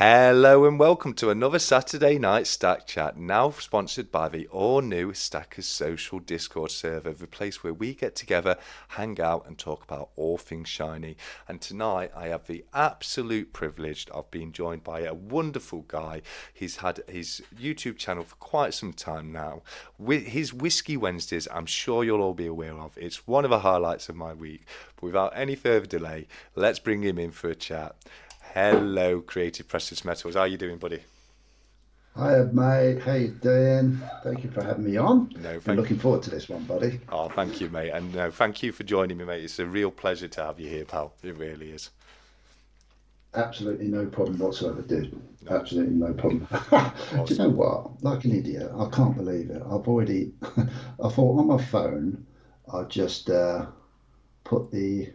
Hello and welcome to another Saturday night Stack Chat, now sponsored by the all-new Stackers Social Discord server, the place where we get together, hang out and talk about all things shiny. And tonight I have the absolute privilege of being joined by a wonderful guy. He's had his YouTube channel for quite some time now. With his Whiskey Wednesdays, I'm sure you'll all be aware of. It's one of the highlights of my week. But without any further delay, let's bring him in for a chat. Hello, Creative Precious Metals. How are you doing, buddy? Hi, mate. How you doing? Thank you for having me on. No, Been thank looking forward to this one, buddy. Oh, thank you, mate. And no, thank you for joining me, mate. It's a real pleasure to have you here, pal. It really is. Absolutely no problem whatsoever, dude. No, Absolutely no problem. Do you know awesome. what? Like an idiot, I can't believe it. I've already, I thought on my phone, I'll just put the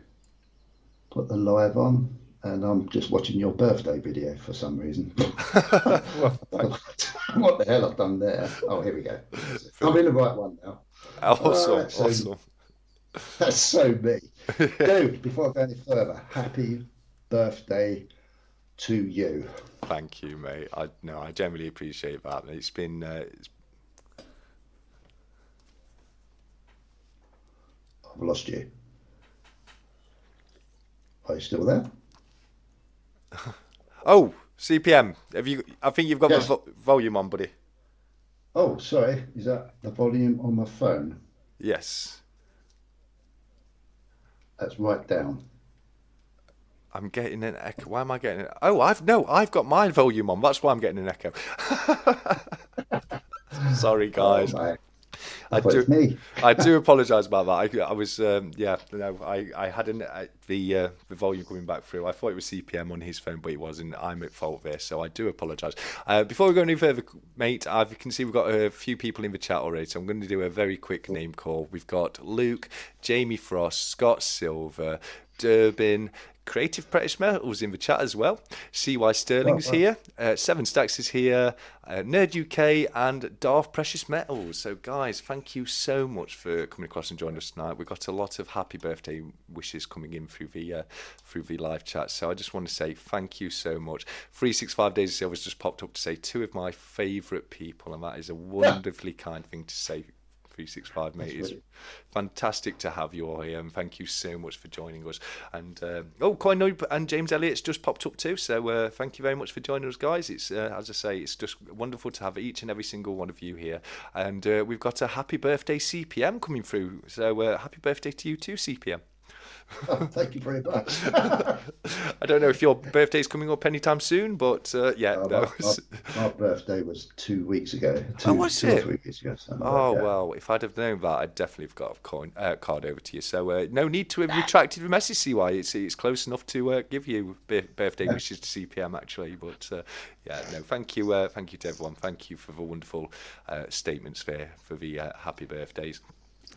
put the live on, and I'm just watching your birthday video for some reason. Well, thank What the hell I've done there? Oh, here we go. I'm in the right one now. Oh, Awesome, that's so awesome. That's so me. Dude, before I go any further, happy birthday to you. Thank you, mate. I no, I generally appreciate that. It's been I've lost you. Are you still there? oh, CPM. Have you? I think you've got the Yes. volume on, buddy. Oh, sorry. Is that the volume on my phone? Yes, That's right down. I'm getting an echo. Why am I getting it? Oh, I've no, I've got my volume on. That's why I'm getting an echo. Sorry, Oh, guys. mate. I I thought do. it's me. I do apologise about that. I was, yeah, no, I had the volume coming back through. I thought it was CPM on his phone, but it wasn't. I'm at fault there, so I do apologise. Before we go any further, mate, I can see we've got a few people in the chat already, so I'm going to do a very quick name call. We've got Luke, Jamie Frost, Scott Silver, Durbin. Creative Precious Metals in the chat as well. CY Oh, Sterling's wow. here. Seven Stacks is here. Nerd UK and Darth Precious Metals. So, guys, thank you so much for coming across and joining us tonight. We've got a lot of happy birthday wishes coming in through the live chat. So, I just want to say thank you so much. 365 Days of Silver's just popped up to say two of my favourite people, and that is a Yeah, wonderfully kind thing to say. 365, mate. that's It's really fantastic to have you all here, and thank you so much for joining us. And oh, Coin Noob and James Elliott's just popped up too, so thank you very much for joining us, guys. It's as I say, it's just wonderful to have each and every single one of you here. And we've got a happy birthday CPM coming through, so happy birthday to you too, CPM. oh, thank you very much. I don't know if your birthday's coming up anytime soon, but yeah, Uh, my, no. my, my birthday was 2 weeks ago, Oh, two what's two or it? 3 weeks ago, something like Oh that. well, if I'd have known that, I'd definitely have got a card over to you. So no need to have retracted the message, CY. It's close enough to give you birthday Yeah. wishes to CPM actually. But yeah, no, thank you to everyone. Thank you for the wonderful statements there for the happy birthdays.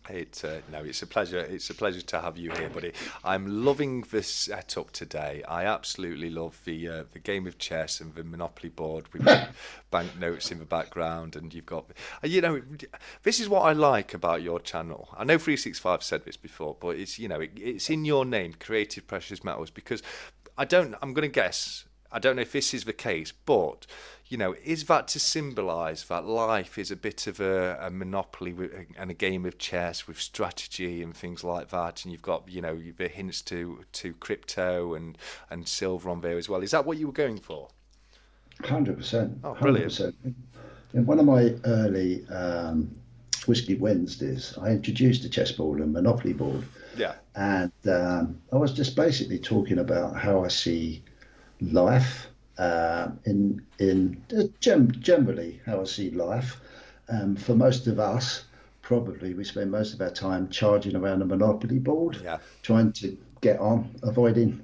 No, it's a pleasure. It's a pleasure to have you here, buddy. I'm loving this setup today. I absolutely love the game of chess and the Monopoly board with the banknotes in the background, and you've got, you know, this is what I like about your channel. I know 365 said this before, but it's it's in your name, Creative Precious Metals, because I don't. I'm going to guess. I don't know if this is the case, but is that to symbolise that life is a bit of a monopoly and a game of chess with strategy and things like that, and you've got the hints to crypto and silver on there as well. Is that what you were going for? 100%, Oh, brilliant! 100%. In one of my early Whiskey Wednesdays, I introduced the chessboard and Monopoly board, Yeah, and I was just basically talking about how I see life generally how I see life. For most of us, probably we spend most of our time charging around a Monopoly board, yeah, trying to get on, avoiding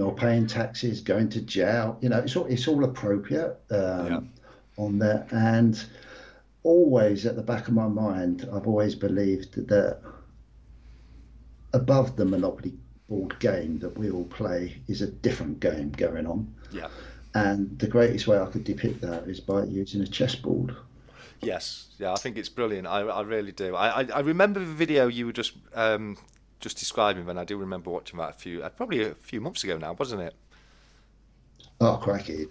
or paying taxes, going to jail. It's all appropriate yeah, on there. And always at the back of my mind, I've always believed that above the Monopoly board game that we all play is a different game going on. yeah. And the greatest way I could depict that is by using a chessboard. Yes, yeah. I think it's brilliant. I really do. I remember the video you were just describing, and I do remember watching that probably a few months ago now, wasn't it? Oh, crikey!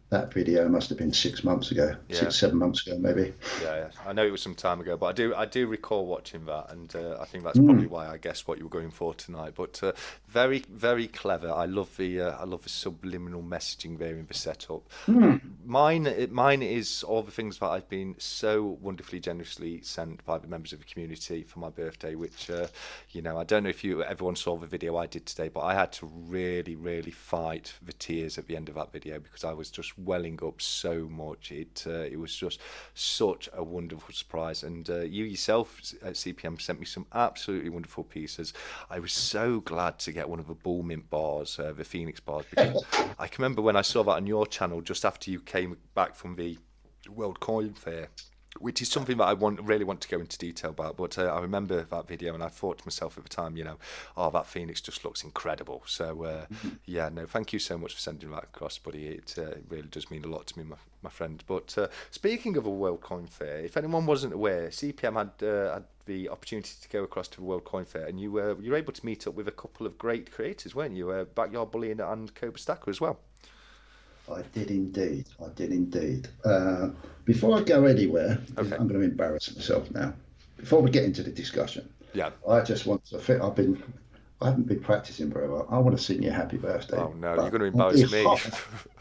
That video must have been 6 months ago, Yeah. 6, 7 months ago, maybe. Yeah, yeah. I know it was some time ago, but I do recall watching that, and I think that's probably Mm. why I guessed what you were going for tonight. But very, very clever. I love the subliminal messaging there in the setup. Mm. Mine is all the things that I've been so wonderfully generously sent by the members of the community for my birthday, which I don't know if everyone saw the video I did today, but I had to really, really fight the tears at the end of that video because I was just welling up so much. It was just such a wonderful surprise, and you yourself at CPM sent me some absolutely wonderful pieces. I was so glad to get one of the Bull Mint bars, the Phoenix bars, because I can remember when I saw that on your channel just after you came back from the World Coin Fair, which is something that I really want to go into detail about. But I remember that video, and I thought to myself at the time, oh, that Phoenix just looks incredible. So yeah, no, thank you so much for sending that across, buddy. It really does mean a lot to me, my friend. But speaking of a World Coin Fair, if anyone wasn't aware, CPM had the opportunity to go across to the World Coin Fair, and you were able to meet up with a couple of great creators, weren't you? Backyard Bullying and Cobra Stacker as well. I did indeed. I did indeed. Before I go anywhere, Okay. I'm going to embarrass myself now. Before we get into the discussion, Yeah. I just want to fit. I haven't been practicing very well. I want to sing you happy birthday, Oh no, you're but going to embarrass me.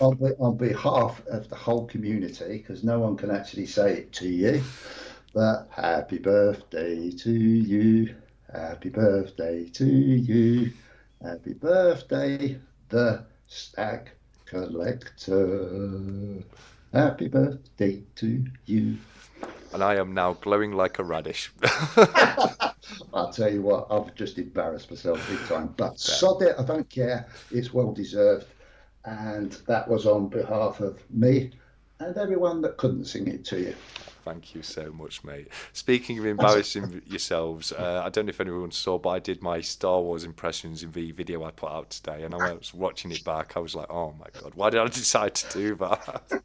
on behalf of the whole community, because no one can actually say it to you, but happy birthday to you, happy birthday to you, happy birthday, the Stack Collector. Happy birthday to you. And I am now glowing like a radish. I'll tell you what, I've just embarrassed myself big time, but Yeah. sod it, I don't care. It's well deserved. And that was on behalf of me and everyone that couldn't sing it to you. Thank you so much, mate. Speaking of That's it. embarrassing yourselves, I don't know if anyone saw, but I did my Star Wars impressions in the video I put out today, and I was watching it back. I was like, oh my God, why did I decide to do that?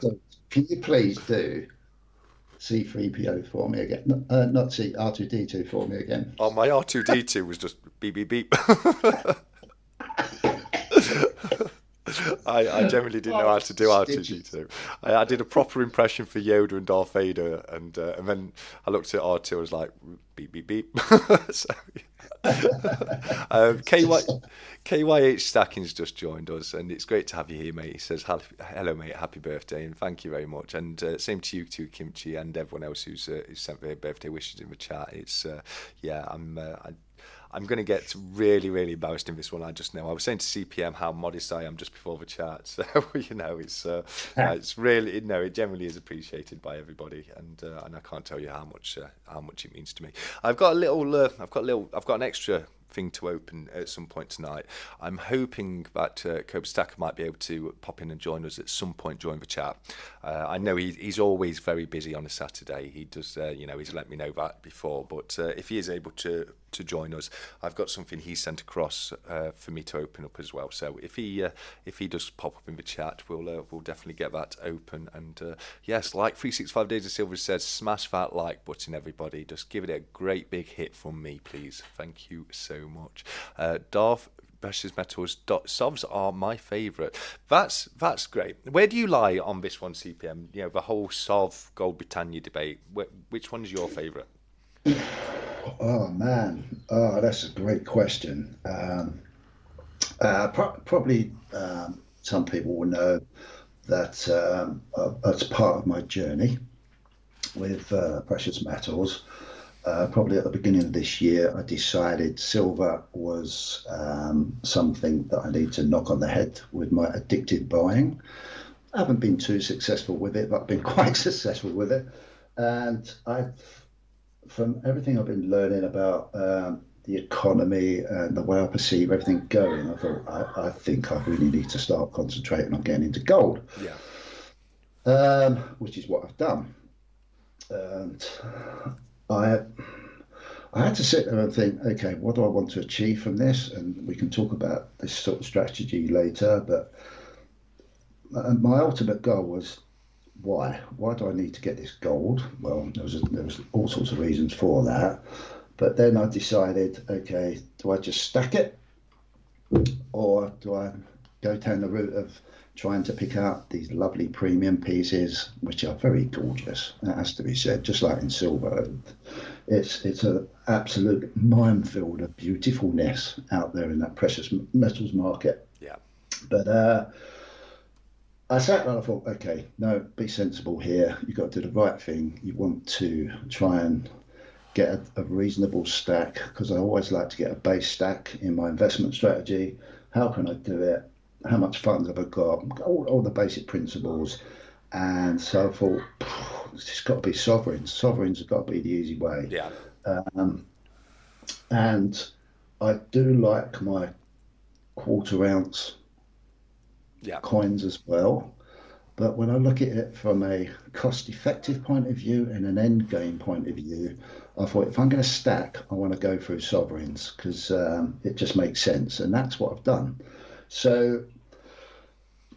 So can you please do C3PO for me again? Not C, R2D2 for me again. Oh, my R2D2 was just beep, beep, beep. I generally didn't know how to do Stitches. R2D2. I did a proper impression for Yoda and Darth Vader, and then I looked at R2, I was like, beep, beep, beep. So, KY, Just, KYH Stacking's just joined us, and it's great to have you here, mate. He says, hello, mate, happy birthday, and thank you very much. And same to you too, Kimchi, and everyone else who's sent their birthday wishes in the chat. It's, yeah, I'm going to get really, really embarrassed in this one. I just know. I was saying to CPM how modest I am just before the chat. So, it's really, no, it generally is appreciated by everybody. And I can't tell you how much it means to me. I've got an extra thing to open at some point tonight. I'm hoping that Cobra Stacker might be able to pop in and join us at some point during the chat. I know he's always very busy on a Saturday. He does, he's let me know that before. But if he is able to join us, I've got something he sent across for me to open up as well. So if he does pop up in the chat, we'll definitely get that open. And yes, like 365 Days of Silver says, smash that like button, everybody. Just give it a great big hit from me, please. Thank you so much. Darth Precious Metals sovs are my favourite. That's great. Where do you lie on this one, CPM? The whole sov Gold Britannia debate. Which one is your favourite? oh man, that's a great question. Probably some people will know that as part of my journey with precious metals, probably at the beginning of this year, I decided silver was something that I need to knock on the head with my addictive buying. I haven't been too successful with it, but I've been quite successful with it. And from everything I've been learning about the economy and the way I perceive everything going, I thought I think I really need to start concentrating on getting into gold, Yeah. which is what I've done. And I I had to sit there and think, okay, what do I want to achieve from this? And we can talk about this sort of strategy later. But my ultimate goal was why? Why do I need to get this gold? Well, there was all sorts of reasons for that. But then I decided, okay, do I just stack it, or do I go down the route of trying to pick out these lovely premium pieces, which are very gorgeous. That has to be said. Just like in silver, it's an absolute minefield of beautifulness out there in that precious metals market. Yeah. But I sat there and I thought, okay, no, be sensible here. You've got to do the right thing. You want to try and get a reasonable stack, because I always like to get a base stack in my investment strategy. How can I do it? How much funds have I got? All the basic principles. And so I thought, it's just got to be sovereigns. Sovereigns have got to be the easy way. Yeah. And I do like my quarter ounce coins as well. But when I look at it from a cost effective point of view and an end game point of view, I thought, if I'm going to stack, I want to go through sovereigns, because it just makes sense. And that's what I've done. So,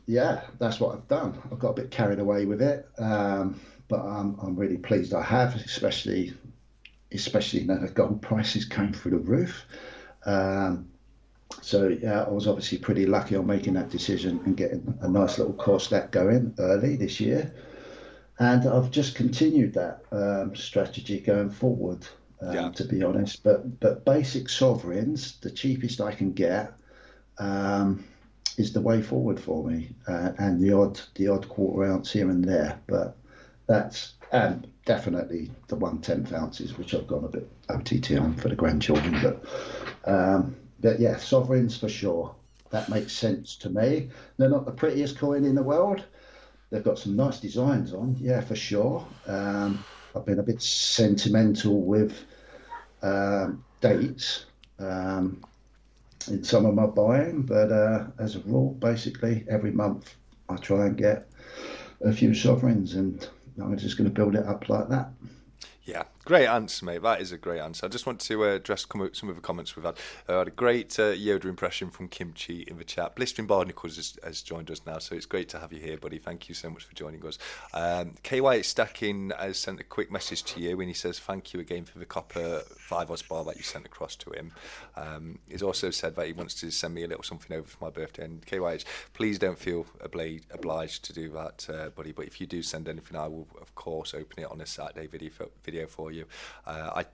yeah, that's what I've done. I've got a bit carried away with it, but I'm really pleased I have, especially now the gold price is going through the roof. So yeah, I was obviously pretty lucky on making that decision and getting a nice little core stack going early this year. And I've just continued that strategy going forward, to be honest. But basic sovereigns, the cheapest I can get, is the way forward for me, and the odd quarter ounce here and there. But that's definitely the 1/10 ounces, which I've gone a bit OTT on for the grandchildren. But yeah, sovereigns for sure. That makes sense to me. They're not the prettiest coin in the world. They've got some nice designs on, yeah, for sure. I've been a bit sentimental with dates in some of my buying, but as a rule, basically every month I try and get a few sovereigns, and I'm just going to build it up like that. Yeah, great answer, mate. That is a great answer. I just want to address some of the comments we've had. I had a great Yoda impression from Kimchi in the chat. Blistering Barnacles has joined us now, so it's great to have you here, buddy. Thank you so much for joining us. KY Stacking has sent a quick message to you, and he says thank you again for the copper 5 Oz bar that you sent across to him. He's also said that he wants to send me a little something over for my birthday. And KY, please don't feel obliged to do that, buddy. But if you do send anything, I will, of course, open it on a Saturday video for you. I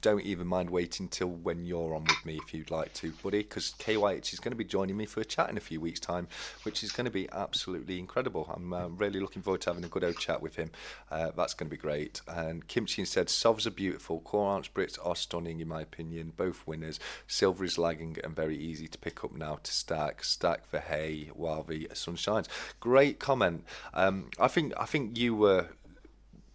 don't even mind waiting till when you're on with me if you'd like to, buddy, because KYH is going to be joining me for a chat in a few weeks' time, which is going to be absolutely incredible. I'm really looking forward to having a good old chat with him. That's going to be great. And Kimchi said, Sovs are beautiful, core ounce Brits are stunning in my opinion, both winners. Silver is lagging and very easy to pick up now to stack for hay while the sun shines. Great comment. I think you were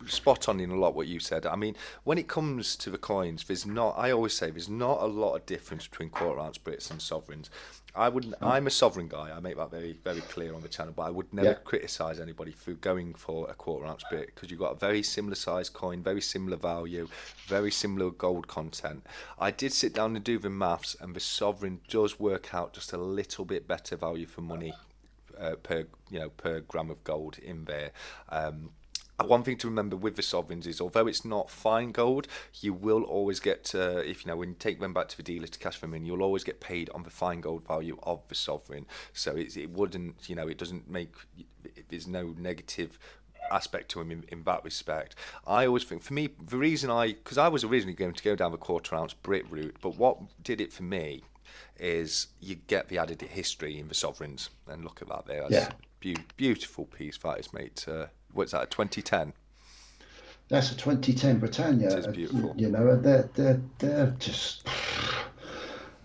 spot on in a lot what you said. I mean, when it comes to the coins, I always say there's not a lot of difference between quarter ounce Brits and sovereigns. I'm a sovereign guy. I make that very, very clear on the channel, but I would never criticise anybody for going for a quarter ounce Brit, because you've got a very similar size coin, very similar value, very similar gold content. I did sit down and do the maths, and the sovereign does work out just a little bit better value for money per gram of gold in there. One thing to remember with the sovereigns is, although it's not fine gold, you will always get, when you take them back to the dealer to cash them in, you'll always get paid on the fine gold value of the sovereign. So it wouldn't, it doesn't make, there's no negative aspect to him in that respect. I always think, for me, the reason because I was originally going to go down the quarter ounce Brit route, but what did it for me is you get the added history in the sovereigns, and look at that there. That's beautiful piece that is, mate. What's that, a 2010? That's a 2010 Britannia. It is beautiful. They're just.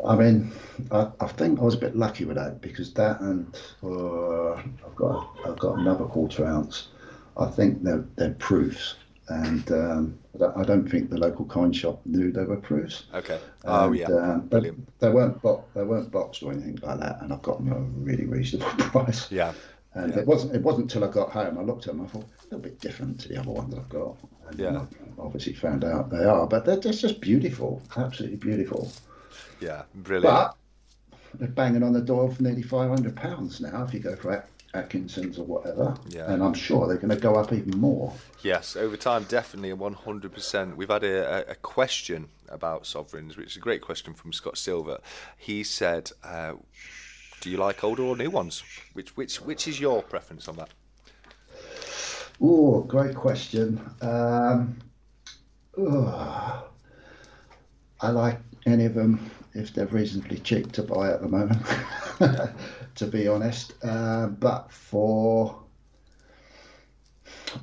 I mean, I think I was a bit lucky with that, because that and I've got another quarter ounce. I think they're proofs, and I don't think the local coin shop knew they were proofs. Okay. Brilliant. They weren't boxed or anything like that, and I've got them at a really reasonable price. Yeah. And it wasn't until I got home I looked at them, I thought, a little bit different to the other one that I've got. And I obviously found out they are, but they're just beautiful, absolutely beautiful. Yeah, brilliant. But they're banging on the door for nearly £500 now if you go for Atkinson's or whatever. Yeah. And I'm sure they're going to go up even more. Yes, over time, definitely, 100%. We've had a question about sovereigns, which is a great question from Scott Silver. He said, Do you like older or new ones? Which is your preference on that? Oh, great question. Oh, I like any of them if they're reasonably cheap to buy at the moment, Yeah, to be honest. But for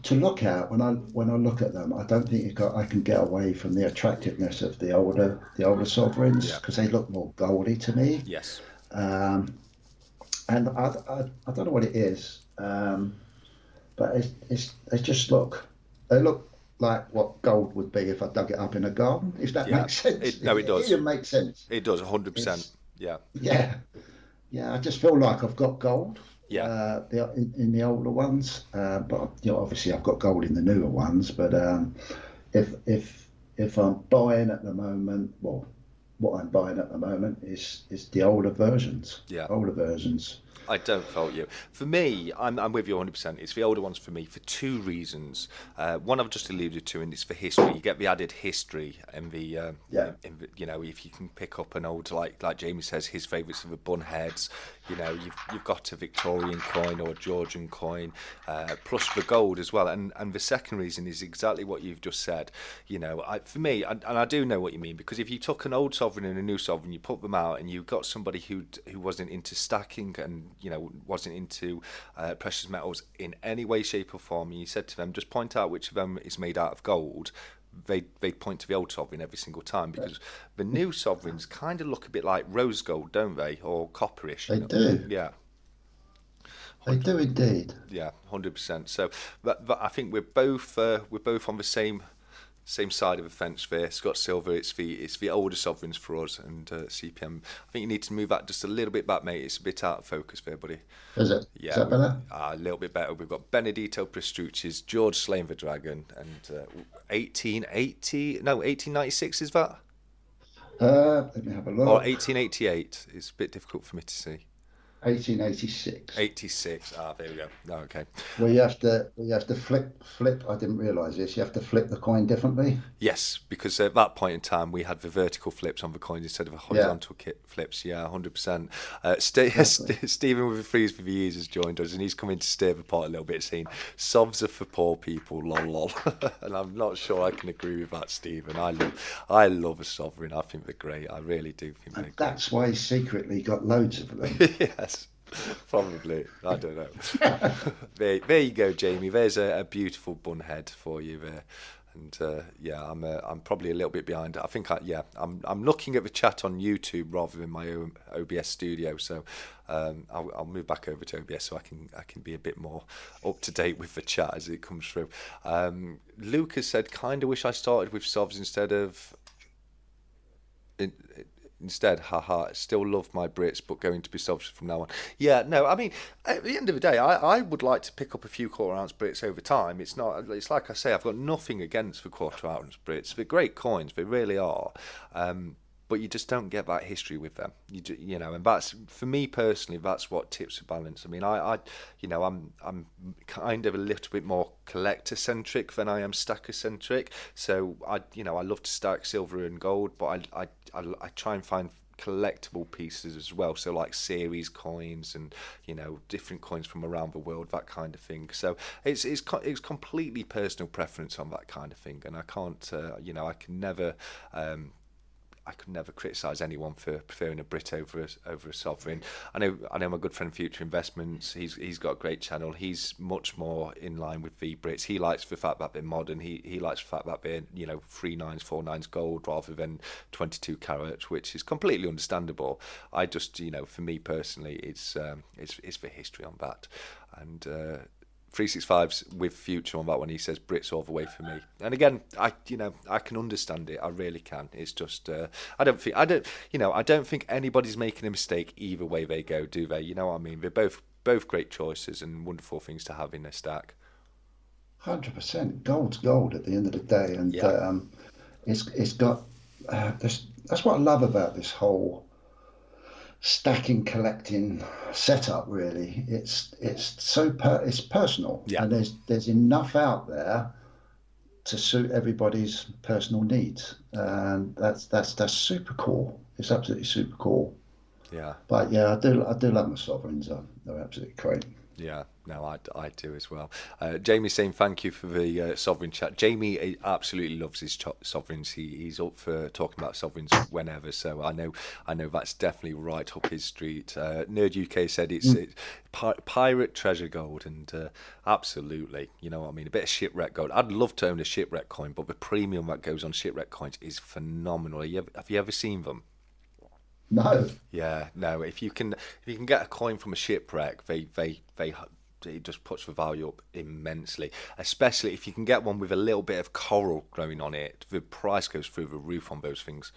to look at when I look at them, I don't think I can get away from the attractiveness of the older sovereigns yeah, because they look more goldy to me. yes, Um, and I don't know what it is, but they just look like what gold would be if I dug it up in a garden. If that yeah. makes sense, No, it, it it does. even makes sense. It does 100%. It's Yeah, yeah, yeah. I just feel like I've got gold. yeah, In the older ones, but obviously I've got gold in the newer ones. But if if if I'm buying at the moment, well, what I'm buying at the moment is the older versions. yeah. Older versions. I don't fault you. For me, I'm with you 100%. It's the older ones for me for two reasons. One I've just alluded to, and it's for history. You get the added history and Yeah, if you can pick up an old, like Jamie says, his favourites are the bun heads. You've got a Victorian coin or a Georgian coin, plus the gold as well. And the second reason is exactly what you've just said. For me, and I do know what you mean, because if you took an old sovereign and a new sovereign, you put them out, and you got somebody who wasn't into stacking and wasn't into precious metals in any way, shape, or form, and you said to them, just point out which of them is made out of gold, they'd point to the old sovereign every single time, because the new sovereigns kind of look a bit like rose gold, don't they, or copperish, they do. Yeah, They do indeed. yeah, 100%. So, but I think we're both on the same side of the fence there. Scott Silver, it's the older sovereigns for us, and CPM. I think you need to move that just a little bit back, mate. It's a bit out of focus there, buddy. Is it? Is Yeah, that better? a little bit better. We've got Benedito Prestrucci's George Slaying the Dragon, and 1880, no, 1896 is that? Let me have a Or look. 1888? It's a bit difficult for me to see. 1886. 86. There we go. Oh, okay. Well, you have to flip. I didn't realise this. You have to flip the coin differently. Yes, because at that point in time we had the vertical flips on the coins instead of the Yeah, horizontal flips. Yeah, 100%. exactly. Stephen with the Freeze for the Years has joined us, and he's coming to stir the pot a little bit, saying "Sovs are for poor people." Lol, lol. And I'm not sure I can agree with that, Stephen. I love a sovereign. I think they're great. I really do think And they're great. that's why he secretly got loads of them. Yes, probably. I don't know. There you go, Jamie. There's a beautiful bun head for you there. And yeah, I'm probably a little bit behind. I think I'm looking at the chat on YouTube rather than my own OBS studio. So I'll move back over to OBS so I can be a bit more up to date with the chat as it comes through. Lucas said, "Kind of wish I started with Sovs in, instead, haha, still love my Brits, but going to be selfish from now on." Yeah, no, I mean, at the end of the day, I would like to pick up a few quarter ounce Brits over time. It's like I say, I've got nothing against the quarter ounce Brits. They're great coins, they really are. But you just don't get that history with them. And that's, for me personally, that's what tips the balance. I mean, I'm kind of a little bit more collector centric than I am stacker centric. So I love to stack silver and gold, but I try and find collectible pieces as well, so like series coins and different coins from around the world, that kind of thing. So it's completely personal preference on that kind of thing, and I can't I could never criticise anyone for preferring a Brit over a sovereign. I know my good friend Future Investments. He's got a great channel. He's much more in line with the Brits. He likes the fact that they're modern. He likes the fact that they're 3 9s 4 9s gold rather than 22 carat, which is completely understandable. I just for me personally, it's the history on that, and 365's with Future on that one. He says Brits all the way for me. And again, I can understand it. I really can. It's just I don't think anybody's making a mistake either way they go, do they? You know what I mean? They're both great choices and wonderful things to have in a stack. 100%. Gold's gold at the end of the day, and Yeah, it's got this. That's what I love about this whole stacking collecting setup. Really, it's personal, yeah. and there's enough out there to suit everybody's personal needs, and that's super cool. It's absolutely super cool. Yeah. But yeah, I do love my sovereigns. They're absolutely great. Yeah, no, I do as well. Jamie's saying thank you for the sovereign chat. Jamie absolutely loves his sovereigns. He's up for talking about sovereigns whenever. So I know that's definitely right up his street. Nerd UK said Mm. it's pirate treasure gold, and absolutely, you know what I mean. A bit of shipwreck gold. I'd love to own a shipwreck coin, but the premium that goes on shipwreck coins is phenomenal. Have you ever seen them? No, Yeah, no. If you can get a coin from a shipwreck, they it just puts the value up immensely. Especially if you can get one with a little bit of coral growing on it, the price goes through the roof on those things.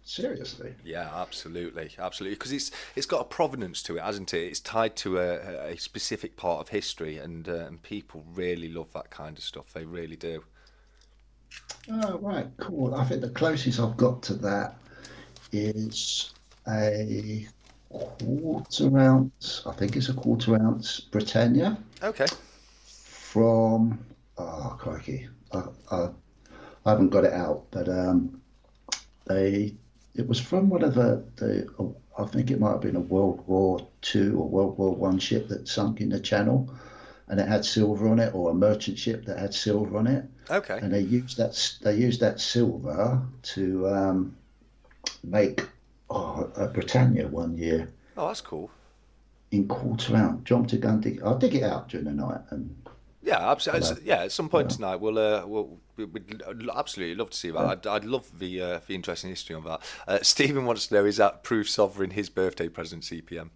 seriously. Yeah, absolutely, absolutely. Because it's got a provenance to it, hasn't it? It's tied to a specific part of history, and people really love that kind of stuff. They really do. Oh, right, cool. I think the closest I've got to that is a quarter ounce. I think it's a quarter ounce Britannia Okay. from. Oh, crikey. I haven't got it out, but they. It was from whatever the. I think it might have been a World War Two or World War One ship that sunk in the Channel, and it had silver on it, or a merchant ship that had silver on it, Okay. and they used that silver to make a Britannia one year Oh, that's cool. in quarter ounce. Do you want me to go and dig? I'll dig it out during the night, and Yeah, I'll absolutely. have. Yeah, at some point Yeah, tonight, we'd absolutely love to see that. yeah. I'd love the interesting history on that. Stephen wants to know, is that proof sovereign his birthday present, CPM?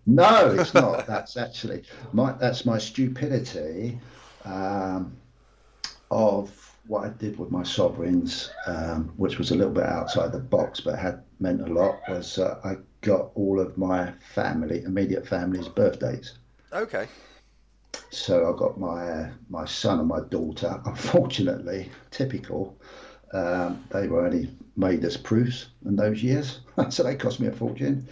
No, it's not. That's actually that's my stupidity um, of what I did with my sovereigns, which was a little bit outside the box, but had meant a lot. Was I got all of my family, immediate family's birthdays. Okay. So I got my son and my daughter. Unfortunately, typical. They were only made as proofs in those years, so they cost me a fortune.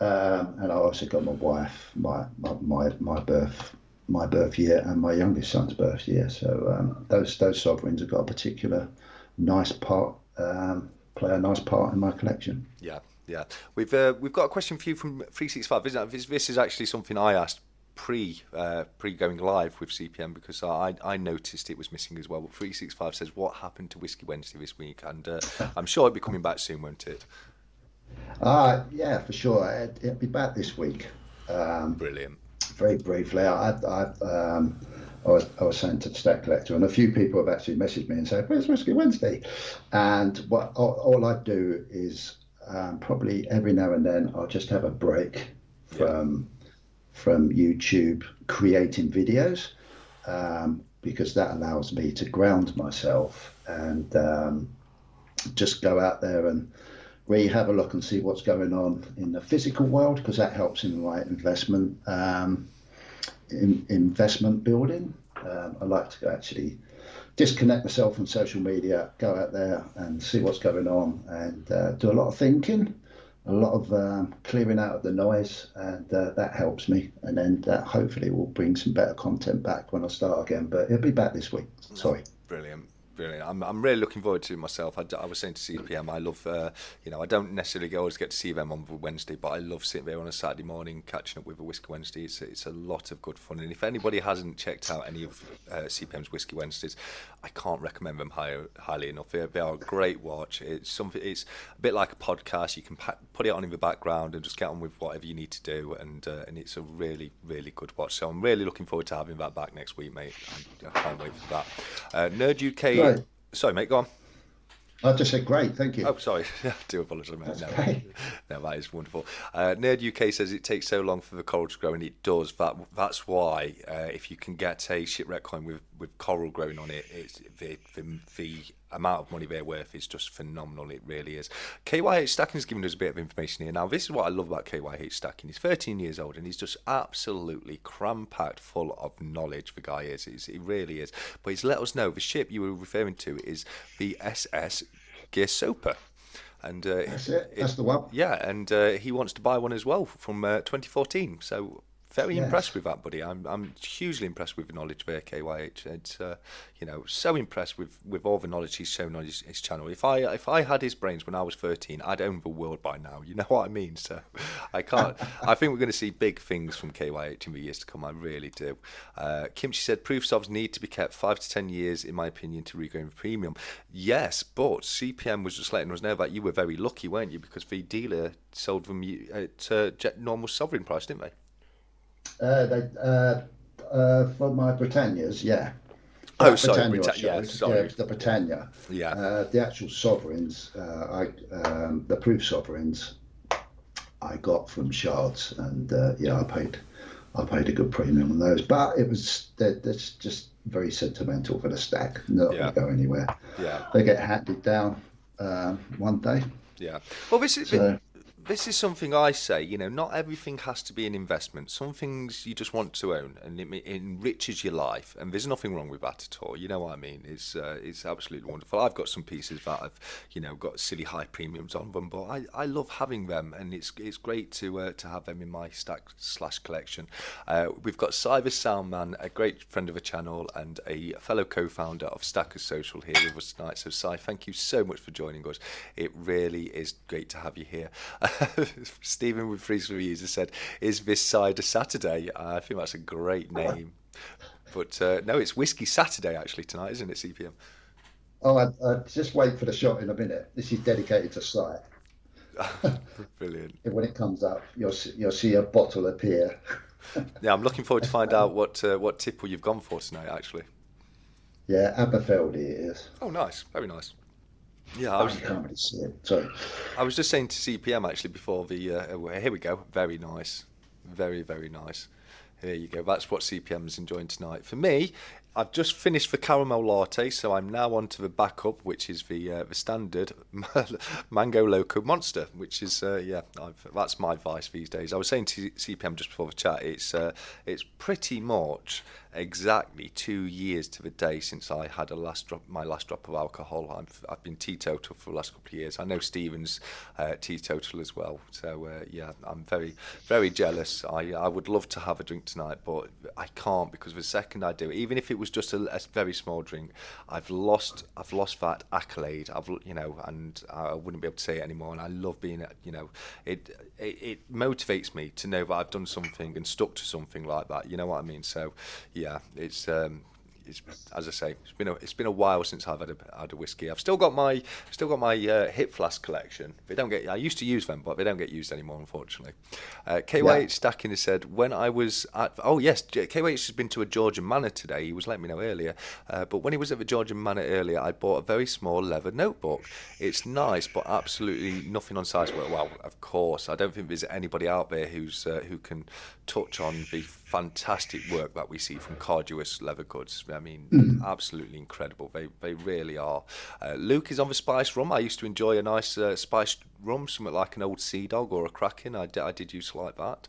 And I also got my wife, my birth year, and my youngest son's birth year. So those sovereigns have got a particular nice part, play a nice part in my collection. Yeah, yeah. We've got a question for you from 365. Isn't it? This is actually something I asked pre going live with CPM because I noticed it was missing as well. But 365 says, what happened to Whiskey Wednesday this week? And I'm sure it'll be coming back soon, won't it? Yeah, for sure. It'll be back this week. Um, Brilliant. very briefly, I was saying to the Stat Collector, and a few people have actually messaged me and said, "Where's Whiskey Wednesday?" And all I do is probably every now and then I'll just have a break Yeah. from YouTube creating videos because that allows me to ground myself and just go out there and really have a look and see what's going on in the physical world because that helps in the right investment building. I like to actually disconnect myself from social media, go out there and see what's going on, and do a lot of thinking, a lot of clearing out of the noise, and that helps me. And then that hopefully will bring some better content back when I start again. But it'll be back this week. Oh, Sorry. brilliant. Brilliant. I'm really looking forward to it myself. I was saying to CPM, I love, I don't necessarily always get to see them on Wednesday, but I love sitting there on a Saturday morning catching up with a Whiskey Wednesday. It's a lot of good fun. And if anybody hasn't checked out any of CPM's Whiskey Wednesdays, I can't recommend them highly enough. They are a great watch. It's a bit like a podcast. You can put it on in the background and just get on with whatever you need to do. And it's a really, really good watch. So I'm really looking forward to having that back next week, mate. I can't wait for that. Nerd UK. Great. Sorry, mate, go on. I just said great. Thank you. Oh, sorry. I do apologise, mate. That's No, great. no, that is wonderful. Nerd UK says it takes so long for the coral to grow, and it does. That's why if you can get a shipwreck coin with coral growing on it, it's the amount of money they're worth is just phenomenal. It really is. KYH Stacking has given us a bit of information here. Now, this is what I love about KYH Stacking. He's 13 years old and he's just absolutely cram-packed full of knowledge. The guy is. He really is. But he's let us know the ship you were referring to is the SS Gearsoper. And That's it. That's the one. yeah, and he wants to buy one as well from 2014. So very impressed Yes. with that, buddy. I'm hugely impressed with the knowledge of KYH. It's so impressed with all the knowledge he's shown on his channel. If I had his brains when I was 13, I'd own the world by now. You know what I mean? So I can't. I think we're going to see big things from KYH in the years to come. I really do. Kimchi said proofs ofs need to be kept 5 to 10 years, in my opinion, to regain the premium. Yes, but CPM was just letting us know that you were very lucky, weren't you? Because the dealer sold them at normal sovereign price, didn't they? They For my Britannias, yeah. Oh, That sorry, Britannia I Yeah, showed, yeah, it sorry. was the Britannia. Yeah, The actual sovereigns, the proof sovereigns, I got from shards, and yeah, I paid a good premium on those. But that's just very sentimental for the stack. Not going yeah, to go anywhere. yeah, They get handed down one day. yeah. Well, So this is something I say. Not everything has to be an investment. Some things you just want to own, and it enriches your life. And there's nothing wrong with that at all. You know what I mean? It's absolutely wonderful. I've got some pieces that I've got silly high premiums on them, but I love having them, and it's great to have them in my stack slash collection. We've got Cybus Soundman, a great friend of the channel and a fellow co-founder of Stackers Social here with us tonight. So Cy, thank you so much for joining us. It really is great to have you here. Stephen with Freeze Reviews has said, "Is this Cider Saturday?" I think that's a great name, but no, it's Whiskey Saturday actually tonight, isn't it? CPM. I just wait for the shot in a minute. This is dedicated to sight. Brilliant. When it comes up, you'll see a bottle appear. Yeah, I'm looking forward to find out what tipple you've gone for tonight. Actually. Yeah, Aberfeldy it is. Oh, nice, very nice. Yeah, Oh, you can't really see it. Sorry. I was just saying to CPM actually before the. Here we go. Very nice, very very nice. Here you go. That's what CPM's enjoying tonight. For me, I've just finished the caramel latte, so I'm now on to the backup, which is the standard mango loco monster, which is that's my vice these days. I was saying to CPM just before the chat, it's pretty much exactly 2 years to the day since I had my last drop of alcohol. I've been teetotal for the last couple of years. I know Stephen's teetotal as well, so yeah, I'm very very jealous. I would love to have a drink tonight, but I can't, because the second I do it, even if it was just a very small drink, I've lost that accolade. And I wouldn't be able to say it anymore. And I love being, it motivates me to know that I've done something and stuck to something like that. You know what I mean? So, yeah, it's as I say, it's been a while since I've had a whiskey. I've still got my hip flask collection. I used to use them, but they don't get used anymore, unfortunately. Yeah. KYH Stacking has said, when I was at KYH has been to a Georgian manor today. He was letting me know earlier, but when he was at the Georgian manor earlier, I bought a very small leather notebook. It's nice, but absolutely nothing on size. Well, of course, I don't think there's anybody out there who can touch on the fantastic work that we see from Carduous leather goods. I mean, absolutely incredible. They really are. Luke is on the spiced rum. I used to enjoy a nice spiced rum, something like an old Sea Dog or a Kraken. I did used to like that.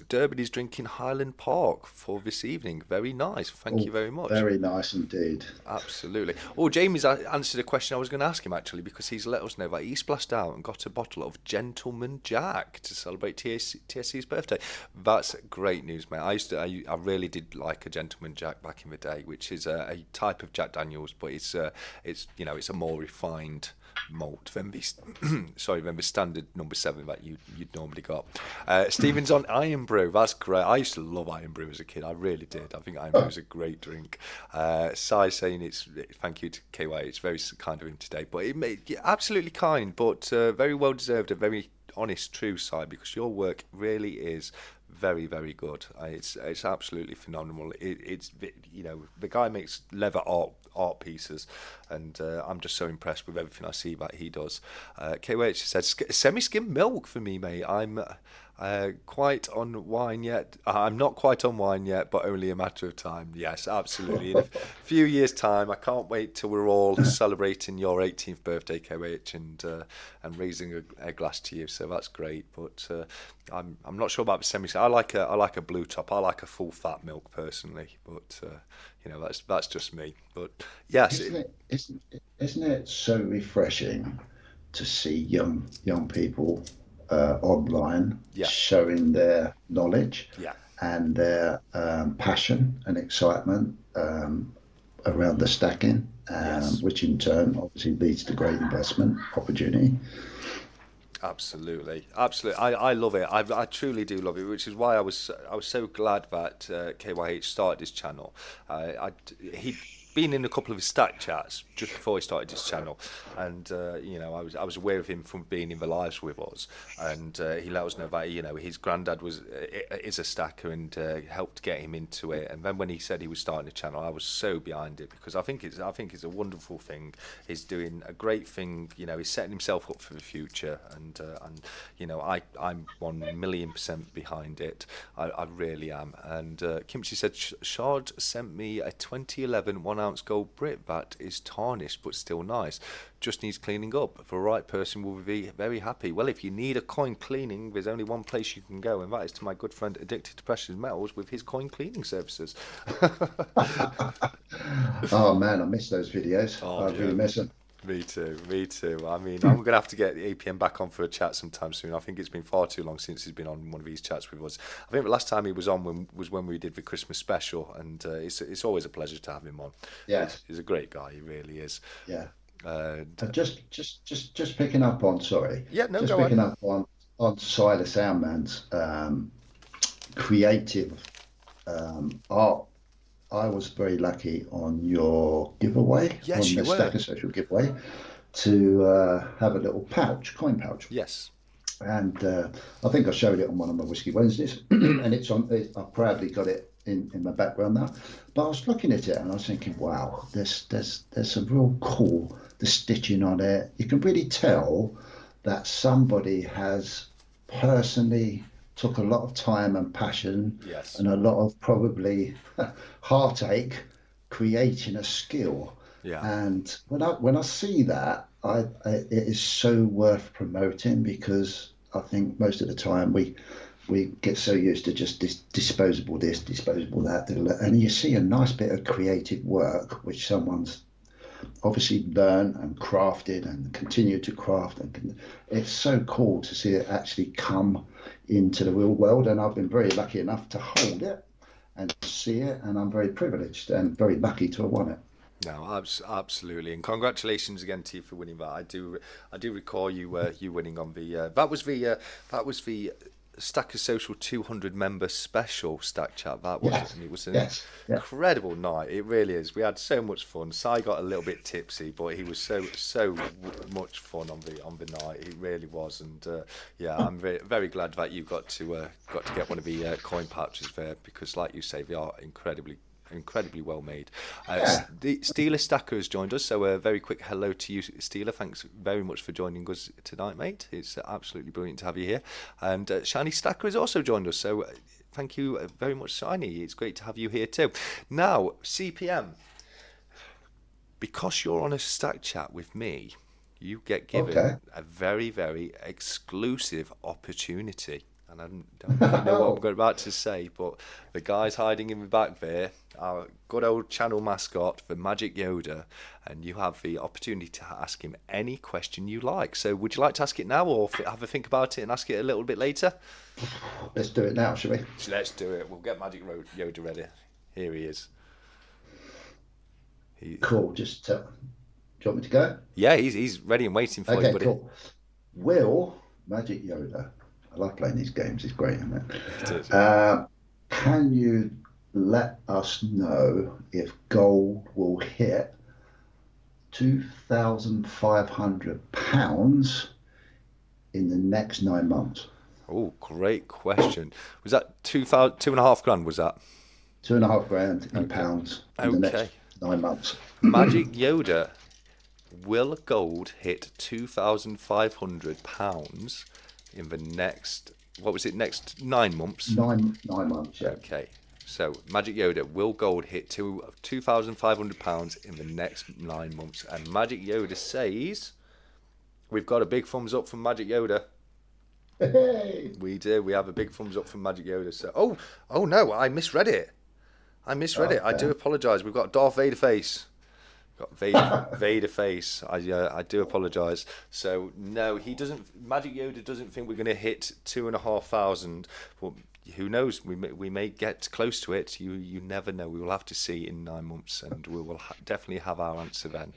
Durban is drinking Highland Park for this evening. Very nice. Thank you Oh, very much. very nice indeed. Absolutely. Oh, Jamie's answered a question I was going to ask him actually, because he's let us know that he splashed out and got a bottle of Gentleman Jack to celebrate TSC's birthday. That's great news, mate. I really did like a Gentleman Jack back in the day, which is a type of Jack Daniels, but it's a more refined malt than the than the standard number 7 that you'd normally got. Stephen's on Iron Brew. That's great. I used to love Iron Brew as a kid. I really did. I think Iron Brew is a great drink. Sai saying thank you to KY. It's very kind of him today, but absolutely kind, but very well deserved. A very honest, true side, because your work really is very very good. It's absolutely phenomenal. It's the guy makes leather art pieces, and I'm just so impressed with everything I see that he does. KWH says semi-skim milk for me, mate. I'm quite on wine yet. I'm not quite on wine yet, but only a matter of time. Yes, absolutely. In a few years' time, I can't wait till we're all celebrating your 18th birthday, KWH, and raising a glass to you. So that's great. But I'm not sure about the semi. I like a blue top. I like a full fat milk personally, but that's just me. But yes, Isn't it so refreshing to see young people online, Yes. showing their knowledge Yeah. and their passion and excitement around the stacking, Yes. which in turn obviously leads to great investment opportunity. Absolutely, absolutely. I love it. I truly do love it, which is why I was so glad that KYH started his channel. He'd been in a couple of his stack chats just before he started his channel, and you know, I was aware of him from being in the lives with us, and he let us know that, you know, his granddad is a stacker, and helped get him into it. And then when he said he was starting a channel, I was so behind it, because I think it's a wonderful thing. He's doing a great thing. You know, he's setting himself up for the future, and you know, I'm 1,000,000% behind it. I really am. And Kimchi said Shard sent me a 2011 1 ounce gold Brit that is tarnished but still nice. Just needs cleaning up. For the right person, will be very happy. Well, if you need a coin cleaning, there's only one place you can go, and that is to my good friend Addicted to Precious Metals with his coin cleaning services. Oh man, I miss those videos. Oh I yeah, really miss them. me too, me too. I mean, I'm gonna have to get APM back on for a chat sometime soon. I think it's been far too long since he's been on one of these chats with us. I think the last time he was on was when we did the Christmas special, and it's always a pleasure to have him on. Yeah, He's a great guy, he really is. yeah. And Just picking up on, sorry, yeah, no, just go on. picking up on Silas Soundman's creative art. I was very lucky on your giveaway, Yes, on you the were. Stacker Social giveaway, to have a little pouch, coin pouch. Yes. And I think I showed it on one of my Whiskey Wednesdays, and it's on. I proudly got it in my background now. But I was looking at it and I was thinking, wow, there's some real cool, the stitching on it. You can really tell that somebody has personally took a lot of time and passion Yes. and a lot of probably heartache creating a skill. Yeah. And when I see that, it is so worth promoting, because I think most of the time we get so used to just disposable this, disposable that, and you see a nice bit of creative work which someone's obviously learned and crafted and continued to craft, and it's so cool to see it actually come into the real world. And I've been very lucky enough to hold it and see it, and I'm very privileged and very lucky to have won it. No, absolutely, and congratulations again to you for winning that. I do recall you winning on the that was the Stacker Social 200 member special stack chat. That was it, Yes, and it was an yes, yeah. incredible night. It really is. We had so much fun. Si got a little bit tipsy, but he was so much fun on the night. He really was, and yeah, I'm very glad that you got to get one of the coin pouches there, because, like you say, they are incredibly well made. Yeah. Steeler Stacker has joined us, so a very quick hello to you, Steeler. Thanks very much for joining us tonight, mate. It's absolutely brilliant to have you here. And Shiny Stacker has also joined us, so thank you very much, Shiny. It's great to have you here too. Now, CPM, because you're on a stack chat with me, you get given Okay. a very exclusive opportunity. And I don't know if you know what I'm about to say, but the guy's hiding in the back there, our good old channel mascot, the Magic Yoda, and you have the opportunity to ask him any question you like. So would you like to ask it now, or have a think about it and ask it a little bit later? Let's do it now, shall we? So let's do it. We'll get Magic Yoda ready. Here he is. Cool. Do you want me to go? Yeah, he's ready and waiting for you, Okay, buddy. cool. Will Magic Yoda? I love playing these games. It's great, isn't it? It is. Can you let us know if gold will hit £2,500 in the next 9 months? Oh, great question. Was that 2.5 grand? Was that? 2.5 grand in Okay. pounds in the next Okay. 9 months. Magic Yoda, will gold hit £2,500 in the next, what was it, next 9 months? Nine months, yeah. Okay, so Magic Yoda, will gold hit £2,500 in the next 9 months? And Magic Yoda says, we've got a big thumbs up from Magic Yoda. Hey. We do. We have a big thumbs up from Magic Yoda. So, oh no, I misread it. I do apologise. We've got Darth Vader face. Got Vader face. I do apologise. So no, he doesn't. Magic Yoda doesn't think we're going to hit 2,500. But who knows? We may get close to it. You never know. We will have to see in 9 months, and we will definitely have our answer then.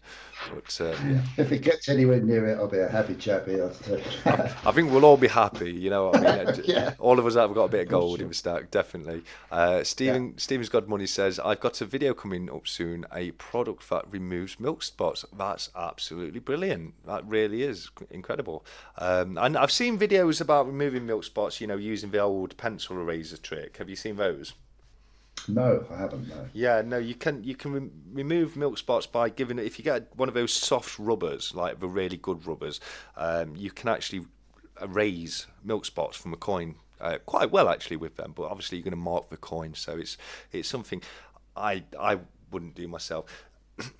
But yeah. If it gets anywhere near it, I'll be a happy chappy. I'll tell you. I think we'll all be happy, you know what I mean? Yeah, All of us have got a bit of I'm gold in sure. the stack, definitely. Yeah. Stephen's Got Money says, I've got a video coming up soon, a product that removes milk spots. That's absolutely brilliant. That really is incredible. And I've seen videos about removing milk spots, using the old pencil eraser trick. Have you seen those? No, I haven't. No. Yeah, no, you can remove milk spots by giving it. If you get one of those soft rubbers, like the really good rubbers, you can actually erase milk spots from a coin quite well actually with them. But obviously you're going to mark the coin, so it's something I wouldn't do myself.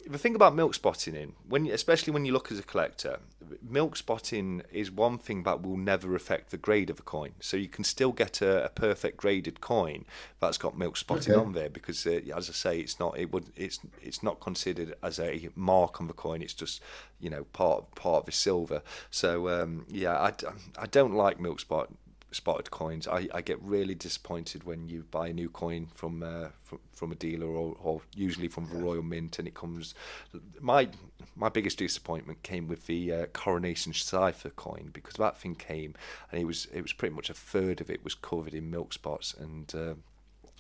The thing about milk spotting especially when you look as a collector, milk spotting is one thing that will never affect the grade of a coin. So you can still get a perfect graded coin that's got milk spotting Okay. on there because, as I say, it's not considered as a mark on the coin. It's just part of the silver. So yeah, I don't like spotted coins. I get really disappointed when you buy a new coin from a dealer or usually from the Royal Mint and it comes. My biggest disappointment came with the Coronation Cipher coin because that thing came and it was pretty much a third of it was covered in milk spots and.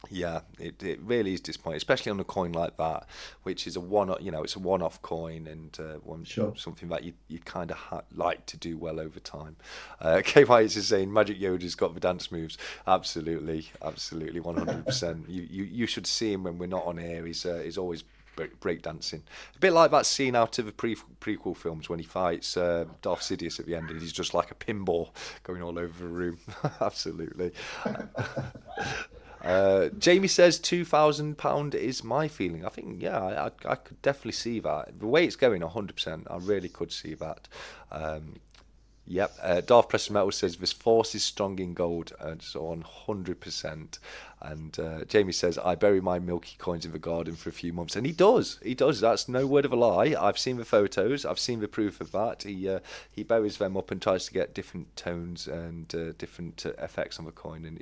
Yeah, it really is disappointing, especially on a coin like that, which is it's a one-off coin and Sure. something that you kind of like to do well over time. KY is just saying Magic Yoda's got the dance moves. Absolutely, absolutely, 100%. You should see him when we're not on air. He's always break dancing. A bit like that scene out of the prequel films when he fights Darth Sidious at the end, and he's just like a pinball going all over the room. Absolutely. Jamie says £2,000 is my feeling. I think, yeah, I could definitely see that. The way it's going, 100%, I really could see that. Yep. Darth Preston Metal says this force is strong in gold, and so on 100%. And Jamie says I bury my milky coins in the garden for a few months, and he does. He does. That's no word of a lie. I've seen the photos. I've seen the proof of that. He buries them up and tries to get different tones and different effects on the coin, and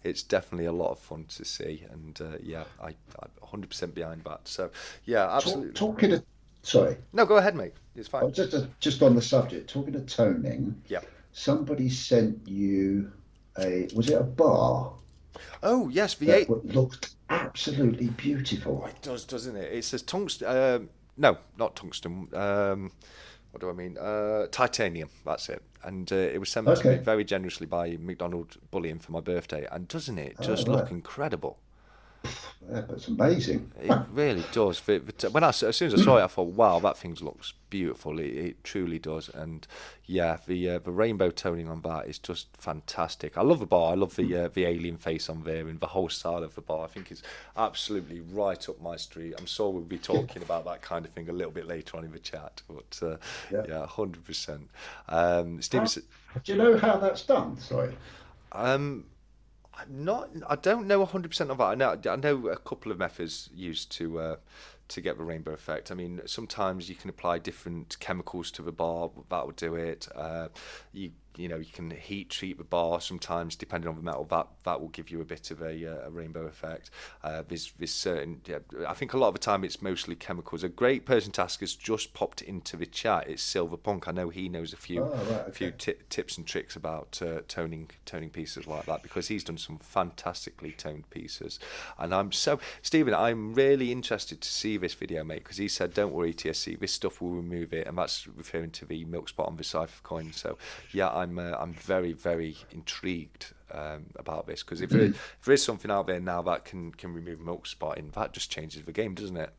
it's definitely a lot of fun to see. And yeah, I'm 100% behind that. So yeah, Talk, absolutely. talking of, sorry, No, go ahead, mate. It's fine. just on the subject, talking of toning, Yeah. somebody sent you was it a bar Oh yes, that V8. looked absolutely beautiful? It does, doesn't it? It says tungsten. No, not tungsten. What do I mean? Titanium. That's it. And it was sent to me Okay. very generously by McDonald Bullion for my birthday. And doesn't it Oh, just right. look incredible? Yeah, that's amazing. It really does. As soon as I saw it, I thought, "Wow, that thing looks beautiful." It truly does. And yeah, the rainbow toning on that is just fantastic. I love the bar. I love the alien face on there and the whole style of the bar. I think it's absolutely right up my street. I'm sure we'll be talking about that kind of thing a little bit later on in the chat. But Yeah. yeah, 100%. Stephen, How, do you know how that's done? Sorry. um, I don't know 100% of that. I know a couple of methods used to get the rainbow effect. I mean, sometimes you can apply different chemicals to the bar. That will do it. You can heat treat the bar. Sometimes, depending on the metal, that will give you a bit of a rainbow effect. There's certain. Yeah, I think a lot of the time it's mostly chemicals. A great person to ask has just popped into the chat. It's Silver Punk. I know he knows a Oh, few right. few Okay. tips and tricks about toning pieces like that because he's done some fantastically toned pieces. And Stephen, I'm really interested to see this video, mate, because he said, "Don't worry, TSC, this stuff will remove it," and that's referring to the milk spot on the cipher coin. So yeah, I'm very very intrigued about this because if there is something out there now that can remove milk spotting, that just changes the game, doesn't it?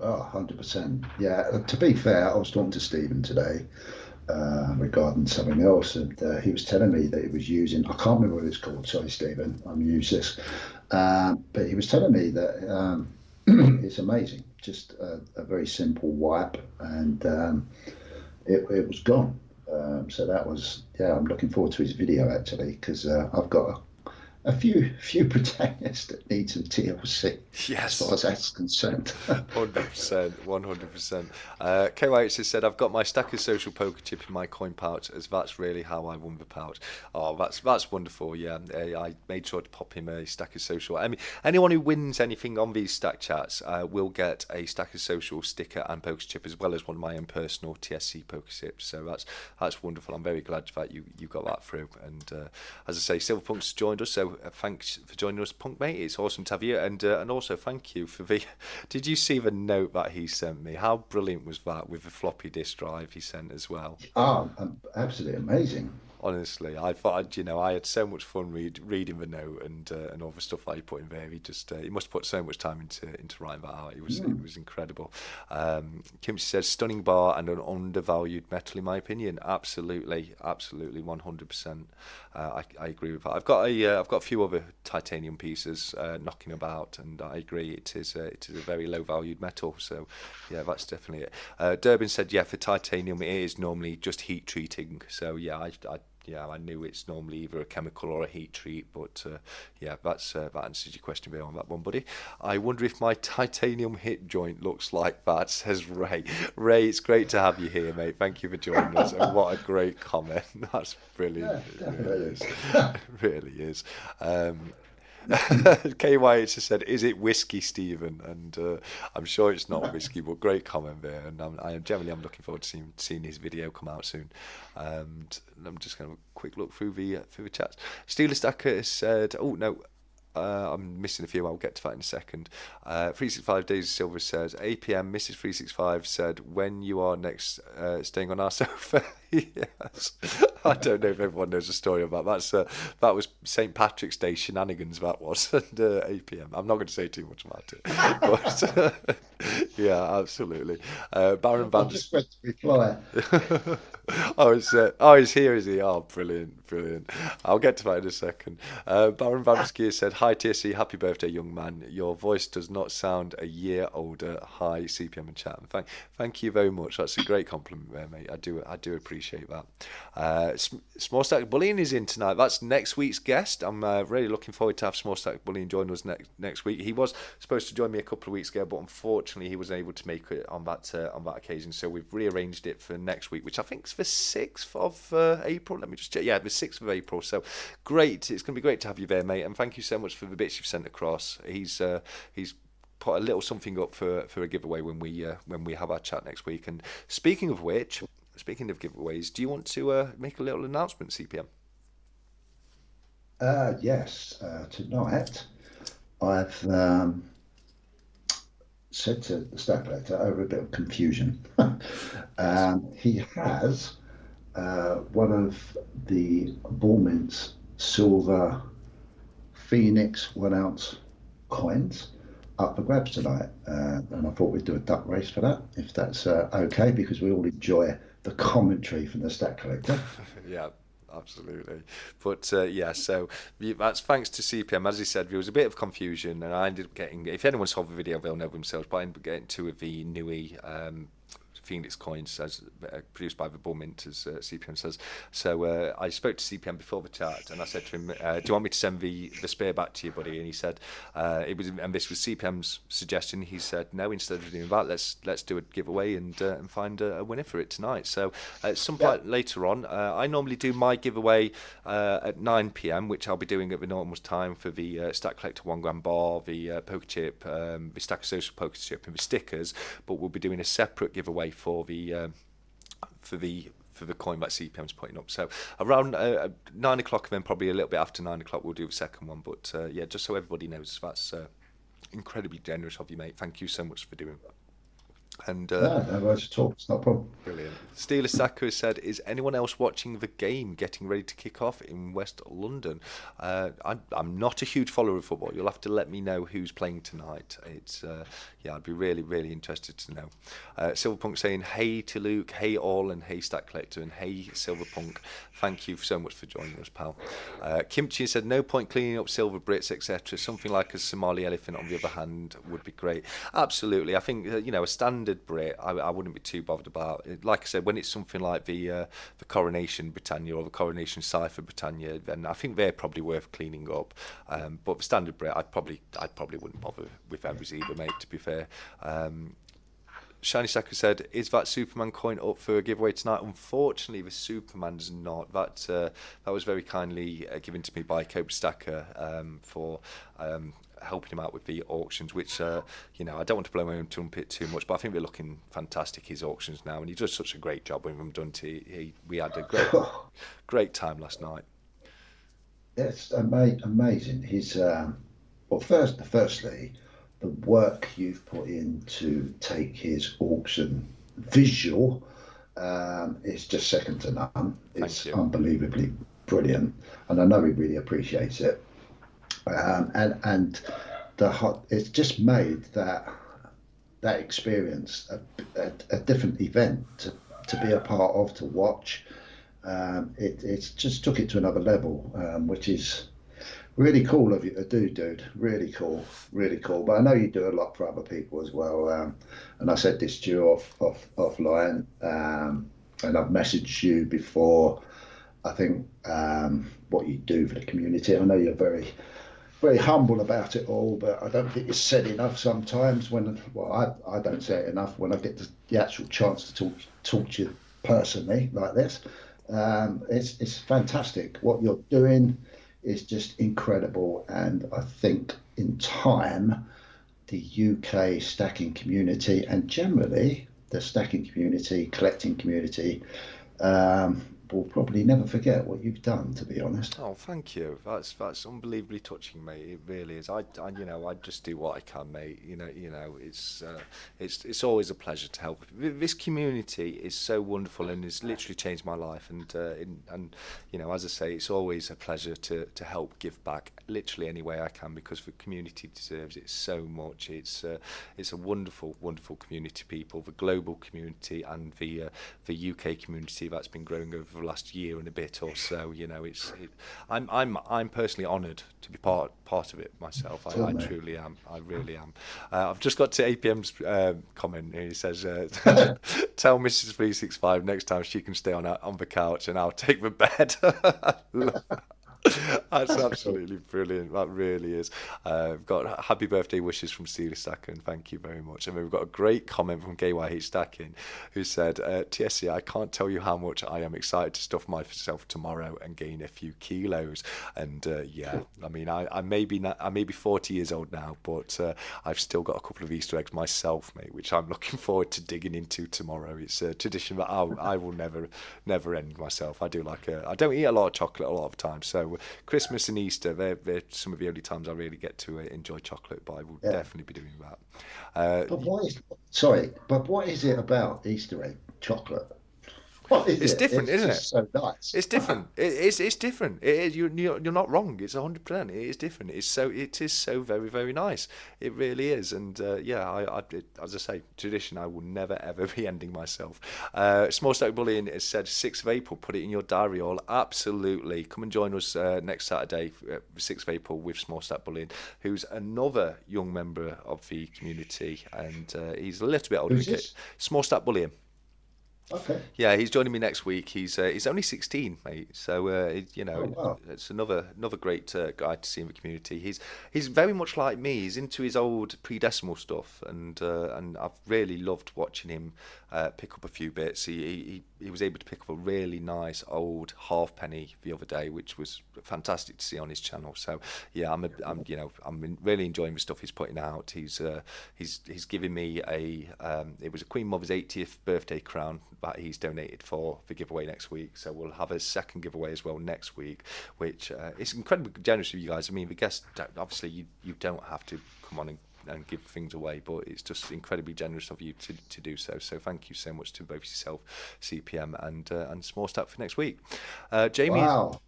Oh, 100%. Yeah. To be fair, I was talking to Stephen today regarding something else, and he was telling me that he was using, I can't remember what it's called. Sorry, Stephen, I'm useless. But he was telling me that it's amazing. Just a very simple wipe, and it was gone. So that was, yeah, I'm looking forward to his video actually, because I've got a few protagonists that need some TLC, as far Yes. as that's concerned. 100%, 100%. KYH has said, I've got my stack of social poker chip in my coin pouch, as that's really how I won the pouch. Oh, that's wonderful. Yeah, I made sure to pop him a stack of social. I mean, anyone who wins anything on these stack chats will get a stack of social sticker and poker chip, as well as one of my own personal TSC poker chips. So that's wonderful. I'm very glad that you got that through. And as I say, Silverpunk's joined us, so thanks for joining us, Punk mate. It's awesome to have you, and also thank you for the. Did you see the note that he sent me? How brilliant was that with the floppy disk drive he sent as well? Absolutely amazing. Honestly, I thought I had so much fun reading the note and all the stuff that he put in there. He must have put so much time into writing that out. It was incredible. Kimchi says stunning bar and an undervalued metal in my opinion. Absolutely, absolutely, 100%. I agree with that. I've got a few other titanium pieces knocking about, and I agree it is a very low valued metal. So yeah, that's definitely it. Durbin said yeah, for titanium it is normally just heat treating. So yeah, I knew it's normally either a chemical or a heat treat, but yeah, that answers your question there on that one, buddy. I wonder if my titanium hip joint looks like that, says Ray. Ray, it's great to have you here, mate. Thank you for joining us, and what a great comment. That's brilliant. Yeah, It really definitely. is. It really is. KYH has said, "Is it whiskey, Stephen?" And I'm sure it's not whiskey, but great comment there. And I'm looking forward to seeing his video come out soon. And I'm just going to have a quick look through the chats. Steeler Stacker has said, "Oh no." I'm missing a few. I'll get to that in a second. 365 Days of Silver says, APM, Mrs. 365 said, when you are next staying on our sofa. Yes. I don't know if everyone knows the story about that. That was St. Patrick's Day shenanigans, that was. And 8 p.m. I'm not going to say too much about it. But yeah, absolutely. Baron I Van just read the reply. he's here, is he? Oh, brilliant, brilliant. I'll get to that in a second. Baron Vamsky said, hi, TSC, happy birthday, young man. Your voice does not sound a year older. Hi, CPM and chat. And thank you very much. That's a great compliment there, mate. I do appreciate that. Small Stack Bullying is in tonight. That's next week's guest. I'm really looking forward to have Small Stack Bullying join us next week. He was supposed to join me a couple of weeks ago, but unfortunately he wasn't able to make it on that occasion. So we've rearranged it for next week, which I think is the 6th of April. Let me just check. Yeah, the 6th of April. So great. It's going to be great to have you there, mate. And thank you so much for the bits you've sent across. He's put a little something up for a giveaway when we have our chat next week. And speaking of which, speaking of giveaways, do you want to make a little announcement, CPM? Yes, tonight I've said to the staff collector over a bit of confusion. Yes. He has one of the Bullmint's silver Phoenix 1 ounce coins up for grabs tonight. And I thought we'd do a duck race for that, if that's okay, because we all enjoy the commentary from the stat collector. Yeah, absolutely. But yeah, so that's thanks to CPM. As he said, there was a bit of confusion, and I ended up getting. If anyone saw the video, they'll know themselves. But I ended up getting two of the Nui Phoenix coins as produced by the Bull Mint, as CPM says. So I spoke to CPM before the chat, and I said to him, "Do you want me to send the spear back to you, buddy?" And he said, and this was CPM's suggestion. He said, "No, instead of doing that, let's do a giveaway and find a winner for it tonight." So at some point later on, I normally do my giveaway at 9 p.m, which I'll be doing at the normal time for the Stack Collector 1 gram bar, the poker chip, the Stack of Social poker chip, and the stickers. But we'll be doing a separate giveaway for the coin that CPM's putting up. So around 9 o'clock, and then probably a little bit after 9 o'clock, we'll do the second one. But yeah, just so everybody knows, that's incredibly generous of you, mate. Thank you so much for doing that. And No worries at all. It's not a problem. brilliant. Steeler Sacco said, is anyone else watching the game getting ready to kick off in West London? I'm not a huge follower of football. You'll have to let me know who's playing tonight. It's yeah, I'd be really, really interested to know. Silverpunk saying, hey to Luke, hey all, and hey Stack Collector, and hey Silverpunk. Thank you so much for joining us, pal. Kimchi said, no point cleaning up silver Brits, etc. Something like a Somali elephant, on the other hand, would be great. Absolutely. I think, a standard standard Brit, I wouldn't be too bothered about it. Like I said, when it's something like the Coronation Britannia or the Coronation Cipher Britannia, then I think they're probably worth cleaning up. But the standard Brit, I probably wouldn't bother with those either, mate. To be fair. Shiny Sacker said, "Is that Superman coin up for a giveaway tonight?" Unfortunately, the Superman's not. That was very kindly given to me by Cobra Stacker for helping him out with the auctions. Which I don't want to blow my own trumpet too much, but I think they're looking fantastic, his auctions now, and he does such a great job with them. Done. We had a great time last night. It's amazing. Firstly, the work you've put in to take his auction visual is just second to none. Thank It's you. unbelievably brilliant, and I know he really appreciates it. And it's just made that experience a different event to be a part of, to watch. It's just took it to another level, which is really cool of you to do, dude. Really cool, really cool. But I know you do a lot for other people as well. And I said this to you offline, and I've messaged you before. I think what you do for the community. I know you're very, very humble about it all, but I don't think it's said enough sometimes. I don't say it enough when I get the actual chance to talk to you personally like this. It's fantastic. What you're doing is just incredible, and I think in time the UK stacking community, and generally the stacking community, collecting community, will probably never forget what you've done, to be honest. Oh, thank you. That's unbelievably touching, mate. It really is. I just do what I can, mate. It's always a pleasure to help. This community is so wonderful and has literally changed my life. And as I say, it's always a pleasure to help give back, literally any way I can, because the community deserves it so much. It's a wonderful, wonderful community, people. The global community and the UK community that's been growing over the last year and a bit or so. I'm personally honoured to be part of it myself. I truly am. I really am. I've just got to APM's comment here. He says, "Tell Mrs. 365 next time she can stay on the couch and I'll take the bed." That's absolutely brilliant. That really is. We've got happy birthday wishes from Celia Stacker, and thank you very much. And we've got a great comment from GayYH Stacking, who said, "TSC, I can't tell you how much I am excited to stuff myself tomorrow and gain a few kilos." And I mean, I may be 40 years old now, but I've still got a couple of Easter eggs myself, mate, which I'm looking forward to digging into tomorrow. It's a tradition that I will never end myself. I don't eat a lot of chocolate a lot of the time, so Christmas and Easter, they're some of the only times I really get to enjoy chocolate, but I will definitely be doing that. But what is it about Easter egg chocolate? What is It's it? different, It's isn't just it? so nice. It's different. It's different. It is. You're not wrong. It's 100%. It is different. It is so very, very nice. It really is. And as I say, tradition. I will never ever be ending myself. Small Stack Bullying has said 6th of April. Put it in your diary. All absolutely. Come and join us next Saturday, 6th of April, with Small Stack Bullying, who's another young member of the community, and he's a little bit older. Who's this? Small Stack Bullying. Okay. Yeah, he's joining me next week. He's only 16, mate. So Oh wow. it's another great guy to see in the community. He's very much like me. He's into his old pre-decimal stuff, and I've really loved watching him pick up a few bits. He was able to pick up a really nice old halfpenny the other day, which was fantastic to see on his channel. So yeah, I'm really enjoying the stuff he's putting out. He's giving me it was a Queen Mother's 80th birthday crown that he's donated for the giveaway next week. So we'll have a second giveaway as well next week, which is incredibly generous of you guys. I mean, the guests, obviously you don't have to come on and give things away, but it's just incredibly generous of you to do so. So thank you so much to both yourself, CPM, and Small Stack for next week. Jamie. Wow.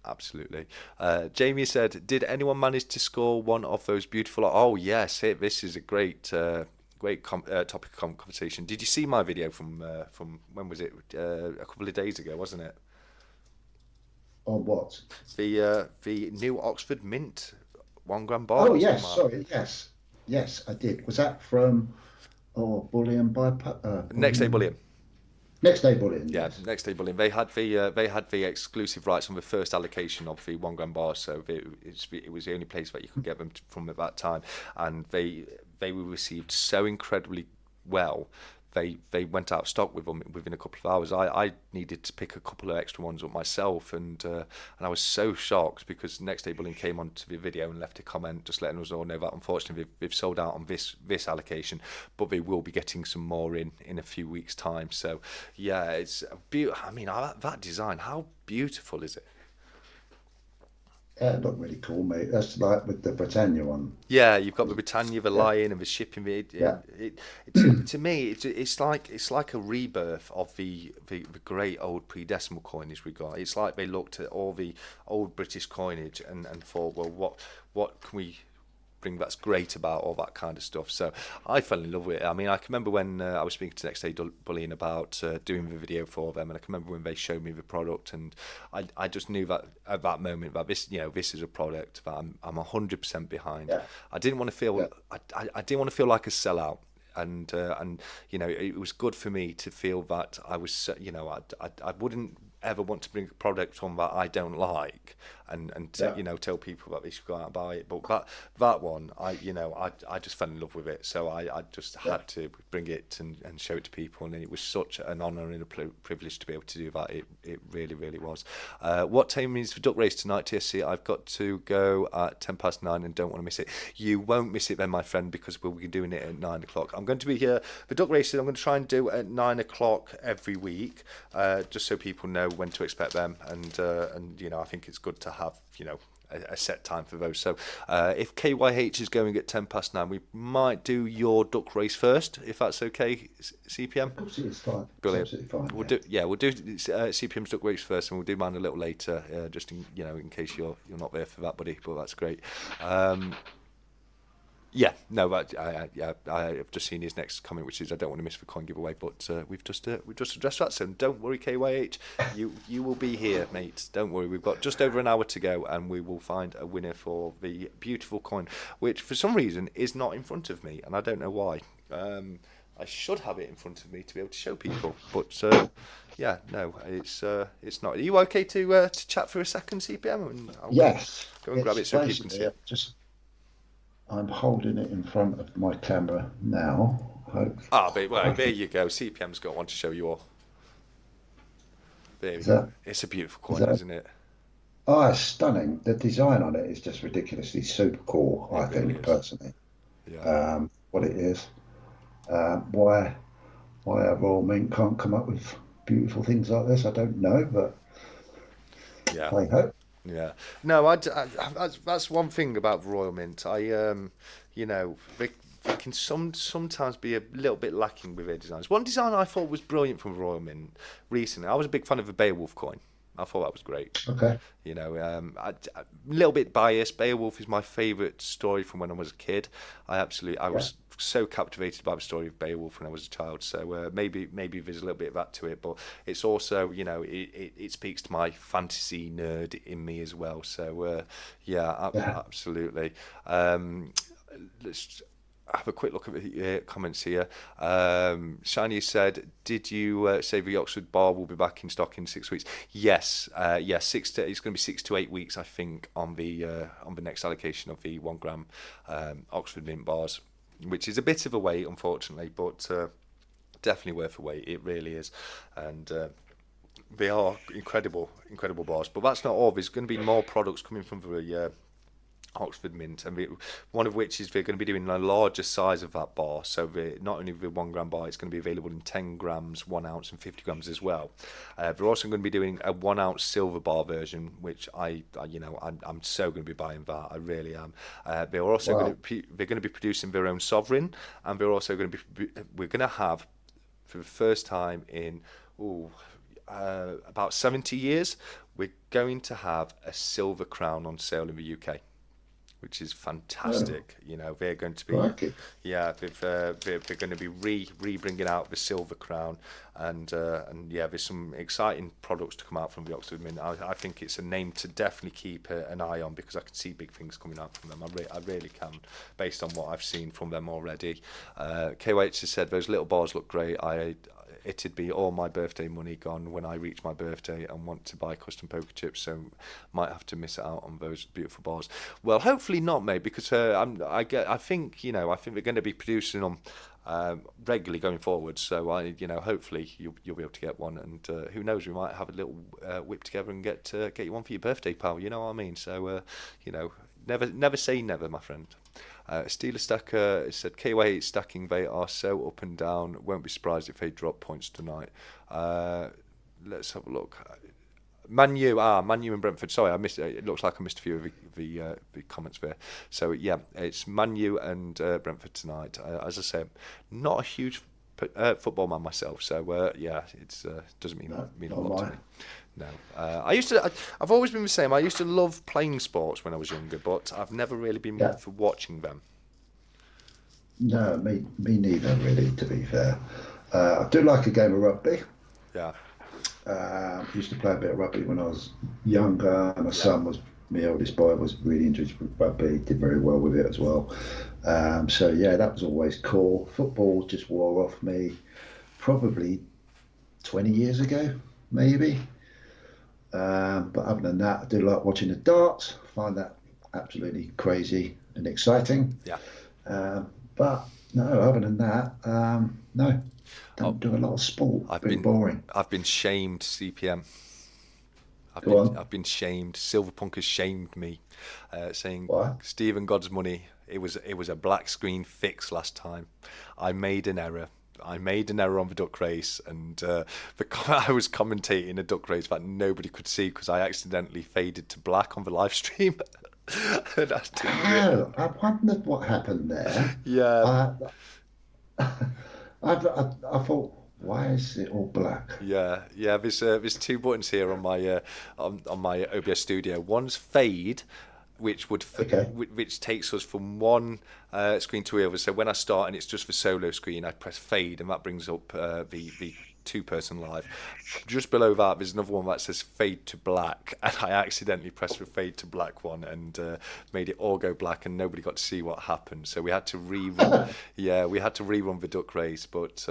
Absolutely. Jamie said, "Did anyone manage to score one of those beautiful?" Oh yes, this is a great topic of conversation. Did you see my video from when was it? A couple of days ago, wasn't it? On what? The new Oxford Mint 1 gram bar. Oh yes, sorry, yes, yes, I did. Was that from? or bullion by Next Day Bullion. bullion. Next day bullion, Yeah, yes. next day bullying. They had the exclusive rights on the first allocation of the 1 gram bars, so it was the only place that you could get them from at that time, and they were received so incredibly well. They went out of stock with them within a couple of hours. I needed to pick a couple of extra ones up myself, and I was so shocked because Next Day Bullying came onto the video and left a comment just letting us all know that unfortunately they've sold out on this allocation, but they will be getting some more in a few weeks' time. So yeah, it's beautiful. I mean, that design, how beautiful is it? It looked really cool, mate. That's like with the Britannia one. Yeah, you've got the Britannia, the Yeah, Lion, and the shipping. yeah, To me, it's like a rebirth of the great old pre-decimal coinage we got. It's like they looked at all the old British coinage and thought, well, what can we bring that's great about all that kind of stuff. So I fell in love with it. I mean, I can remember when I was speaking to Next Day Bullying about doing the video for them, and I can remember when they showed me the product, and I just knew that at that moment that this is a product that I'm 100% behind. yeah, I didn't want to feel yeah, I didn't want to feel like a sellout. And it was good for me to feel that I was I wouldn't ever want to bring a product on that I don't like and yeah, tell people that they should go out and buy it, but that one I just fell in love with it, so I just yeah. had to bring it and show it to people, and it was such an honour and a privilege to be able to do that. It really, really was. What time is the duck race tonight, TSC? I've got to go at 9:10 and don't want to miss it. You won't miss it then, my friend, because we'll be doing it at 9 o'clock. I'm going to be here. The duck races I'm going to try and do at 9 o'clock every week, just so people know when to expect them, and I think it's good to have a set time for those. So if KYH is going at 9:10, we might do your duck race first, if that's okay, CPM. Of course, it's fine. It's Brilliant. absolutely fine. We'll Yeah. do CPM's duck race first, and we'll do mine a little later, just in case you're not there for that, buddy. But that's great. Yeah, no, I've just seen his next comment, which is I don't want to miss the coin giveaway, but we've just addressed that. So don't worry, KYH, you will be here, mate. Don't worry, we've got just over an hour to go, and we will find a winner for the beautiful coin, which for some reason is not in front of me, and I don't know why. I should have it in front of me to be able to show people, but yeah, no, it's not. Are you okay to chat for a second, CPM? And I'll Yes, go and grab it's it so people can see basically it. just I'm holding it in front of my camera now. Hope, Well, there hopefully, you go. CPM's got one to show you all. There we is go. that It's a beautiful is coin, that? isn't it? Oh, it's stunning. The design on it is just ridiculously super cool. It I really think is. personally, Yeah. what it is, why a Royal Mint can't come up with beautiful things like this, I don't know, but Yeah. I hope. Yeah. No, that's one thing about Royal Mint. They can sometimes be a little bit lacking with their designs. One design I thought was brilliant from Royal Mint recently. I was a big fan of the Beowulf coin. I thought that was great. Okay. A little bit biased. Beowulf is my favourite story from when I was a kid. I Yeah. was so captivated by the story of Beowulf when I was a child. So maybe there's a little bit of that to it, but it's also it speaks to my fantasy nerd in me as well. So yeah, Yeah. absolutely. Let's have a quick look at the comments here. Shiny said, "Did you say the Oxford bar will be back in stock in 6 weeks?" Yes, yeah, it's going to be 6 to 8 weeks, I think, on the next allocation of the 1 gram Oxford Mint bars, which is a bit of a wait, unfortunately, but definitely worth a wait. It really is, and they are incredible bars. But that's not all. There's going to be more products coming from the Oxford Mint, and one of which is they're going to be doing a larger size of that bar. So not only the 1 gram bar, it's going to be available in 10 grams, 1 ounce, and 50 grams as well. They're also going to be doing a 1 ounce silver bar version, which I'm so going to be buying that. I really am. They're also Wow. they're going to be producing their own sovereign, and we're going to have for the first time in about 70 years, we're going to have a silver crown on sale in the UK. which is Oh, fantastic. You know, they're going to be, crikey. yeah, they're going to be re bringing out the silver crown, and yeah, there's some exciting products to come out from the Oxford Mint. I think it's a name to definitely keep an eye on, because I can see big things coming out from them. I really can, based on what I've seen from them already. KYH has said those little bars look great. It'd be all my birthday money gone when I reach my birthday and want to buy custom poker chips, so might have to miss out on those beautiful bars. Well, hopefully not, mate, because I think they're going to be producing them regularly going forward. So hopefully you'll be able to get one, and who knows, we might have a little whip together and get you one for your birthday, pal. You know what I mean? So never say never, my friend. Steeler Stacker said KY8 stacking, they are so up and down. Won't be surprised if they drop points tonight. Let's have a look. Manu and Brentford. Sorry, I missed. It looks like I missed a few of the comments there. So yeah, it's Manu and Brentford tonight. As I say, not a huge football man myself, so yeah, it doesn't No, mean a not lot to me. mine. No, I've always been the same. I used to love playing sports when I was younger, but I've never really been one Yeah. for watching them. No, me neither, really, to be fair. I do like a game of rugby. Yeah, Used to play a bit of rugby when I was younger. My yeah, son was, my oldest boy, was really interested with rugby, did very well with it as well. So, yeah, that was always cool. Football just wore off me probably 20 years ago, maybe. But other than that, I do like watching the darts, find that absolutely crazy and exciting. yeah. But no, other than that, no, Oh, don't do a lot of sport. I've Very been boring. I've been shamed, CPM. Go on. I've been shamed. Silverpunk has shamed me, saying What? Stephen God's money. It was a black screen fix last time. I made an error. I made an error on the duck race, and I was commentating a duck race that nobody could see because I accidentally faded to black on the live stream. And I didn't Oh, I wondered what happened there. yeah, I, I thought, why is it all black? yeah. There's two buttons here on my on my OBS Studio. One's fade, Okay. which takes us from one screen to the other. So when I start and it's just the solo screen, I press fade, and that brings up the two-person live. Just below that, there's another one that says fade to black, and I accidentally pressed the fade to black one and made it all go black, and nobody got to see what happened. So we had to rerun. Yeah, we had to rerun the duck race, but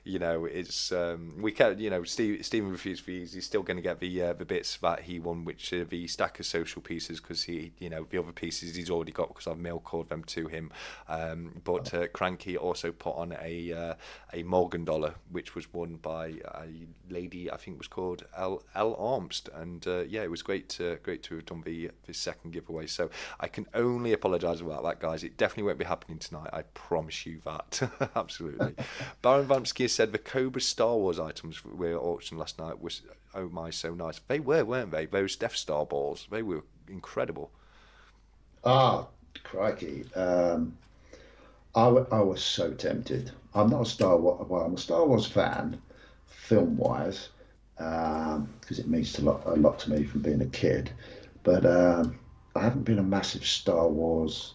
it's we kept. Stephen refused fees. He's still going to get the bits that he won, which are the stack of social pieces, because the other pieces he's already got because I've mail called them to him. But Cranky also put on a Morgan dollar, which was won by a lady, I think it was called L Armst, and yeah, it was great to have done the second giveaway. So I can only apologise about that, guys. It definitely won't be happening tonight. I promise you that. Absolutely. Baron Vamsky said the Cobra Star Wars items were auctioned last night was, oh my, so nice. They were, weren't they? Those Death Star balls. They were incredible. Ah, crikey. I was so tempted. I'm not a Star Wars, well, I'm a Star Wars fan, film wise, because it means a lot to me from being a kid. But I haven't been a massive Star Wars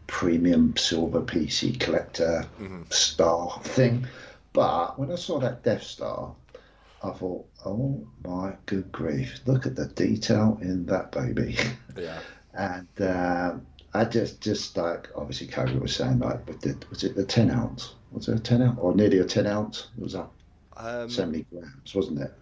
premium silver PC collector Hmm. star thing. But when I saw that Death Star, I thought, oh my good grief, look at the detail in that baby. Yeah. And I just like, obviously Kobe was saying, like, was it the 10 ounce? Was it a 10 ounce or nearly a 10 ounce? It was up Um, 70 grams, wasn't it?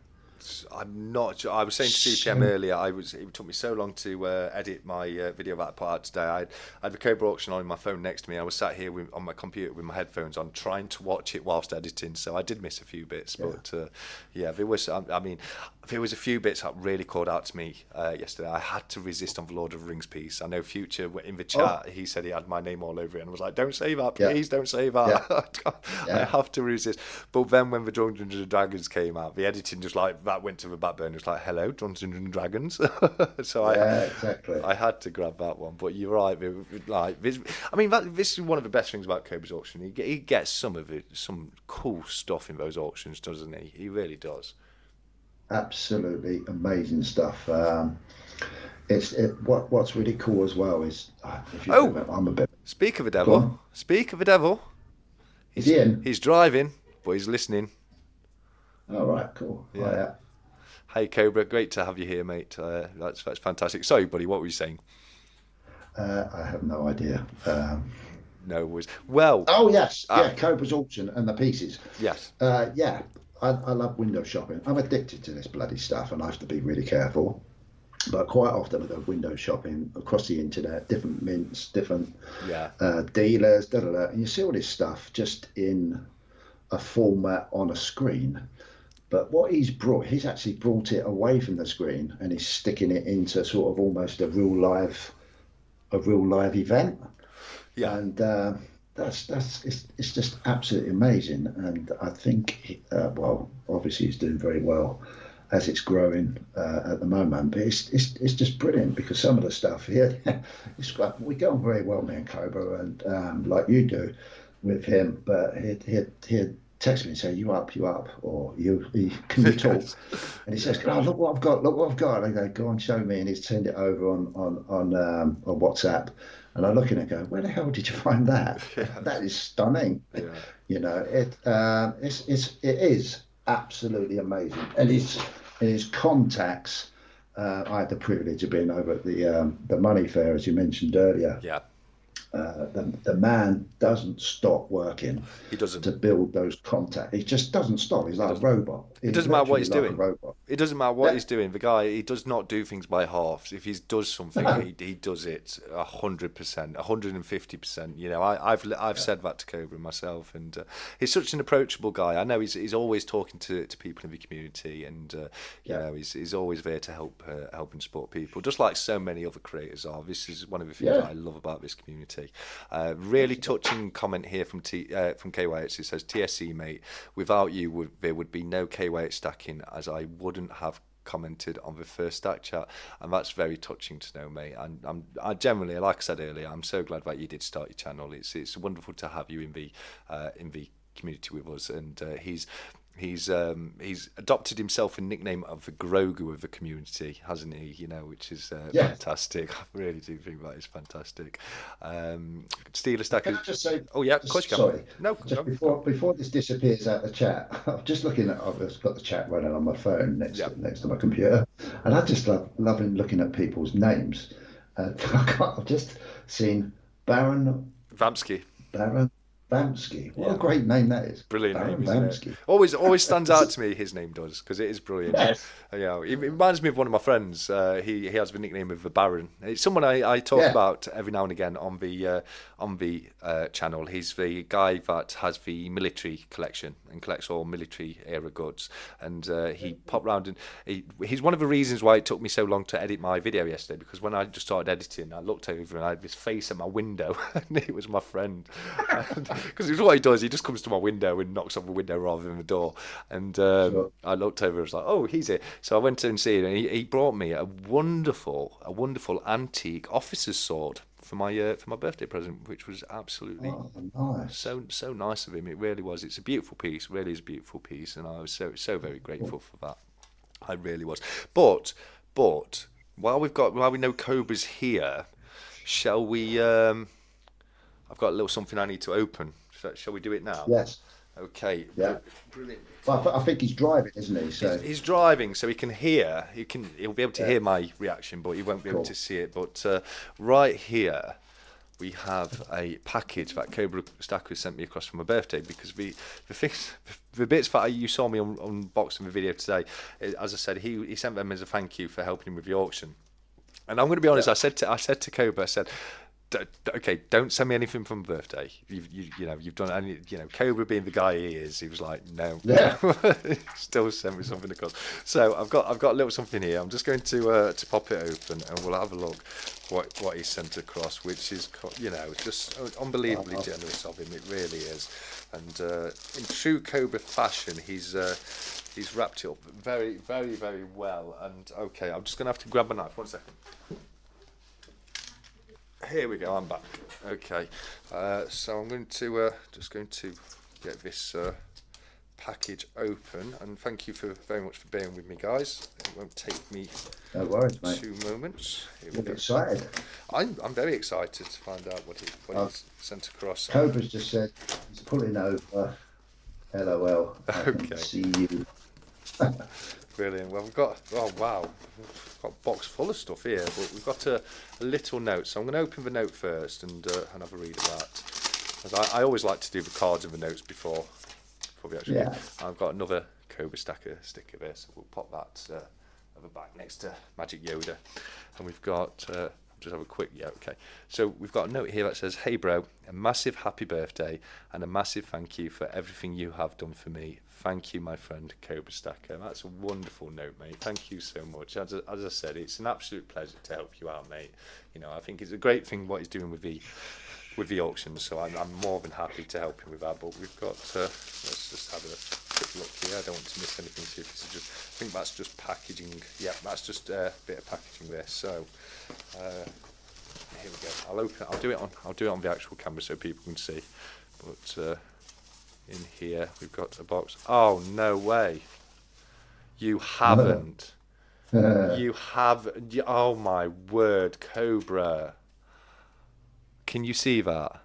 I'm not sure. I was saying to CPM So, earlier, it took me so long to edit my video of that part today. I had the Cobra auction on my phone next to me. I was sat here on my computer with my headphones on, trying to watch it whilst editing. So I did miss a few bits, yeah. but yeah, there was. I mean, there was a few bits that really called out to me yesterday. I had to resist on the Lord of the Rings piece. I know Future in the Oh, chat, he said he had my name all over it, and I was like, "Don't say that, yeah, please, don't say yeah, that." I yeah, have to resist. But then when the Dungeons and Dragons came out, the editing just like that went to the back burner. It's like, hello, Dungeons and Dragons. So yeah, exactly. I had to grab that one. But you're right. Like this, I mean, this is one of the best things about Kobe's auction. He gets some cool stuff in those auctions, doesn't he? He really does. absolutely amazing stuff. What's really cool as well is if you Oh, I'm a bit speak of a go devil. on. Speak of a devil. Is he in? He's driving, but he's listening. All right, cool. Oh Yeah. yeah. Hey Cobra, great to have you here, mate. That's fantastic. Sorry, buddy, what were you saying? I have no idea. No worries. Well, Oh yes, ah, yeah, Cobra's auction and the pieces. yes, Yeah, I love window shopping. I'm addicted to this bloody stuff, and I have to be really careful. But quite often I go window shopping across the internet, different mints, different yeah, dealers, da da da, and you see all this stuff just in a format on a screen. But what he's actually brought it away from the screen and he's sticking it into sort of almost a real live event, yeah. and that's it's just absolutely amazing. And I think, well, obviously he's doing very well as it's growing at the moment. But it's just brilliant because some of the stuff here, we get on very well, me and Cobra, and like you do with him. But he'd text me and say, you up, or can you talk? Yes. And he says, oh, look what I've got. And I go on, show me, and he's turned it over on WhatsApp. And I look at it and go, where the hell did you find that? Yes. That is stunning. Yeah. It is absolutely amazing. And his contacts. I had the privilege of being over at the Money Fair, as you mentioned earlier. Yeah. The man doesn't stop working He doesn't. to build those contacts. He just doesn't stop. He's He like a doesn't. robot. It He's doesn't matter what literally he's like a doing. robot. It doesn't matter what Yeah. he's doing. The guy, he does not do things by halves. If he does something, he does it 100%, 150%. You know, I've said that to Cobra myself, and he's such an approachable guy. I know he's always talking to people in the community, and you Yeah. know, he's always there to help and support people, just like so many other creators are. This is one of the things that Yeah. I love about this community. Really touching comment here from KYH. It says, TSC mate, without you there would be no KYH stacking, as I wouldn't have commented on the first stack chat. And that's very touching to know, mate. And I generally, like I said earlier, I'm so glad that you did start your channel. It's wonderful to have you in the community with us, and he's adopted himself a nickname of the Grogu of the community, hasn't he? You know, which is Yeah. fantastic. I really do think that is fantastic. Steeler stackers. Can I just say, Oh yeah, of course you can. sorry, No, just go. before this disappears out the chat, I'm just looking at. I've just got the chat running on my phone Yeah. next to my computer, and I just loving looking at people's names. I've just seen Vamsky. Baron Bamsky. What Yeah. a great name that is. Brilliant Baron name, isn't Bamsky. it? Always stands out to me. His name does, because it is brilliant. Yes. You know, it reminds me of one of my friends. He has the nickname of the Baron. It's someone I talk Yeah. about every now and again on the channel. He's the guy that has the military collection and collects all military era goods. And he popped round, and he's one of the reasons why it took me so long to edit my video yesterday, because when I just started editing, I looked over and I had this face at my window, and it was my friend. Because it's what he does. He just comes to my window and knocks on the window rather than the door. And Sure. I looked over and was like, oh, he's here. So I went to and see him, and he brought me a wonderful antique officer's sword for my birthday present, which was absolutely Oh, nice. so nice of him. It really was. It's a beautiful piece, really is a beautiful piece, and I was so very grateful for that. I really was. But while we know Cobra's here, shall we? I've got a little something I need to open. Shall we do it now? Yes. Okay. Yeah. Brilliant. Well, I think he's driving, isn't he? So He's driving, so he can hear. He'll be able to hear my reaction, but he won't be able Cool. to see it. But right here, we have a package that Cobra Stacker sent me across for my birthday, because the things, the bits that you saw me unboxing the video today, as I said, he sent them as a thank you for helping him with the auction. And I'm going to be honest. Yeah. I said to Cobra, I said, okay, don't send me anything from birthday. You've done any, Cobra being the guy he is, he was like, no. Yeah. Still send me something across. So I've got a little something here. I'm just going to pop it open, and we'll have a look what he sent across, which is just unbelievably generous of him. It really is. And in true Cobra fashion, he's wrapped it up very very very well. And okay, I'm just gonna have to grab a knife. 1 second. Here we go. I'm back. Okay, so I'm going to just going to get this package open, and thank you very much for being with me, guys. It won't take me No worries, mate. 2 moments. Here we I'm go. excited. I'm very excited to find out what Uh, he's sent across. Cobra's just said he's pulling over. LOL. I can Okay. see you. Brilliant. Well, we've got, oh wow, we've got a box full of stuff here, but we've got a little note. So I'm going to open the note first and have a read of that. As I always like to do the cards and the notes before we actually Yeah. I've got another Cobra Stacker sticker there, so we'll pop that at the back next to Magic Yoda. And we've got, just have a quick, yeah, okay. So we've got a note here that says, "Hey bro, a massive happy birthday and a massive thank you for everything you have done for me. Thank you, my friend Cobra Stacker." That's a wonderful note, mate. Thank you so much. As I said, it's an absolute pleasure to help you out, mate. You know, I think it's a great thing what he's doing with the auctions, so I'm more than happy to help him with that. But we've got, let's just have a quick look here. I don't want to miss anything too. I think that's just packaging. Yeah, that's just a bit of packaging there. So here we go. I'll do it on the actual camera so people can see. But in here we've got a box. Oh no way! You haven't. You have. Oh my word, Cobra! Can you see that?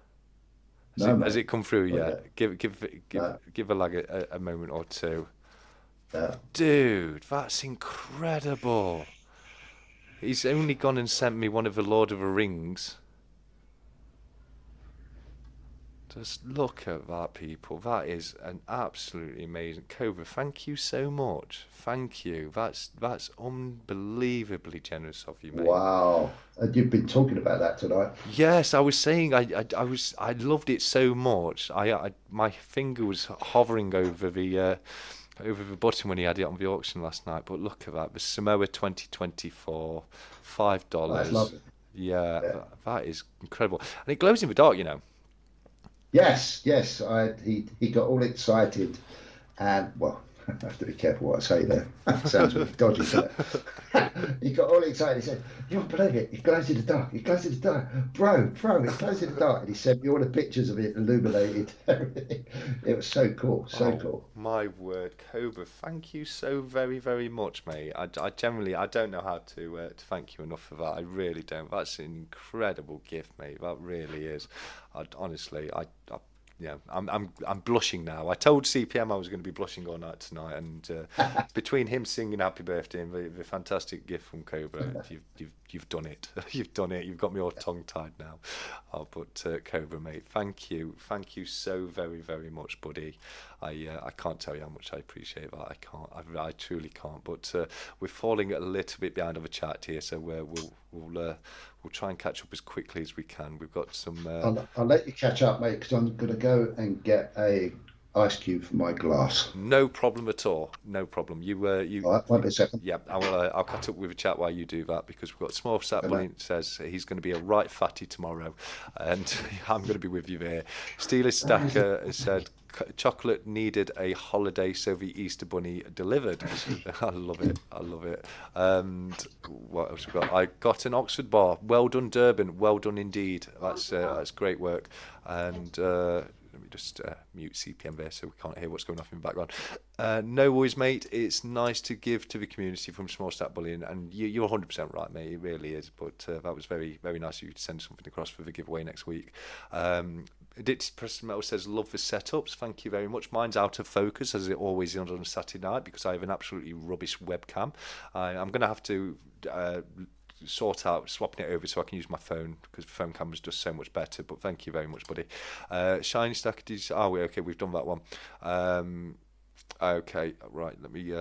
Has it come through yet? Give a lag a moment or two. Dude, that's incredible. He's only gone and sent me one of the Lord of the Rings. Just look at that, people. That is an absolutely amazing. Cobra, thank you so much. Thank you. That's unbelievably generous of you, mate. Wow. And you've been talking about that tonight. Yes, I was saying I loved it so much. My finger was hovering over the button when he had it on the auction last night. But look at that, the Samoa 2024, $5. That's lovely. Yeah, Yeah. that is incredible, and it glows in the dark, you know. Yes, yes. He got all excited, and well, I have to be careful what I say there. Sounds really dodgy, doesn't it? He got all excited. He said, "You won't believe it. It glows in the dark. It glows in the dark, bro. It glows in the dark." And he sent me all the pictures of it illuminated. Everything. It was so cool. So cool. My word, Cobra, thank you so very, very much, mate. I generally, I don't know how to thank you enough for that. I really don't. That's an incredible gift, mate. That really is. Honestly, yeah, I'm blushing now. I told CPM I was going to be blushing all night tonight, and between him singing "Happy Birthday" and the fantastic gift from Cobra, you've done it. You've done it. You've got me all tongue tied now. Oh, but Cobra, mate, thank you so very, very much, buddy. I can't tell you how much I appreciate that. I can't. I truly can't. But we're falling a little bit behind on the chat here, so we'll try and catch up as quickly as we can. We've got some. I'll let you catch up, mate, because I'm going to go and get a ice cube for my glass. No problem at all. No problem. You. All right, wait a second. Yeah, I'll catch up with the chat while you do that, because we've got Small Sat Bully says he's going to be a right fatty tomorrow, and I'm going to be with you there. Steeler Stacker has said chocolate needed a holiday, so the Easter Bunny delivered. I love it. I love it. And what else we got? I got an Oxford bar. Well done, Durban. Well done indeed. That's great work. And let me just mute CPM there so we can't hear what's going on in the background. No worries, mate. It's nice to give to the community from Small Stat Bullying, and you're 100% right, mate. It really is. But that was very, very nice of you to send something across for the giveaway next week. Addicted Preston Metal says, "Love the setups. Thank you very much. Mine's out of focus, as it always is on a Saturday night, because I have an absolutely rubbish webcam. I'm going to have to sort out swapping it over so I can use my phone, because the phone camera's just so much better. But thank you very much, buddy. Shiny Stacker, okay, we've done that one. Okay, right, let me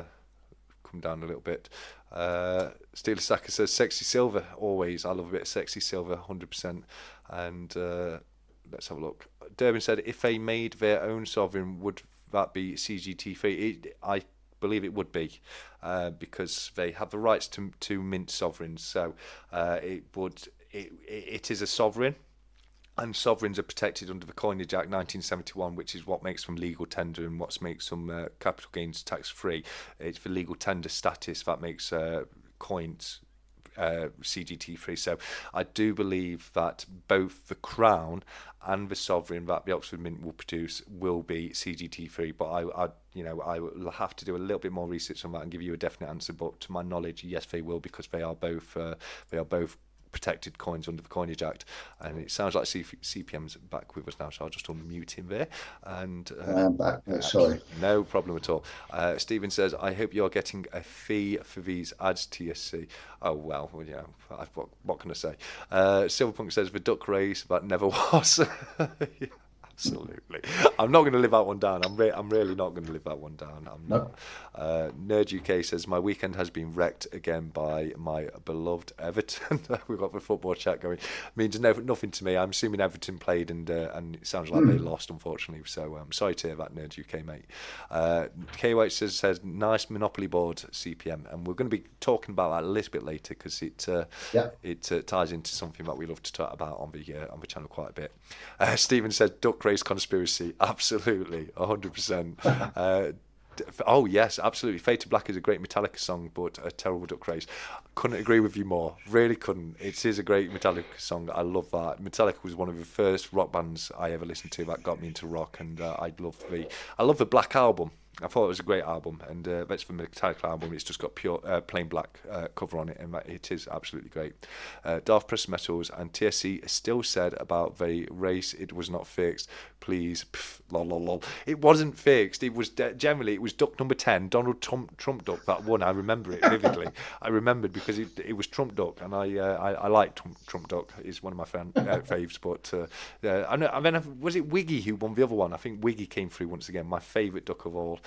come down a little bit. Steeler Stacker says, "Sexy silver, always. I love a bit of sexy silver, 100%. And let's have a look. Durbin said, "If they made their own sovereign, would that be CGT free?" I believe it would be, because they have the rights to mint sovereigns. So it is a sovereign, and sovereigns are protected under the Coinage Act 1971, which is what makes them legal tender and what makes them capital gains tax free. It's the legal tender status that makes coins CGT3. So I do believe that both the Crown and the Sovereign that the Oxford Mint will produce will be CGT3. But I will have to do a little bit more research on that and give you a definite answer. But to my knowledge, yes, they will, because they are both protected coins under the Coinage Act. And it sounds like CPM's back with us now, so I'll just unmute him there. And I'm back. Sorry. no problem at all. Stephen says, I hope you're getting a fee for these ads, TSC. Oh, well, yeah, what can I say? Silverpunk says, the duck race that never was. Yeah, absolutely. I'm not going to live that one down. I'm really not going to live that one down. I'm No. not. Nerd UK says, my weekend has been wrecked again by my beloved Everton. We've got the football chat going. Means nothing to me. I'm assuming Everton played and it sounds like they lost, unfortunately. So I'm sorry to hear that, Nerd UK, mate. KH says, nice Monopoly board, CPM. And we're going to be talking about that a little bit later, because it ties into something that we love to talk about on the channel quite a bit. Stephen says, duck race conspiracy. Absolutely, 100%. Oh yes, absolutely. Fade to Black is a great Metallica song, but a terrible duck race. Couldn't agree with you more. Really couldn't. It is a great Metallica song. I love that. Metallica was one of the first rock bands I ever listened to that got me into rock, and I love the Black Album. I thought it was a great album, and that's the Metallica album. It's just got pure plain black cover on it, and it is absolutely great. Darth Precious Metals and TSC still said about the race, it was not fixed. Please, lol, lol, lol. It wasn't fixed. It was generally it was duck number 10, Donald Trump duck, that one. I remember it vividly. I remembered because it was Trump duck, and I like Trump duck. Is one of my faves. But I mean, was it Wiggy who won the other one? I think Wiggy came through once again. My favourite duck of all.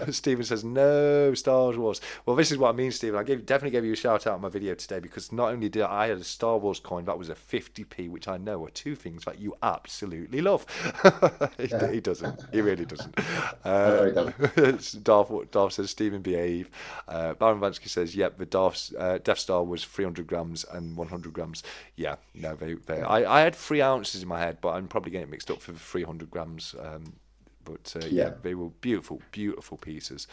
Stephen says, no Star Wars. Well, this is what I mean, Stephen. I definitely gave you a shout out on my video today, because not only did I had a Star Wars coin that was a 50p, which I know are two things that you absolutely love. He doesn't. He really doesn't. Darth says, Stephen, behave. Baron Vansky says, yep, the Death Star was 300 grams and 100 grams. Yeah, no, I had 3 ounces in my head, but I'm probably getting it mixed up for the 300 grams. But they were beautiful, beautiful pieces.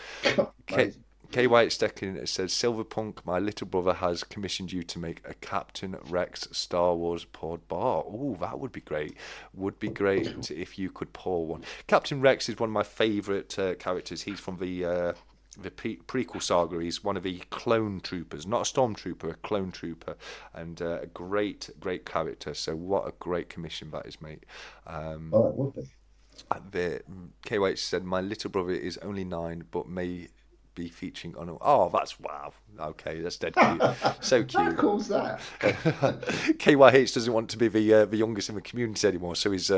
K. White Steckin says, Silverpunk, my little brother has commissioned you to make a Captain Rex Star Wars poured bar. Oh, that would be great. Would be great if you could pour one. Captain Rex is one of my favourite characters. He's from the prequel saga. He's one of the clone troopers, not a stormtrooper, a clone trooper, and a great character. So what a great commission that is, mate. It would be. The KH said, my little brother is only 9, but may be featuring on. Oh, that's wow. Okay, that's dead cute. So cute. How cool's that? KYH doesn't want to be the youngest in the community anymore, so he's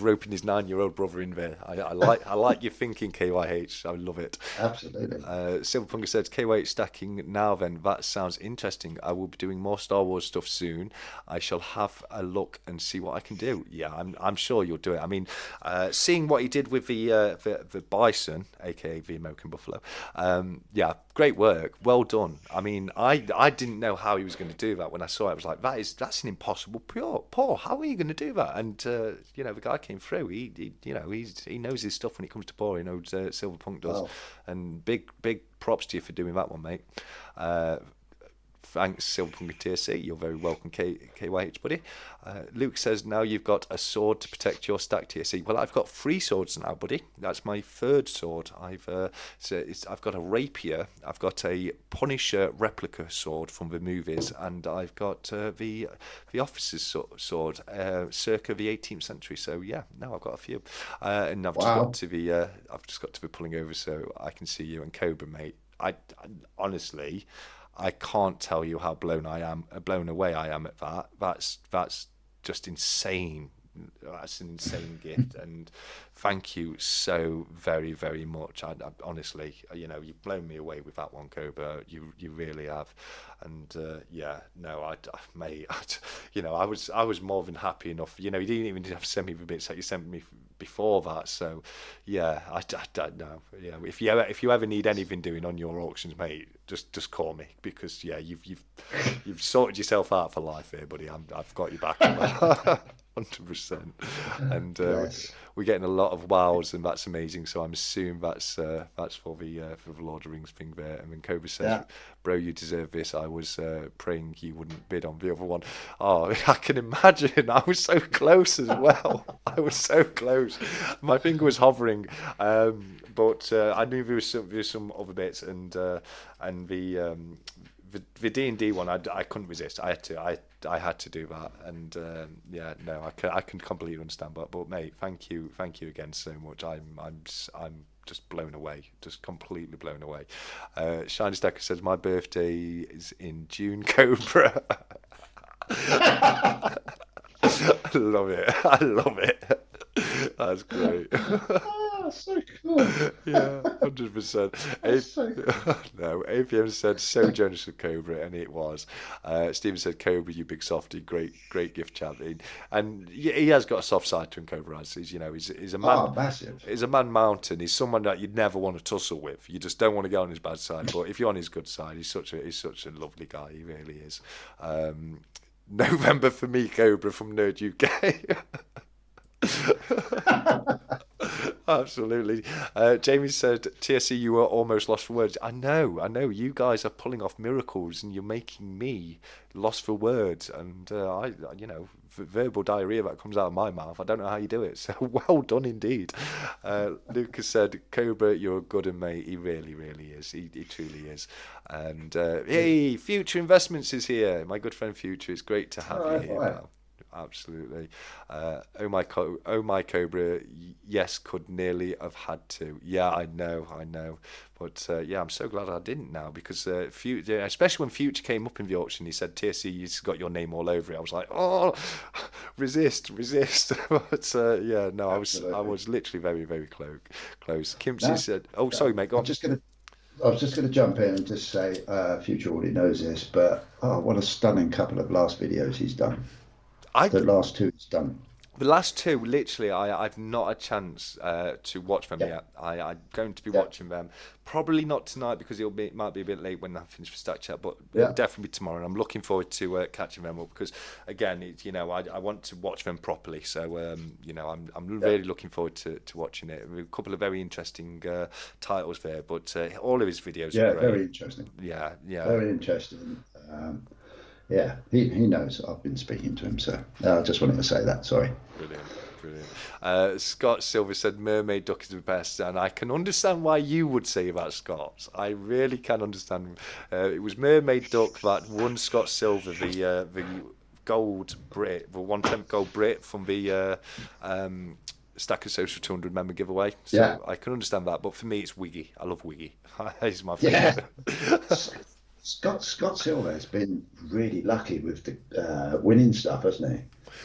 roping his 9-year-old brother in there. I like your thinking, KYH. I love it. Absolutely. Silverpunker says, KYH stacking now. Then that sounds interesting. I will be doing more Star Wars stuff soon. I shall have a look and see what I can do. Yeah, I'm sure you'll do it. I mean, seeing what he did with the bison, aka the American buffalo. Yeah, great work. Well done. I mean, I didn't know how he was going to do that. When I saw it, I was like, that's an impossible pour. How are you going to do that? And the guy came through. He knows his stuff when it comes to pouring. He knows Silverpunk does. Wow. And big props to you for doing that one, mate. Thanks, Silverpunk and TSC. You're very welcome, KYH, buddy. Luke says, now you've got a sword to protect your stack, TSC. Well, I've got 3 swords now, buddy. That's my 3rd sword. I've got a rapier. I've got a Punisher replica sword from the movies, and I've got the officer's sword, circa the 18th century. So yeah, no, I've got a few, and I've just got to be pulling over so I can see you and Cobra, mate. I honestly, I can't tell you how blown away I am at that. That's just insane. That's an insane gift, and thank you so very, very much. I honestly, you've blown me away with that one, Cobra. You really have, and I was more than happy enough. You didn't even have to send me the bits that you sent me before that. So yeah, I don't know. Yeah, if you ever need anything doing on your auctions, mate, just call me, because yeah, you've sorted yourself out for life here, buddy. I've got you back. 100%. And Bless. we're getting a lot of wows, and that's amazing. So I'm assuming that's for the Lord of the Rings thing there. And then Cobra says, Yeah. "Bro, you deserve this. I was praying you wouldn't bid on the other one." Oh, I can imagine. I was so close as well. I was so close. My finger was hovering, but I knew there was some other bits, and the D&D one, I couldn't resist. I had to do that, and yeah, no, I can completely understand that. But mate, thank you again so much. I'm just blown away, just completely blown away. Shiny Stacker says my birthday is in June, Cobra. I love it. I love it. That's great. Oh, so cool. Yeah, 100%. That's so cool. No, APM said so generous with Cobra, and it was. Stephen said, "Cobra, you big softy, great gift champion." And he has got a soft side to him. Cobra has. He's a man. Oh, massive. He's a man mountain. He's someone that you'd never want to tussle with. You just don't want to go on his bad side. But if you're on his good side, he's such a lovely guy. He really is. November for me, Cobra from Nerd UK. Absolutely. Jamie said, "TSC, you were almost lost for words." I know. You guys are pulling off miracles, and you're making me lost for words. And verbal diarrhea that comes out of my mouth. I don't know how you do it. So well done indeed. Lucas said, "Cobra, you're a good and mate." He really, really is. He truly is. And hey, Future Investments is here. My good friend Future. It's great to have you here, pal. Absolutely. Oh my Cobra, yes, could nearly have had to. Yeah, I know. But yeah, I'm so glad I didn't now, because especially when Future came up in the auction, he said, "TSC, you've got your name all over it." I was like, oh, resist. But yeah, no, I was literally very, very close. Kimsey No, said, "Oh, sorry, mate, go on." I was just gonna jump in and just say, Future already knows this, but what a stunning couple of last videos he's done. I The last two he's done. The last two, literally, I've not a chance to watch them Yeah, yet. I'm going to be yeah, watching them. Probably not tonight, because it might be a bit late when I finish the stat chat, but it'll yeah, definitely be tomorrow. And I'm looking forward to catching them up, because again, I want to watch them properly. So I'm yeah, really looking forward to watching it. A couple of very interesting titles there, but all of his videos are yeah. great. Very interesting. Yeah, yeah. Very interesting. Yeah, he knows I've been speaking to him, so I just wanted to say that. Sorry. Brilliant. Scott Silver said Mermaid Duck is the best, and I can understand why you would say that, Scott. I really can understand. It was Mermaid Duck that won Scott Silver the gold Brit, the 1/10 gold Brit from the Stacker Social 200 member giveaway. So Yeah, I can understand that, but for me, it's Wiggy. I love Wiggy. He's my yeah. favourite. Scott Silver has been really lucky with the winning stuff, hasn't he?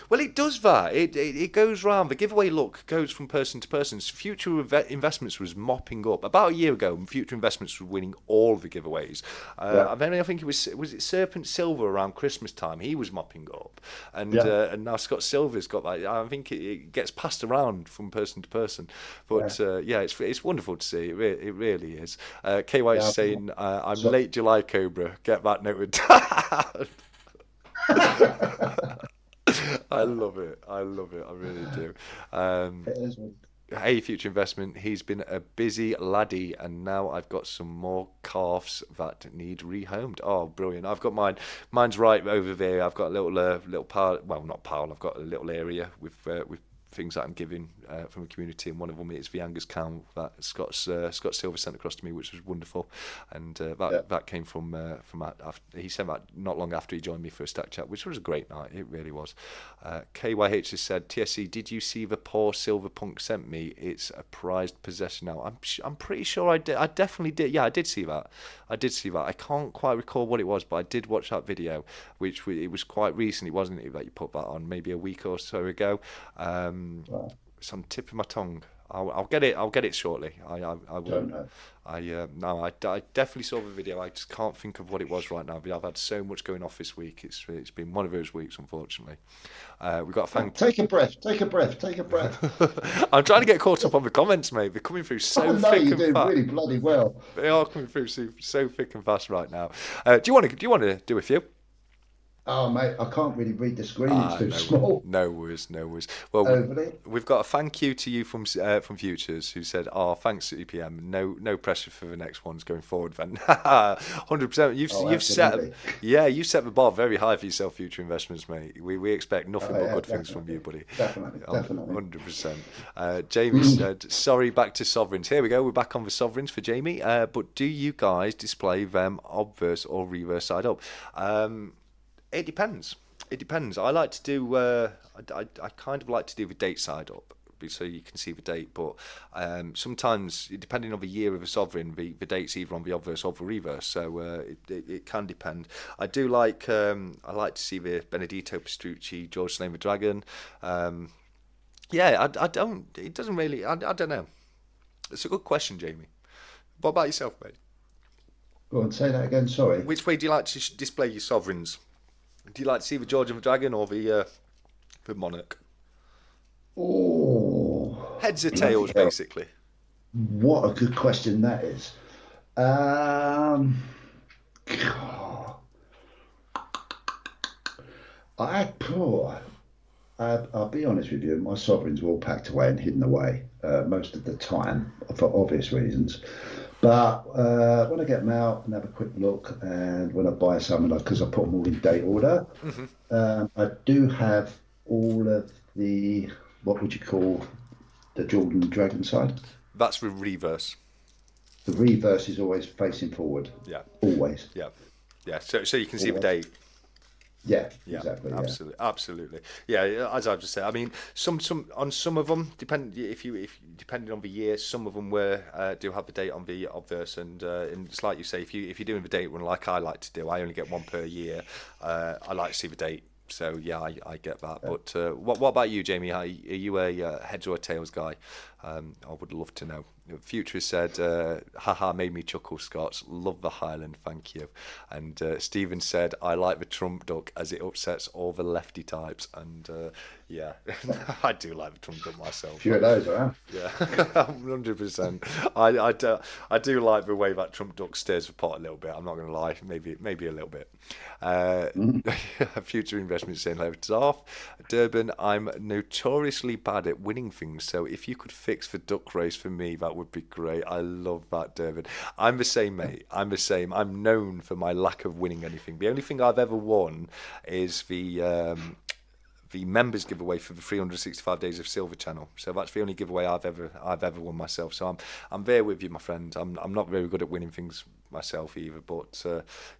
Well, it does that. It goes round. The giveaway look goes from person to person. So Future Investments was mopping up about a year ago, and Future Investments was winning all the giveaways. Yeah, I think it was it Serpent Silver around Christmas time. He was mopping up, yeah, and now Scott Silver's got that. I think it gets passed around from person to person. yeah, But yeah, it's wonderful to see. It really is. KY is yeah. saying, "I'm So, late July Cobra. Get that noted down." I love it. I really do. Um, it is. hey, Future Investment. He's been a busy laddie, and now I've got some more calves that need rehomed. Oh, brilliant! I've got mine. Mine's right over there. I've got a little pile. Well, not pile. I've got a little area with things that I'm giving from the community, and one of them is the Angus cow that Scott Silver sent across to me, which was wonderful, and Yeah, that came from that. He sent that not long after he joined me for a stack chat, which was a great night. It really was. KYH has said, "TSC, did you see the poor Silver Punk sent me? It's a prized possession now." I'm pretty sure I did. I definitely did. Yeah, I did see that. I can't quite recall what it was, but I did watch that video, it was quite recently, wasn't it, that you put that on, maybe a week or so ago. well, It's on the tip of my tongue. I'll get it. I'll get it shortly. I will. don't know. No, I definitely saw the video. I just can't think of what it was right now. But I've had so much going off this week. It's been one of those weeks, unfortunately. We've got to thank. Take a breath. Take a breath. Take a breath. I'm trying to get caught up on the comments, mate. They're coming through Oh so no, thick you're and doing fast. really bloody well. They are coming through so thick and fast right now. Do you want to do a few? Oh, mate, I can't really read the screen. It's Ah, too small. no worries, no worries. Well, Overly. we've got a thank you to you from Futures who said, "Oh, thanks, CPM. No pressure for the next ones going forward." Then, 100%. Oh, You've set, absolutely. yeah, you set the bar very high for yourself, Future Investments, mate. We expect Oh, nothing but yeah, good things from you, definitely. buddy. Definitely. Definitely. 100%. Jamie said, "Sorry, back to sovereigns." Here we go. We're back on the sovereigns for Jamie. But do you guys display them obverse or reverse side up? It depends. It depends. I like to do. I kind of like to do the date side up, so you can see the date. But sometimes, depending on the year of a sovereign, the date's either on the obverse or the reverse. So it can depend. I do like. I like to see the Benedetto Petrucci, George Slane the Dragon. Yeah, I don't. It doesn't really. I don't know. It's a good question, Jamie. What about yourself, mate? Go on, say that again. Sorry. Which way do you like to display your sovereigns? Do you like to see the George and the Dragon or the Monarch? Oh, Heads or bloody tails, hell. basically. What a good question that is. Um, God, poor. I'll be honest with you, my sovereigns were all packed away and hidden away most of the time for obvious reasons. But when I get them out and have a quick look, and when I buy some, because I put them all in date order, Hmm. I do have all of the, what would you call the Jordan Dragon side? That's the reverse. The reverse is always facing forward. Yeah, Always. yeah, yeah. So you can see the Always. date. Yeah, Yeah, exactly. Yeah. absolutely, absolutely. Yeah, as I've just said. I mean, some of them depend if depending on the year, some of them were do have the date on the obverse, and it's like you say, if you're doing the date one like I like to do, I only get one per year. I like to see the date. So yeah, I get that. But what about you, Jamie? Are you a heads or a tails guy? I would love to know. Futurist said, haha, made me chuckle, Scots. Love the Highland, thank you. And Stephen said, I like the Trump duck as it upsets all the lefty types. And yeah, I do like the Trump duck myself. Few of those around. Yeah, 100%. I do like the way that Trump duck stirs the pot a little bit. I'm not going to lie, maybe a little bit. Uh, Mhm. Future investment saying hello to off. Durban, I'm notoriously bad at winning things, so if you could fix the duck race for me, that would be great. I love that, Durban. I'm the same, mate. I'm the same. I'm known for my lack of winning anything. The only thing I've ever won is the members giveaway for the 365 days of Silver Channel. So that's the only giveaway I've ever won myself. So I'm there with you, my friend. I'm not very good at winning things myself either, but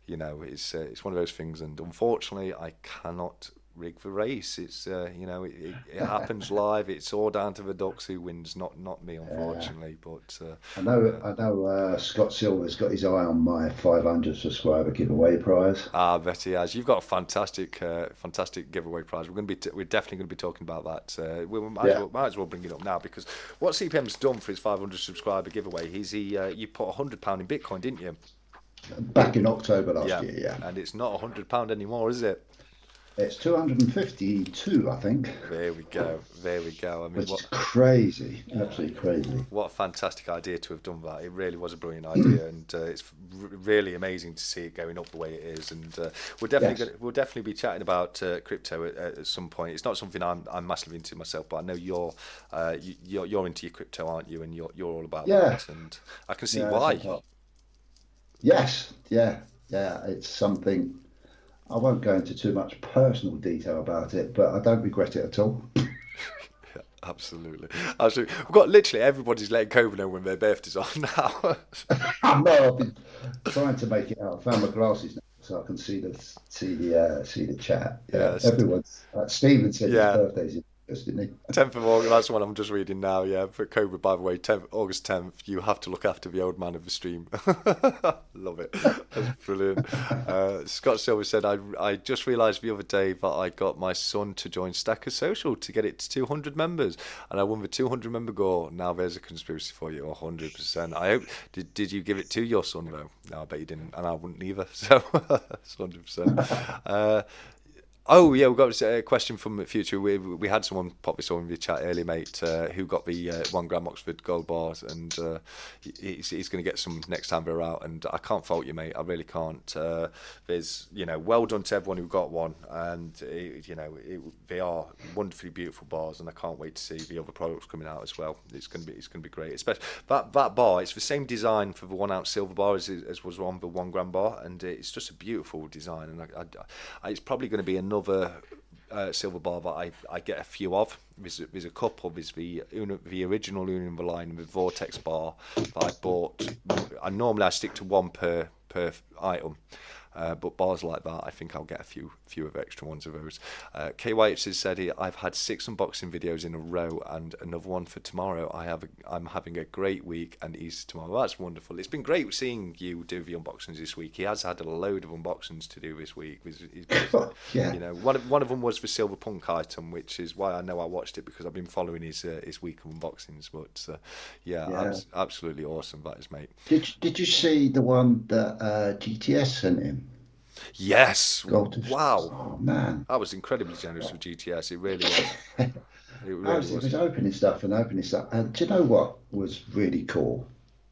it's one of those things, and unfortunately I cannot rig the race. It's it happens live. It's all down to the ducks who wins, not me, Yeah. unfortunately. But I know. Scott Silver's got his eye on my 500 subscriber giveaway prize. I bet he has. You've got a fantastic giveaway prize. We're definitely going to be talking about that. We Yeah. might as well bring it up now because what CPM's done for his 500 subscriber giveaway, you put £100 in Bitcoin, didn't you? Back in October last Yeah, year. Yeah. and it's not £100 anymore, is it? It's 252, I think, There we go. There we go. I mean, which is crazy. Absolutely crazy. what a fantastic idea to have done that. It really was a brilliant idea, and it's really amazing to see it going up the way it is. And Yes. we'll definitely be chatting about crypto at some point. It's not something I'm massively into myself, but I know you're into your crypto, aren't you? And you're all about Yeah. that, and I can see Yeah. It's a why. lot. Yes. Yeah. Yeah. It's something. I won't go into too much personal detail about it, but I don't regret it at all. Absolutely, absolutely. We've got literally everybody's letting COVID know when their birthdays are now. I know I've been trying to make it out. I found my glasses now, so I can see the chat. Yeah, Yes, everyone's. Steven said his yeah. birthday's in August, didn't he? 10th of August, that's what I'm just reading now, yeah. For Cobra, by the way, August 10th, you have to look after the old man of the stream. Love it. That's brilliant. Scott Silver said, I just realised the other day that I got my son to join Stacker Social to get it to 200 members, and I won the 200 member goal. Now there's a conspiracy for you, 100%. I hope, did you give it to your son, though? No, I bet you didn't, and I wouldn't either, so that's 100%. Oh yeah, we've got a question from the future. We had someone pop this on in the chat earlier, mate, who got the 1 gram Oxford Gold bars, and he's going to get some next time they're out. And I can't fault you, mate. I really can't. There's, well done to everyone who got one, and they are wonderfully beautiful bars, and I can't wait to see the other products coming out as well. It's going to be great. Especially that bar. It's the same design for the 1 ounce silver bar as was on the 1 gram bar, and it's just a beautiful design. And it's probably going to be another silver bar that I get a few of. There's a couple. There's the original Una in the line, the Vortex bar that I bought. Normally I stick to one per item. But bars like that, I think I'll get a few of extra ones of those. KYH has said I've had 6 unboxing videos in a row and another one for tomorrow. I'm having a great week and Easter tomorrow. Well, that's wonderful. It's been great seeing you do the unboxings this week. He has had a load of unboxings to do this week. Yeah. One of them was the Silver Punk item, which is why I know I watched it, because I've been following his week of unboxings. But Yeah. absolutely awesome, that is, mate. Did you see the one that GTS sent him? Yes. Gold. Wow. Oh man. I was incredibly generous with GTS. It really was. It really It was. was opening stuff and opening stuff. And do you know what was really cool,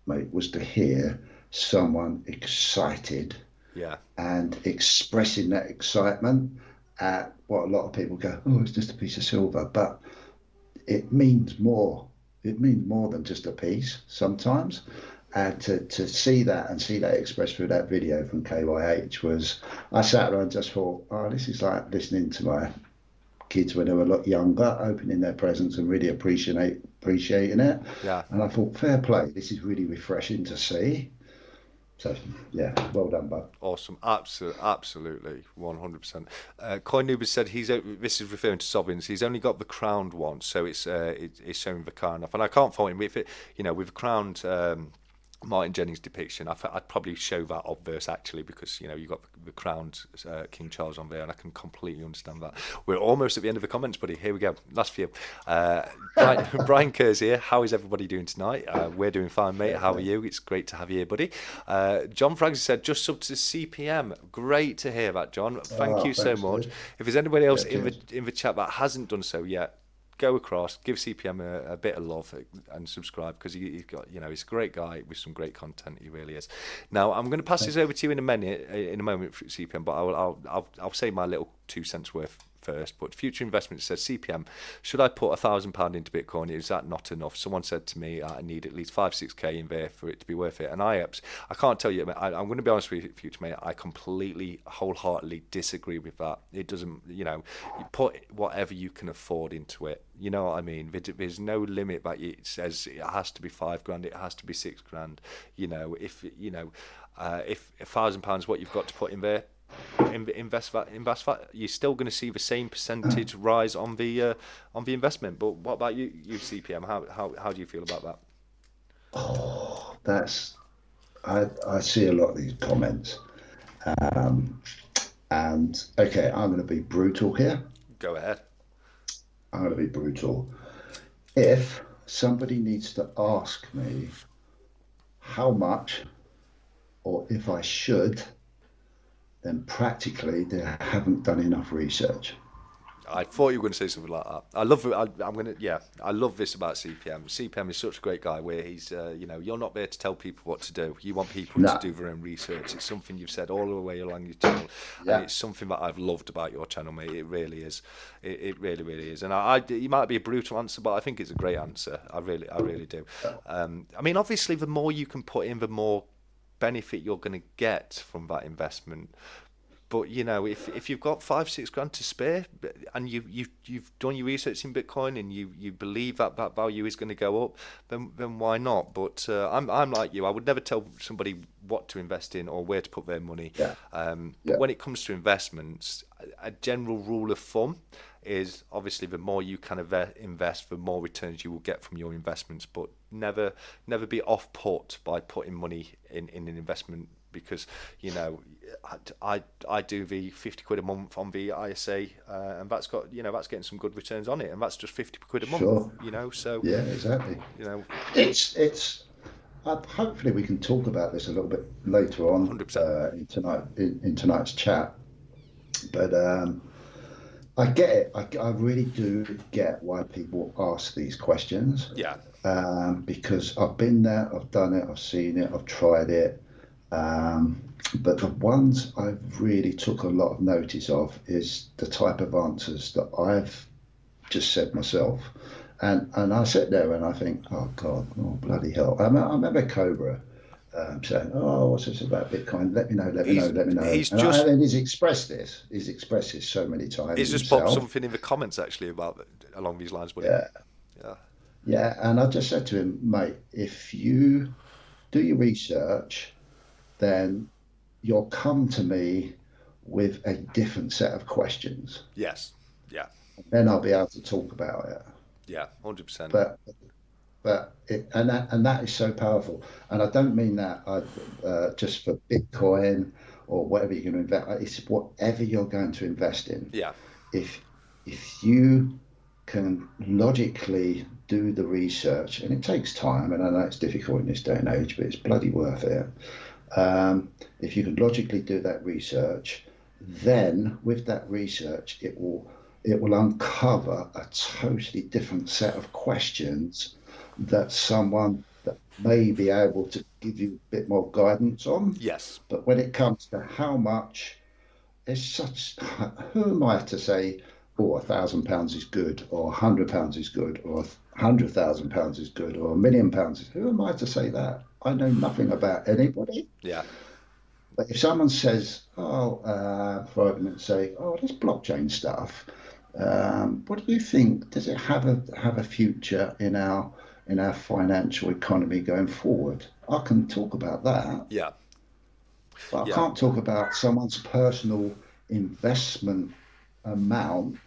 mate? Was to hear someone excited Yeah. and expressing that excitement at what a lot of people go, oh, it's just a piece of silver. But it means more. It means more than just a piece sometimes. And to see that and see that expressed through that video from KYH was, I sat there and just thought, oh, this is like listening to my kids when they were a lot younger, opening their presents and really appreciating it. Yeah. And I thought, fair play, this is really refreshing to see. So yeah, well done, bud. Awesome. Absolutely. 100%. Coin Noob has said this is referring to sovereigns. He's only got the crowned one, so it's showing the car enough. And I can't fault him with it. With the crowned Martin Jennings depiction, I'd probably show that obverse actually, because you've got the crowned King Charles on there, and I can completely understand that. We're almost at the end of the comments, buddy. Here we go. Last few. Brian Kerr's here. How is everybody doing tonight? We're doing fine, mate. How are you? It's great to have you here, buddy. John Francis said just sub to CPM. Great to hear that, John. Thank you so much. Dude. If there's anybody else Yeah, in the chat that hasn't done so yet, go across, give CPM a bit of love and subscribe, because he's got, he's a great guy with some great content. He really is. Now I'm going to pass this over to you in a moment, for CPM, but I'll say my little 2 cents worth first. But Future Investments says, CPM, should I put £1,000 into Bitcoin? Is that not enough? Someone said to me I need at least 5-6k in there for it to be worth it. And I can't tell you, I'm going to be honest with you, Future mate, I completely, wholeheartedly disagree with that. It doesn't, you put whatever you can afford into it. You know what I mean? There's no limit that it says it has to be £5,000, it has to be £6,000. If £1,000 what you've got to put in there, invest that, you're still going to see the same percentage rise on the investment. But what about you CPM? How do you feel about that? Oh, I see a lot of these comments, and okay, I'm going to be brutal here. Go ahead. I'm going to be brutal. If somebody needs to ask me how much, or if I should, then practically they haven't done enough research. I thought you were going to say something like that. I love this about CPM. CPM is such a great guy where he's, you're not there to tell people what to do. You want people to do their own research. It's something you've said all the way along your channel. Yeah. And it's something that I've loved about your channel, mate. It really is. It really, really is. And it might be a brutal answer, but I think it's a great answer. I really do. Obviously, the more you can put in, the more benefit you're going to get from that investment. But if you've got $5-6 to spare and you've done your research in Bitcoin and you believe that value is going to go up, then why not? But I'm like you. I would never tell somebody what to invest in or where to put their money. Yeah. But when it comes to investments, a general rule of thumb is obviously the more you can invest, the more returns you will get from your investments. But never be off put by putting money in an investment, because I do the £50 a month on the ISA, and that's got that's getting some good returns on it, and that's just £50 a month. Sure. So yeah, exactly. It's hopefully we can talk about this a little bit later on 100%. In tonight's chat. But I get it. I really do get why people ask these questions, Yeah. because I've been there, I've done it, I've seen it, I've tried it. Um, but the ones I've really took a lot of notice of is the type of answers that I've just said myself. And I sit there and I think, oh God, oh bloody hell. I remember Cobra saying, oh, what's this about Bitcoin? Let me know, let me know, He's let me know. he's just And he's expressed this so many times he's just popped himself. something in the comments actually about along these lines, buddy. Yeah, Yeah. yeah. And I just said to him, mate, if you do your research, then you'll come to me with a different set of questions. Yes. Yeah. Then I'll be able to talk about it. Yeah. 100%. But and that is so powerful. And I don't mean that just for Bitcoin or whatever you're going to invest. It's whatever you're going to invest in. Yeah. If you can logically do the research, and it takes time, and I know it's difficult in this day and age, but it's bloody worth it. If you can logically do that research, then with that research, it will uncover a totally different set of questions that someone that may be able to give you a bit more guidance on. Yes. But when it comes to how much, it's such, who am I to say, oh, £1,000 is good, or £100 is good, or £100,000 is good, or £1,000,000 is, who am I to say that? I know nothing about anybody. Yeah. But if someone says, oh, for argument's sake, oh, this blockchain stuff, what do you think? Does it have a future in our financial economy going forward? I can talk about that, Yeah. but I Yeah. can't talk about someone's personal investment amount,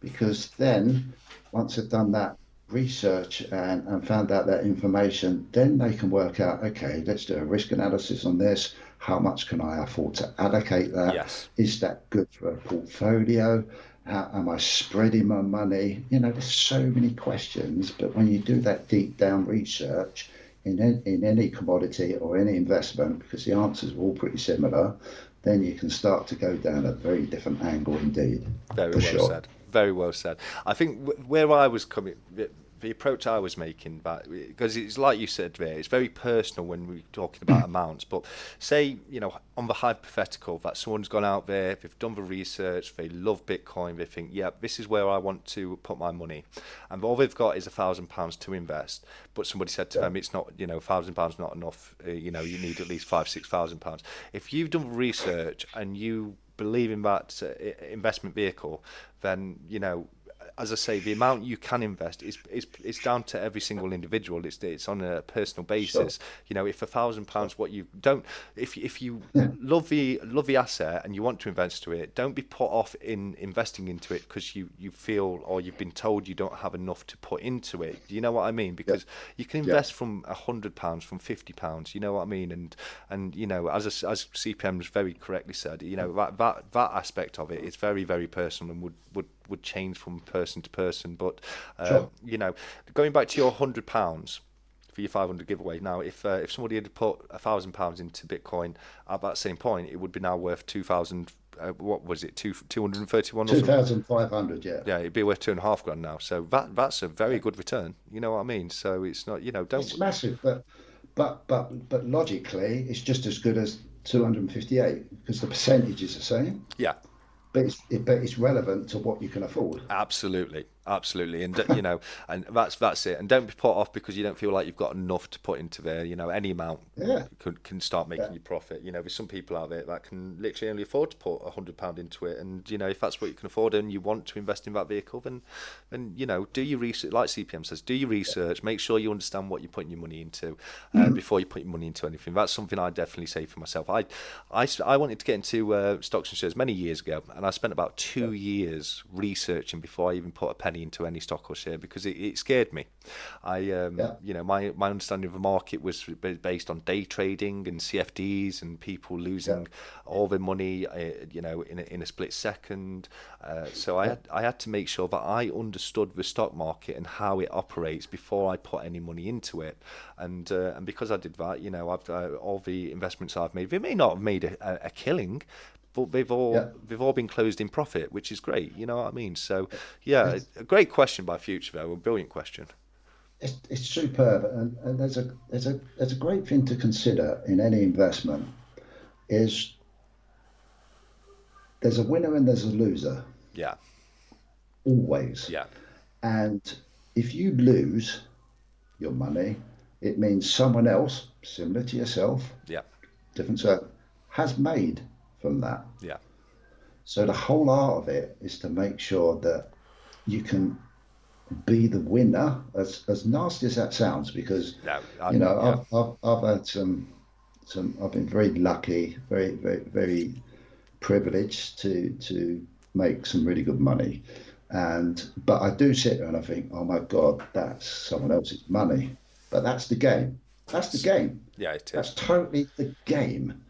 because then once they've done that research and found out that information, then they can work out, okay, let's do a risk analysis on this. How much can I afford to allocate that? Yes. Is that good for a portfolio? How am I spreading my money? There's so many questions, but when you do that deep down research in any commodity or any investment, because the answers are all pretty similar, then you can start to go down a very different angle indeed, Very for well sure. said. Very well said. I think where I was coming, the approach I was making, because it's like you said there, it's very personal when we're talking about amounts. But say, on the hypothetical that someone's gone out there, they've done the research, they love Bitcoin, they think, yeah, this is where I want to put my money, and all they've got is £1,000 to invest. But somebody said to Yeah, them, it's not, £1,000 not enough. You need at least £5,000, £6,000. If you've done research and you believe in that investment vehicle, then as I say, the amount you can invest is down to every single individual. It's on a personal sure. basis. If £1,000, what you don't, if you love the asset and you want to invest to it, don't be put off in investing into it because you feel or you've been told you don't have enough to put into it. Do you know what I mean? Yeah, Because you can yeah, invest from £100, from £50. You know what I mean? And as CPM's very correctly said, that aspect of it is very, very personal and would change from person to person. But sure. going back to your £100 for your 500 giveaway. Now, if somebody had put £1,000 into Bitcoin at that same point, it would be now worth 2,000. What was it? 231 or something? 2,500, yeah. Yeah, it'd be worth 2.5 grand now. So that's a very good return. You know what I mean? So it's not, don't. It's massive, but logically, it's just as good as 258 because the percentage is the same, Yeah. but it's relevant to what you can afford. Absolutely, absolutely, and and that's it. And don't be put off because you don't feel like you've got enough to put into there. Any amount Yeah, can start yeah, making you profit. There's some people out there that can literally only afford to put £100 into it, and if that's what you can afford and you want to invest in that vehicle, then do your research. Like CPM says, do your research. Make sure you understand what you're putting your money into before you put your money into anything. That's something I definitely say for myself. I wanted to get into stocks and shares many years ago, and I spent about yeah, 2 years researching before I even put a penny into any stock or share because it scared me. yeah, My understanding of the market was based on day trading and CFDs and people yeah, losing all their money, in a split second. So yeah. I had to make sure that I understood the stock market and how it operates before I put any money into it. And because I did that, I've all the investments I've made, they may not have made a killing, but Yeah, they've all been closed in profit, which is great. You know what I mean? So yeah, it's a great question by Future though, a brilliant question. it's superb, and there's a great thing to consider in any investment is there's a winner and there's a loser Yeah, always. yeah, And if you lose your money, it means someone else, similar to yourself, yeah, different circle, has made from that. yeah. So the whole art of it is to make sure that you can be the winner, as nasty as that sounds, because No, yeah, I've had I've been very lucky, very privileged to make some really good money, and but I do sit there and I think, oh my God, that's someone else's money, but that's the game. That's the game. yeah, it That's is. totally the game.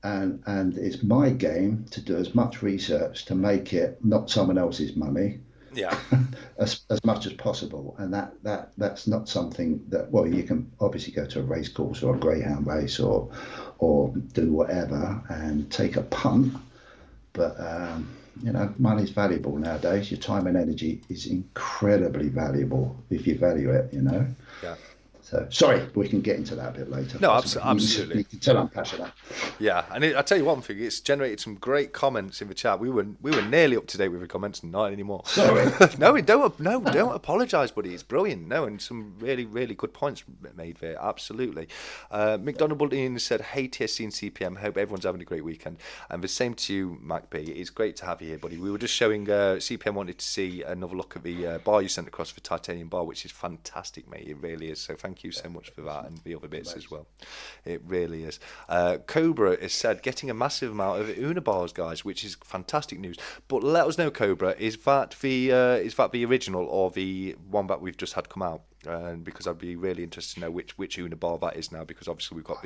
And it's my game to do as much research to make it not someone else's money Yeah, as much as possible. And that's not something that, well, you can obviously go to a race course or a greyhound race or do whatever and take a punt, but money's valuable nowadays. Your time and energy is incredibly valuable if you value it. yeah. So sorry, we can get into that a bit later. No, Possibly. absolutely. You can tell I'm passionate. Yeah, and I tell you one thing, it's generated some great comments in the chat. We were nearly up to date with the comments, and not anymore. Sorry. No, don't apologise, buddy. It's brilliant. No, and some really, really good points made there. Absolutely. McDonald Bulletin said, "Hey TSC and CPM. Hope everyone's having a great weekend." And the same to you, Mac B. It's great to have you here, buddy. We were just showing CPM wanted to see another look at the bar you sent across for Titanium Bar, which is fantastic, mate. It really is. So thank you so much for that and the other bits as well. It really is. Cobra has said getting a massive amount of Una bars, guys, which is fantastic news. But let us know, Cobra, is that the original or the one that we've just had come out? Because I'd be really interested to know which Una bar that is now, because obviously we've got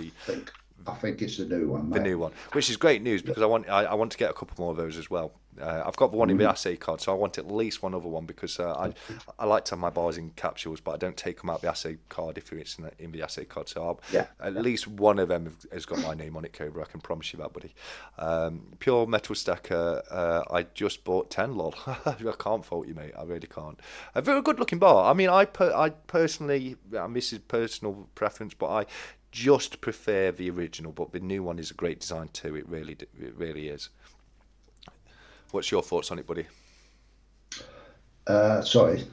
I think it's the new one, the mate. new one, which is great news because I want to get a couple more of those as well. I've got the one in the assay card, so I want at least one other one because I like to have my bars in capsules, but I don't take them out the assay card if it's in the assay card. So at least one of them has got my name on it, Cobra. I can promise you that, buddy. Pure Metal Stacker. I just bought 10, lol. I can't fault you, mate. I really can't. A very good looking bar. I mean, I personally, this is personal preference, but I just prefer the original, but the new one is a great design too. It really is. What's your thoughts on it, buddy? Sorry,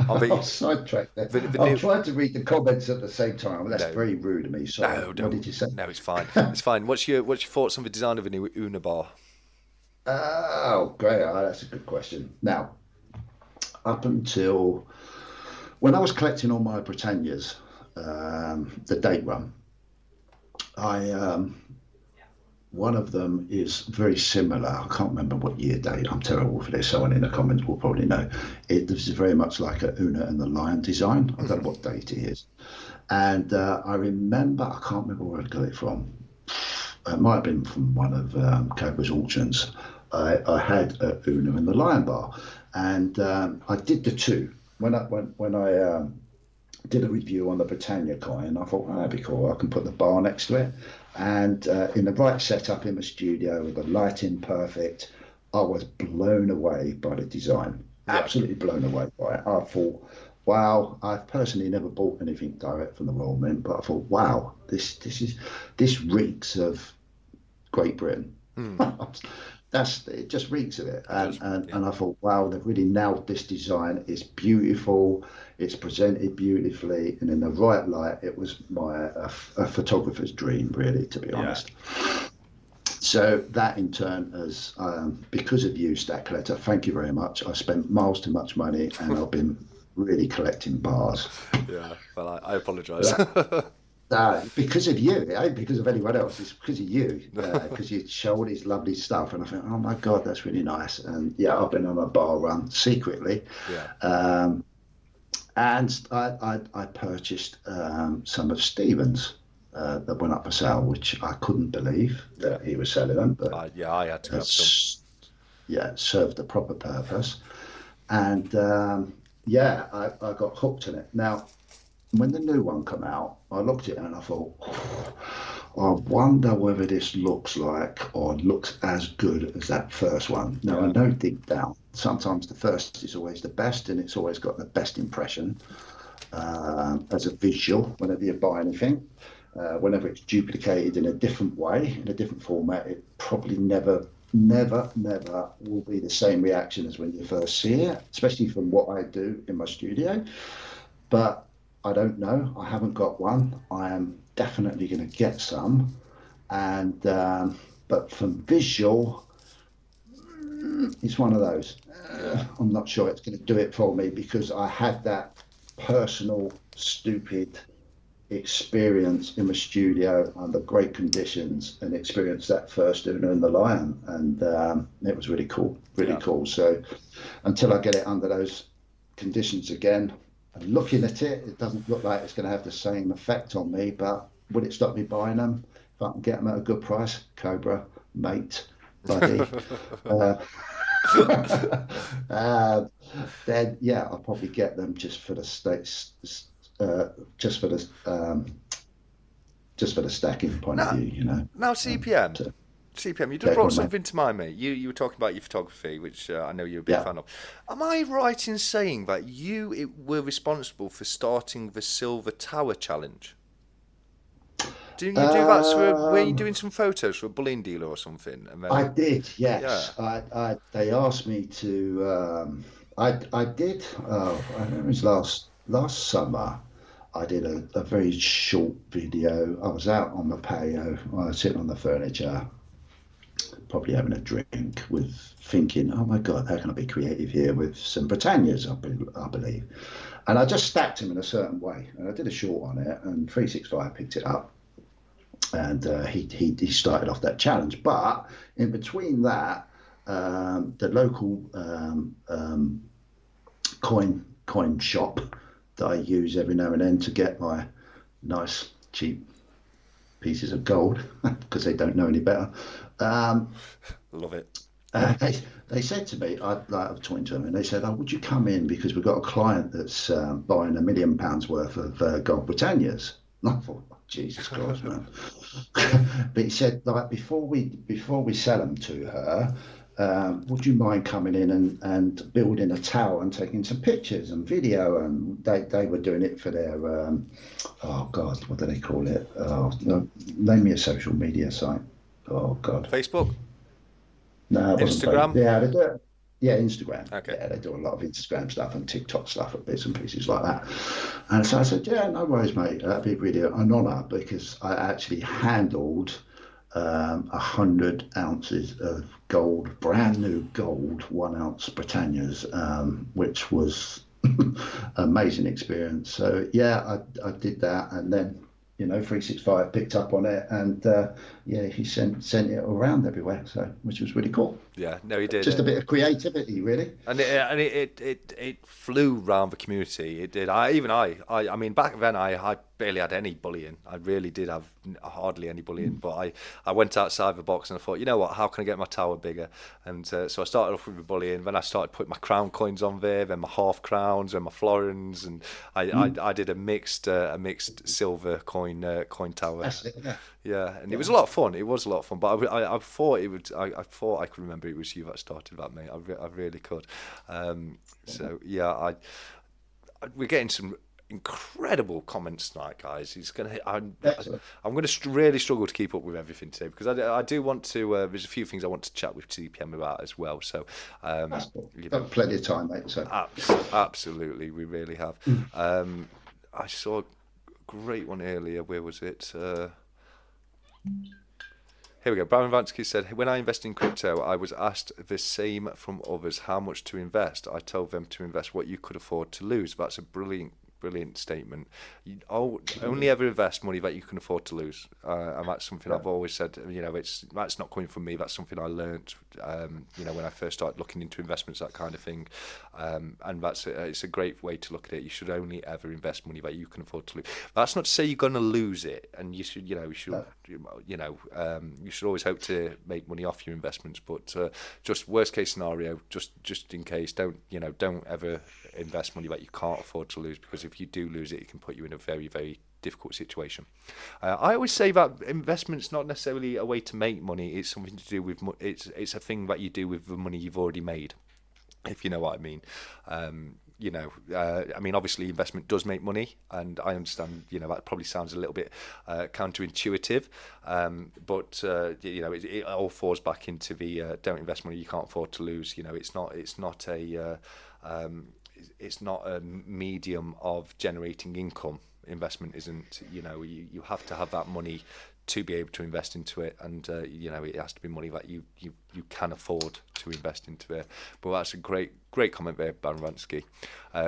On the, I'll sidetrack there. the I'm new. trying to read the comments at the same time. That's No, very rude of me. Sorry. no, What did don't. you say? No, it's fine. It's fine. What's your thoughts on the design of the new Una bar? Oh, great. That's a good question. Now, up until when I was collecting all my Britannias, the date run, I one of them is very similar. I can't remember what year date. I'm terrible for this. Someone in the comments will probably know. This is very much like a Una and the Lion design. I don't know what date it is. And I remember, I can't remember where I got it from. It might have been from one of Cobra's auctions. I had a Una and the Lion bar, and I did the two. When I did a review on the Britannia coin, I thought, that'd be cool. I can put the bar next to it. And in the right setup in the studio with the lighting perfect, I was blown away by the design. Yeah. Absolutely blown away by it. I thought, wow, I've personally never bought anything direct from the Royal Mint, but I thought, wow, this reeks of Great Britain. It just reeks of it. And I thought, wow, they've really nailed this design. It's beautiful. It's presented beautifully, and in the right light, it was a photographer's dream, really, to be honest. So that in turn has, because of you, Stack Collector, thank you very much. I've spent miles too much money, and I've been really collecting bars. Yeah, well, I apologise. Because of you, it ain't because of anyone else. It's because of you, because you show all this lovely stuff, and I think, oh my God, that's really nice. And yeah, I've been on a bar run secretly. Yeah. And I purchased some of Stephen's that went up for sale, which I couldn't believe that he was selling them. But I had to have some. yeah, served the proper purpose. And I got hooked on it. Now, when the new one came out, I looked at it and I thought, I wonder whether this looks like or looks as good as that first one. Now, I Yeah, know deep down, sometimes the first is always the best and it's always got the best impression as a visual whenever you buy anything. Whenever it's duplicated in a different way, in a different format, it probably never will be the same reaction as when you first see it, especially from what I do in my studio. But I don't know. I haven't got one. I am definitely going to get some. And but from visual, it's one of those. yeah, I'm not sure it's going to do it for me because I had that personal, stupid experience in the studio under great conditions and experienced that first Uno and the Lion, and it was really cool, really yeah. cool. So until I get it under those conditions again, and looking at it, it doesn't look like it's going to have the same effect on me. But would it stop me buying them if I can get them at a good price? Cobra, mate, buddy. Uh, uh, then yeah, I'll probably get them just for the states, uh, just for the just for the stacking point of Now, view, you know. now CPM. So, CPM, you just yeah, go brought on, mate. something to mind, mate. You were talking about your photography, which I know you're a big Yeah. fan of. Am I right in saying that were responsible for starting the Silver Tower Challenge? Didn't you do that? So were you Um, doing some photos for a bullion dealer or something? And I then, did, yeah, yes. They asked me to. I did. Oh, I think it was last summer. I did a very short video. I was out on the patio, I was sitting on the furniture, probably having a drink, with thinking, "Oh my God, how can I be creative here with some Britannias?" I believe, and I just stacked them in a certain way, and I did a short on it, and 365 picked it up, and he started off that challenge. But in between that, the local coin shop that I use every now and then to get my nice cheap pieces of gold because they don't know any better. Um, love it. they said to me, I was talking to them, and they said, "Oh, would you come in because we've got a client that's buying £1 million worth of gold Britannias." And I thought, oh, Jesus Christ, man. But he said, like, before we sell them to her, would you mind coming in and building a tower and taking some pictures and video? And they were doing it for their oh God, what do they call it? Oh, no, name me a social media site. Oh God. Facebook, No, it wasn't Facebook. Instagram. Yeah, they do it. Yeah, Instagram. Okay. Yeah, they do a lot of Instagram stuff and TikTok stuff and bits and pieces like that. And so I said, yeah, no worries, mate. That'd be really an honour because I actually handled 100 ounces of gold, brand new gold, 1 ounce Britannias, which was amazing experience. So yeah, I did that, and then 365 picked up on it, and yeah, he sent it around everywhere, so which was really cool. Yeah, no, he did Just a it. bit of creativity, really. And it flew round the community. It did. I mean, back then I barely had any bullying. I really did have hardly any bullying. But I went outside the box and I thought, you know what? How can I get my tower bigger? And so I started off with the bullying. Then I started putting my crown coins on there, then my half crowns, and my florins, and I did a mixed silver coin tower. That's it. Yeah, Yeah, and it was yeah. a lot of fun. It was a lot of fun, but I thought it would. I thought I could remember it was you that started that, mate. I really could. So yeah, we're getting some incredible comments tonight, guys. He's gonna. Excellent. I'm gonna really struggle to keep up with everything today because I do want to. There's a few things I want to chat with TPM about as well. So, That's cool. you know, Got plenty of time, mate. So absolutely, we really have. I saw a great one earlier. Where was it? Here we go. Brian Vansky said, when I invest in crypto, I was asked the same from others how much to invest. I told them to invest what you could afford to lose. That's a brilliant statement. Only ever invest money that you can afford to lose. And that's something yeah, I've always said, that's not coming from me. That's something I learned, when I first started looking into investments, that kind of thing. And it's a great way to look at it. You should only ever invest money that you can afford to lose. That's not to say you're going to lose it. And you should, no, you should always hope to make money off your investments. But just worst case scenario, just in case, don't ever invest money that you can't afford to lose, because if you do lose it, it can put you in a very, very difficult situation. I always say that investment's not necessarily a way to make money. It's something to do with it's a thing that you do with the money you've already made, if you know what I mean. I mean, obviously investment does make money, and I understand, that probably sounds a little bit counterintuitive, but it all falls back into the don't invest money you can't afford to lose. It's not a medium of generating income. Investment isn't. You have to have that money to be able to invest into it, and it has to be money that you can afford to invest into it. But that's a great comment there, Baron Vansky.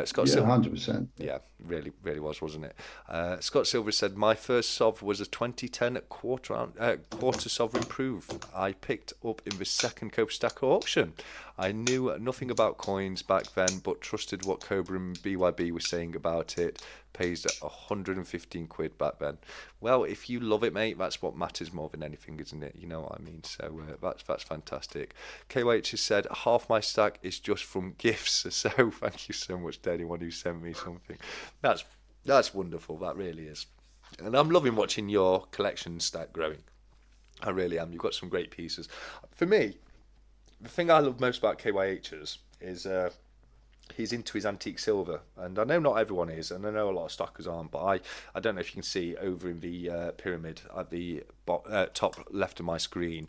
Scott Silver, 100%. yeah, really was, wasn't it? Scott Silver said, my first sov was a 2010 quarter sovereign proof I picked up in the second Cobra Stacker auction. I knew nothing about coins back then, but trusted what Cobra and BYB were saying about it. Pays 115 quid back then. Well, if you love it, mate, that's what matters more than anything, isn't it? You know what I mean? So that's fantastic. KYH has said, half my stack is just from gifts. So thank you so much to anyone who sent me something. That's wonderful. That really is. And I'm loving watching your collection start growing. I really am. You've got some great pieces. For me, the thing I love most about KYH's is he's into his antique silver, and I know not everyone is, and I know a lot of stockers aren't, but I don't know if you can see over in the pyramid at the top left of my screen,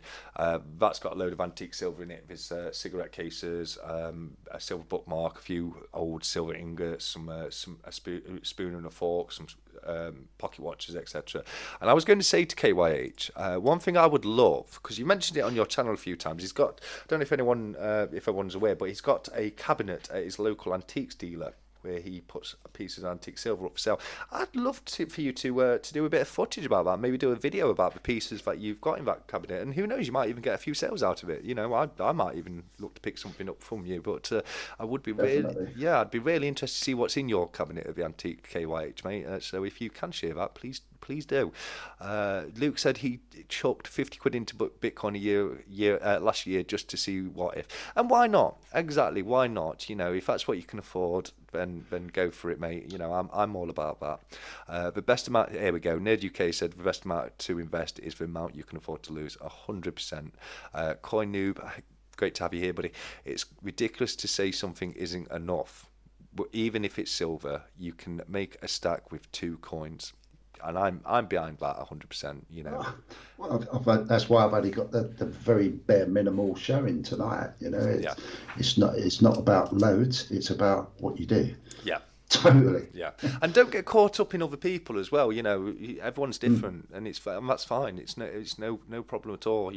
that's got a load of antique silver in it. There's cigarette cases, a silver bookmark, a few old silver ingots, a spoon and a fork, some pocket watches, etc. And I was going to say to KYH, one thing I would love, because you mentioned it on your channel a few times, he's got, I don't know if everyone's aware, but he's got a cabinet at his local antiques dealer where he puts pieces of antique silver up for sale. I'd love for you to do a bit of footage about that, maybe do a video about the pieces that you've got in that cabinet, and who knows, you might even get a few sales out of it. I might even look to pick something up from you, but I would be I'd be really interested to see what's in your cabinet of the antique KYH, mate. So if you can share that, please do. Luke said he chucked 50 quid into Bitcoin last year just to see what if. And why not? Exactly, why not? If that's what you can afford, then go for it, mate. I'm all about that. The best amount, here we go, Nerd UK said the best amount to invest is the amount you can afford to lose, 100%. Coin Noob, great to have you here, buddy. It's ridiculous to say something isn't enough, but even if it's silver, you can make a stack with 2 coins. And I'm behind that 100%. Well, that's why I've only got the very bare minimal showing tonight. It's not about loads. It's about what you do. Yeah. Totally. Yeah, and don't get caught up in other people as well. Everyone's different, and that's fine. It's no problem at all.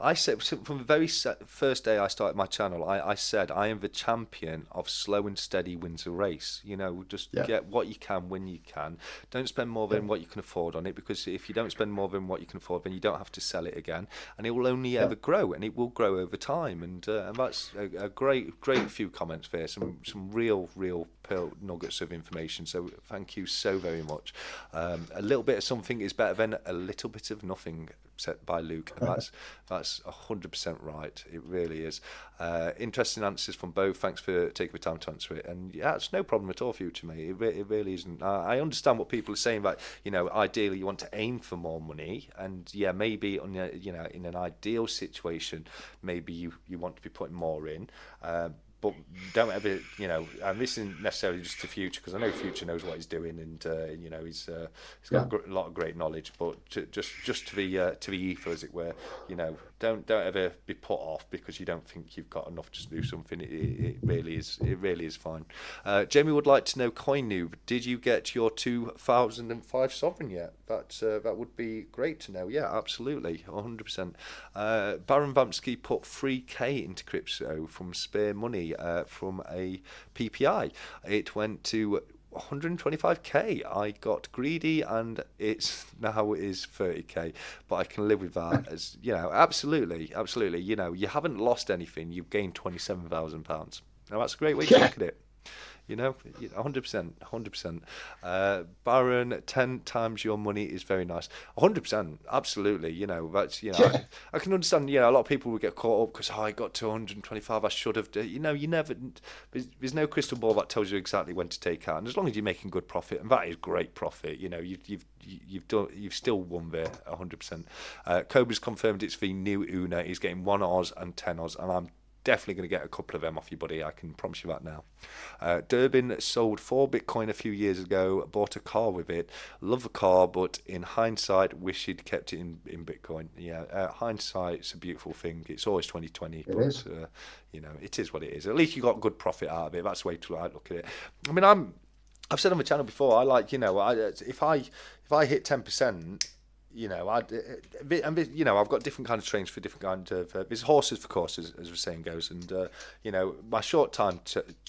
I said from the very first day I started my channel, I said I am the champion of slow and steady wins a race. Get what you can when you can. Don't spend more than what you can afford on it, because if you don't spend more than what you can afford, then you don't have to sell it again, and it will only ever grow, and it will grow over time. And that's a great few comments there. Some real pearl nuggets of information, so thank you so very much. A little bit of something is better than a little bit of nothing, said by Luke, and that's 100% right. It really is. Interesting answers from both. Thanks for taking the time to answer it, and yeah, it's no problem at all, future mate. It really isn't. I understand what people are saying about, ideally you want to aim for more money, and yeah, maybe on in an ideal situation, maybe you want to be putting more in. But don't ever, and this isn't necessarily just to Future, because I know Future knows what he's doing, and he's got a lot of great knowledge. But just to the ether, as it were, don't ever be put off because you don't think you've got enough to do something. It really is fine. Jamie would like to know, Coin Noob, did you get your 2005 sovereign yet? That would be great to know. Yeah, absolutely, 100%. Baron Vampsky put 3k into crypto from spare money from a PPI. It went to 125k. I got greedy, and it's now is 30k, but I can live with that. As absolutely. You haven't lost anything. You've gained £27,000. Now that's a great way to look at it. You know, 100%, 100%. Baron, 10 times your money is very nice. 100%, absolutely. You know, that's, Yeah, I can understand, a lot of people would get caught up because, I got to 125, I should have. You never, there's no crystal ball that tells you exactly when to take out. And as long as you're making good profit, and that is great profit, you've still won there 100%. Cobra's confirmed it's the new Una. He's getting 1 Oz and 10 Oz, and I'm definitely going to get a couple of them off you, buddy. I can promise you that now. Durbin sold 4 Bitcoin a few years ago, bought a car with it. Love the car, but in hindsight, wish he'd kept it in Bitcoin. Yeah, hindsight's a beautiful thing. It's always 2020, it but is. it is what it is. At least you got good profit out of it. That's the way to look at it. I mean, I've said on the channel before, I like, if I hit 10%, I've got different kind of trains for different kind of. There's horses for courses, as the saying goes, and my short time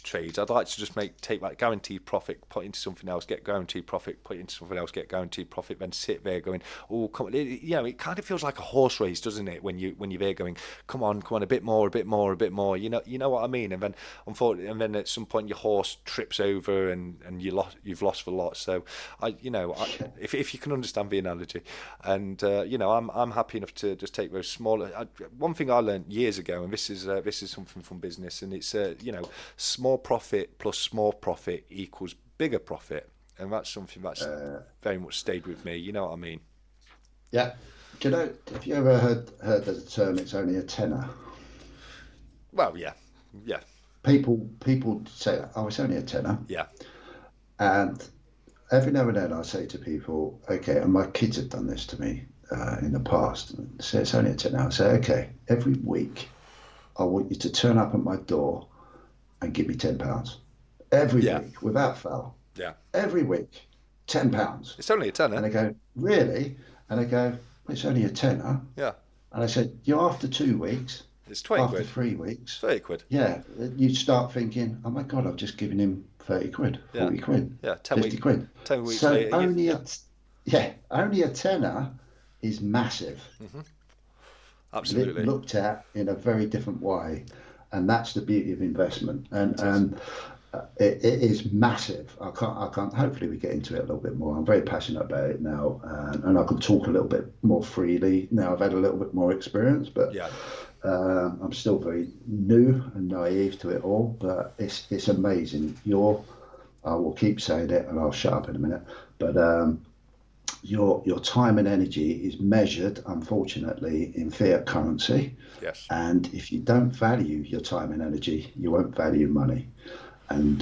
trades, I'd like to just take that guaranteed profit, put into something else, get guaranteed profit, put into something else, get guaranteed profit, then sit there going, oh, come on, it kind of feels like a horse race, doesn't it? When you're there going, come on, a bit more, a bit more, a bit more. You know what I mean? And then unfortunately, and then at some point your horse trips over and you've lost the lot. So if you can understand the analogy. And I'm happy enough to just take those smaller. One thing I learned years ago, and this is something from business, and it's small profit plus small profit equals bigger profit, and that's something that's very much stayed with me. You know what I mean? Yeah. Do you know, have you ever heard the term "it's only a tenner"? Well, yeah, yeah, People say, "Oh, it's only a tenner," yeah, and every now and then I say to people, "Okay," and my kids have done this to me in the past. Say it's only a tenner. I say, "Okay, every week I want you to turn up at my door and give me £10 every yeah, week without fail. yeah. Every week, £10." It's only a And tenner. they go, "Really?" And I go, "Well, it's only a tenner." Yeah, And I said, "You after 2 weeks, it's 20 after quid, 3 weeks, 30 quid. yeah, you start thinking, oh my God, I've just given him 30 quid, Yeah, 40 quid, yeah. 50 quid." 10 weeks So later, yeah, only a tenner is massive, absolutely. looked at in a very different way. And that's the beauty of investment. And It is. it is massive. I can't, hopefully we get into it a little bit more. I'm very passionate about it now, and I can talk a little bit more freely now. I've had a little bit more experience, but Yeah, I'm still very new and naive to it all. But it's amazing. I will keep saying it, and I'll shut up in a minute. But your time and energy is measured, unfortunately, in fiat currency. yes. And if you don't value your time and energy, you won't value money. And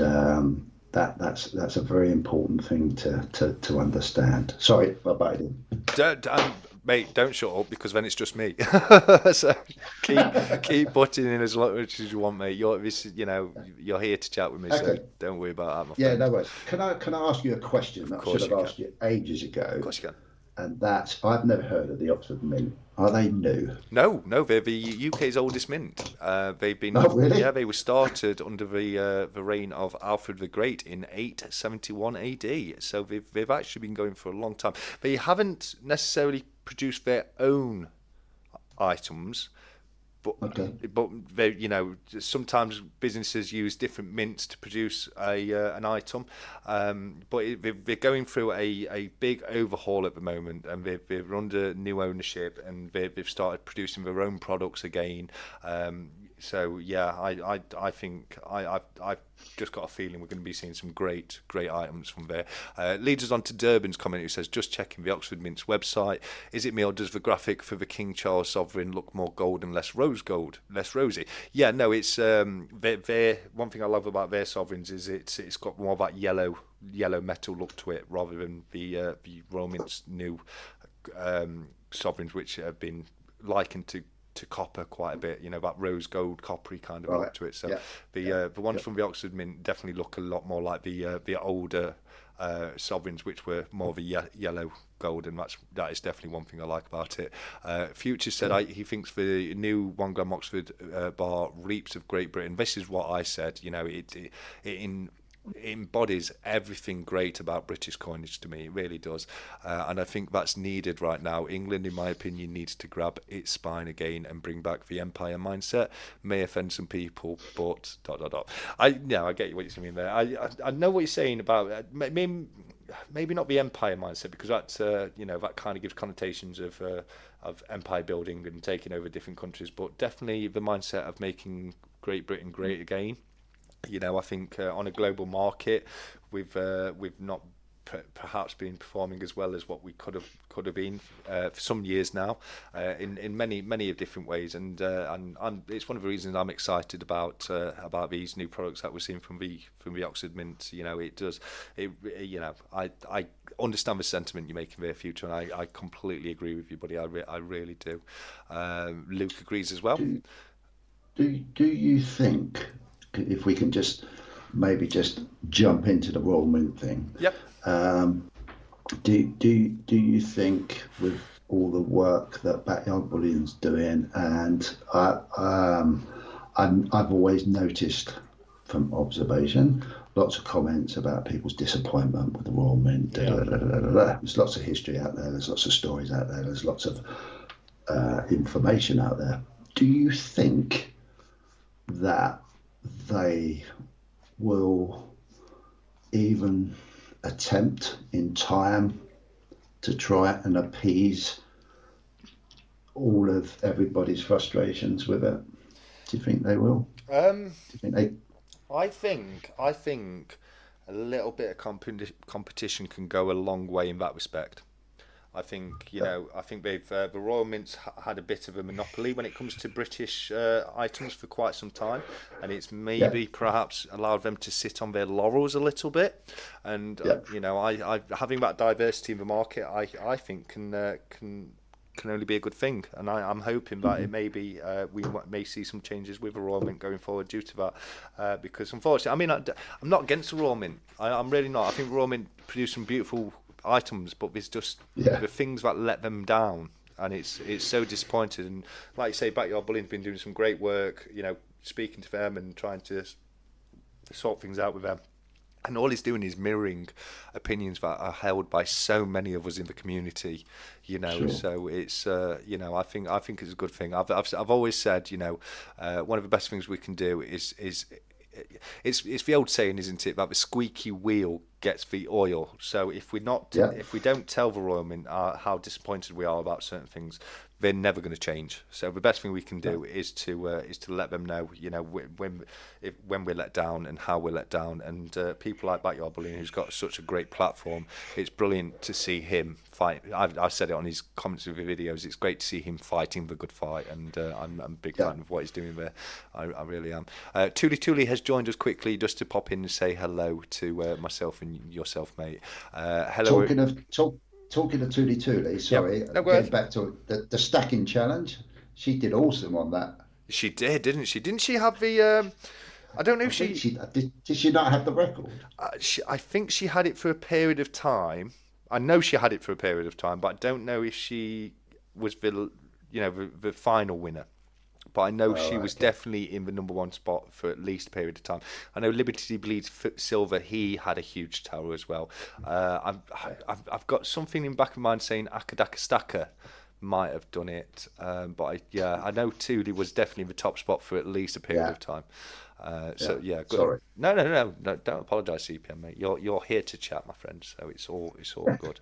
that's a very important thing to understand. Sorry, I butted in. Mate, don't shut up because then it's just me. So keep butting in as much as you want, mate. You're here to chat with me, so Okay. don't worry about that, my Yeah, friend. no worries. Can I ask you a question Of that I should course have you can. asked you ages Of ago? course you can. And that's, I've never heard of the Oxford Mint. Are they new? No, no, they're the UK's oldest mint. Oh, They really? were started under the reign of Alfred the Great in 871 AD. So they've actually been going for a long time. They haven't necessarily produced their own items, but Okay. they, sometimes businesses use different mints to produce an item. They're going through a big overhaul at the moment, and they're under new ownership, and they've started producing their own products again. So yeah, I think I've just got a feeling we're going to be seeing some great items from there. Leads us on to Durbin's comment, who says, just checking the Oxford Mint's website. Is it me, or does the graphic for the King Charles sovereign look more gold and less less rosy? Yeah, no, it's their one thing I love about their sovereigns is it's got more of that yellow metal look to it, rather than the Royal Mint's new sovereigns, which have been likened to copper quite a bit, that rose gold coppery kind of Right. look to it. So Yeah. Yeah. the ones Yeah. from the Oxford Mint definitely look a lot more like the older sovereigns, which were more of a yellow gold, and that is definitely one thing I like about it. Future said Okay. he thinks the new 1 gram Oxford bar reaps of Great Britain. This is what I said. It in embodies everything great about British coinage to me. It really does, and I think that's needed right now. England, in my opinion, needs to grab its spine again and bring back the empire mindset. May offend some people, but dot dot dot. I get what you're saying there. I know what you're saying about maybe not the empire mindset, because that that kind of gives connotations of empire building and taking over different countries, but definitely the mindset of making Great Britain great again. I think on a global market, we've not perhaps been performing as well as what we could have been for some years now, in many of different ways, and it's one of the reasons I'm excited about these new products that we're seeing from the Oxford Mint. I understand the sentiment you're making there, Future, and I completely agree with you, buddy. I really do. Luke agrees as well. Do you think, if we can just maybe just jump into the Royal Mint thing, Yep. um, do you think, with all the work that Backyard Bullying's doing, and I've always noticed from observation lots of comments about people's disappointment with the Royal Mint. Yeah. There's lots of history out there. There's lots of stories out there. There's lots of information out there. Do you think that they will even attempt in time to try and appease all of everybody's frustrations with it? Do you think they will? Do you think they? I think a little bit of competition can go a long way in that respect. I think the Royal Mint's had a bit of a monopoly when it comes to British items for quite some time, and it's Yeah, maybe perhaps allowed them to sit on their laurels a little bit. And yeah. I having that diversity in the market, I think can only be a good thing, and I'm hoping that it may be may see some changes with the Royal Mint going forward due to that, because unfortunately, I'm not against the Royal Mint. I'm really not. I think Royal Mint produce some beautiful items, but there's just Yeah. the things that let them down, and it's so disappointed. And like you say, Backyard Bullying's been doing some great work, speaking to them and trying to sort things out with them. And all he's doing is mirroring opinions that are held by so many of us in the community, Sure. So it's, I think it's a good thing. I've always said, one of the best things we can do is it's the old saying, isn't it, that the squeaky wheel gets the oil. So Yeah. if we don't tell the Royal Mint how disappointed we are about certain things, they're never going to change. So the best thing we can do is to let them know, when we're let down and how we're let down. And people like Backyard Bullying, who's got such a great platform, it's brilliant to see him fight. I've said it on his comments of the videos. It's great to see him fighting the good fight, and I'm a big Yeah. fan of what he's doing there. I really am. Tuli has joined us quickly just to pop in and say hello to myself and yourself, mate. Hello. Talking of Tuli Tuli, Yep. sorry, No, go getting ahead. back to the stacking challenge, she did awesome on that. She did, didn't she? Didn't she have the? I don't know I if think she. did she not have the record? I think she had it for a period of time. I know she had it for a period of time, but I don't know if she was the final winner. But I know Oh, she was okay. definitely in the number one spot for at least a period of time. I know Liberty Bleeds Silver, he had a huge tower as well. I've got something in the back of mind saying Akadaka Staka might have done it, but I know Tuli was definitely in the top spot for at least a period Yeah, of time. yeah. So yeah, good. Sorry. No, don't apologise, CPM, mate. You're here to chat, my friend. So it's all good.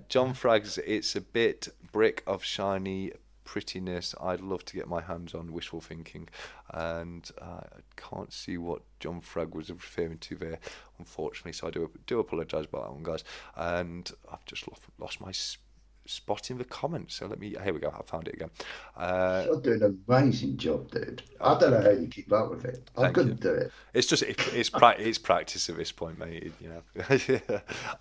John Frags, it's a bit brick of shiny prettiness I'd love to get my hands on. Wishful thinking, and I can't see what John Frag was referring to there, unfortunately. So I do apologise about that one, guys. And I've just lost my spot in the comments. So here we go. I found it again. Uh, You're doing an amazing job, dude. I oh, don't know how you keep up with it. I thank you. couldn't do it. It's just it's practice at this point, mate.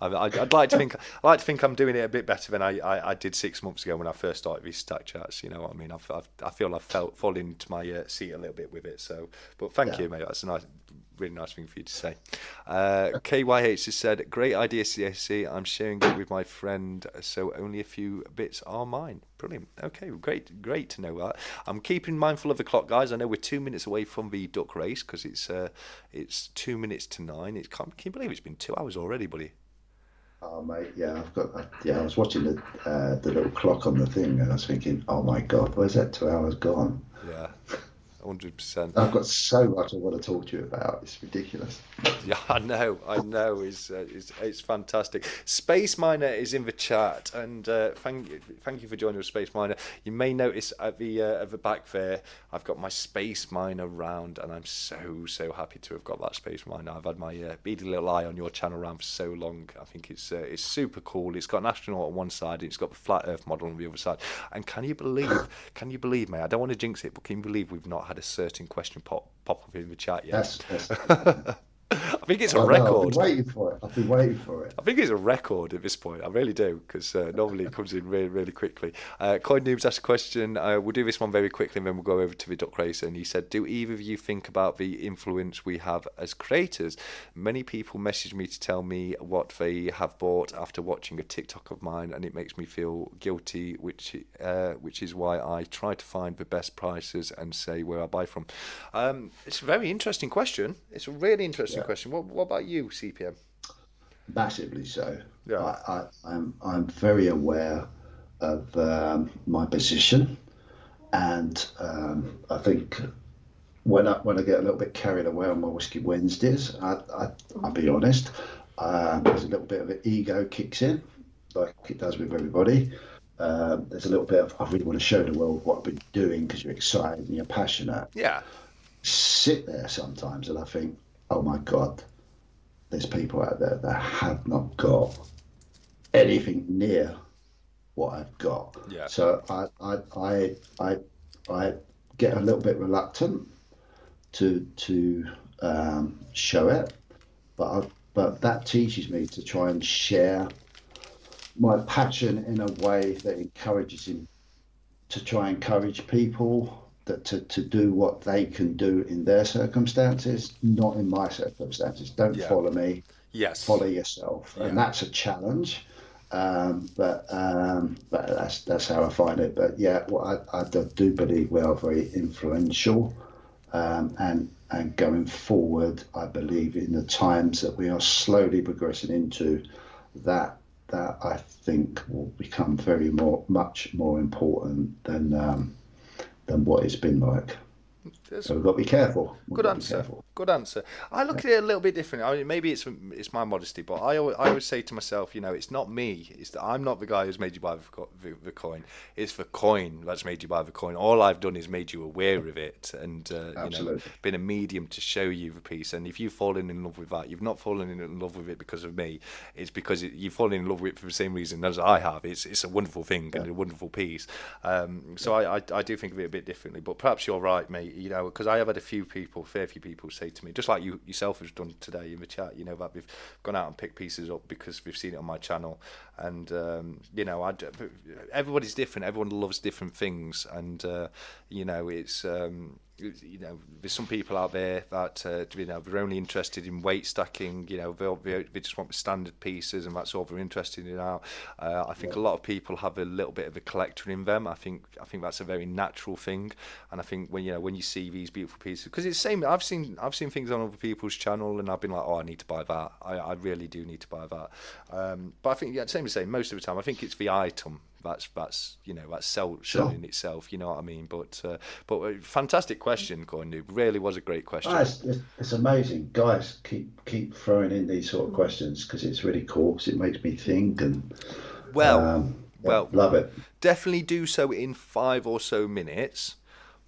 I'd like to think I'm doing it a bit better than I did 6 months ago when I first started these stack chats. You know what I mean? I feel I've fallen into my seat a little bit with it. So, but thank Yeah. you, mate. That's a nice. really nice thing for you to say. KYH has said, great idea, CSC. I'm sharing it with my friend, so only a few bits are mine. Brilliant. Okay, great to know that. I'm keeping mindful of the clock, guys. I know we're 2 minutes away from the duck race because it's 2 minutes to 9. Can you believe it's been 2 hours already, buddy? Oh mate, yeah, I was watching the little clock on the thing, and I was thinking, oh my God, where's that 2 hours gone? Yeah, 100%. I've got so much I want to talk to you about. It's ridiculous. Yeah, I know. It's fantastic. Space Miner is in the chat, and thank you for joining us, Space Miner. You may notice at the back there, I've got my Space Miner round, and I'm so happy to have got that Space Miner. I've had my beady little eye on your channel round for so long. I think it's super cool. It's got an astronaut on one side, and it's got the flat Earth model on the other side. And can you believe, mate? I don't want to jinx it, but can you believe we've not had a certain question pop up in the chat yet? Yes. I think it's a record. I've been waiting for it. I think it's a record at this point. I really do, because normally it comes in really quickly. Coin Noobs asked a question. We'll do this one very quickly, and then we'll go over to the duck race. And he said, do either of you think about the influence we have as creators? Many people message me to tell me what they have bought after watching a TikTok of mine, and it makes me feel guilty, which is why I try to find the best prices and say where I buy from. It's a very interesting question. It's a really interesting question. What about you, CPM? Massively so. Yeah. I'm very aware of my position, and I think when I get a little bit carried away on my Whiskey Wednesdays, I'll be honest, there's a little bit of an ego kicks in, like it does with everybody. There's a little bit of, I really want to show the world what I've been doing because you're excited and you're passionate. Yeah. Sit there sometimes and I think, oh my God, there's people out there that have not got anything near what I've got. Yeah. So I get a little bit reluctant to show it, but that teaches me to try and share my passion in a way that encourages him to try and encourage people that to do what they can do in their circumstances, not in my circumstances. Don't follow me. Yes. Follow yourself, and that's a challenge. But that's how I find it. But yeah, I do believe we are very influential, and going forward, I believe in the times that we are slowly progressing into, that I think will become much more important than what it's been like. So we've got to be careful. Good answer. I look at it a little bit different. I mean, maybe it's my modesty, but I always say to myself, it's not me. It's that I'm not the guy who's made you buy the coin. It's the coin that's made you buy the coin. All I've done is made you aware of it, and been a medium to show you the piece. And if you've fallen in love with that, you've not fallen in love with it because of me. It's because you've fallen in love with it for the same reason as I have. It's a wonderful thing and a wonderful piece. So I do think of it a bit differently. But perhaps you're right, mate. Because I have had a fair few people say to me, just like you yourself have done today in the chat, that we've gone out and picked pieces up because we've seen it on my channel, and everybody's different. Everyone loves different things, and it's. There's some people out there that they're only interested in weight stacking. They just want the standard pieces, and that's all they're interested in now. I think a lot of people have a little bit of a collector in them. I think that's a very natural thing, and I think when you see these beautiful pieces, because it's the same. I've seen things on other people's channel, and I've been like, oh, I need to buy that. I really do need to buy that. But I think same as saying, most of the time, I think it's the item. That's selling itself, you know what I mean? But fantastic question, Coin Noob. Really was a great question. It's amazing, guys. Keep throwing in these sort of questions because it's really cool. Because it makes me think, and love it. Definitely do so in 5 or so minutes.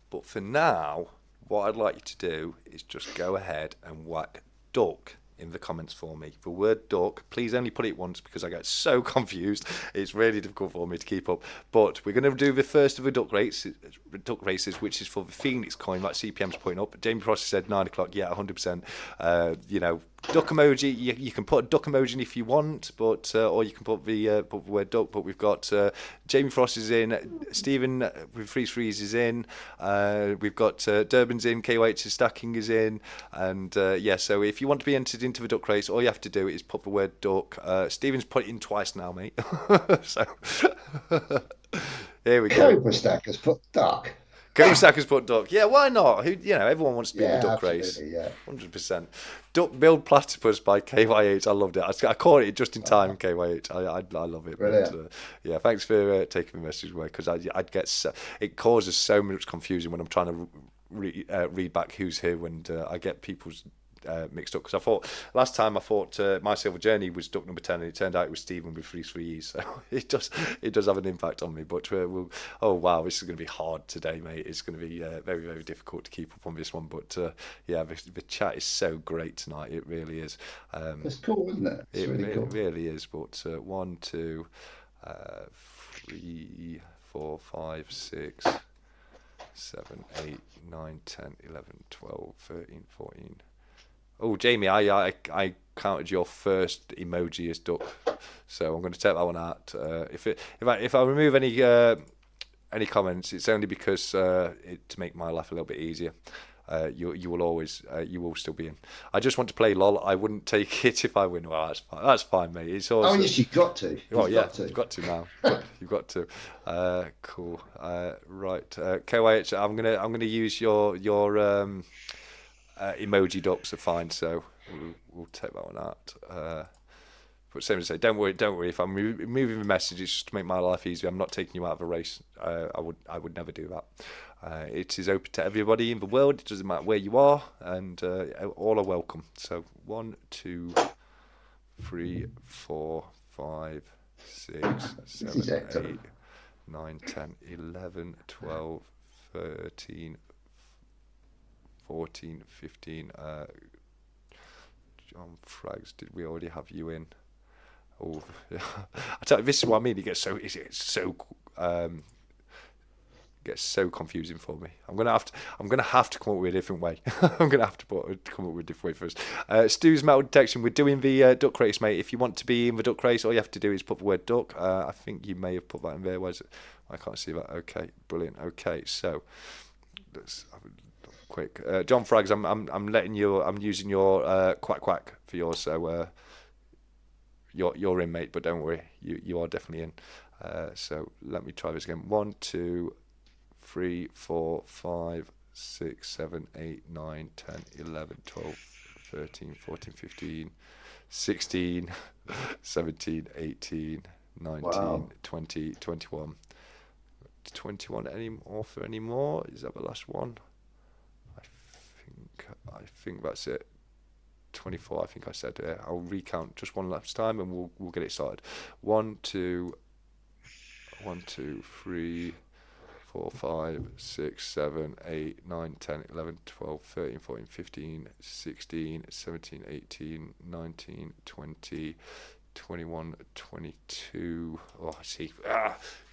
But for now, what I'd like you to do is just go ahead and whack duck in the comments for me. The word duck, please only put it once because I get so confused. It's really difficult for me to keep up. But we're going to do the first of the duck races, which is for the Phoenix coin, like CPM's pointing up. Jamie Prosser said 9 o'clock. Yeah, 100%. duck emoji. You can put a duck emoji if you want, but or you can put the word duck. But we've got Jamie Frost is in, Stephen with Freeze is in. We've got Durban's in, KYH is Stacking is in, and yeah. So if you want to be entered into the duck race, all you have to do is put the word duck. Stephen's put it in twice now, mate. So here we go. Cobra Stackers put duck. Cobra Stackers put duck. Yeah, why not? Everyone wants to be in the Yeah, duck race. absolutely. Yeah. 100%. Duck Build Platypus by KYH. I loved it. I caught it just in time, KYH. I love it. Brilliant. But, yeah, thanks for taking the message away, because I'd get it causes so much confusion when I'm trying to read back who's who, and I get people's mixed up, because I thought last time My Silver Journey was duck number 10, and it turned out it was Stephen with 3 so it does have an impact on me. But oh wow, this is going to be hard today, mate. It's going to be very, very difficult to keep up on this one, but yeah, the chat is so great tonight. It really is. It's cool, isn't it? It's really cool. It really is. But 1, 2, 3, 4, 5, 6, 7, 8, 9, 10, 11, 12, 13, 14. Oh, Jamie, I counted your first emoji as duck, so I'm going to take that one out. If I remove any comments, it's only because to make my life a little bit easier. You will still be in. I just want to play LOL. I wouldn't take it if I win. Well, that's fine. That's fine, mate. It's also... Oh yes, you've got to. You've got to now. You've got to. Cool. Right. KYH, I'm gonna use your emoji ducks are fine, so we'll take that one out. But same as I say, don't worry. If I'm moving the message, it's just to make my life easier. I'm not taking you out of a race. I would never do that. It is open to everybody in the world. It doesn't matter where you are, and all are welcome. So 1, 2, 3, 4, 5, 6, 7, 8, 9, 10, 11, 12, 13, 14, 15. John Frags, did we already have you in? Oh, yeah. I tell you, this is what I mean. It gets so confusing for me. I'm gonna have to come up with a different way. I'm gonna have to come up with a different way first. Stu's Metal Detection. We're doing the duck race, mate. If you want to be in the duck race, all you have to do is put the word duck. I think you may have put that in there. Why is it? I can't see that. Okay, brilliant. Okay, so let's have a quick. John Frags, I'm using your quack quack for yours. So you're in, mate. But don't worry, you are definitely in. So let me try this again. 1, 2, 3, 4, 5, 6, 7, 8, 9, 10, 11, 12, 13, 14, 15, 16, 17, 18, 19, wow. 20, 21. 21 any more? Is that the last one? I think that's it. 24, I think I said. I'll recount just one last time and we'll get it started. 1, 2, 3, 4, 5, 6, 7, 8, 9, 10, 11, 12, 13, 14, 15, 16, 17, 18, 19, 20, 21, 22. Oh, I see.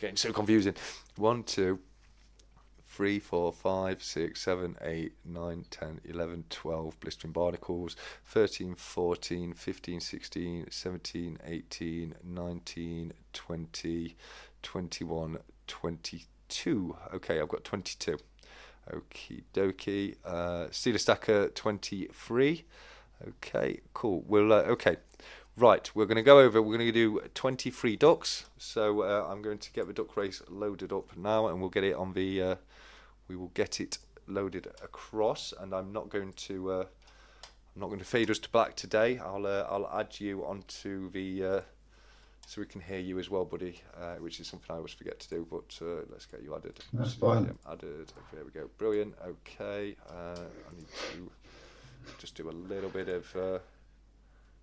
Getting so confusing. 1, 2, 3, 4, 5, 6, 7, 8, 9, 10, 11, 12 blistering barnacles, 13, 14, 15, 16, 17, 18, 19, 20, 21, 22. Okay, I've got 22. Okie dokie. Steeler Stacker 23. Okay, cool. Okay. Right, we're going to go over, we're going to do 23 ducks. So I'm going to get the duck race loaded up now, and we'll get it on the, we will get it loaded across. And I'm not going to fade us to black today. I'll add you onto the, so we can hear you as well, buddy, which is something I always forget to do, but let's get you added. That's fine. Added, okay, there we go, brilliant, okay. I need to just do a little bit of...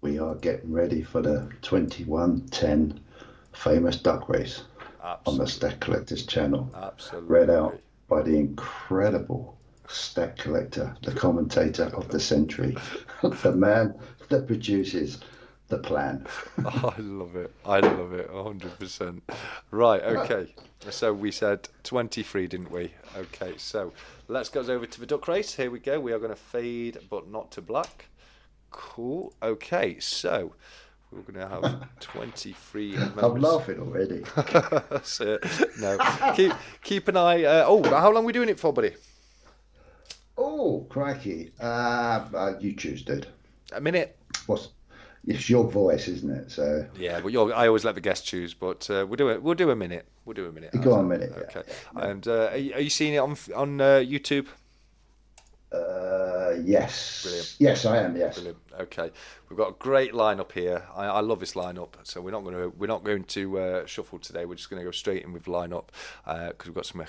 We are getting ready for the 2110 famous duck race. Absolutely. On the Stack Collectors channel. Absolutely. Read out by the incredible Stack Collector, the commentator of the century, the man that produces the plan. Oh, I love it, 100%. Right, okay. So we said 23, didn't we? Okay, so let's go over to the duck race. Here we go. We are going to fade, but not to black. Cool. Okay, so we're going to have 23 I'm members. laughing already. So, no, keep an eye. How long are we doing it for, buddy? Oh, crikey. You choose, dude. A minute. What's It's your voice, isn't it? So Yeah, but I always let the guest choose. But we'll do it. We'll do a minute. We'll do a minute. go on a minute. Okay. Yeah. And are you seeing it on YouTube? Yes. Brilliant. Yes, I am. Yes. Brilliant. Okay, we've got a great lineup here. I love this lineup, so we're not going to shuffle today. We're just going to go straight in with lineup because we've got some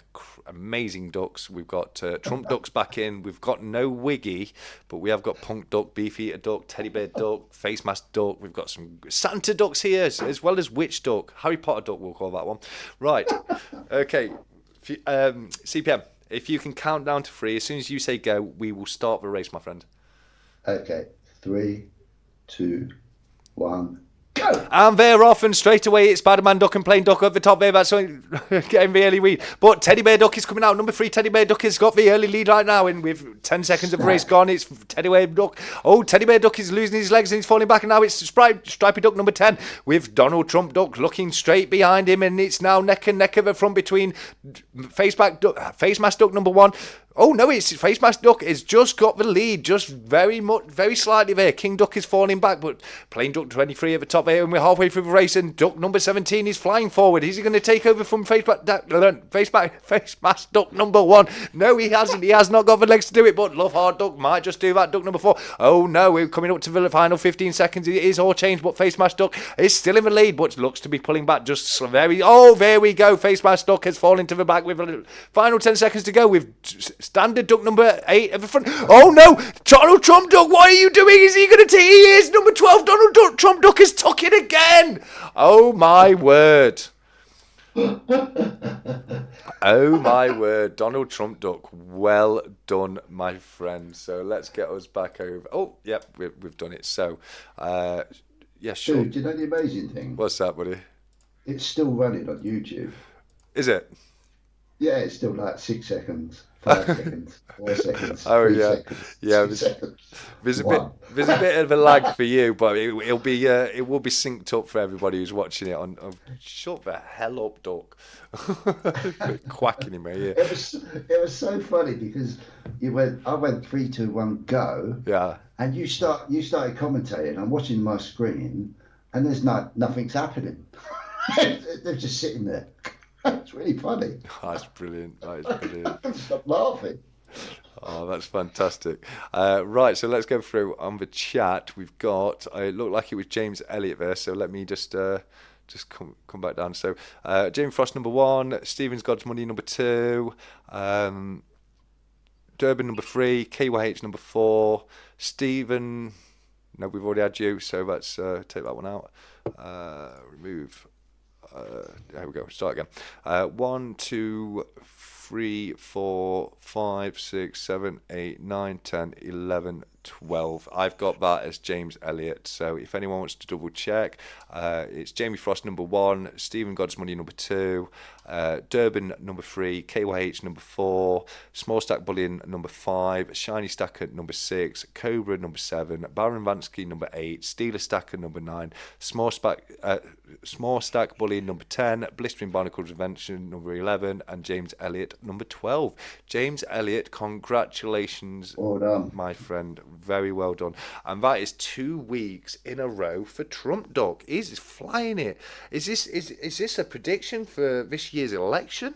amazing ducks. We've got Trump ducks back in. We've got no Wiggy, but we have got Punk duck, Beefeater duck, Teddy bear duck, Face mask duck. We've got some Santa ducks here as well as Witch duck, Harry Potter duck. We'll call that one. Right. Okay. CPM. If you can count down to 3, as soon as you say go, we will start the race, my friend. Okay. 3, 2, 1, go! And they're off, and straight away it's Spider-Man Duck and Plain Duck at the top there. That's getting the early lead. But Teddy Bear Duck is coming out. Number 3, Teddy Bear Duck has got the early lead right now. And with 10 seconds of race gone, it's Teddy Bear Duck. Oh, Teddy Bear Duck is losing his legs and he's falling back. And now it's Stripey Duck number 10 with Donald Trump Duck looking straight behind him. And it's now neck and neck of the front between Face Mask Duck number 1. Oh no, it's Face Mask Duck has just got the lead, just very slightly there. King Duck is falling back, but Plain Duck 23 at the top there, and we're halfway through the race, and Duck number 17 is flying forward. Is he going to take over from Face Mask Duck number 1? No, he hasn't. He has not got the legs to do it, but Love Hard Duck might just do that. Duck number 4. Oh no, we're coming up to the final 15 seconds. It is all changed, but Face Mask Duck is still in the lead, but looks to be pulling back just very... Oh, there we go. Face Mask Duck has fallen to the back with the final 10 seconds to go with Standard Duck number 8 at the front. Oh no, Donald Trump Duck, what are you doing? Is he going to take? He is number 12. Trump Duck is tuck it again. Oh my word. Oh my word, Donald Trump Duck. Well done, my friend. So let's get us back over. Oh, yep, we've done it. So, yeah, sure. Dude, do you know the amazing thing? What's that, buddy? It's still running on YouTube. Is it? Yeah, it's still like 6 seconds, 5 seconds, 4 seconds, Oh 3 yeah, seconds, yeah. 2 seconds. There's a One. there's a bit of a lag for you, but it will be synced up for everybody who's watching it. Shut the hell up, Duck. Quacking in my ear. It was so funny because I went 3, 2, 1, go. Yeah. And you started commentating. I'm watching my screen, and there's nothing's happening. They're just sitting there. It's really funny. That's brilliant. That is brilliant. Stop laughing. Oh, that's fantastic. Right, so let's go through on the chat. We've got. It looked like it was James Elliott there, so let me just come back down. So Jamie Frost number 1, Stephen's God's Money number 2, Durban number 3, KYH number 4, Stephen. No, we've already had you, so let's take that one out. Remove. There we go. Start again. 1, 2, 3, 4, 5, 6, 7, 8, 9, 10, 11, 12. I've got that as James Elliott. So if anyone wants to double check, it's Jamie Frost number 1, Stephen God's Money number 2, Durban number 3, KYH number 4, Small Stack Bullion number 5, Shiny Stacker number 6, Cobra number 7, Baron Vansky number 8, Steeler Stacker number 9, Small Stack Bullion number 10, Blistering Barnacles Invention number 11, and James Elliott number 12. James Elliott, congratulations, Well done. my friend. Very well done. And that is 2 weeks in a row for Trump Duck. He's flying it. Is this a prediction for this year's election?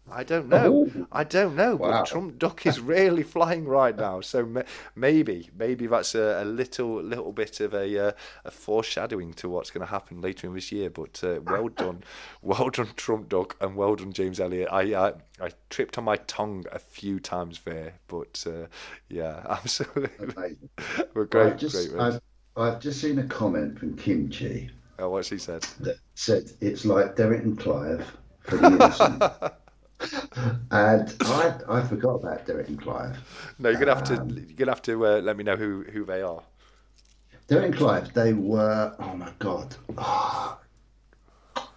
I don't know. Wow. But Trump Duck is really flying right now. So maybe that's a little bit of a foreshadowing to what's going to happen later in this year. But well done Trump Duck, and well done James Elliott. I tripped on my tongue a few times there, but yeah, absolutely. Amazing. We're great. I've just seen a comment from Kimchi Oh, what's he said? that said it's like Derek and Clive for the innocent. And I forgot about Derek and Clive. No, you're gonna have to let me know who they are. Derek and Clive, they were, oh my God. Oh,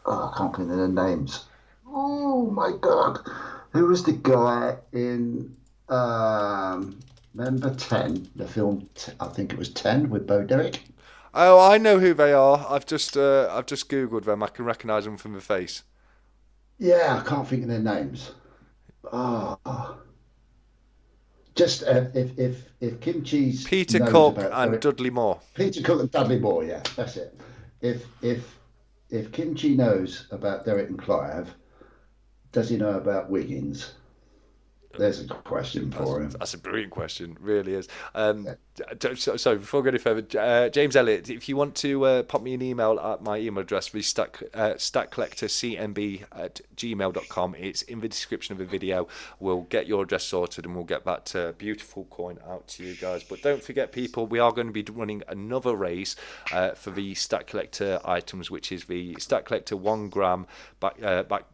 I can't think of their names. Oh my God. Who was the guy in remember 10, the film, I think it was 10 with Bo Derek. Oh, I know who they are. I've just googled them. I can recognise them from the face. Yeah, I can't think of their names. Ah, just if Kim Cheese Peter knows Cook about and Derek, Dudley Moore. Peter Cook and Dudley Moore, yeah, that's it. If Kimchi knows about Derek and Clive, does he know about Wiggins? There's a question for him. That's a brilliant question, really is. So before going any further, James Elliott, if you want to pop me an email at my email address, the stackcollectorcmb@gmail.com. It's in the description of the video. We'll get your address sorted and we'll get that beautiful coin out to you guys. But don't forget, people, we are going to be running another race for the Stack Collector items, which is the Stack Collector 1 gram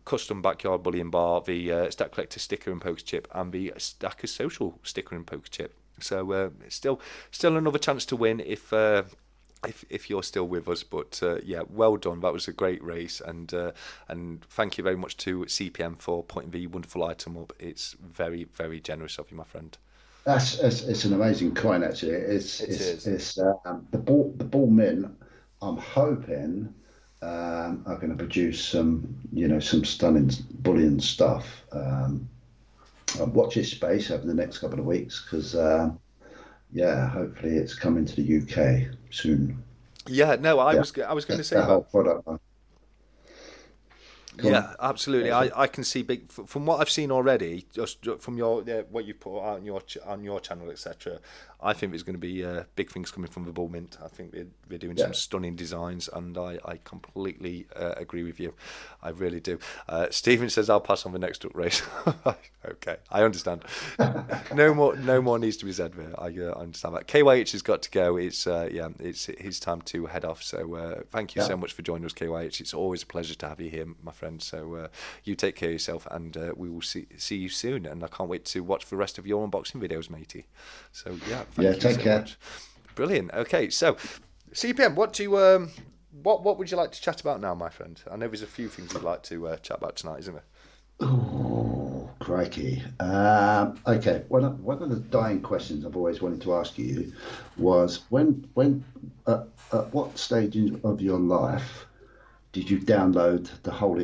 custom backyard bullion bar, the Stack Collector sticker and poker chip, and the Stacker Social sticker and poker chip. So it's still another chance to win if you're still with us. But yeah, well done. That was a great race, and thank you very much to CPM for putting the wonderful item up. It's very, very generous of you, my friend. That's it's an amazing coin actually. It is. It's the ball mint. I'm hoping are going to produce some some stunning bullion stuff. Watch this space over the next couple of weeks because yeah, hopefully it's coming to the UK soon. Yeah, no, Yeah, I was going to say that that. whole product line. Go on. Yeah, absolutely. What was I can see big from what I've seen already, just from your what you put out on your channel, etc. I think there's going to be big things coming from the Bull Mint. I think they're doing some Yeah, stunning designs, and I completely agree with you. I really do. Stephen says I'll pass on the next duck race. Okay, I understand. No more needs to be said there. I understand that. KYH has got to go. It's yeah, it's his time to head off. So thank you yeah, so much for joining us, KYH. It's always a pleasure to have you here, my friend. So you take care of yourself, and we will see you soon. And I can't wait to watch the rest of your unboxing videos, matey. So yeah, yeah. thank you Take so care. much. Brilliant. Okay, so CPM, what would you like to chat about now, my friend? I know there's a few things you'd like to chat about tonight, isn't there? Oh, crikey. Okay, one of the dying questions I've always wanted to ask you was at what stage of your life did you download the whole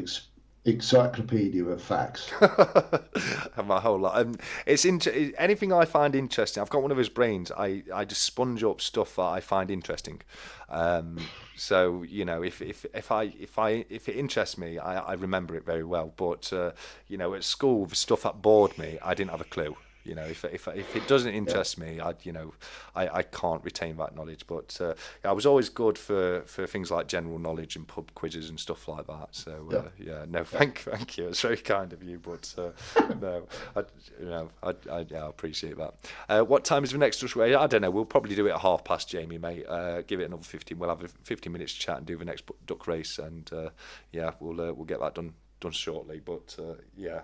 encyclopedia of facts? My whole life. It's anything I find interesting. I've got one of his brains. I just sponge up stuff that I find interesting. Um, so if it interests me, I remember it very well. But at school, the stuff that bored me, I didn't have a clue. If it doesn't Yeah, interest me, I can't retain that knowledge. But I was always good for things like general knowledge and pub quizzes and stuff like that. So yeah, yeah, no, yeah. thank you. It's very kind of you, but no, yeah, I appreciate that. What time is the next rush away? I don't know. We'll probably do it at 50 past, Jamie, mate. Give it another 15. We'll have 15 minutes to chat and do the next duck race, and yeah, we'll get that done shortly. But yeah.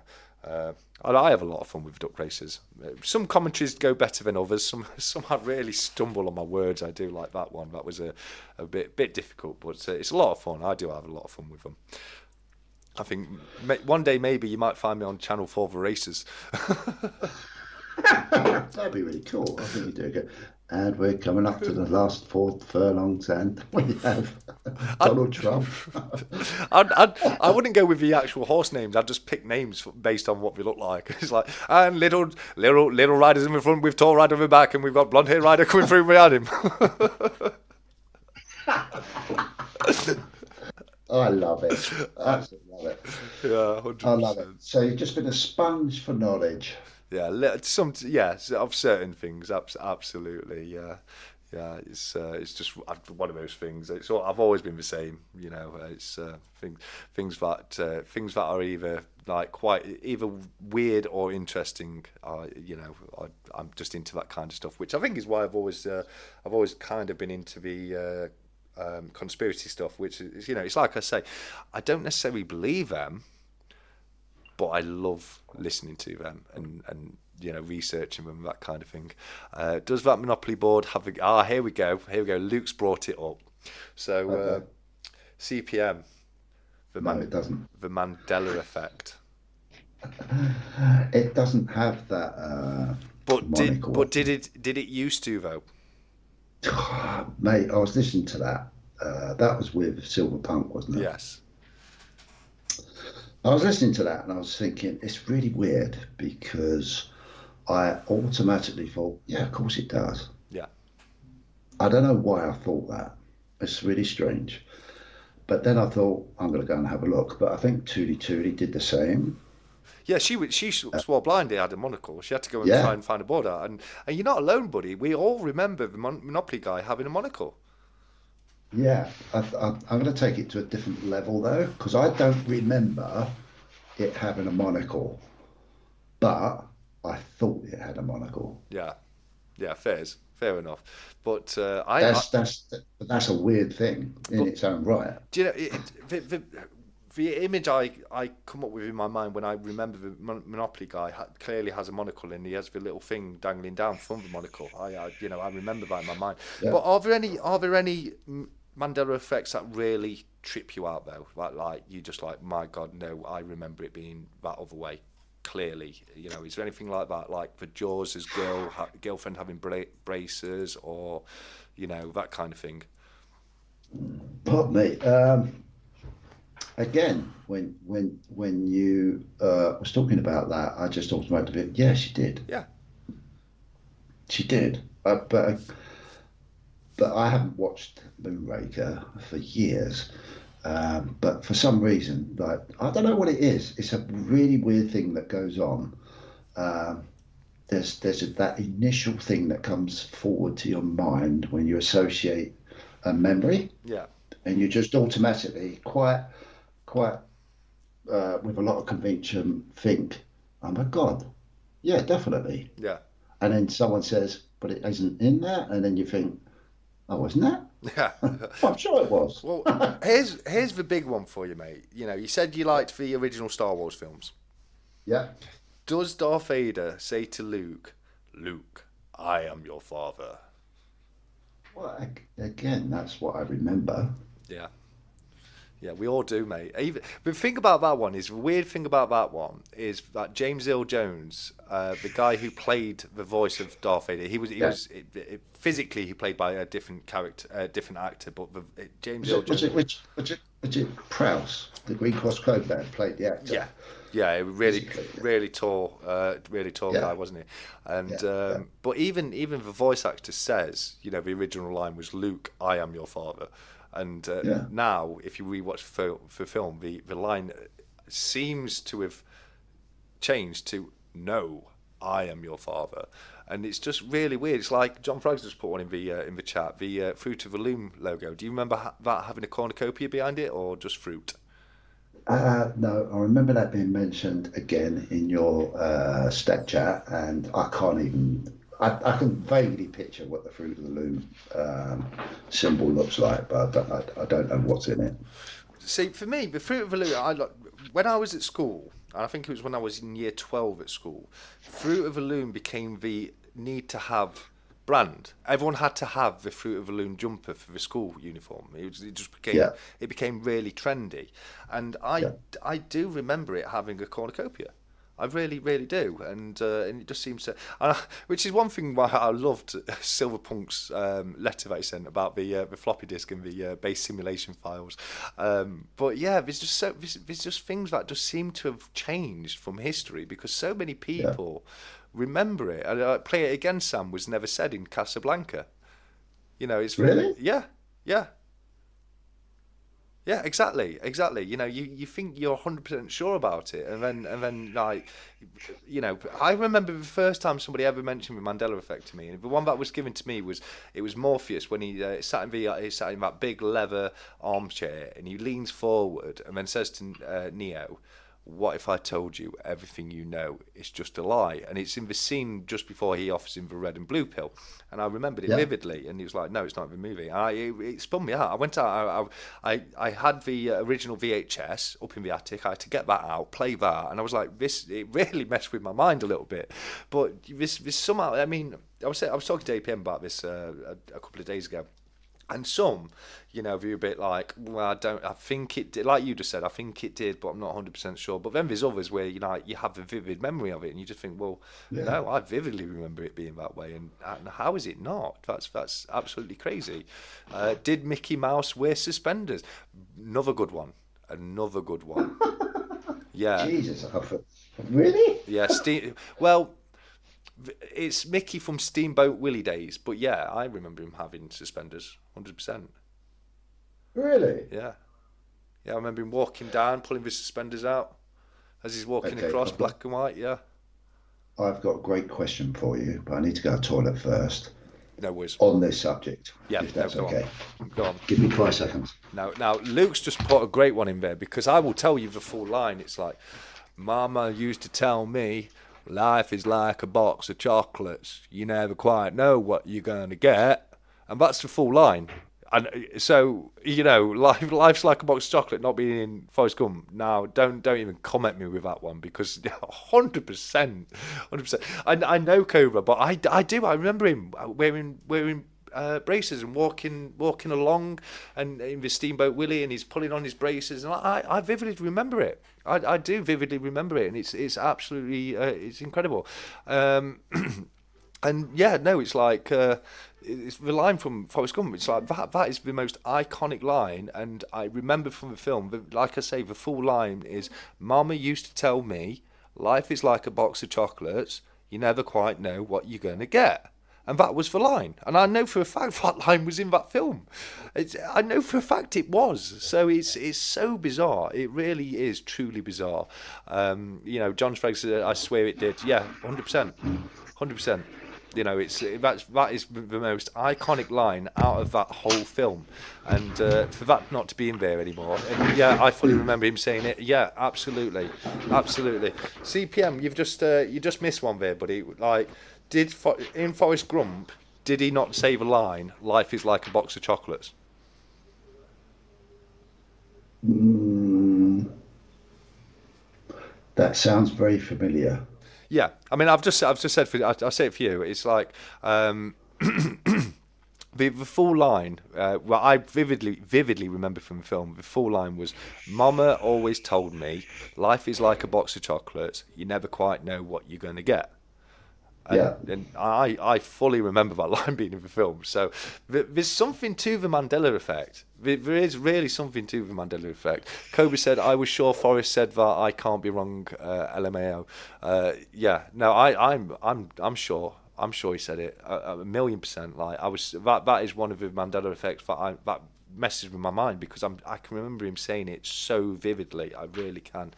I have a lot of fun with duck races. Some commentaries go better than others. Some I really stumble on my words. I do like that one. That was a bit difficult, but it's a lot of fun. I do have a lot of fun with them. I think one day maybe you might find me on Channel 4 for races. That'd be really cool. I think you do good. And we're coming up to the last four furlongs, and we have I, Donald Trump. I wouldn't go with the actual horse names. I'd just pick names based on what they look like. It's like, and little riders in the front with tall rider in the back, and we've got blonde hair rider coming through behind him. I love it. Absolutely love it. Yeah, I love it. 100%. So you've just been a sponge for knowledge. Yeah, of certain things, absolutely. Yeah, yeah. It's just one of those things. I've always been the same. It's things that are either like quite either weird or interesting. I'm just into that kind of stuff, which I think is why I've always kind of been into the conspiracy stuff. Which is, it's like I say, I don't necessarily believe them, but I love listening to them and researching them, that kind of thing. Does that Monopoly board have a? Here we go. Here we go. Luke's brought it up. So Okay. CPM, the No, man, it doesn't. the Mandela effect. It doesn't have that. But monocle. did it used to though? Mate, I was listening to that. That was with Silver Punk, wasn't it? Yes. I was listening to that and I was thinking, it's really weird because I automatically thought, yeah, of course it does. Yeah. I don't know why I thought that. It's really strange. But then I thought, I'm going to go and have a look. But I think Tootie Tootie did the same. Yeah, she swore blind he had a monocle. She had to go and try Yeah, and find a board out. And you're not alone, buddy. We all remember the Monopoly guy having a monocle. yeah. I'm going to take it to a different level though, because I don't remember it having a monocle, but I thought it had a monocle. Yeah, yeah, fair enough. But That's a weird thing in but its own right. do you know the image I come up with in my mind when I remember the Monopoly guy clearly has a monocle and he has the little thing dangling down from the monocle. I remember that in my mind. Yeah. But are there any Mandela effects that really trip you out though? Like you just like, my God, no, I remember it being that other way. Clearly, is there anything like that, like for Jaws' girlfriend having braces, or that kind of thing? Pardon me. Again, when you was talking about that, I just automatically, yeah, she did. Yeah, She did. But I haven't watched Moonraker for years. But for some reason, like I don't know what it is. It's a really weird thing that goes on. Um, there's that initial thing that comes forward to your mind when you associate a memory, yeah, and you just automatically, quite with a lot of conviction, think, "Oh my God, yeah, definitely." yeah, And then someone says, "But it isn't in there," and then you think, "Oh, wasn't that?" yeah. I'm sure it was. Well, here's the big one for you, mate. You said you liked the original Star Wars films. Yeah. Does Darth Vader say to Luke, "Luke, I am your father"? Well, again, that's what I remember. Yeah. Yeah, we all do, mate. Even the thing about that one is the weird thing about that one is that James Earl Jones, the guy who played the voice of Darth Vader, Yeah. physically he played by a different character, different actor, but James Was Earl it was Jones. it was it Prowse, the Green Cross Code man, played the actor? Yeah, yeah, a really, Physically, yeah. really tall Yeah, guy, wasn't he? And yeah. but even the voice actor says, the original line was, "Luke, I am your father." And Yeah. now, if you rewatch for film, the line seems to have changed to, "No, I am your father," and it's just really weird. It's like John Froggs just put one in the chat, the Fruit of the Loom logo. Do you remember that having a cornucopia behind it, or just fruit? No, I remember that being mentioned again in your stat chat, and I can't even. I can vaguely picture what the Fruit of the Loom symbol looks like, but I don't know what's in it. See, for me, the Fruit of the Loom, when I was at school, and I think it was when I was in year 12 at school, Fruit of the Loom became the need to have brand. Everyone had to have the Fruit of the Loom jumper for the school uniform. It just became Yeah, it became really trendy, and yeah, I do remember it having a cornucopia. I really, really do, and it just seems to, which is one thing why I loved Silverpunk's letter that he sent about the floppy disk and the base simulation files. But yeah, there's just things that just seem to have changed from history because so many yeah. people remember it. And "Play it again, Sam" was never said in Casablanca. It's really, Really? yeah, yeah. Yeah, exactly. You think you're 100% sure about it, and then like, I remember the first time somebody ever mentioned the Mandela effect to me, and the one that was given to me was it was Morpheus when he sat in that big leather armchair, and he leans forward and then says to Neo, "What if I told you everything you know is just a lie?" And it's in the scene just before he offers him the red and blue pill. And I remembered it Yeah, vividly. And he was like, "No, it's not in the movie." And it spun me out. I went out, I had the original VHS up in the attic. I had to get that out, play that. And I was like, it really messed with my mind a little bit. But this somehow, I mean, I was talking to APM about this a couple of days ago. And some, you're a bit like, well, I think it did, like you just said, I think it did, but I'm not 100% sure. But then there's others where, you have a vivid memory of it and you just think, well, Yeah. no, I vividly remember it being that way. And how is it not? That's absolutely crazy. Did Mickey Mouse wear suspenders? Another good one. Another good one. Yeah. Jesus, really? Yeah. Well, it's Mickey from Steamboat Willie days, but yeah, I remember him having suspenders, 100%. Really? Yeah, yeah, I remember him walking down, pulling his suspenders out as he's walking Okay, across, black and white. Yeah, I've got a great question for you, but I need to go to the toilet first no worries. on this subject, Yeah, if no, that's go on, okay. go on. Give me 5 seconds. Now, Luke's just put a great one in there because I will tell you the full line. It's like, Mama used to tell me, life is like a box of chocolates. You never quite know what you're gonna get, and that's the full line. And so, life's like a box of chocolate, not being in Forrest Gump. Now, don't even comment me with that one because 100%, 100%. I know Cobra, but I do. I remember him wearing braces and walking along, and in the Steamboat Willie, and he's pulling on his braces, and I vividly remember it. I do vividly remember it, and it's absolutely it's incredible. And yeah, no, it's like it's the line from Forrest Gump. It's like that is the most iconic line, and I remember from the film. Like I say, the full line is, "Mama used to tell me, life is like a box of chocolates. You never quite know what you're gonna get." And that was the line. And I know for a fact that line was in that film. I know for a fact it was. So it's so bizarre. It really is truly bizarre. John Sprague said, "I swear it did." Yeah, 100%, 100%. That is the most iconic line out of that whole film, and for that not to be in there anymore, and yeah, I fully remember him saying it. Yeah, absolutely, absolutely. CPM, you just missed one there, buddy. Like, in Forrest Gump, did he not say the line, "Life is like a box of chocolates"? Mm, that sounds very familiar. Yeah, I mean, I've just said I'll say it for you. It's like the full line. Well, I vividly remember from the film. The full line was, "Mama always told me, life is like a box of chocolates. You never quite know what you're going to get." And, Yeah. and I fully remember that line being in the film. So there's something to the Mandela effect. There is really something to the Mandela effect. Kobe said, "I was sure Forrest said that. I can't be wrong." LMAO. Yeah, no, I'm sure. I'm sure he said it a million percent. Like, I was that is one of the Mandela effects that messes with my mind because I can remember him saying it so vividly. I really can.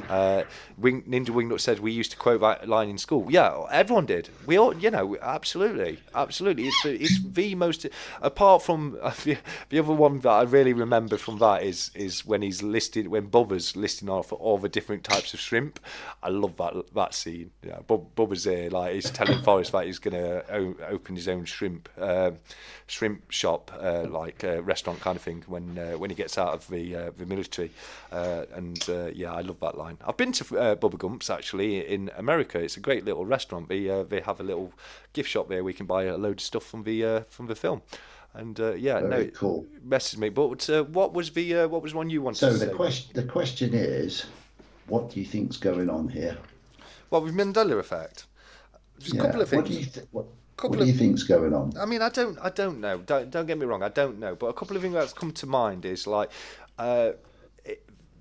Ninja Wingnut said we used to quote that line in school. Yeah, everyone did. We all, absolutely. It's the most, apart from the other one that I really remember from that is when when Bubba's listing off all the different types of shrimp. I love that scene. Yeah, Bubba's there, like, he's telling Forrest that he's gonna open his own shrimp shop, like a restaurant kind of thing, when he gets out of the military. Yeah, I love that line. I've been to Bubba Gump's actually in America. It's a great little restaurant. They have a little gift shop there. We can buy a load of stuff from the film. And yeah, no, Very it cool. messes me. But what was one you wanted So to the say? question is, what do you think's going on here? Well, with Mandela effect, just a couple Yeah. of things. What Couple do of you think's going on? I mean, I don't know. Don't get me wrong. I don't know. But a couple of things that's come to mind is like, uh,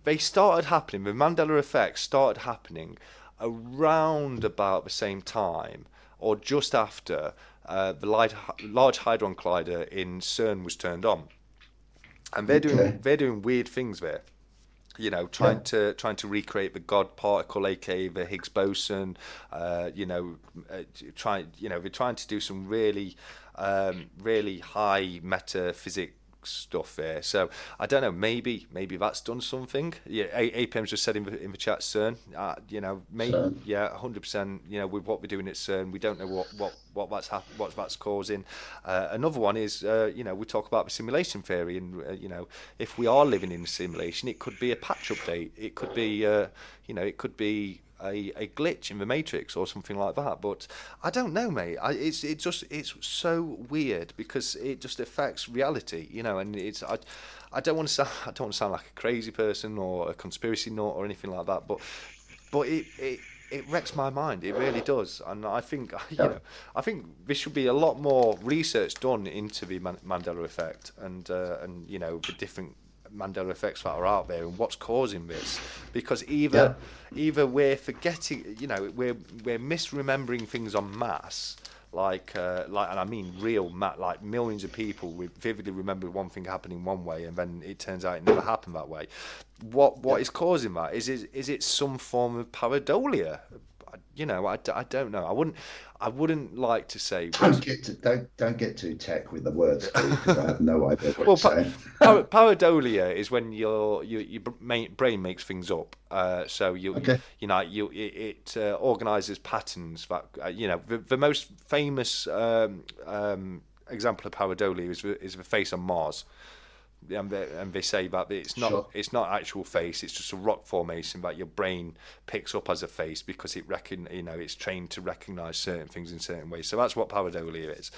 they started happening. The Mandela effect started happening around about the same time, or just after the Large Hadron Collider in CERN was turned on, and Okay. they're doing weird things there. Yeah. Trying to recreate the God particle, aka the Higgs boson. They're trying to do some really high metaphysics stuff there. So I don't know. Maybe that's done something. Yeah, APM's just said in the chat, CERN. Maybe, So yeah, 100%. With what we're doing at CERN, we don't know what that's causing. Another one is, we talk about the simulation theory, and if we are living in a simulation, it could be a patch update. It could be, it could be a glitch in the Matrix or something like that. But I don't know, mate. It's so weird because it just affects reality, and I don't want to sound I don't want to sound like a crazy person or a conspiracy nut or anything like that, but it wrecks my mind. It really does, and I think Yeah. I think there should be a lot more research done into the Mandela effect and the different Mandela effects that are out there and what's causing this, because Yeah. either we're forgetting, we're misremembering things en masse. And I mean real, like millions of people vividly remember one thing happening one way, and then it turns out it never happened that way. What is causing that? Is it some form of pareidolia? I don't know. I wouldn't like to say. Don't get too tech with the words, Steve, because I have no idea what Well, you're saying. pareidolia is when your brain makes things up. So Okay. it organises patterns that the most famous example of pareidolia is the face on Mars. And they say that Sure. it's not actual face, it's just a rock formation that your brain picks up as a face because it's trained to recognize certain things in certain ways. So that's what pareidolia is.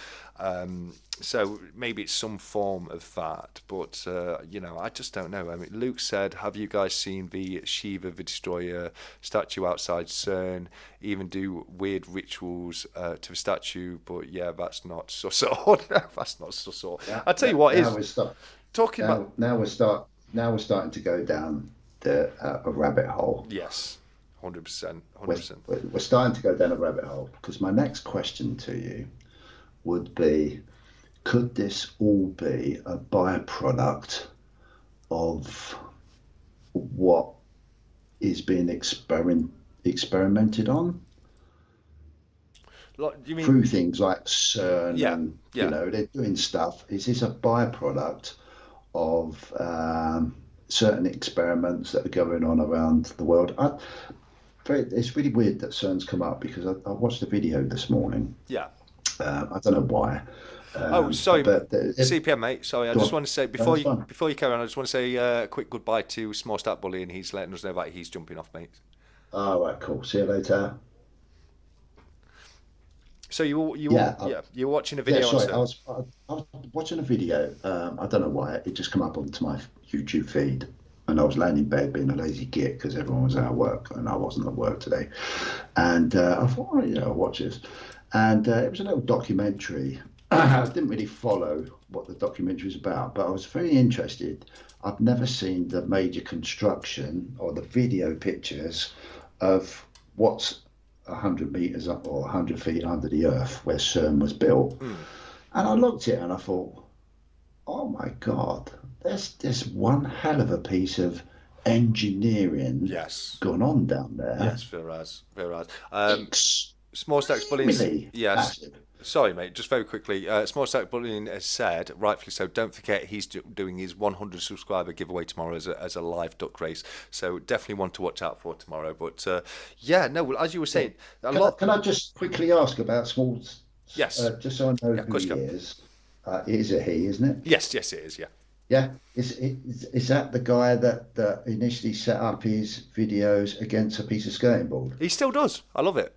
So maybe it's some form of that, but I just don't know. I mean, Luke said, have you guys seen the Shiva the Destroyer statue outside CERN? Even do weird rituals to the statue, but yeah, that's not so sort. That's not so sort. Now, I tell you what now is we're start, talking about. now we're starting to go down a rabbit hole. Yes, 100%, We're, 100%. we're starting to go down a rabbit hole because my next question to you would be, could this all be a byproduct of what is being experimented on Like, do you mean? through things like CERN, Yeah, and yeah. they're doing stuff? Is this a byproduct of certain experiments that are going on around the world? It's really weird that CERN's come up because I watched a video this morning. Yeah. I don't know why, Oh, sorry, but CPM, mate. Sorry, I go just on. want to say No, that's fine. before you carry on, I just want to say a quick goodbye to Small Stat Bully, and he's letting us know that he's jumping off, mate. All right, cool. See you later. So Yeah, you're watching a yeah. video on Sorry, CERN. I was watching a video. I don't know why it just come up onto my YouTube feed, and I was laying in bed being a lazy git because everyone was out of work and I wasn't at work today. And I thought, oh, I'll watch this. And it was a little documentary. I didn't really follow what the documentary was about, but I was very interested. I've never seen the major construction or the video pictures of what's 100 meters up or 100 feet under the earth where CERN was built. Hmm. And I looked at it and I thought, oh my God, there's one hell of a piece of engineering Yes, going on down yes, there. Veraz. Small Stacks Bullying's Extremely yes. massive. Sorry, mate. Just very quickly, Small Stack Bullying has said, rightfully so. Don't forget, he's doing his 100 subscriber giveaway tomorrow as a live duck race. So definitely one to watch out for tomorrow. But yeah, no. Well, as you were saying, a lot. Can I just quickly ask about Smalls, Yes, just so I know yeah, of who course he you can. is? It is a he, isn't it? Yes, yes, it is. Yeah, Yeah. Is that the guy that initially set up his videos against a piece of skirting board? he still does. I love it.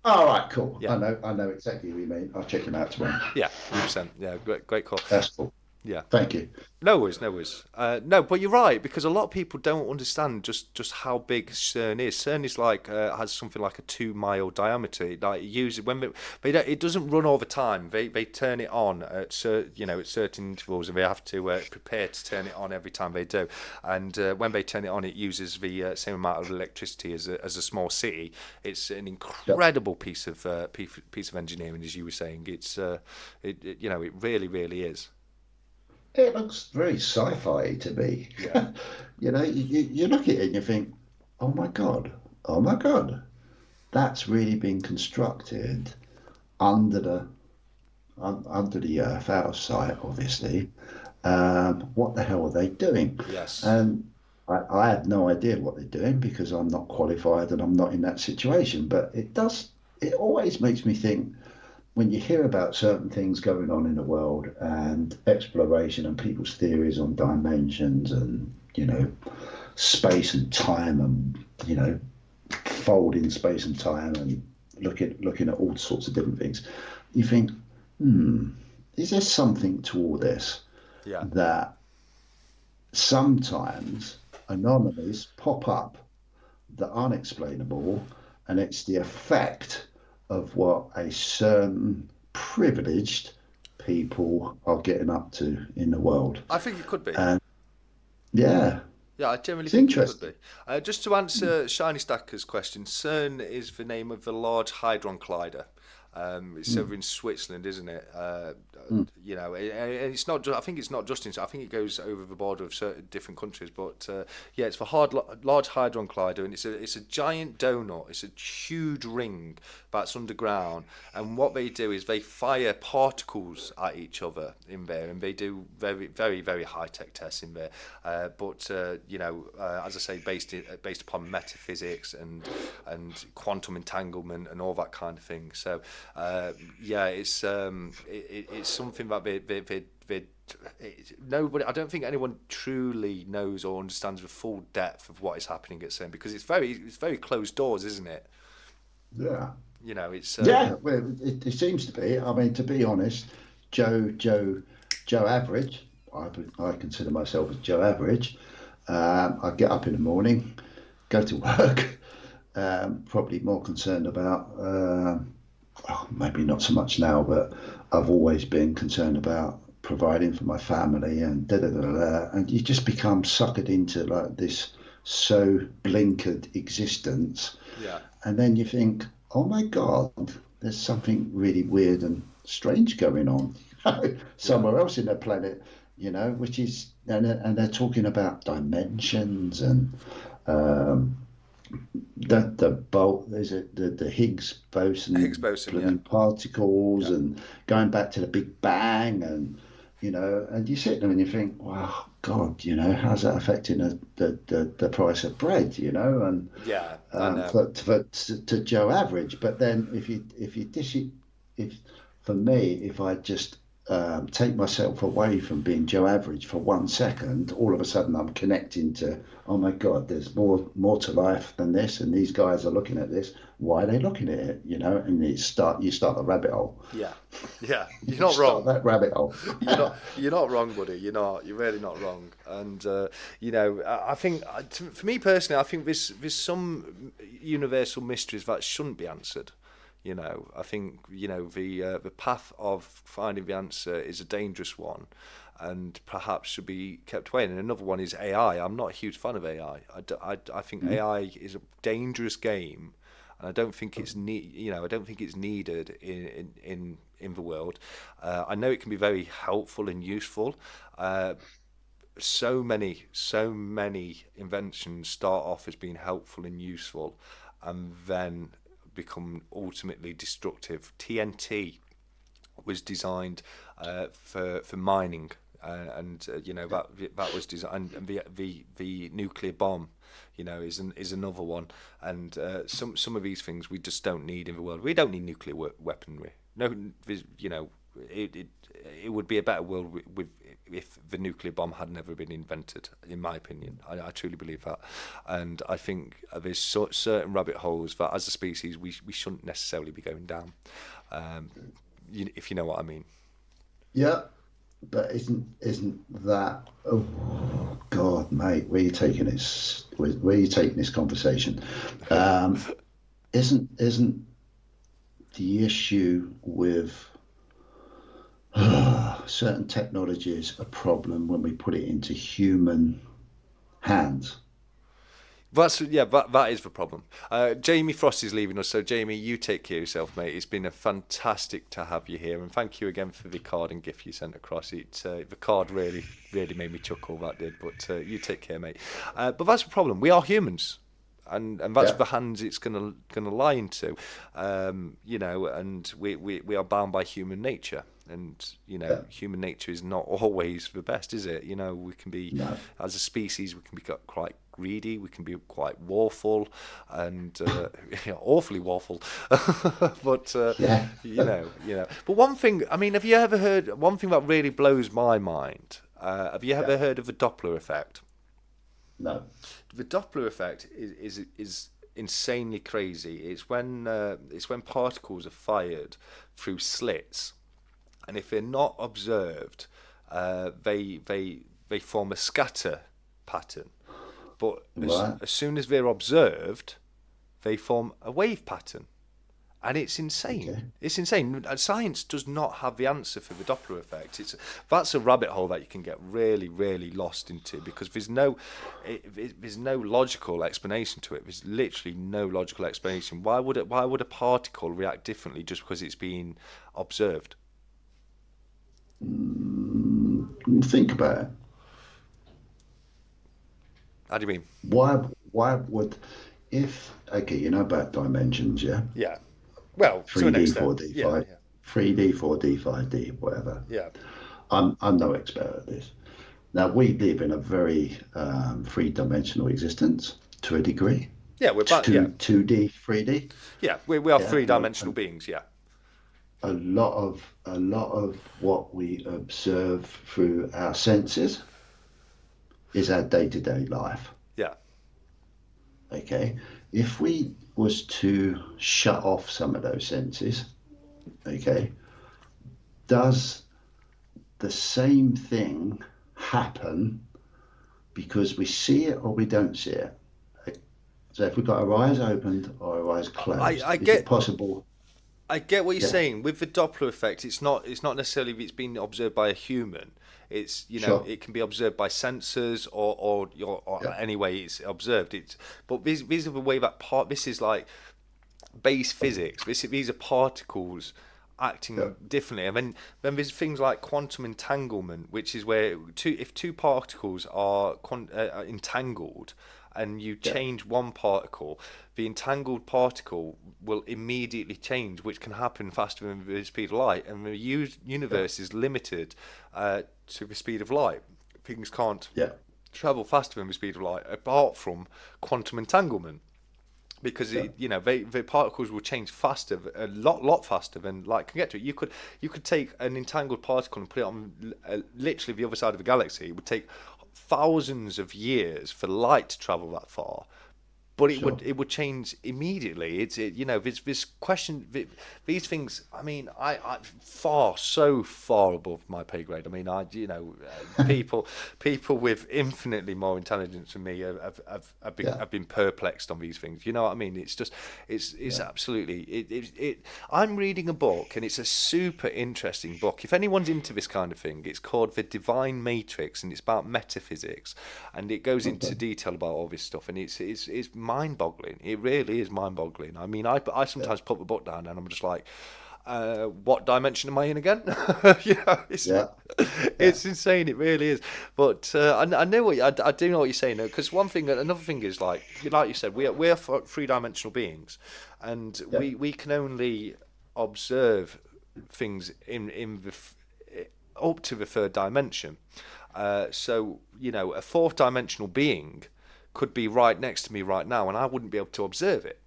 All right, cool. Yeah, I know exactly who you mean. I'll check him out tomorrow. yeah, 100%. Yeah, great call. That's cool. Yeah. Thank you. No worries, no worries. No, but you're right because a lot of people don't understand just how big CERN is. CERN is like has something like a 2 mile diameter. Like it uses it doesn't run all the time. They turn it on at at certain intervals, and they have to prepare to turn it on every time they do. And when they turn it on, it uses the same amount of electricity as a small city. It's an Yep. incredible piece of engineering, as you were saying. It really is. It looks very sci-fi to me. Yeah. You look at it and you think, oh my God, that's really been constructed under under the earth, out of sight, obviously. What the hell are they doing? Yes. And I have no idea what they're doing because I'm not qualified and I'm not in that situation. But it always makes me think when you hear about certain things going on in the world and exploration and people's theories on dimensions and, space and time and, unfolding space and time and looking at all sorts of different things, you think, is there something to all this Yeah. that sometimes anomalies pop up that aren't explainable, and it's the effect of what a certain privileged people are getting up to in the world. I think it could be. And yeah, Yeah, I generally it's think it could be. interesting. Just to answer Shiny Stacker's question, CERN is the name of the Large Hadron Collider. It's over in Switzerland, isn't it? Mm. And it's not. I think it's not just in. I think it goes over the border of certain different countries. But yeah, it's the Large Hadron Collider, and it's a giant donut. It's a huge ring that's underground, and what they do is they fire particles at each other in there, and they do very, very, very high tech tests in there. As I say, based upon metaphysics and quantum entanglement and all that kind of thing. So. It's something that nobody. I don't think anyone truly knows or understands the full depth of what is happening at CERN, because it's very closed doors, isn't it? Yeah. It's Yeah, well, it seems to be. I mean, to be honest, Joe Average. I consider myself as Joe Average. I get up in the morning, go to work. Probably more concerned about. Maybe not so much now, but I've always been concerned about providing for my family and da da da da. And you just become suckered into like this so blinkered existence, yeah, and then you think, oh my God, there's something really weird and strange going on yeah, somewhere else in the planet, which is, and they're talking about dimensions and um, the bulk, there's the Higgs Higgs boson boson. Yeah, blooming particles yeah, and going back to the Big Bang, and and you sit there and you think, wow, God, how's that affecting the price of bread, and yeah. I know. to Joe Average. But then if you dish it, if for me, if I just take myself away from being Joe Average for 1 second, all of a sudden I'm connecting to, oh my God, there's more to life than this, and these guys are looking at this. Why are they looking at it? And you start the rabbit hole. Yeah, yeah. You're You not start wrong. that rabbit hole. You're not wrong, buddy. You're not. You're really not wrong. And I think, for me personally, I think there's some universal mysteries that shouldn't be answered. I think the path of finding the answer is a dangerous one, and perhaps should be kept away. And another one is AI. I'm not a huge fan of AI. I think AI is a dangerous game, and I don't think it's I don't think it's needed in the world. I know it can be very helpful and useful. So many inventions start off as being helpful and useful, and then become ultimately destructive. TNT was designed for mining, that was designed, and the nuclear bomb, is another one. And some of these things we just don't need in the world. We don't need nuclear weaponry. No, it would be a better world if the nuclear bomb had never been invented, in my opinion. I truly believe that. And I think there's certain rabbit holes that as a species we shouldn't necessarily be going down, if you know what I mean. Yeah, but isn't that? Oh God, mate, where are you taking this? Where are you taking this conversation? Um, isn't the issue with certain technologies a problem when we put it into human hands? That is the problem. Jamie Frost is leaving us, so Jamie, you take care of yourself, mate. It's been a fantastic to have you here, and thank you again for the card and gift you sent across. The card really made me chuckle. That did, but you take care, mate. But that's the problem. We are humans. And that's Yeah, the hands it's gonna lie into, and we are bound by human nature, and yeah, human nature is not always the best, is it? We can be, no, as a species, we can be quite greedy, we can be quite warful, and awfully warful, but yeah, But one thing, I mean, have you ever heard one thing that really blows my mind? Have you yeah, ever heard of the Doppler effect? no, The Doppler effect is insanely crazy. It's when particles are fired through slits, and if they're not observed, they form a scatter pattern. But Right. as soon as they're observed, they form a wave pattern. And it's insane. Okay. It's insane. Science does not have the answer for the Doppler effect. That's a rabbit hole that you can get really, really lost into, because there's no logical explanation to it. There's literally no logical explanation. Why would a particle react differently just because it's being observed? Think about it. How do you mean? Why would, if, okay, you know about dimensions, yeah? Yeah. Well, to an 3D, extent. 4D, Yeah. 5, 3D, 4D, 5D, whatever. Yeah. I'm no expert at this. Now, we live in a very three-dimensional existence to a degree. Yeah. We're back. Yeah. 2D, 3D. Yeah. We are Yeah, three-dimensional beings. Yeah. a lot of what we observe through our senses is our day-to-day life. Yeah. Okay, if we was to shut off some of those senses, okay, does the same thing happen because we see it or we don't see it? So if we've got our eyes opened or our eyes I, closed, I is it get possible? I get what you're Yeah, saying. With the Doppler effect, it's not necessarily it's being observed by a human. It's sure. it can be observed by sensors or Yeah, anyway it's observed. But these are the way that part. This is like base physics. These are particles yeah, acting differently. And then there's things like quantum entanglement, which is where if two particles are entangled, and you yeah, change one particle, the entangled particle will immediately change, which can happen faster than the speed of light. And the yeah, universe is limited to the speed of light. Things can't yeah, travel faster than the speed of light, apart from quantum entanglement, because yeah. the particles will change faster, a lot faster than light can get to it. You could take an entangled particle and put it on literally the other side of the galaxy. It would take thousands of years for light to travel that far, but it would Sure. it would change immediately. This question, these things. I mean, I so far above my pay grade. I mean, people with infinitely more intelligence than me Yeah, have been perplexed on these things. You know what I mean? It's just it's yeah. absolutely I'm reading a book, and it's a super interesting book. If anyone's into this kind of thing, it's called The Divine Matrix, and it's about metaphysics, and it goes into Okay. detail about all this stuff, and it's mind-boggling. It really is mind-boggling. I mean, I Yeah, sometimes put the book down and I'm just like, what dimension am I in again? It's yeah, yeah. it's insane. It really is. But I know I do know what you're saying, because another thing is, like you said, we're three-dimensional beings, and Yeah. we can only observe things in up to the third dimension. So a fourth dimensional being could be right next to me right now, and I wouldn't be able to observe it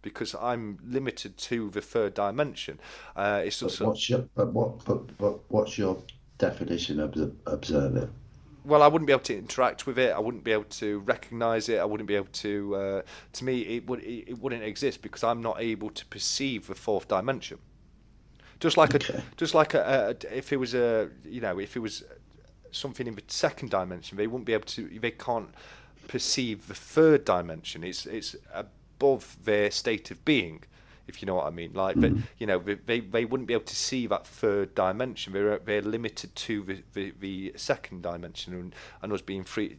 because I'm limited to the third dimension. It's But also what's your definition of observe it? Well, I wouldn't be able to interact with it. I wouldn't be able to recognize it. I wouldn't be able to. To me, it wouldn't exist because I'm not able to perceive the fourth dimension. Just like a Okay. just like if it was if it was something in the second dimension, they wouldn't be able to. They can't perceive the third dimension. It's above their state of being, if you know what I mean. Like, but Mm. they wouldn't be able to see that third dimension. They're limited to the second dimension, and us being free,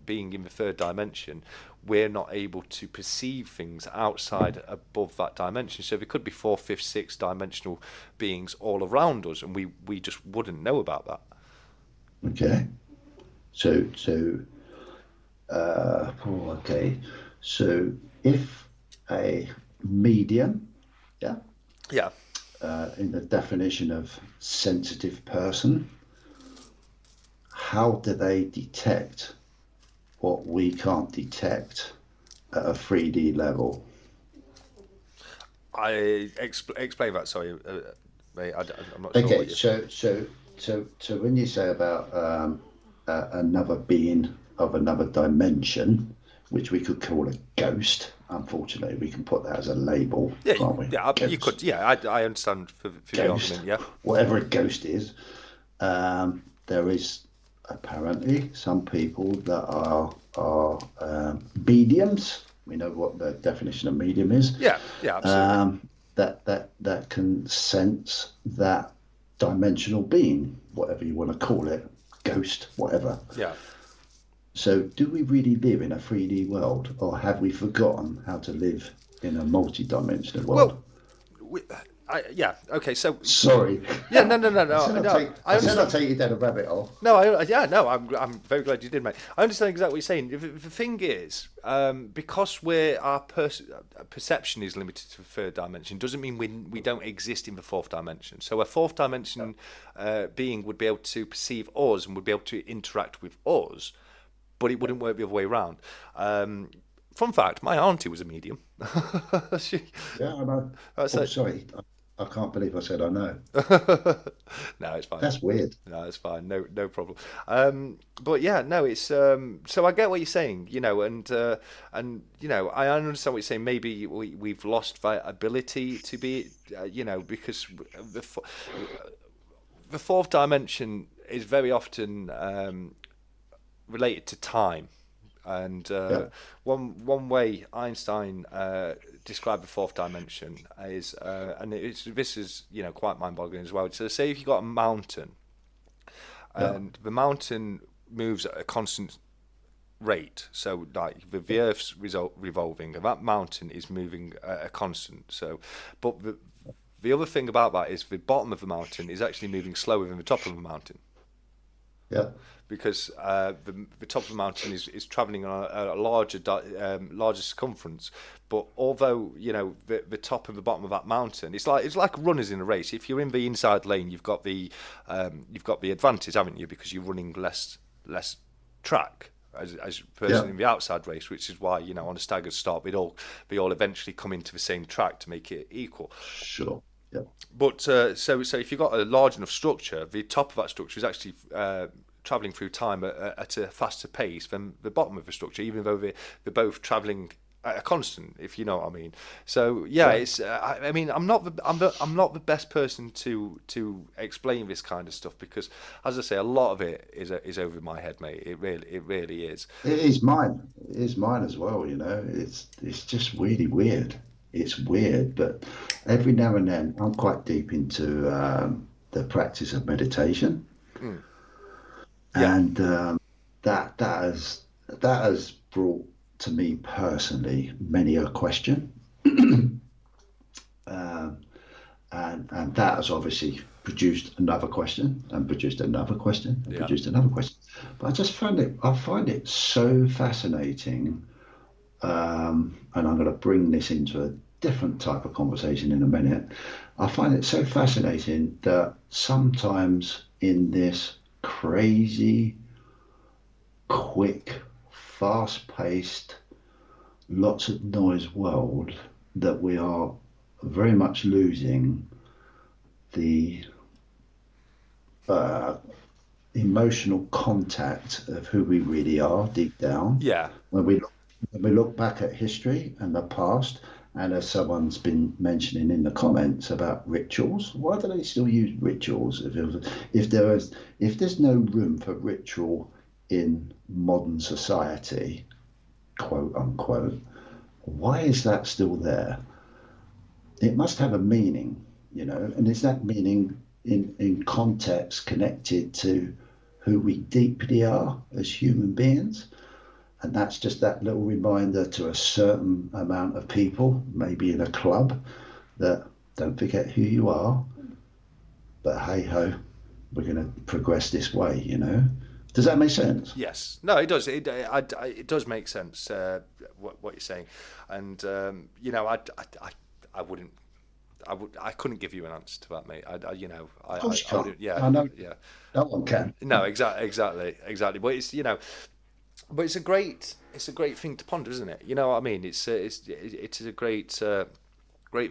being in the third dimension, we're not able to perceive things outside above that dimension. So there could be fourth, fifth, sixth dimensional beings all around us, and we just wouldn't know about that. Okay. So oh, okay. So if a medium, yeah, Yeah. in the definition of sensitive person, how do they detect what we can't detect at a 3D level? Explain that. Sorry, mate. I'm not sure Okay, what you. so when you say about another being of another dimension, which we could call a ghost. Unfortunately, we can put that as a label, Yeah, can't we? you Ghost, could. Yeah, I understand for the ghost, argument. Yeah, whatever a ghost is. There is apparently some people that are mediums. We know what the definition of medium is. yeah, absolutely. That can sense that dimensional being, whatever you want to call it, ghost, whatever. Yeah. So, do we really live in a 3D world, or have we forgotten how to live in a multi-dimensional world? Well, yeah. Okay. So Sorry. yeah, no, I I said I'd understand. take you down a rabbit hole. No, yeah, no. I'm very glad you did, mate. I understand exactly what you're saying. The thing is, because our perception is limited to the third dimension, doesn't mean we don't exist in the fourth dimension. So a fourth dimension being would be able to perceive us and would be able to interact with us, but it wouldn't work the other way around. Fun fact: my auntie was a medium. She, Yeah, I know. that's Oh, it. sorry. I can't believe I said I know. No, it's fine. That's weird. No, it's fine. No problem. But yeah, no, it's so I get what you're saying, and I understand what you're saying. Maybe we've lost that ability to be, because the fourth dimension is very often related to time. And Yeah, one way Einstein described the fourth dimension is, and this is quite mind-boggling as well. So say if you got a mountain, yeah, and the mountain moves at a constant rate, so like the Earth's revolving, and that mountain is moving at a constant. So, but the other thing about that is the bottom of the mountain is actually moving slower than the top of the mountain yeah, because the top of the mountain is traveling on a larger circumference. But although the top and the bottom of that mountain, it's like runners in a race. If you're in the inside lane, you've got the advantage, haven't you? Because you're running less track as a person yeah. in the outside race, which is why on a staggered start they all eventually come into the same track to make it equal. Sure. Yeah, But so if you've got a large enough structure, the top of that structure is actually travelling through time at a faster pace than the bottom of the structure, even though they're both travelling at a constant, if you know what I mean. So yeah, yeah. it's. I mean, I'm not the best person to explain this kind of stuff because, as I say, a lot of it is over my head, mate. It really is. It is mine. It is mine as well. It's just really weird. It's weird, but every now and then I'm quite deep into the practice of meditation, Mm. Yeah, and that has brought to me personally many a question, um, and that has obviously produced another question and produced another question and yeah, produced another question. But I find it so fascinating, and I'm going to bring this into a different type of conversation in a minute. I find it so fascinating that sometimes in this crazy, quick, fast-paced, lots of noise world, that we are very much losing the uh, emotional contact of who we really are deep down. yeah, When we look back at history and the past, and as someone's been mentioning in the comments about rituals, why do they still use rituals? If there's no room for ritual in modern society, quote unquote, why is that still there? It must have a meaning, and is that meaning in context connected to who we deeply are as human beings? And that's just that little reminder to a certain amount of people, maybe in a club, that don't forget who you are, but hey ho, we're going to progress this way. Does that make sense? yes. No, it does. It does make sense what you're saying, and I wouldn't. I couldn't give you an answer to that, mate. Of course you I can't. wouldn't. Yeah, I know yeah. no one can. No, exactly. But it's a great thing to ponder, isn't it? You know what I mean? It's a great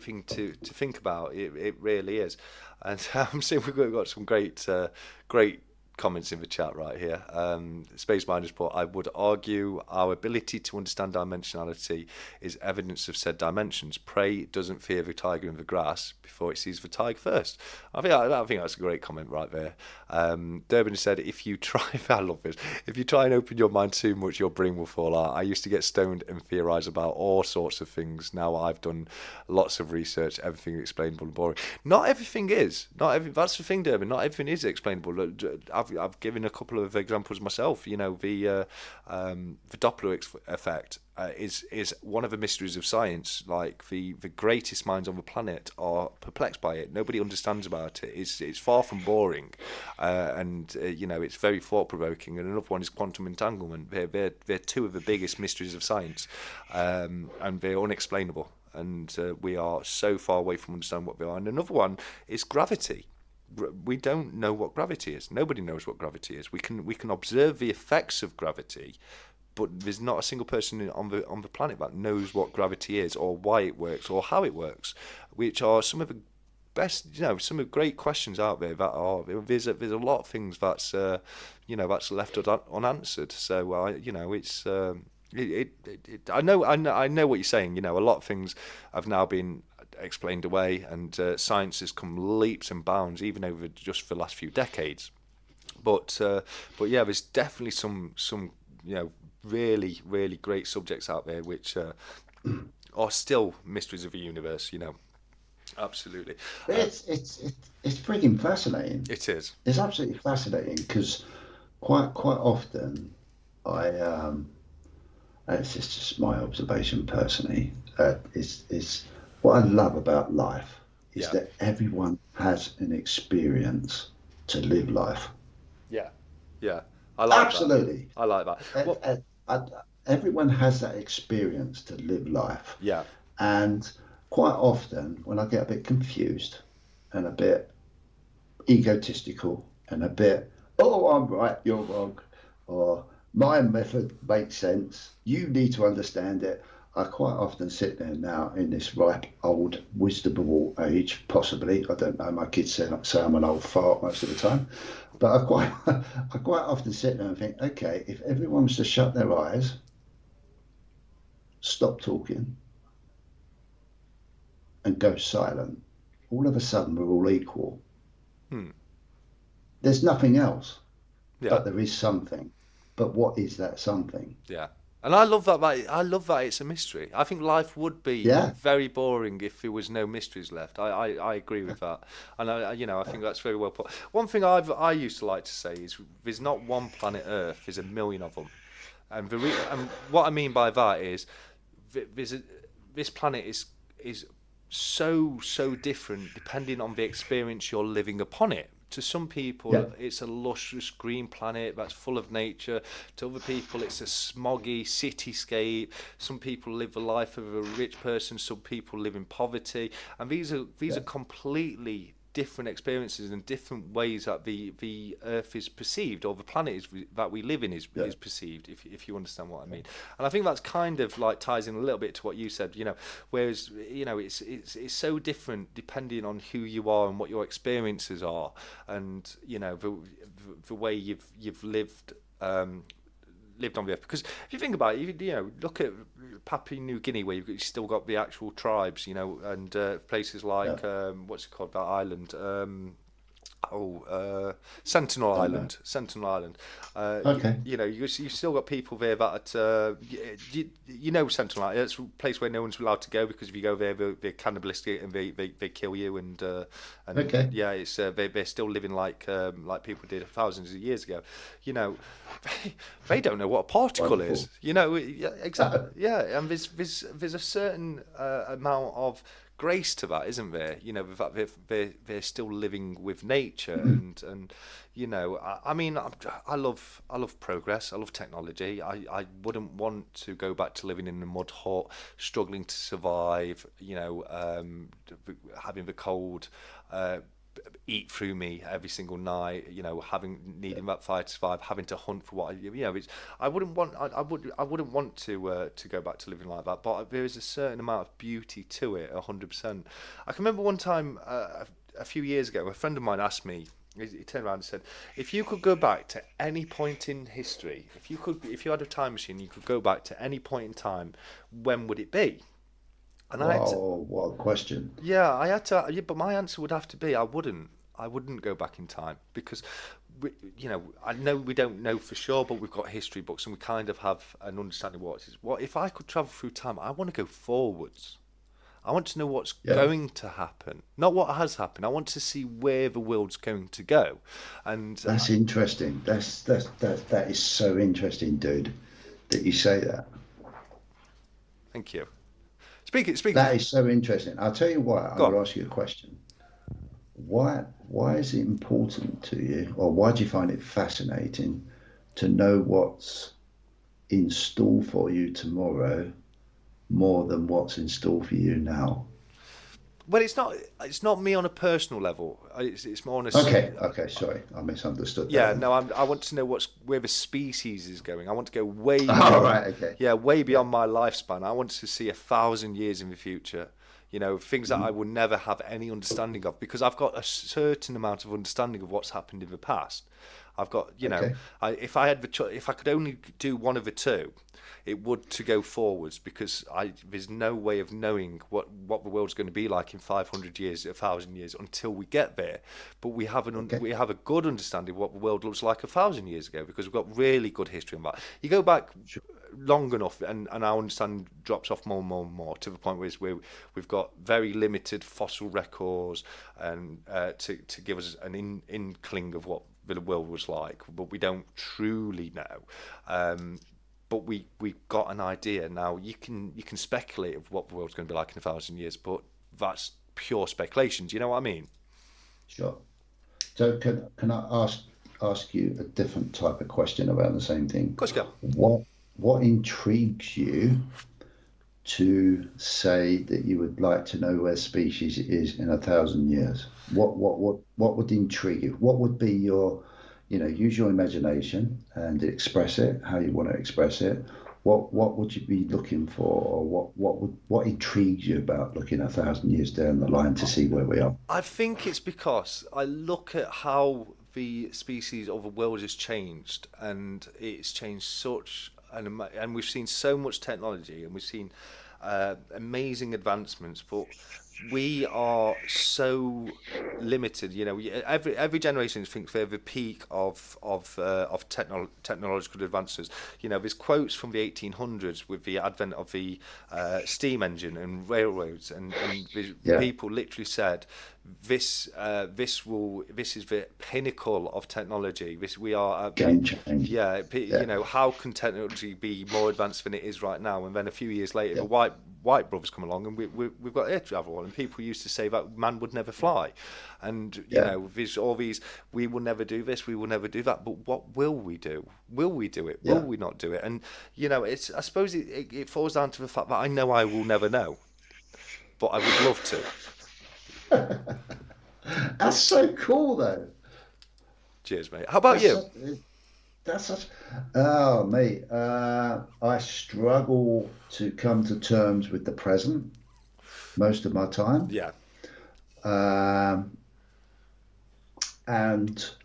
thing to think about. It really is, and I'm seeing we've got some great comments in the chat right here. Space Miners put, I would argue our ability to understand dimensionality is evidence of said dimensions. Prey doesn't fear the tiger in the grass before it sees the tiger first. I think that's a great comment right there. Durbin said, if you try, I love this, if you try and open your mind too much, your brain will fall out. I used to get stoned and theorise about all sorts of things. Now I've done lots of research, everything explainable and boring. Not everything is. That's the thing, Durbin. Not everything is explainable. I've given a couple of examples myself. You know, the Doppler effect is one of the mysteries of science. Like the greatest minds on the planet are perplexed by it. Nobody understands about it. It's far from boring, and you know, it's very thought provoking. And another one is quantum entanglement. They're two of the biggest mysteries of science, and they're unexplainable. And we are so far away from understanding what they are. And another one is gravity. We don't know what gravity is. Nobody knows what gravity is. We can observe the effects of gravity, but there's not a single person on the planet that knows what gravity is, or why it works, or how it works, which are some of the best, you know, some of the great questions out there that are, there's a lot of things that's you know, that's left unanswered. So you know, it's I know what you're saying. You know, a lot of things have now been explained away, and science has come leaps and bounds even over just the last few decades. But yeah, there's definitely some you know, really great subjects out there which are still mysteries of the universe. You know, absolutely. It's freaking fascinating. It is. It's absolutely fascinating because quite often and it's just my observation personally, is what I love about life is that everyone has an experience to live life. Yeah, I like absolutely. That. I like that. Everyone has that experience to live life. Yeah. And quite often, when I get a bit confused and a bit egotistical and a bit, oh, I'm right, you're wrong, or my method makes sense, you need to understand it, I quite often sit there now in this ripe old wisdomable age, possibly. I don't know. My kids say I'm an old fart most of the time, but I quite often sit there and think, okay, if everyone was to shut their eyes, stop talking, and go silent, all of a sudden we're all equal. There's nothing else, but there is something. But what is that something? Yeah. And I love that. I love that it's a mystery. I think life would be very boring if there was no mysteries left. I agree with that, and I think that's very well put. One thing I used to like to say is there's not one planet Earth. There's a million of them, and what I mean by that is this planet is so different depending on the experience you're living upon it. To some people, it's a luscious green planet that's full of nature. To other people, it's a smoggy cityscape. Some people live the life of a rich person. Some people live in poverty. And these are completely different experiences and different ways that the Earth is perceived, or the planet that we live in is perceived, if you understand what I mean. And I think that's kind of like ties in a little bit to what you said, you know, whereas, you know, it's so different depending on who you are and what your experiences are, and, you know, the way you've lived on the Earth. Because if you think about it, you know, look at Papua New Guinea, where you've still got the actual tribes, you know, and places like what's it called, that island? Sentinel Island. Okay. You know, you've still got people there that you know, Sentinel Island. It's a place where no one's allowed to go, because if you go there, they're cannibalistic and they kill you. And yeah, it's they're still living like people did thousands of years ago. You know, they don't know what a particle is. You know, exactly. Yeah, and there's a certain amount of grace to that, isn't there? You know, the fact they're still living with nature, and you know, I mean, I love progress. I love technology. I wouldn't want to go back to living in a mud hut, struggling to survive. You know, having the cold eat through me every single night. You know, needing that fire to survive, having to hunt for what I wouldn't want. I wouldn't want to go back to living like that. But there is a certain amount of beauty to it, 100%. I can remember one time a few years ago, a friend of mine asked me, He turned around and said, "If you could go back to any point in history, if you had a time machine, you could go back to any point in time, when would it be?" And I had to, Wow, what a question. yeah, I had to, yeah, but my answer would have to be, I wouldn't go back in time because, I know we don't know for sure, but we've got history books and we kind of have an understanding of what it is. What if I could travel through time? I want to go forwards. I want to know what's Yeah, going to happen, not what has happened. I want to see where the world's going to go. And that's interesting. That is so interesting, dude, that you say that. thank you. Speaking. That is so interesting. I'll tell you why. I'm Go on. going to ask you a question. Why is it important to you, or why do you find it fascinating to know what's in store for you tomorrow more than what's in store for you now? Well, it's not me on a personal level. It's more on a Okay, sorry, I misunderstood that yeah. then. No, I want to know where the species is going. I want to go way All beyond. right, okay. Yeah, way Yeah. beyond my lifespan. I want to see 1,000 years in the future. Things that I Mhm. will never have any understanding of because I've got a certain amount of understanding of what's happened in the past. I've got, Okay. if I had if I could only do one of the two, it would to go forwards because there's no way of knowing what the world's going to be like in 500 years, 1,000 years until we get there. But Okay. we have a good understanding of what the world looks like 1,000 years ago because we've got really good history on that. You go back Sure. long enough, and our understanding drops off more and more and more to the point where we've got very limited fossil records and to give us an inkling of what the world was like, but we don't truly know. But we've got an idea now. You can speculate of what the world's going to be like in 1,000 years, but that's pure speculation. Do you know what I mean? Sure. So can I ask you a different type of question about the same Of thing? course, you can. What what intrigues you to say that you would like to know where species is in 1,000 years? What would intrigue you? What would be your, use your imagination and express it how you want to express it. What would you be looking for, or what intrigues you about looking 1,000 years down the line to see where we are? I think it's because I look at how the species of the world has changed, and it's changed such and we've seen so much technology, and we've seen amazing advancements, but we are so limited. Every generation thinks they're the peak of technological advances. There's quotes from the 1800s with the advent of the steam engine and railroads, and the Yeah, people literally said, this is the pinnacle of technology. This we are game change. yeah, Yeah, how can technology be more advanced than it is right now? And then a few years later, the yeah, white brothers come along, and we've got air travel. And people used to say that man would never fly, and yeah, there's all these, we will never do this, we will never do that. But what will we do? Will we do it? Will yeah. we not do it? And it's, I suppose it falls down to the fact that I know I will never know, but I would love to. That's so cool, though. Cheers, mate. How about That's you? such, that's such. Oh, mate. I struggle to come to terms with the present most of my time. Yeah. Um, and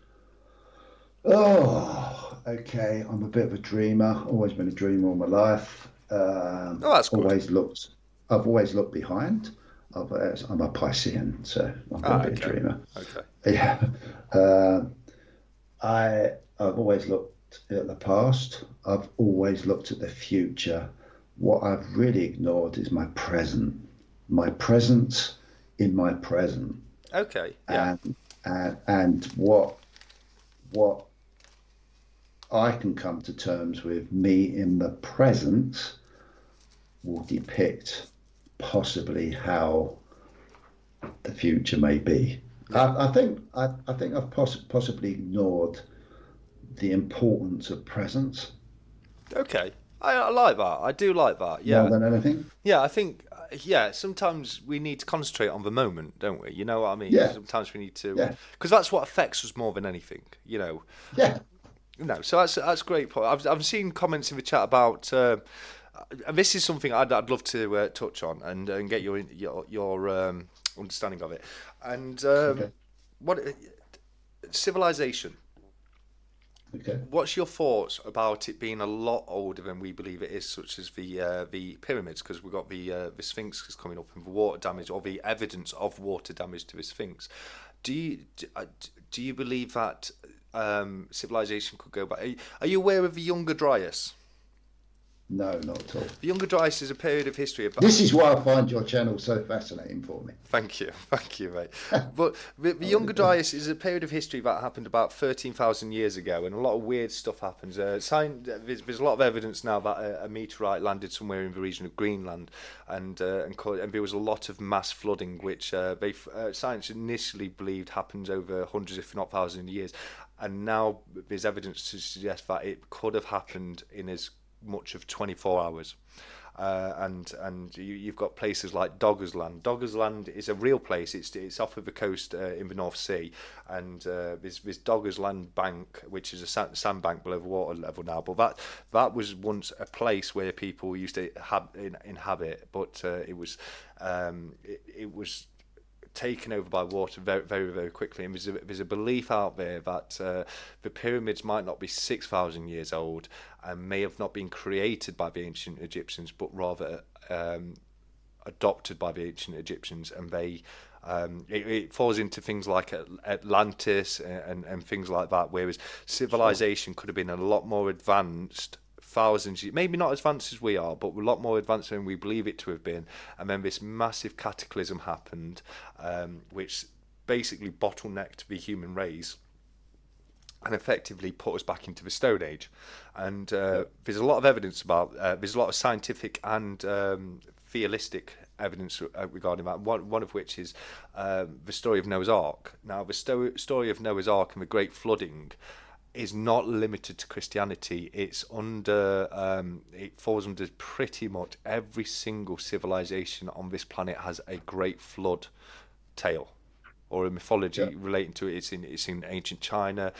okay, I'm a bit of a dreamer. Always been a dreamer all my life. Oh, that's good. Always looked. I've always looked behind. I'm a Piscean, so I'm going Ah, to be a okay. dreamer. Okay. Yeah. Um, I've always looked at the past. I've always looked at the future. What I've really ignored is my present. My presence in my present, Okay. Yeah. and what I can come to terms with me in the present will depict possibly how the future may be. Yeah. I think I've possibly ignored the importance of presence Okay. I like that. I do like that. more Yeah. than anything. Yeah. I think. Yeah. Sometimes we need to concentrate on the moment, don't we? You know what I mean? Yeah, Sometimes we need to, yeah, because that's what affects us more than anything. yeah, No. So that's a great point. I've seen comments in the chat about. And this is something I'd love to touch on and get your understanding of it. And okay. what civilization. Okay. What's your thoughts about it being a lot older than we believe it is, such as the pyramids? Because we've got the Sphinx is coming up, and the water damage or the evidence of water damage to the Sphinx. Do you believe that civilization could go back? Are you aware of the Younger Dryas? No, not at all. The Younger Dryas is a period of history about. This is why I find your channel so fascinating for me. Thank you, mate. But the Younger Dryas is a period of history that happened about 13,000 years ago, and a lot of weird stuff happens. There's a lot of evidence now that a meteorite landed somewhere in the region of Greenland, and there was a lot of mass flooding, which science initially believed happened over hundreds, if not thousands, of years, and now there's evidence to suggest that it could have happened in as much of 24 hours. And you've got places like Dogger's Land. Dogger's Land is a real place. It's off of the coast in the North Sea, and there's Dogger's Land Bank, which is a sandbank below the water level now. But that was once a place where people used to inhabit, but it was taken over by water very, very, very quickly. And there's a belief out there that the pyramids might not be 6,000 years old and may have not been created by the ancient Egyptians, but rather adopted by the ancient Egyptians. And it falls into things like Atlantis and things like that, whereas civilization could have been a lot more advanced thousands, maybe not as advanced as we are, but a lot more advanced than we believe it to have been. And then this massive cataclysm happened, which basically bottlenecked the human race and effectively put us back into the Stone Age. And there's a lot of evidence about, there's a lot of scientific and theistic evidence regarding that. One of which is the story of Noah's Ark. Now, the story of Noah's Ark and the Great Flooding is not limited to Christianity. It's it falls under pretty much every single civilization on this planet has a great flood tale or a mythology relating to it. It's in ancient China,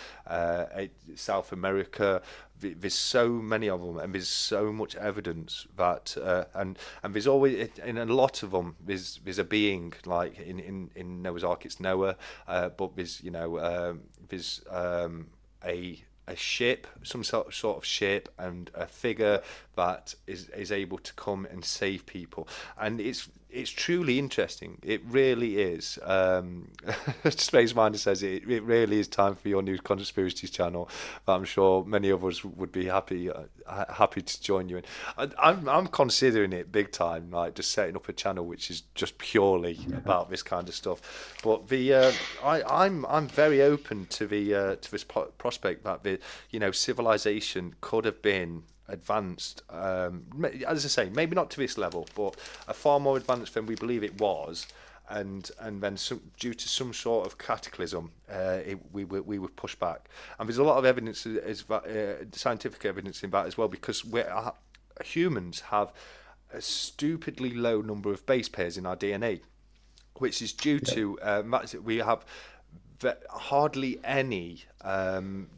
South America. There's so many of them, and there's so much evidence that and there's always, in a lot of them, there's a being, like in Noah's Ark it's Noah, but there's there's a ship, some sort of ship, and a figure that is able to come and save people. And it's truly interesting. It really is. Space Minder says it really is time for your new Conspiracies channel. But I'm sure many of us would be happy to join you in. I'm considering it big time, like just setting up a channel which is just purely about this kind of stuff. But I'm very open to to this prospect that civilization could have been advanced, as I say, maybe not to this level, but a far more advanced than we believe it was, and then due to some sort of cataclysm, we were pushed back. And there's a lot of evidence, scientific evidence in that as well, because humans have a stupidly low number of base pairs in our DNA, which is due to we have hardly any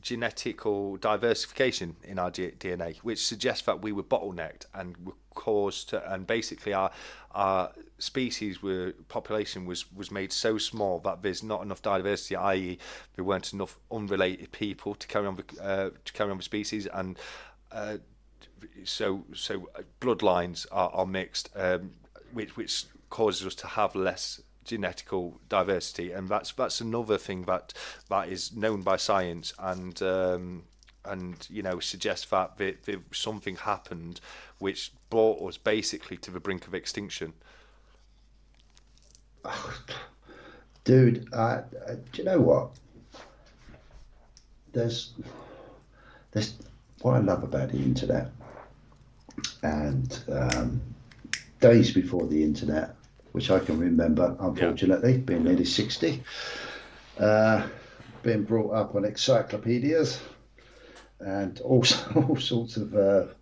genetical diversification in our DNA, which suggests that we were bottlenecked and were caused to, and basically our species population was made so small that there's not enough diversity, i.e. there weren't enough unrelated people to carry on the species, and so bloodlines are mixed, which causes us to have less genetical diversity. And that's another thing that is known by science, and suggests that something happened which brought us basically to the brink of extinction. Dude, do you know what? There's what I love about the internet, and days before the internet, which I can remember, unfortunately, being nearly 60, being brought up on encyclopedias and all sorts of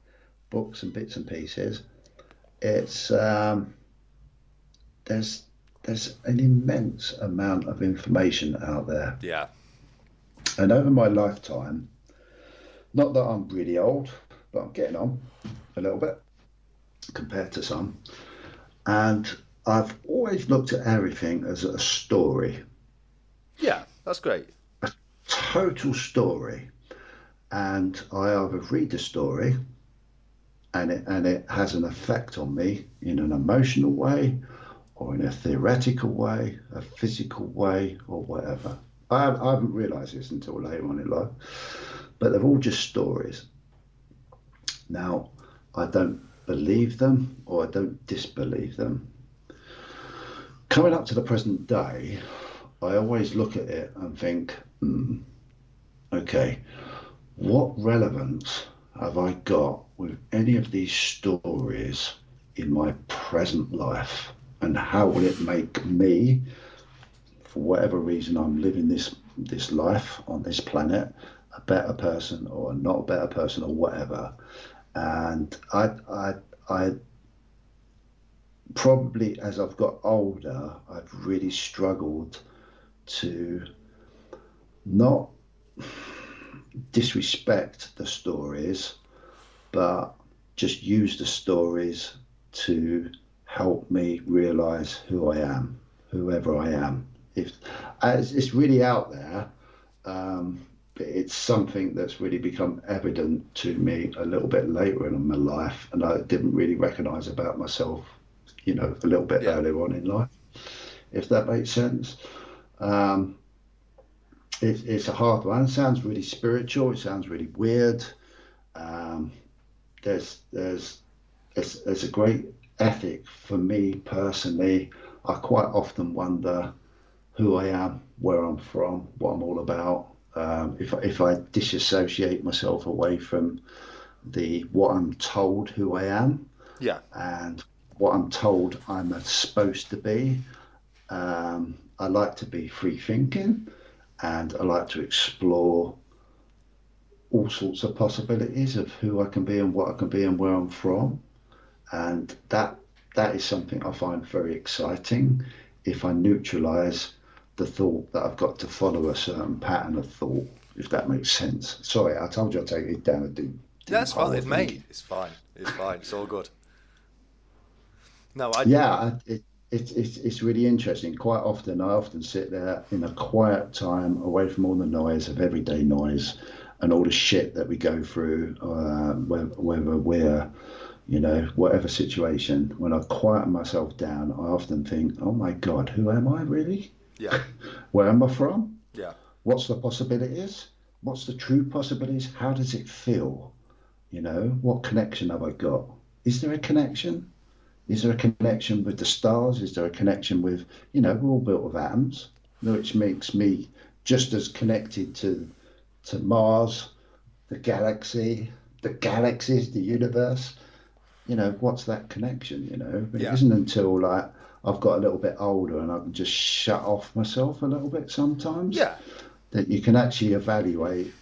books and bits and pieces. It's there's an immense amount of information out there. Yeah. And over my lifetime, not that I'm really old, but I'm getting on a little bit compared to some, and I've always looked at everything as a story. Yeah, that's great. total story, and I either read the story and it has an effect on me in an emotional way, or in a theoretical way, a physical way, or whatever. I haven't realised this until later on in life, but they're all just stories. Now, I don't believe them or I don't disbelieve them. Coming up to the present day, I always look at it and think, okay, what relevance have I got with any of these stories in my present life? And how will it make me, for whatever reason I'm living this life on this planet, a better person or not a better person or whatever? And I probably, as I've got older, I've really struggled to not disrespect the stories, but just use the stories to help me realize who I am, whoever I am. If it's really out there, it's something that's really become evident to me a little bit later in my life, and I didn't really recognize about myself, a little bit Yeah. earlier on in life, if that makes sense. Um, it's a hard one. It sounds really spiritual. It sounds really weird. Um, there's a great ethic for me personally. I quite often wonder who I am, where I'm from, what I'm all about. If I disassociate myself away from the what I'm told who I am Yeah. and what I'm told I'm supposed to be, I like to be free thinking, and I like to explore all sorts of possibilities of who I can be and what I can be and where I'm from. And that is something I find very exciting if I neutralize the thought that I've got to follow a certain pattern of thought, if that makes sense. Sorry, I told you I'd take it down a deep That's hole fine, of mate. thinking. It's fine. It's fine. It's all good. No, I. Yeah, it's really interesting. Quite often, I often sit there in a quiet time away from all the noise of everyday noise and all the shit that we go through, whether we're, whatever situation. When I quieten myself down, I often think, oh my God, who am I really? Yeah. Where am I from? Yeah. What's the possibilities? What's the true possibilities? How does it feel? What connection have I got? Is there a connection? Is there a connection with the stars? Is there a connection with, we're all built of atoms, which makes me just as connected to Mars, the galaxy, the galaxies, the universe. What's that connection? But it Yeah. isn't until like I've got a little bit older and I can just shut off myself a little bit sometimes Yeah. that you can actually evaluate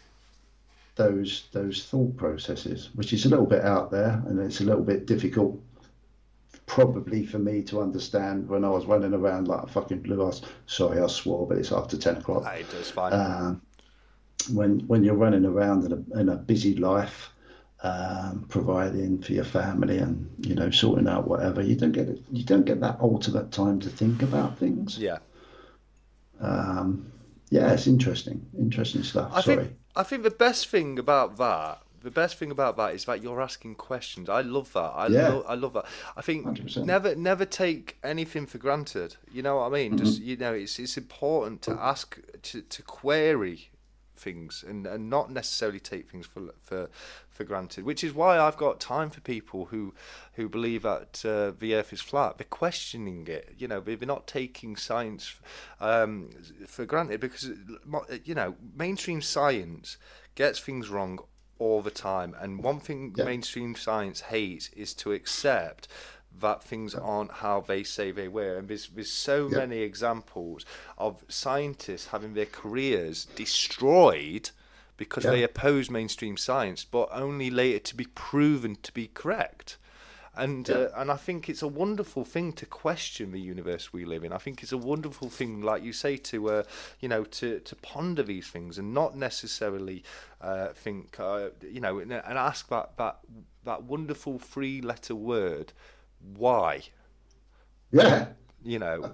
those thought processes, which is a little bit out there and it's a little bit difficult probably for me to understand when I was running around like a fucking blue ass. Sorry, I swore, but it's after 10 o'clock. It does fine. Um, when you're running around in a busy life, providing for your family and sorting out whatever, you don't get that ultimate time to think about things. Yeah. Yeah, it's interesting stuff. I think Sorry. I think the best thing about that is that you're asking questions. I love that. Yeah, I love that. I think 100%. never take anything for granted. You know what I mean? Just it's important to ask to query things and not necessarily take things for granted. Which is why I've got time for people who believe that the Earth is flat. They're questioning it. They're not taking science for granted because mainstream science gets things wrong all the time. And one thing Yeah, mainstream science hates is to accept that things aren't how they say they were. And there's so yeah, many examples of scientists having their careers destroyed because yeah, they oppose mainstream science, but only later to be proven to be correct. yeah, And I think it's a wonderful thing to question the universe we live in. I think it's a wonderful thing, like you say, to ponder these things and not necessarily think and ask that wonderful three-letter word, why? yeah. You know,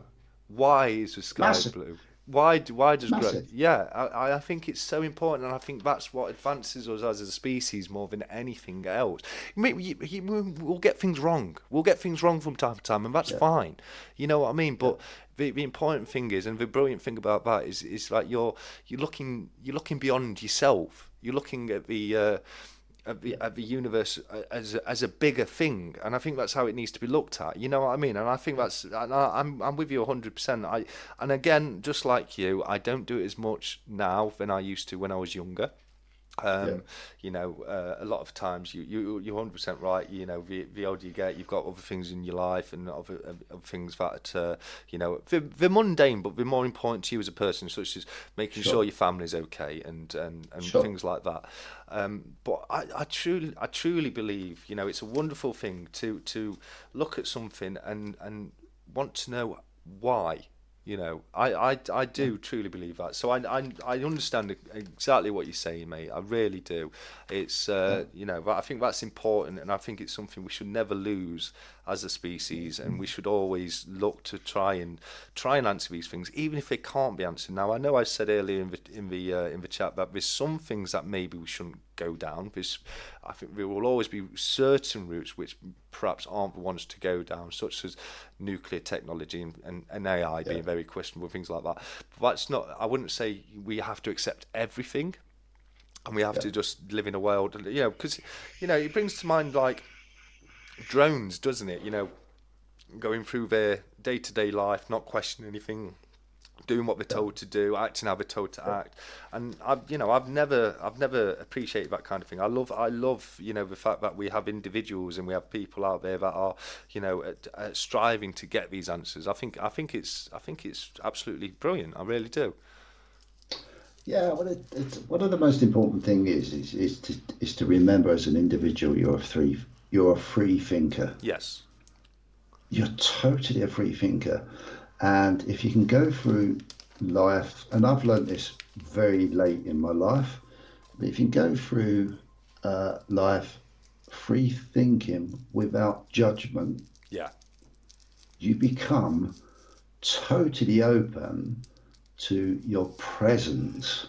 why is the sky Massive. blue? why does grow? Massive. Yeah, I think it's so important, and I think that's what advances us as a species more than anything else. We'll get things wrong. We'll get things wrong from time to time, and that's Yeah, fine. You know what I mean? yeah, But the important thing is, and the brilliant thing about that is like you're looking beyond yourself. You're looking at the universe as a bigger thing, and I think that's how it needs to be looked at. You know what I mean? And I think that's, and I'm with you 100%. And again, just like you, I don't do it as much now than I used to when I was younger. yeah, Um, a lot of times you're 100% right. The older you get, you've got other things in your life and other things that they're mundane, but they're more important to you as a person, such as making sure sure, your family's okay and sure. things like that. But I truly believe it's a wonderful thing to look at something and want to know why. I do truly believe that. So I understand exactly what you're saying, mate. I really do. It's Yeah. but I think that's important, and I think it's something we should never lose as a species, and we should always look to try and answer these things, even if they can't be answered. Now, I know I said earlier in the chat that there's some things that maybe we shouldn't go down. I think there will always be certain routes which perhaps aren't the ones to go down, such as nuclear technology and AI Yeah, being very questionable, things like that. But that's not. I wouldn't say we have to accept everything, and we have yeah, to just live in a world, because it brings to mind like drones, doesn't it? Going through their day-to-day life, not questioning anything, doing what they're yeah, told to do, acting how they're told to yeah. act. And I've never appreciated that kind of thing. I love the fact that we have individuals and we have people out there that are striving to get these answers. I think it's absolutely brilliant. I really do. Yeah, well, it's one of the most important thing is to remember as an individual you're a free thinker. Yes. You're totally a free thinker, and if you can go through life, and I've learned this very late in my life, but if you can go through life free thinking without judgment, Yeah. you become totally open to your presence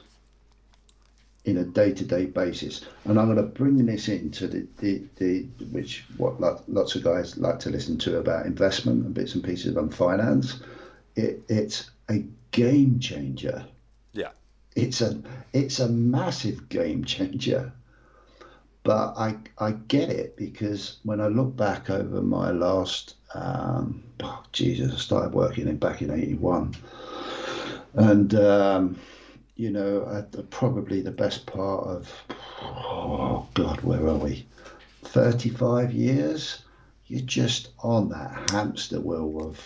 in a day-to-day basis. And I'm going to bring this into the which what lots of guys like to listen to about investment and bits and pieces on finance. It's a game changer. Yeah. It's a massive game changer. But I get it because when I look back over my last Jesus, I started working back in '81, and probably the best part of, oh God, where are we? 35 years. You're just on that hamster wheel of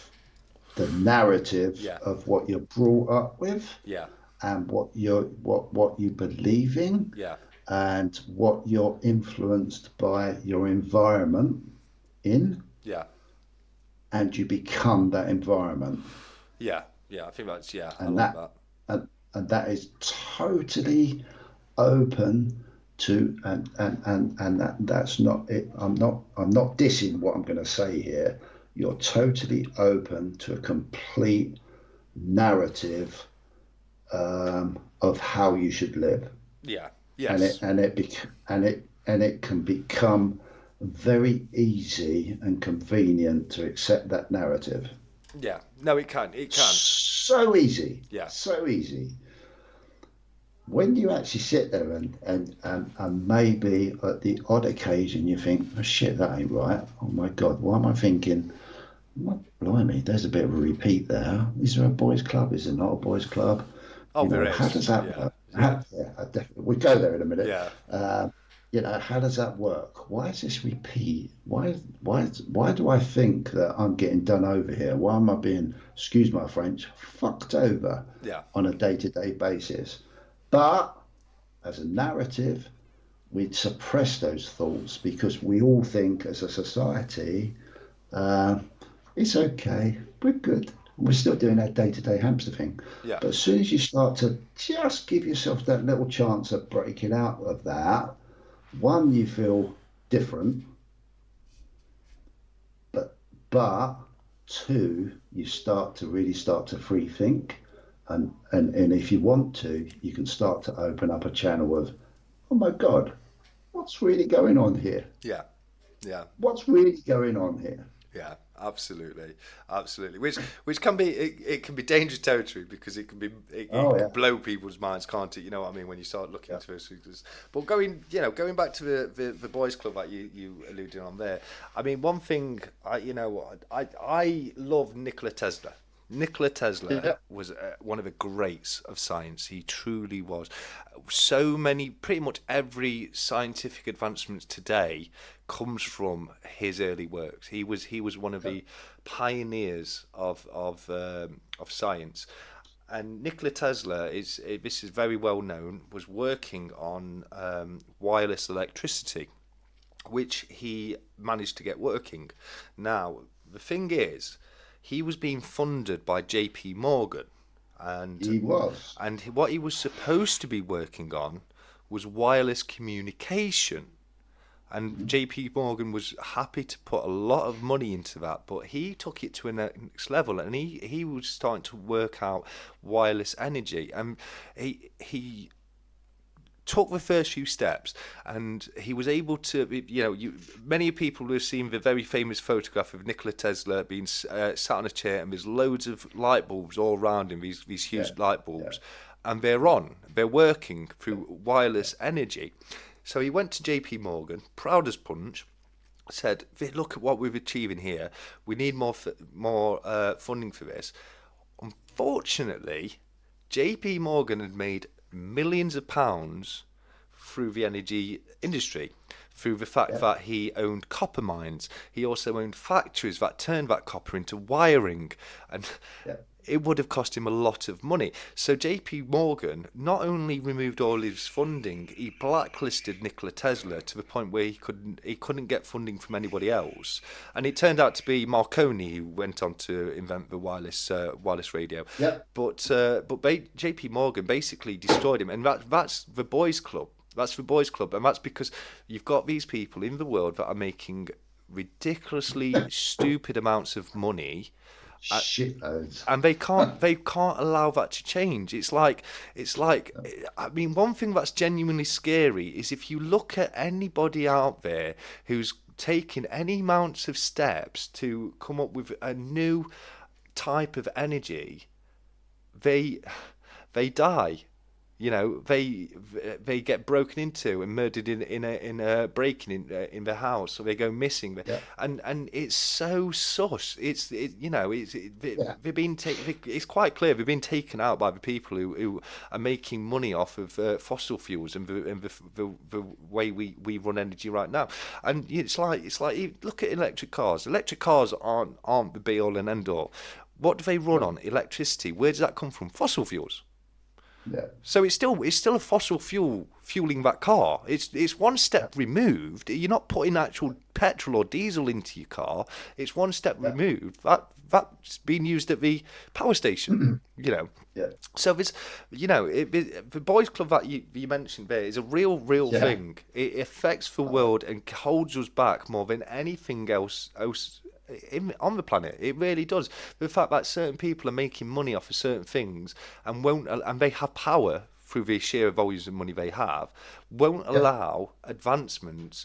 the narrative Yeah. of what you're brought up with Yeah. and what you believe in Yeah. and what you're influenced by your environment in, Yeah. and you become that environment. Yeah. Yeah. I think that's, yeah. I And like that that. and that is totally open to, and that's not it. I'm not dissing what I'm going to say here. You're totally open to a complete narrative of how you should live, Yeah. and it Yes. and it bec- and it can become very easy and convenient to accept that narrative. Yeah. No, it can. It can. So easy, Yeah. so easy. When you actually sit there and maybe at the odd occasion you think, oh shit, that ain't right. Oh my God, why am I thinking? What, blimey, there's a bit of a repeat there. Is there a boys' club? Is there not a boys' club? Oh, there How is. does that Yeah. work? Yeah. Yeah, I definitely, we go there in a minute. Yeah. Um, how does that work? Why is this repeat? Why do I think that I'm getting done over here? Why am I being, excuse my French, fucked over Yeah. on a day-to-day basis? But as a narrative, we'd suppress those thoughts because we all think as a society, uh, it's okay, we're good. We're still doing our day-to-day hamster thing. Yeah. But as soon as you start to just give yourself that little chance of breaking out of that, one, you feel different, but two, you start to really start to free think, And if you want to, you can start to open up a channel of, oh my God, what's really going on here? Yeah, yeah. What's really going on here? Yeah, absolutely, absolutely. Which can be it can be dangerous territory because it Oh can yeah, blow people's minds, can't it? You know what I mean when you start looking yeah, into it. But going back to the boys' club that you alluded on there. I mean, one thing I love Nikola Tesla. Nikola Tesla yeah, was one of the greats of science. He truly was. So many, pretty much every scientific advancement today comes from his early works. He was one of yeah. the pioneers of science. And Nikola Tesla this is very well known, was working on wireless electricity, which he managed to get working. Now, the thing is, he was being funded by JP Morgan, and He was. what he was supposed to be working on was wireless communication. And Mhm. JP Morgan was happy to put a lot of money into that, but he took it to a next level, and he was starting to work out wireless energy, and he took the first few steps, and he was able to, many people will have seen the very famous photograph of Nikola Tesla being sat on a chair, and there's loads of light bulbs all around him, these Yeah, huge light yeah, bulbs, and they're working through wireless energy. So he went to JP Morgan, proud as punch, said, look at what we're achieving here, we need more funding for this. Unfortunately, JP Morgan had made millions of pounds through the energy industry, through the fact yeah, that he owned copper mines. He also owned factories that turned that copper into wiring, and yeah. it would have cost him a lot of money. So JP Morgan not only removed all his funding, he blacklisted Nikola Tesla to the point where he couldn't get funding from anybody else. And it turned out to be Marconi who went on to invent the wireless radio. Yeah. But JP Morgan basically destroyed him, and that's the boys' club. That's the boys' club, and that's because you've got these people in the world that are making ridiculously stupid amounts of money, Shitloads. and they can't allow that to change. It's like I mean, one thing that's genuinely scary is if you look at anybody out there who's taken any amounts of steps to come up with a new type of energy, they they die. They get broken into and murdered in a breaking in their house, or they go missing. Yeah, And it's so sus. yeah. They've been it's quite clear they've been taken out by the people who are making money off of fossil fuels and the way we run energy right now. And it's like look at electric cars. Electric cars aren't the be all and end all. What do they run No, on? Electricity. Where does that come from? Fossil fuels. yeah, So it's still a fossil fuel fueling that car. It's one yeah, step removed. You're not putting actual petrol or diesel into your car. It's one step yeah, removed. That's being used at the power station. You know. yeah, So this, the boys' club that you mentioned there is a real yeah. thing. It affects the world and holds us back more than anything else on the planet. It really does. The fact that certain people are making money off of certain things and they have power through the sheer volumes of money they have, won't Yeah. allow advancements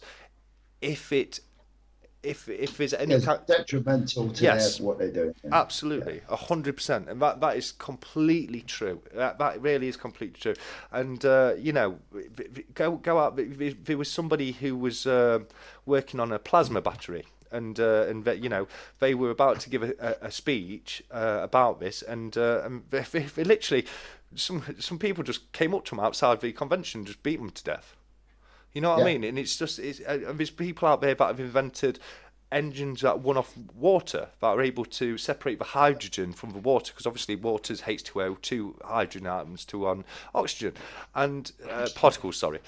if there's any It's kind. detrimental to Yes, what they're doing. Yeah, yeah, absolutely, 100%, and that is completely true. That really is completely true. And go out. There was somebody who was working on a plasma battery, and they were about to give a speech about this, and they literally some people just came up to them outside the convention, and just beat them to death. You know what I yeah, mean? And there's people out there that have invented engines that run off water that are able to separate the hydrogen from the water, because obviously water's H2O, two hydrogen atoms, two on oxygen, and particles. Sorry.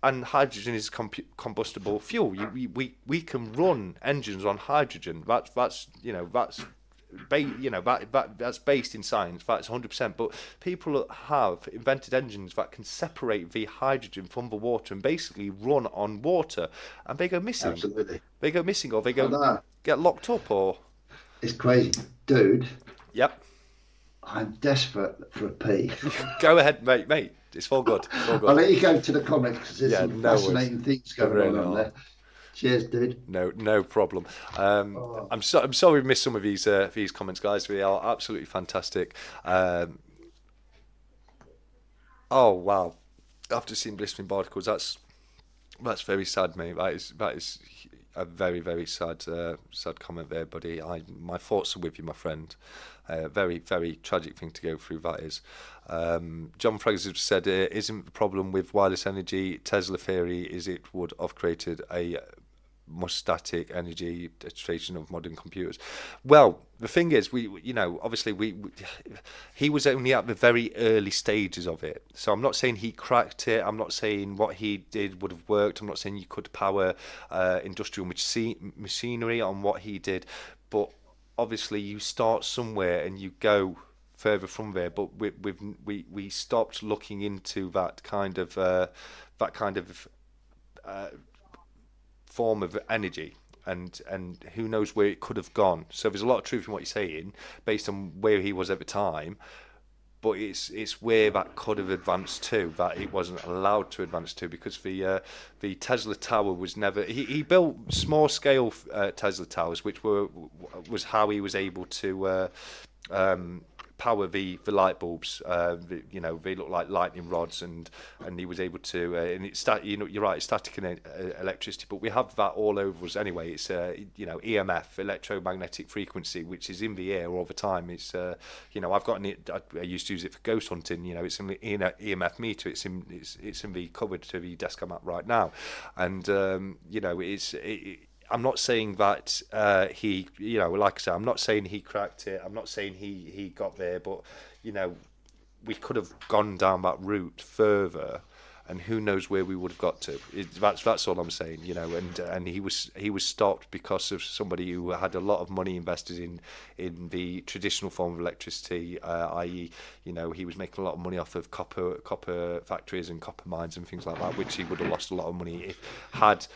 And hydrogen is combustible fuel. We can run engines on hydrogen. That's based in science. That's 100%. But people have invented engines that can separate the hydrogen from the water and basically run on water, and they go missing. absolutely. They go missing, or they I go know. get locked up, or It's crazy. Dude, yep, I'm desperate for a pee. Go ahead, mate. It's all good. It's all I'll good. let you go to the comments because there's Yeah, some no worries. fascinating things There going really on are. there. Cheers, dude. No problem. Oh, I'm sorry we missed some of these comments, guys. They are absolutely fantastic. Oh wow! After seeing blistering barnacles, that's very sad, mate. That is a very very sad sad comment there, buddy. My thoughts are with you, my friend. Very very tragic thing to go through. That is. John Fraser said, "Isn't the problem with wireless energy? Tesla theory is it would have created a more static energy demonstration of modern computers." Well, the thing is, obviously he was only at the very early stages of it. So I'm not saying he cracked it. I'm not saying what he did would have worked. I'm not saying you could power industrial machinery on what he did, but obviously you start somewhere and you go further from there. But we stopped looking into that kind of form of energy, and who knows where it could have gone. So there's a lot of truth in what you're saying based on where he was at the time, but it's where that could have advanced to, that it wasn't allowed to advance to, because the Tesla Tower was never, he built small scale Tesla towers, which was how he was able to power the light bulbs. They look like lightning rods, and he was able to. And it's you're right, it's static electricity, but we have that all over us anyway. It's EMF, electromagnetic frequency, which is in the air all the time. It's I've got I used to use it for ghost hunting. It's in the EMF meter. It's in the cupboard to the desk I'm at right now, and I'm not saying that he, like I said, I'm not saying he cracked it. I'm not saying he got there, but we could have gone down that route further, and who knows where we would have got to. That's all I'm saying, And he was stopped because of somebody who had a lot of money invested in the traditional form of electricity, i.e., he was making a lot of money off of copper factories and copper mines and things like that, which he would have lost a lot of money if had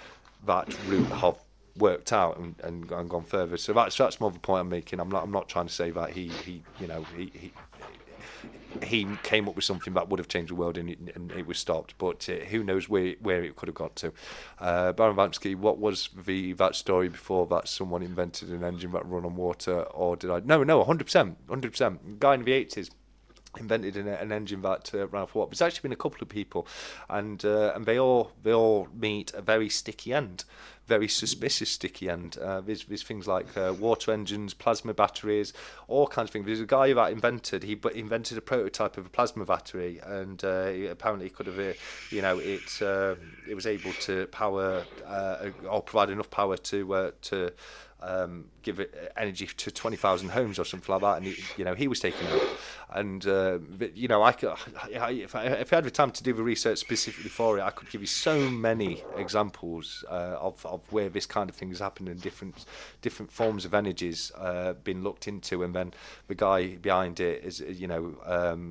that route have worked out and gone further. So that's more of the point I'm making. I'm not trying to say that he came up with something that would have changed the world and it was stopped. But who knows where it could have got to. Baron Vansky, what was that story before that someone invented an engine that run on water, or did I? No, 100%. Guy in the 80s invented an engine that ran off water. There's actually been a couple of people, and they all meet a very sticky end, very suspicious sticky end. There's things like water engines, plasma batteries, all kinds of things. There's a guy that invented a prototype of a plasma battery, and apparently could have it was able to power or provide enough power to give it energy to 20,000 homes or something like that, and he was taken out. And if I had the time to do the research specifically for it, I could give you so many examples of where this kind of thing has happened, and different forms of energies been looked into, and then the guy behind it is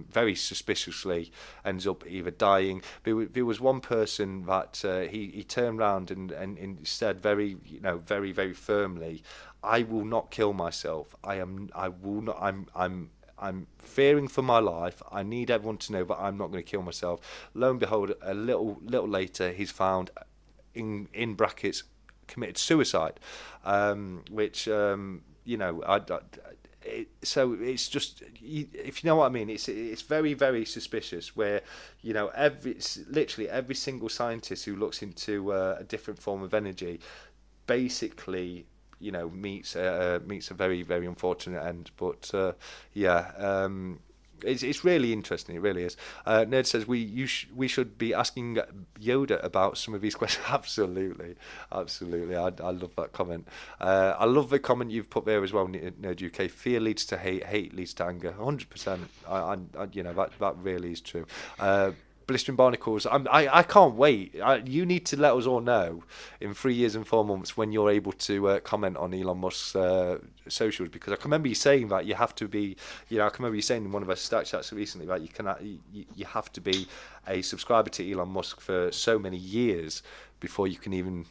very suspiciously ends up either dying. There was one person that he turned around and said very very firmly, "I will not kill myself. I'm fearing for my life. I need everyone to know that I'm not going to kill myself." Lo and behold, a little later, he's found in brackets committed suicide, which so it's just, if you know what I mean, it's very very suspicious. Where literally every single scientist who looks into a different form of energy basically meets a very very unfortunate end. But it's really interesting. It really is. Nerd says we should be asking Yoda about some of these questions. Absolutely. I love that comment. I love the comment you've put there as well, Nerd UK. Fear leads to hate. Hate leads to anger. 100%. That really is true. Blistering Barnacles, I can't wait. You need to let us all know in 3 years and 4 months when you're able to comment on Elon Musk's socials, because I can remember you saying that you have to be, I can remember you saying in one of our stat chats recently that you have to be a subscriber to Elon Musk for so many years before you can even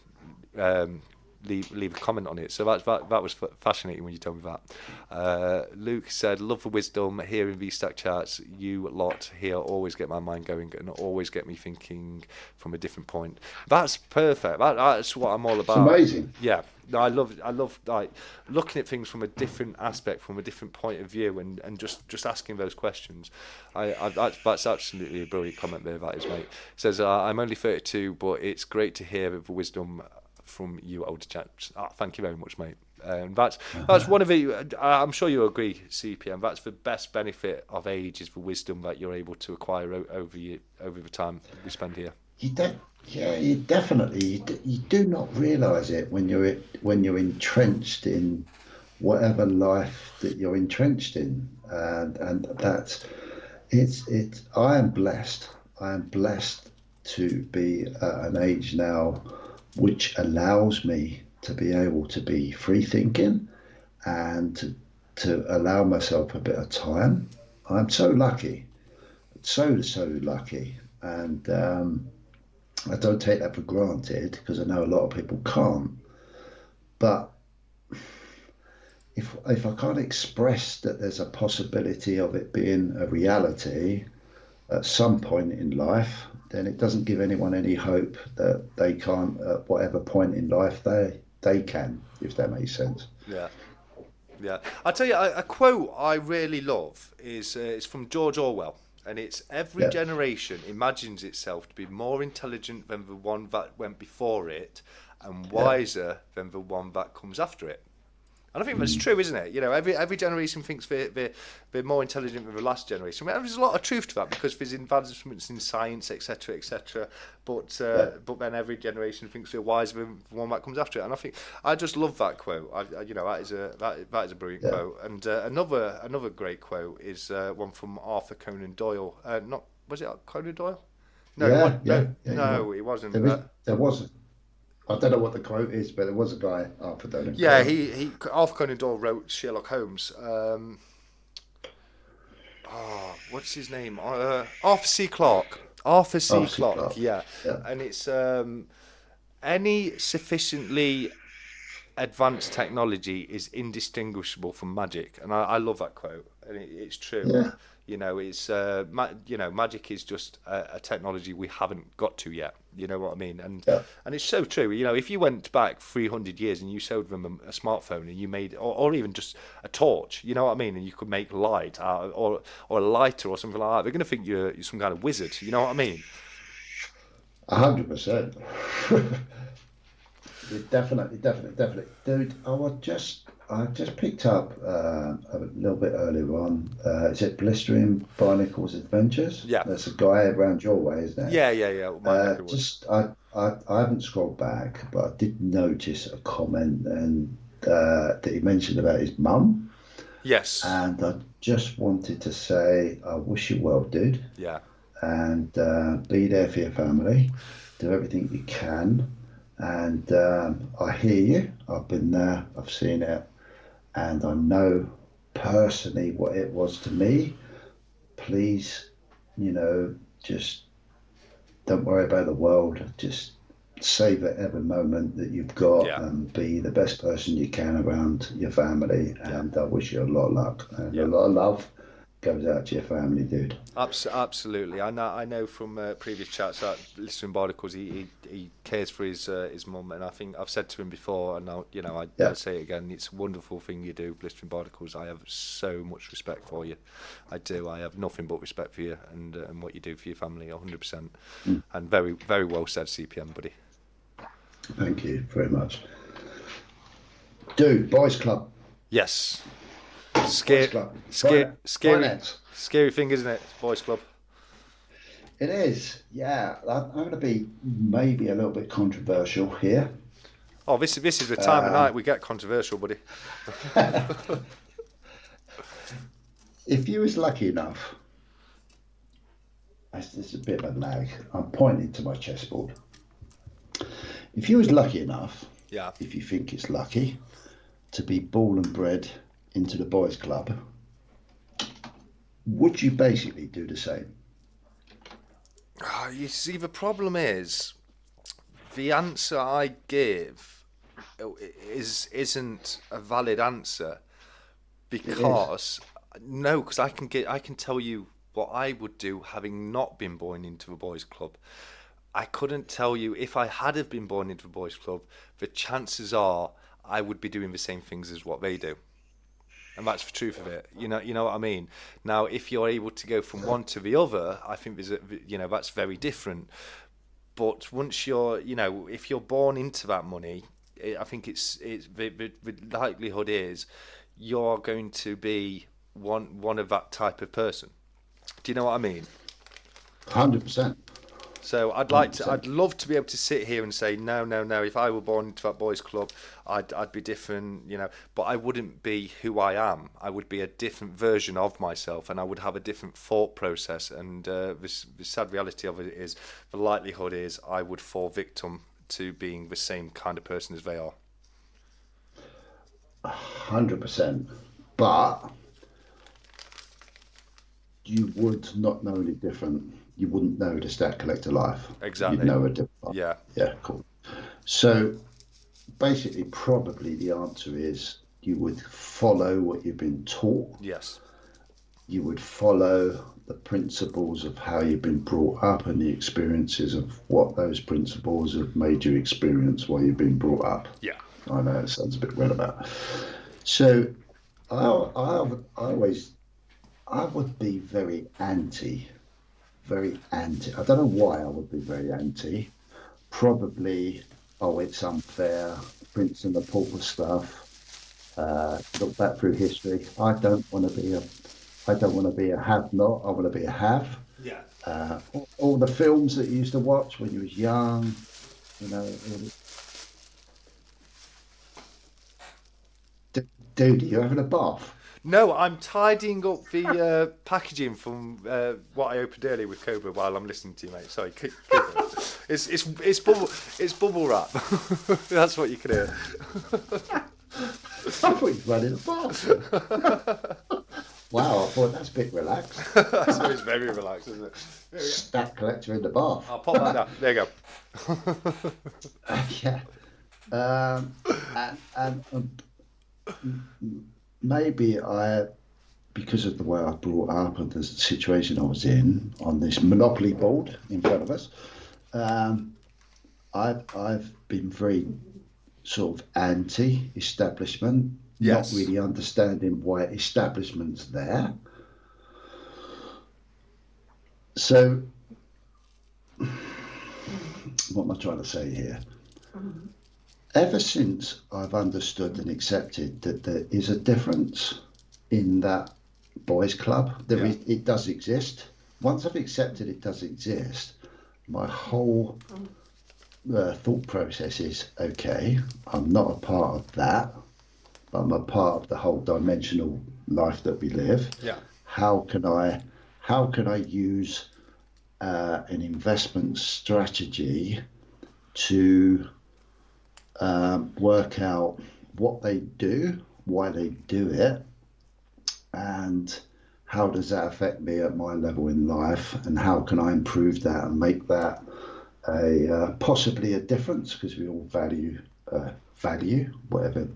leave a comment on it. So that was fascinating when you told me that. Luke said, "Love the wisdom. Hearing these stack charts, you lot here always get my mind going and always get me thinking from a different point." That's perfect. That's what I'm all about. It's amazing. Yeah, no, I love like looking at things from a different aspect, from a different point of view, and just asking those questions. That's absolutely a brilliant comment there. That is, mate. It says, "I'm only 32, but it's great to hear the wisdom from you older chaps." Thank you very much, mate. That's one of the. I'm sure you agree, CPM. That's the best benefit of age, is the wisdom that you're able to acquire over the time we spend here. You definitely you do not realise it when you're entrenched in whatever life that you're entrenched in, and that's it's. I am blessed. I am blessed to be at an age now which allows me to be able to be free thinking and to allow myself a bit of time. I'm so lucky, so lucky, and I don't take that for granted, because I know a lot of people can't. But if I can't express that there's a possibility of it being a reality at some point in life, then it doesn't give anyone any hope that they can't at whatever point in life they can, if that makes sense. Yeah. Yeah, I'll tell you a quote I really love is it's from George Orwell, and it's, "Every generation imagines itself to be more intelligent than the one that went before it, and wiser than the one that comes after it." And I think that's true, isn't it? You know, every generation thinks they're more intelligent than the last generation. I mean, there's a lot of truth to that, because there's advancements in science, etc., etc. But then every generation thinks they're wiser than the one that comes after it. And I think I just love that quote. That is a brilliant quote. And another great quote is one from Arthur Conan Doyle. Was it Conan Doyle? No, it wasn't. There wasn't. I don't know what the quote is, but there was a guy, Arthur Conan. Yeah, Arthur Conan Doyle wrote Sherlock Holmes. What's his name? Arthur C. Clarke. Arthur C. Clarke. Yeah, and it's any sufficiently advanced technology is indistinguishable from magic, and I love that quote, and it's true. Yeah. You know, it's magic is just a technology we haven't got to yet. You know what I mean? And it's so true. You know, if you went back 300 years and you showed them a smartphone and you made, or even just a torch, you know what I mean, and you could make light or a lighter or something like that, they're going to think you're some kind of wizard. You know what I mean? 100%. Definitely, dude. I just picked up a little bit earlier on. Is it Blistering Barnacle's Adventures? Yeah. There's a guy around your way, isn't there? Yeah. I haven't scrolled back, but I did notice a comment and that he mentioned about his mum. Yes. And I just wanted to say, I wish you well, dude. Yeah. And be there for your family. Do everything you can. And I hear you. I've been there. I've seen it. And I know personally what it was to me. Please, just don't worry about the world. Just savor every moment that you've got and be the best person you can around your family. And I wish you a lot of luck and a lot of love goes out to your family, dude. Absolutely. I know from previous chats that Blistering Barnacles, he cares for his mum, and I think I've said to him before, and I'll say it again. It's a wonderful thing you do, Blistering Barnacles. I have so much respect for you. I do. I have nothing but respect for you and what you do for your family, 100%. And very, very well said, CPM, buddy. Thank you very much, dude. Boys Club. Yes. Scary thing, isn't it? Boys Club. It is, yeah. I'm going to be maybe a little bit controversial here. Oh, this is the time of night we get controversial, buddy. If you was lucky enough, this is a bit of a lag. I'm pointing to my chessboard. If you was lucky enough, if you think it's lucky, to be born and bred into the boys club, would you basically do the same? You see, the problem is the answer I give isn't a valid answer It is. because no, because I can tell you what I would do having not been born into a boys' club. I couldn't tell you if I had have been born into a boys' club. The chances are I would be doing the same things as what they do, and that's the truth of it. You know what I mean. Now, if you're able to go from one to the other, I think that's very different. But once if you're born into that money, I think the likelihood is you're going to be one of that type of person. Do you know what I mean? 100%. So I'd 100%. love to be able to sit here and say no, no, no. If I were born into that boys' club, I'd be different, But I wouldn't be who I am. I would be a different version of myself, and I would have a different thought process. And the sad reality of it is, the likelihood is I would fall victim to being the same kind of person as they are. 100%. But you would not know any different. You wouldn't know the stat collector life. You'd Exactly. know a different life. Yeah. Yeah, cool. So basically, probably the answer is you would follow what you've been taught. Yes. You would follow the principles of how you've been brought up and the experiences of what those principles have made you experience while you've been brought up. Yeah. I know it sounds a bit roundabout. So I always, I would be very anti. I don't know why I would be very anti. Probably, oh, it's unfair, Prince and the Pauper stuff. Look back through history. I don't want to be a have not. I want to be a have. Yeah. All the films that you used to watch when you was young, you know, dude, are you having a bath? No, I'm tidying up the packaging from what I opened earlier with Cobra while I'm listening to you, mate. Sorry, keep going. It's bubble wrap. That's what you can hear. I thought you were running a bath. Wow, I thought that's a bit relaxed. So it's very relaxed, isn't it? There we go. Stat collector in the bath. I'll pop that down. There you go. Yeah. Um, maybe because of the way I brought up and the situation I was in on this Monopoly board in front of us, um, I've been very sort of anti-establishment, not Yes. really understanding why establishment's there. So, what am I trying to say here? Ever since I've understood and accepted that there is a difference in that boys' club, Yeah. it does exist. Once I've accepted it does exist, my whole thought process is okay. I'm not a part of that, but I'm a part of the whole dimensional life that we live. Yeah. How can I, how can I use an investment strategy to work out what they do, why they do it, and how does that affect me at my level in life, and how can I improve that and make that a possibly a difference because we all value whatever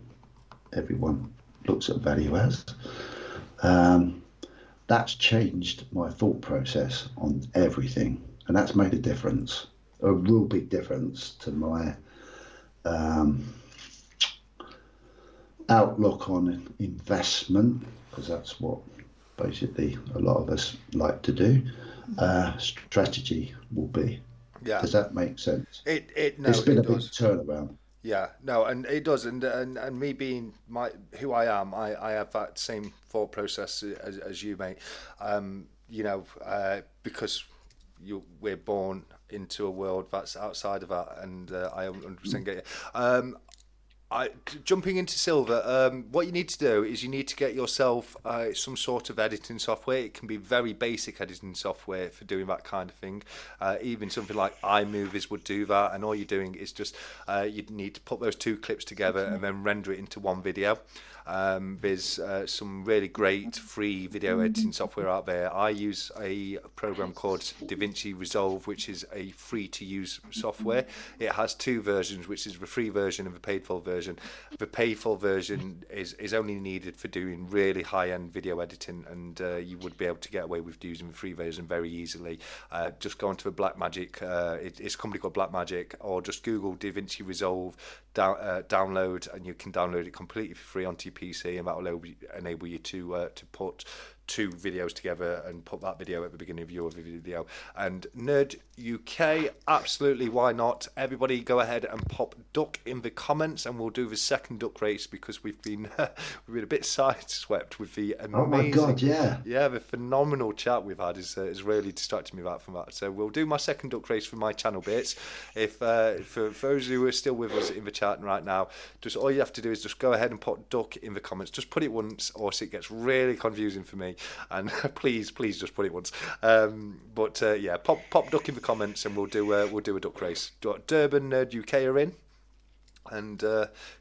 everyone looks at value as. Um, that's changed my thought process on everything, and that's made a difference, a real big difference to my um, outlook on investment, because that's what basically a lot of us like to do. Strategy will be. Yeah. Does that make sense? No, It's been it a big does. turnaround. Yeah, no, and it does, and me being who I am, I have that same thought process as you, mate. Because we're born into a world that's outside of that, and I 100% get it. Jumping into silver, what you need to do is you need to get yourself some sort of editing software. It can be very basic editing software for doing that kind of thing. Even something like iMovies would do that, and all you're doing is just you need to put those two clips together and then render it into one video. There's some really great free video editing software out there. I use a program called DaVinci Resolve, which is a free to use software. It has two versions, which is the free version and the paid for version. The paid for version is only needed for doing really high end video editing, and you would be able to get away with using the free version very easily. Just go onto the Blackmagic, it's a company called Blackmagic, or just Google DaVinci Resolve, download, and you can download it completely for free onto your PC, and that will enable you to put two videos together and put that video at the beginning of your video. And Nerd UK, absolutely, why not? Everybody go ahead and pop duck in the comments, and we'll do the second duck race, because we've been a bit sideswept with the amazing, oh my God, yeah, the phenomenal chat we've had is really distracting me from that. So we'll do my second duck race for my channel bits. If for those who are still with us in the chat right now, just all you have to do is just go ahead and put duck in the comments. Just put it once, or else it gets really confusing for me. And please just put it once. Yeah, pop duck in the comments, and we'll do a duck race. Durban Nerd UK are in, and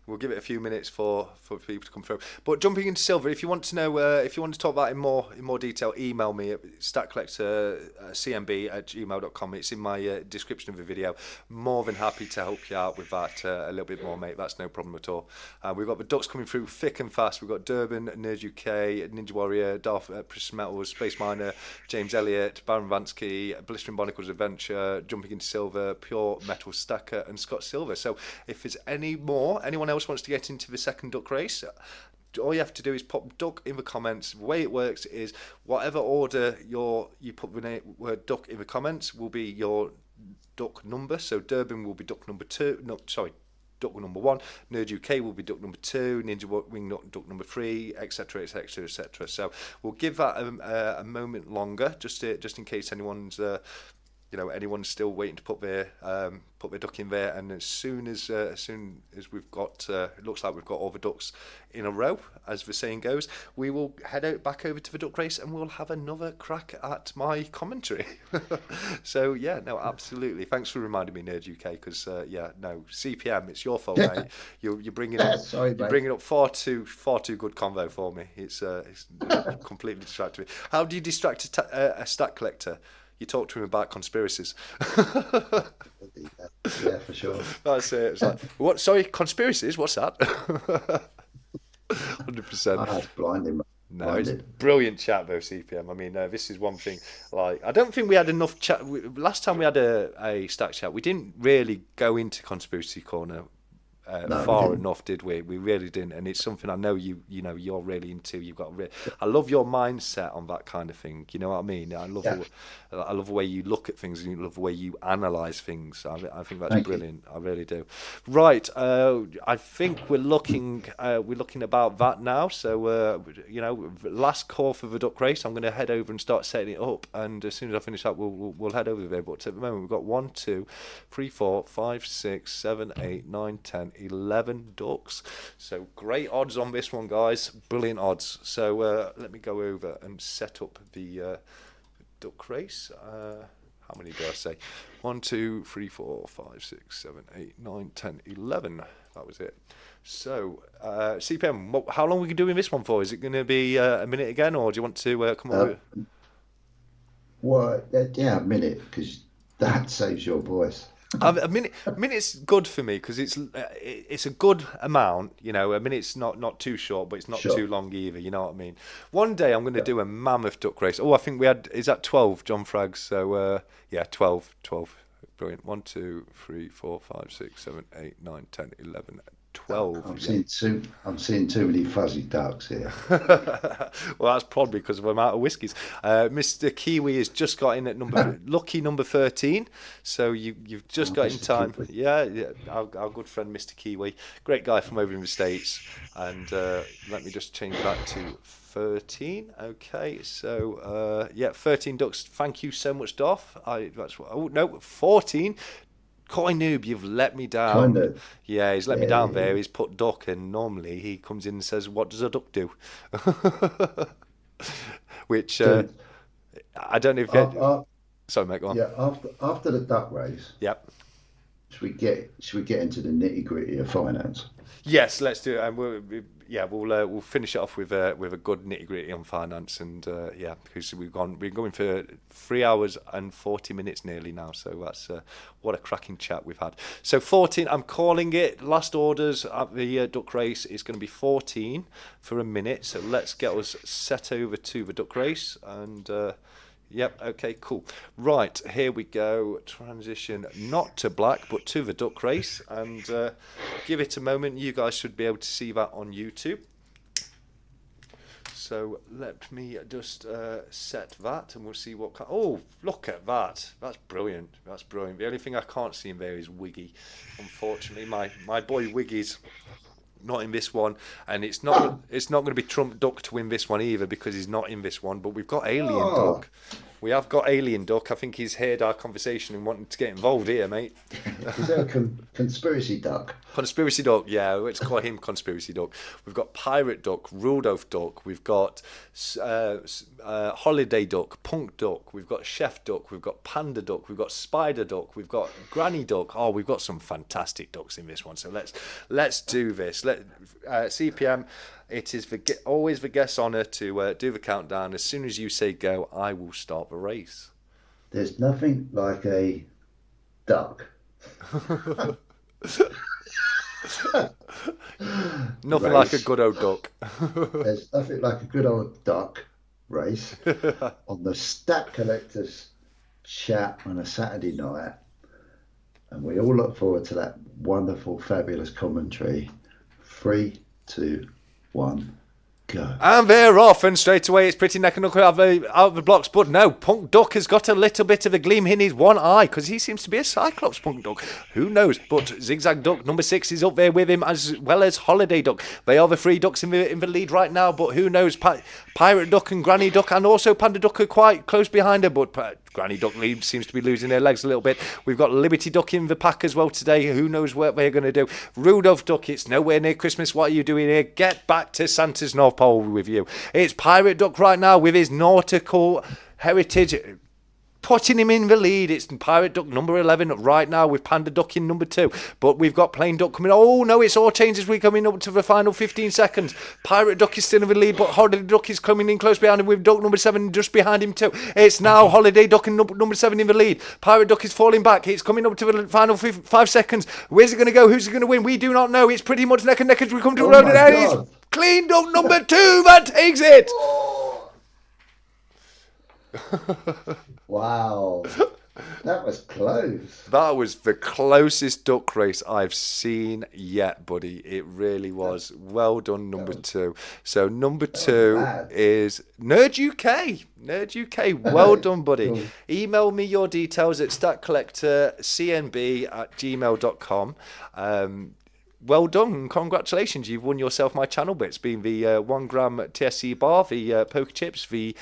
we'll give it a few minutes for people to come through. But jumping into silver, if you want to know, if you want to talk about it in more detail, email me at stackcollectorcmb@gmail.com. It's in my description of the video. More than happy to help you out with that a little bit more, mate. That's no problem at all. We've got the ducks coming through thick and fast. We've got Durban, Nerd UK, Ninja Warrior, Darth Precious Metals, Space Miner, James Elliott, Baron Vansky, Blistering Barnacles Adventure, Jumping into Silver, Pure Metal Stacker, and Scott Silver. So if there's anyone else wants to get into the second duck race, all you have to do is pop duck in the comments. The way it works is whatever order you put the word duck in the comments will be your duck number. So Durban will be duck number 2. No, sorry, duck number 1. Nerd UK will be duck number 2. Ninja Wing duck number 3, etc., etc., etc. So we'll give that a moment longer, just in case anyone's still waiting to put their duck in there. And as soon as we've got, it looks like we've got all the ducks in a row, as the saying goes, we will head back over to the duck race, and we'll have another crack at my commentary. So yeah, no, absolutely. Thanks for reminding me, Nerd UK, because CPM, it's your fault, mate. You're bringing up far too good convo for me. It's completely distracted me. How do you distract a stack collector? You talk to him about conspiracies. Yeah, for sure. That's it. It's like, what? Sorry, conspiracies? What's that? 100%. That's blinding. No, it's brilliant chat though, CPM. I mean, this is one thing. Like, I don't think we had enough chat. Last time we had a stack chat, we didn't really go into conspiracy corner far enough, did we? We really didn't, and it's something I know you're really into. You've got I love your mindset on that kind of thing. You know what I mean? I love the way you look at things, and you love the way you analyze things. I think that's brilliant. I really do. Right, I think we're looking about that now. So last call for the duck race. I'm going to head over and start setting it up, and as soon as I finish that, we'll head over there. But at the moment, we've got 1, 2, 3, 4, 5, 6, 7, 8, 9, 10, 11 ducks. So great odds on this one, guys. Brilliant odds. So let me go over and set up the duck race. How many do I say? 1, 2, 3, 4, 5, 6, 7, 8, 9, 10, 11. That was it. So CPM, how long are we doing this one for? Is it going to be a minute again, or do you want to come on? Well, yeah, a minute, because that saves your voice. A minute's good for me, because it's a good amount. A minute's not too short, but it's not too long either. You know what I mean? One day I'm going to do a mammoth duck race. Oh, I think is that 12, John Fraggs? So 12. Brilliant. 1, 2, 3, 4, 5, 6, 7, 8, 9, 10, 11, 12. I'm seeing too many fuzzy ducks here. Well, that's probably because of the amount of whiskies. Mr. Kiwi has just got in at lucky number 13. So you've just got in time. Kiwi. Yeah. Our good friend Mr. Kiwi, great guy from over in the States. And let me just change that to 13. Okay, so 13 ducks. Thank you so much, Doff. 14. Koi Noob, you've let me down. Kind of. Yeah, he's let me down there. He's put duck, and normally he comes in and says, "What does a duck do?" Which I don't know if. Sorry, mate, go on. Yeah, after the duck race. Yep. should we get into the nitty gritty of finance? Yes, let's do it. And we'll finish it off with a good nitty gritty on finance, and yeah, because we're going for 3 hours and 40 minutes nearly now. So that's what a cracking chat we've had. So 14, I'm calling it. Last orders at the duck race is going to be 14 for a minute. So let's get us set over to the duck race and. Yep, okay, cool. Right, here we go. Transition not to black, but to the duck race. And give it a moment. You guys should be able to see that on YouTube. So let me just set that and we'll see what... Oh, look at that. That's brilliant. That's brilliant. The only thing I can't see in there is Wiggy. Unfortunately, my boy Wiggy's not in this one, and it's not going to be Trump Duck to win this one either because he's not in this one. But we've got Alien Duck. We have got Alien Duck. I think he's heard our conversation and wanting to get involved here, mate. Is there a conspiracy duck? Conspiracy Duck, yeah, let's call him Conspiracy Duck. We've got Pirate Duck, Rudolph Duck, we've got Holiday Duck, Punk Duck, we've got Chef Duck, we've got Panda Duck, we've got Spider Duck, we've got Granny Duck. Oh, we've got some fantastic ducks in this one. So let's do this. CPM, it is always the guest's honour to do the countdown. As soon as you say go, I will start the race. There's nothing like a duck. Nothing race. like a good old duck. There's nothing like a good old duck race on the Stack Collectors chat on a Saturday night. And we all look forward to that wonderful, fabulous commentary. 3, 2, 1, go. And they're off, and straight away it's pretty neck and knuckle out of the blocks. But no, Punk Duck has got a little bit of a gleam in his one eye because he seems to be a Cyclops Punk Duck. Who knows? But Zigzag Duck, number 6, is up there with him, as well as Holiday Duck. They are the 3 ducks in the lead right now, but who knows? Pirate Duck and Granny Duck and also Panda Duck are quite close behind her, but Granny Duck seems to be losing their legs a little bit. We've got Liberty Duck in the pack as well today. Who knows what they're going to do? Rudolph Duck, it's nowhere near Christmas. What are you doing here? Get back to Santa's North Pole with you. It's Pirate Duck right now with his nautical heritage, putting him in the lead. It's Pirate Duck number 11 right now with Panda Duck in number 2. But we've got Plain Duck coming. Oh no, it's all changed as we're coming up to the final 15 seconds. Pirate Duck is still in the lead, but Holiday Duck is coming in close behind him with Duck number 7 just behind him too. It's now Holiday Duck and number 7 in the lead. Pirate Duck is falling back. It's coming up to the final 5 seconds. Where's it going to go? Who's it going to win? We do not know. It's pretty much neck and neck as we come to the road. And it's Clean Duck number 2 that takes it. Wow, that was close. That was the closest duck race I've seen yet, buddy. It really was. Well done, number 2. So number 2 is Nerd UK. Nerd UK. Well done, buddy. Cool. Email me your details at stackcollectorcnb@gmail.com. Well done, congratulations, you've won yourself my channel bits, being the 1 gram TSC bar, the poker chips, the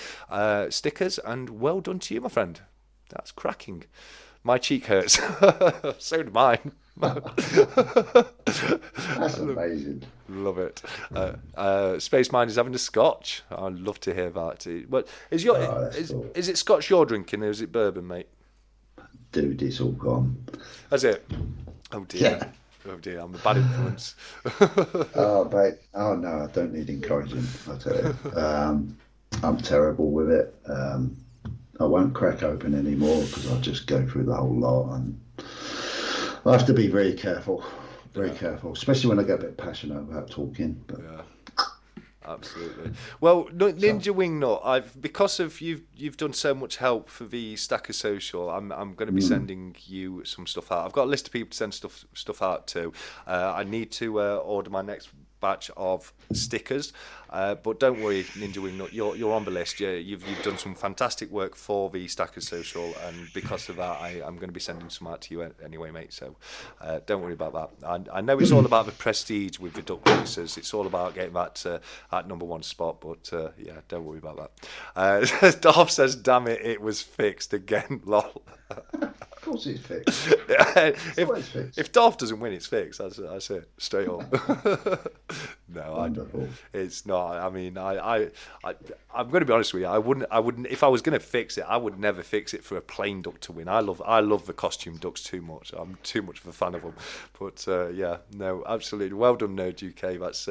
stickers, and well done to you, my friend. That's cracking. My cheek hurts. So do mine. That's amazing. Love it. Space Mind is having a scotch. I'd love to hear that. But is it scotch you're drinking, or is it bourbon, mate? Dude, it's all gone. Is it? Oh dear. Yeah. Oh dear, I'm a bad influence. Oh, mate. Oh, no, I don't need encouraging, I tell you. I'm terrible with it. I won't crack open anymore because I'll just go through the whole lot. And I have to be very careful, careful, especially when I get a bit passionate about talking. But yeah. Absolutely. Well, Ninja Wingnut, because of you've done so much help for the Stacker Social. I'm going to be sending you some stuff out. I've got a list of people to send stuff out to. I need to order my next batch of stickers, but don't worry, Ninja Wingnut, you're on the list. You've done some fantastic work for the Stacker Social, and because of that, I'm going to be sending some out to you anyway, mate. So don't worry about that. I know it's all about the prestige with the duck racers. It's all about getting that at number 1 spot, but yeah, don't worry about that. Dolph says, "Damn it, it was fixed again." Lol. of course it's fixed. If Dolph doesn't win, it's fixed. That's it, straight on. No, Wonderful. it's not. I mean, I'm going to be honest with you. I wouldn't. If I was going to fix it, I would never fix it for a plain duck to win. I love the costume ducks too much. I'm too much of a fan of them. But yeah, no, absolutely. Well done, Nerd UK. That's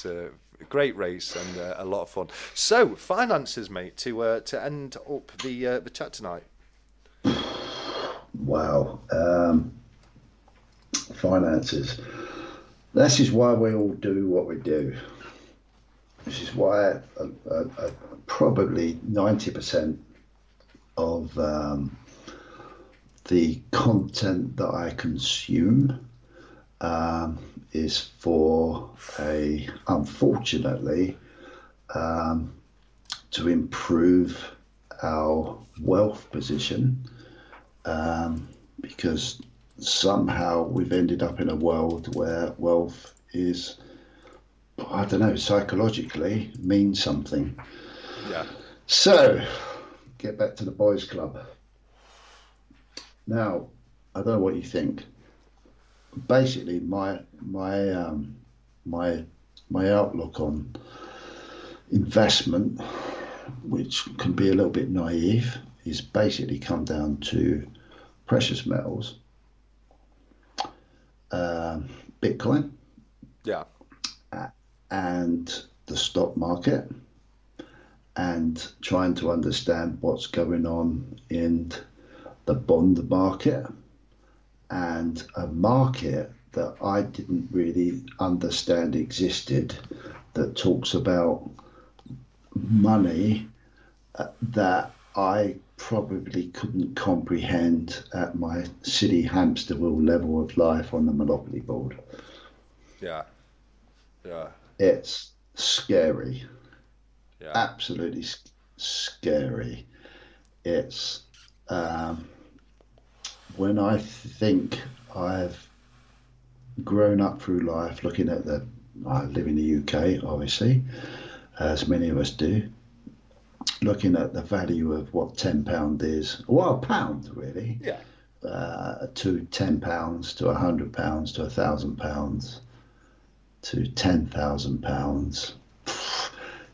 a great race and a lot of fun. So, finances, mate, to end up the chat tonight. Wow. Finances. This is why we all do what we do. This is why probably 90% of the content that I consume is for unfortunately, to improve our wealth position, because somehow we've ended up in a world where wealth is, I don't know, psychologically means something. Yeah. So, get back to the boys' club. Now, I don't know what you think. Basically, my outlook on investment, which can be a little bit naive, is basically come down to precious metals, Bitcoin, Yeah. and the stock market, and trying to understand what's going on in the bond market, and a market that I didn't really understand existed, that talks about money that I probably couldn't comprehend at my silly hamster wheel level of life on the Monopoly board. Yeah. Yeah. It's scary, Yeah. absolutely scary. It's when I think I've grown up through life looking at I live in the UK, obviously, as many of us do, looking at the value of what £10 is, well, a pound really, Yeah. to £10, to £100, to £1,000, to £10,000.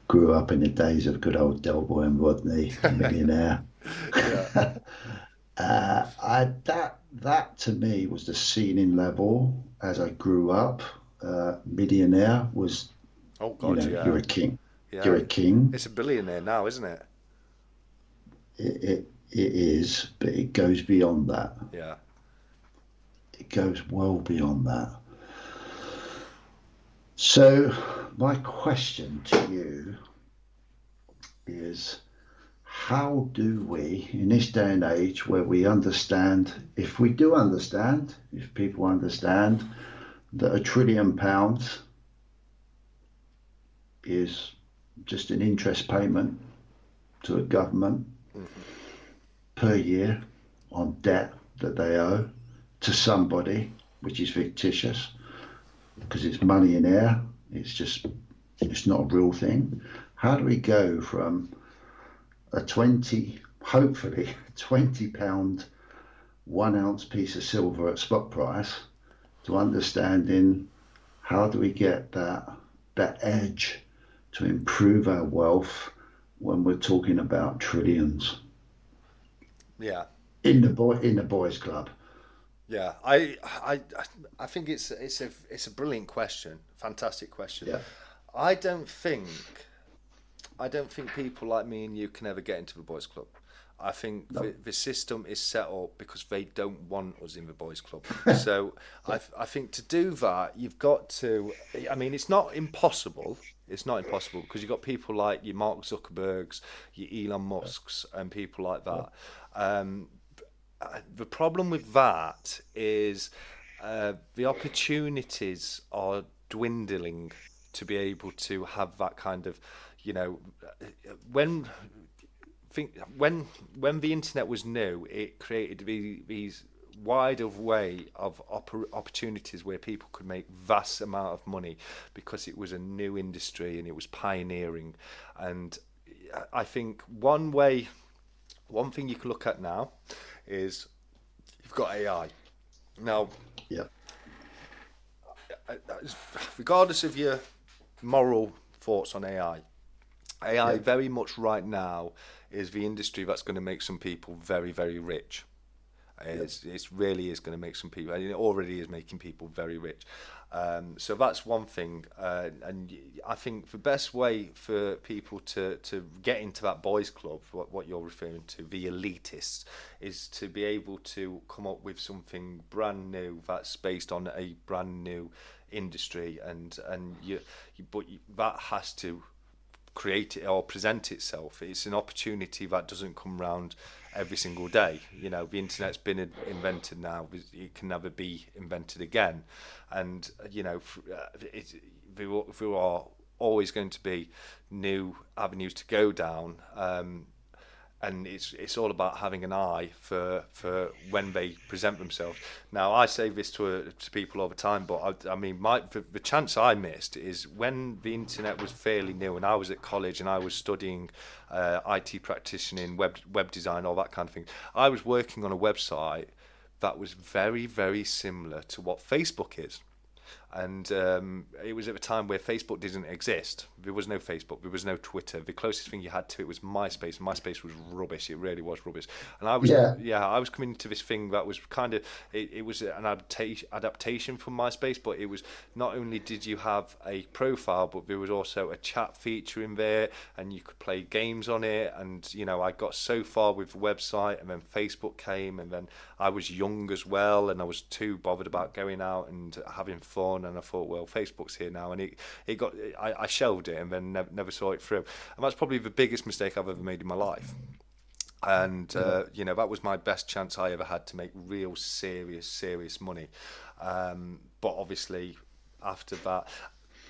Grew up in the days of good old Delboy and Rodney, millionaire. Yeah. That to me was the ceiling level as I grew up. Millionaire was, Oh God, yeah. you're a king. Yeah. You're a king. It's a billionaire now, isn't it? It is, but it goes beyond that. Yeah. It goes well beyond that. So my question to you is, how do we, in this day and age where we understand, if people understand that £1 trillion is just an interest payment to a government per year on debt that they owe to somebody, which is fictitious because it's money in air, it's not a real thing. How do we go from hopefully £20 1 ounce piece of silver at spot price to understanding how do we get that edge to improve our wealth when we're talking about trillions? Yeah. In the boys' club. Yeah. I think it's a brilliant question. Fantastic question. Yeah. I don't think people like me and you can ever get into the boys' club. I think the system is set up because they don't want us in the boys' club. So I think to do that, you've got to. I mean, it's not impossible. It's not impossible because you've got people like your Mark Zuckerbergs, your Elon Musks, and people like that. The problem with that is the opportunities are dwindling to be able to have that kind of, when the internet was new, it created these wider way of opportunities where people could make vast amount of money because it was a new industry and it was pioneering. And I think one thing you can look at now is you've got AI. Now, Yeah. regardless of your moral thoughts on AI. AI Yeah. very much right now is the industry that's going to make some people very, very rich. Yep. It's really is going to make some people, and it already is making people very rich. So that's one thing, and I think the best way for people to get into that boys' club, what you're referring to, the elitists, is to be able to come up with something brand new that's based on a brand new industry, and that has to create it or present itself. It's an opportunity that doesn't come round every single day. You know, the internet's been invented now; it can never be invented again. And you know, there are always going to be new avenues to go down. And it's all about having an eye for when they present themselves. Now, I say this to people all the time, but I mean, the chance I missed is when the internet was fairly new, and I was at college and I was studying IT practitioning, web design, all that kind of thing. I was working on a website that was very, very similar to what Facebook is. And it was at a time where Facebook didn't exist. There was no Facebook, there was no Twitter. The closest thing you had to it was MySpace. MySpace was rubbish. It really was rubbish. And Yeah. I was coming into this thing that was kind of, it was an adaptation from MySpace, but it was not only did you have a profile, but there was also a chat feature in there, and you could play games on it. And you know, I got so far with the website, and then Facebook came, and then I was young as well, and I was too bothered about going out and having fun. And I thought, well, Facebook's here now, and I shelved it, and then never saw it through. And that's probably the biggest mistake I've ever made in my life. And you know, that was my best chance I ever had to make real serious money. But obviously, after that,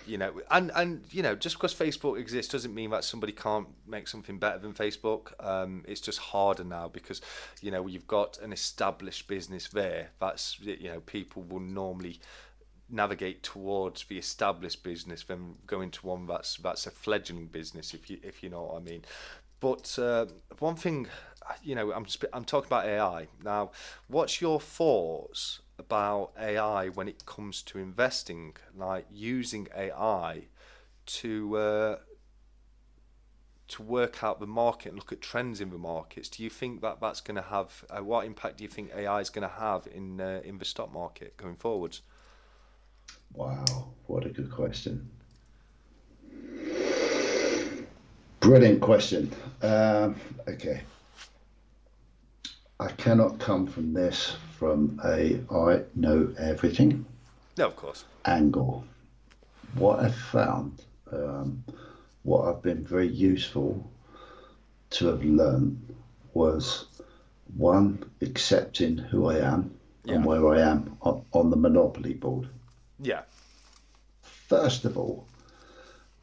you know, and you know, just because Facebook exists doesn't mean that somebody can't make something better than Facebook. It's just harder now because, you know, you've got an established business there. That's, you know, people will normally navigate towards the established business than going to one that's a fledgling business, if you know what I mean. But one thing, you know, I'm talking about AI now. What's your thoughts about AI when it comes to investing, like using AI to work out the market and look at trends in the markets? Do you think that that's going to have what impact do you think AI is going to have in the stock market going forwards? Wow, what a good question. Brilliant question. Okay. I cannot come from this from a I know everything No, of course. angle. What I've found, what I've been very useful to have learned was one, accepting who I am Yeah, and where I am on the Monopoly board. yeah, First of all,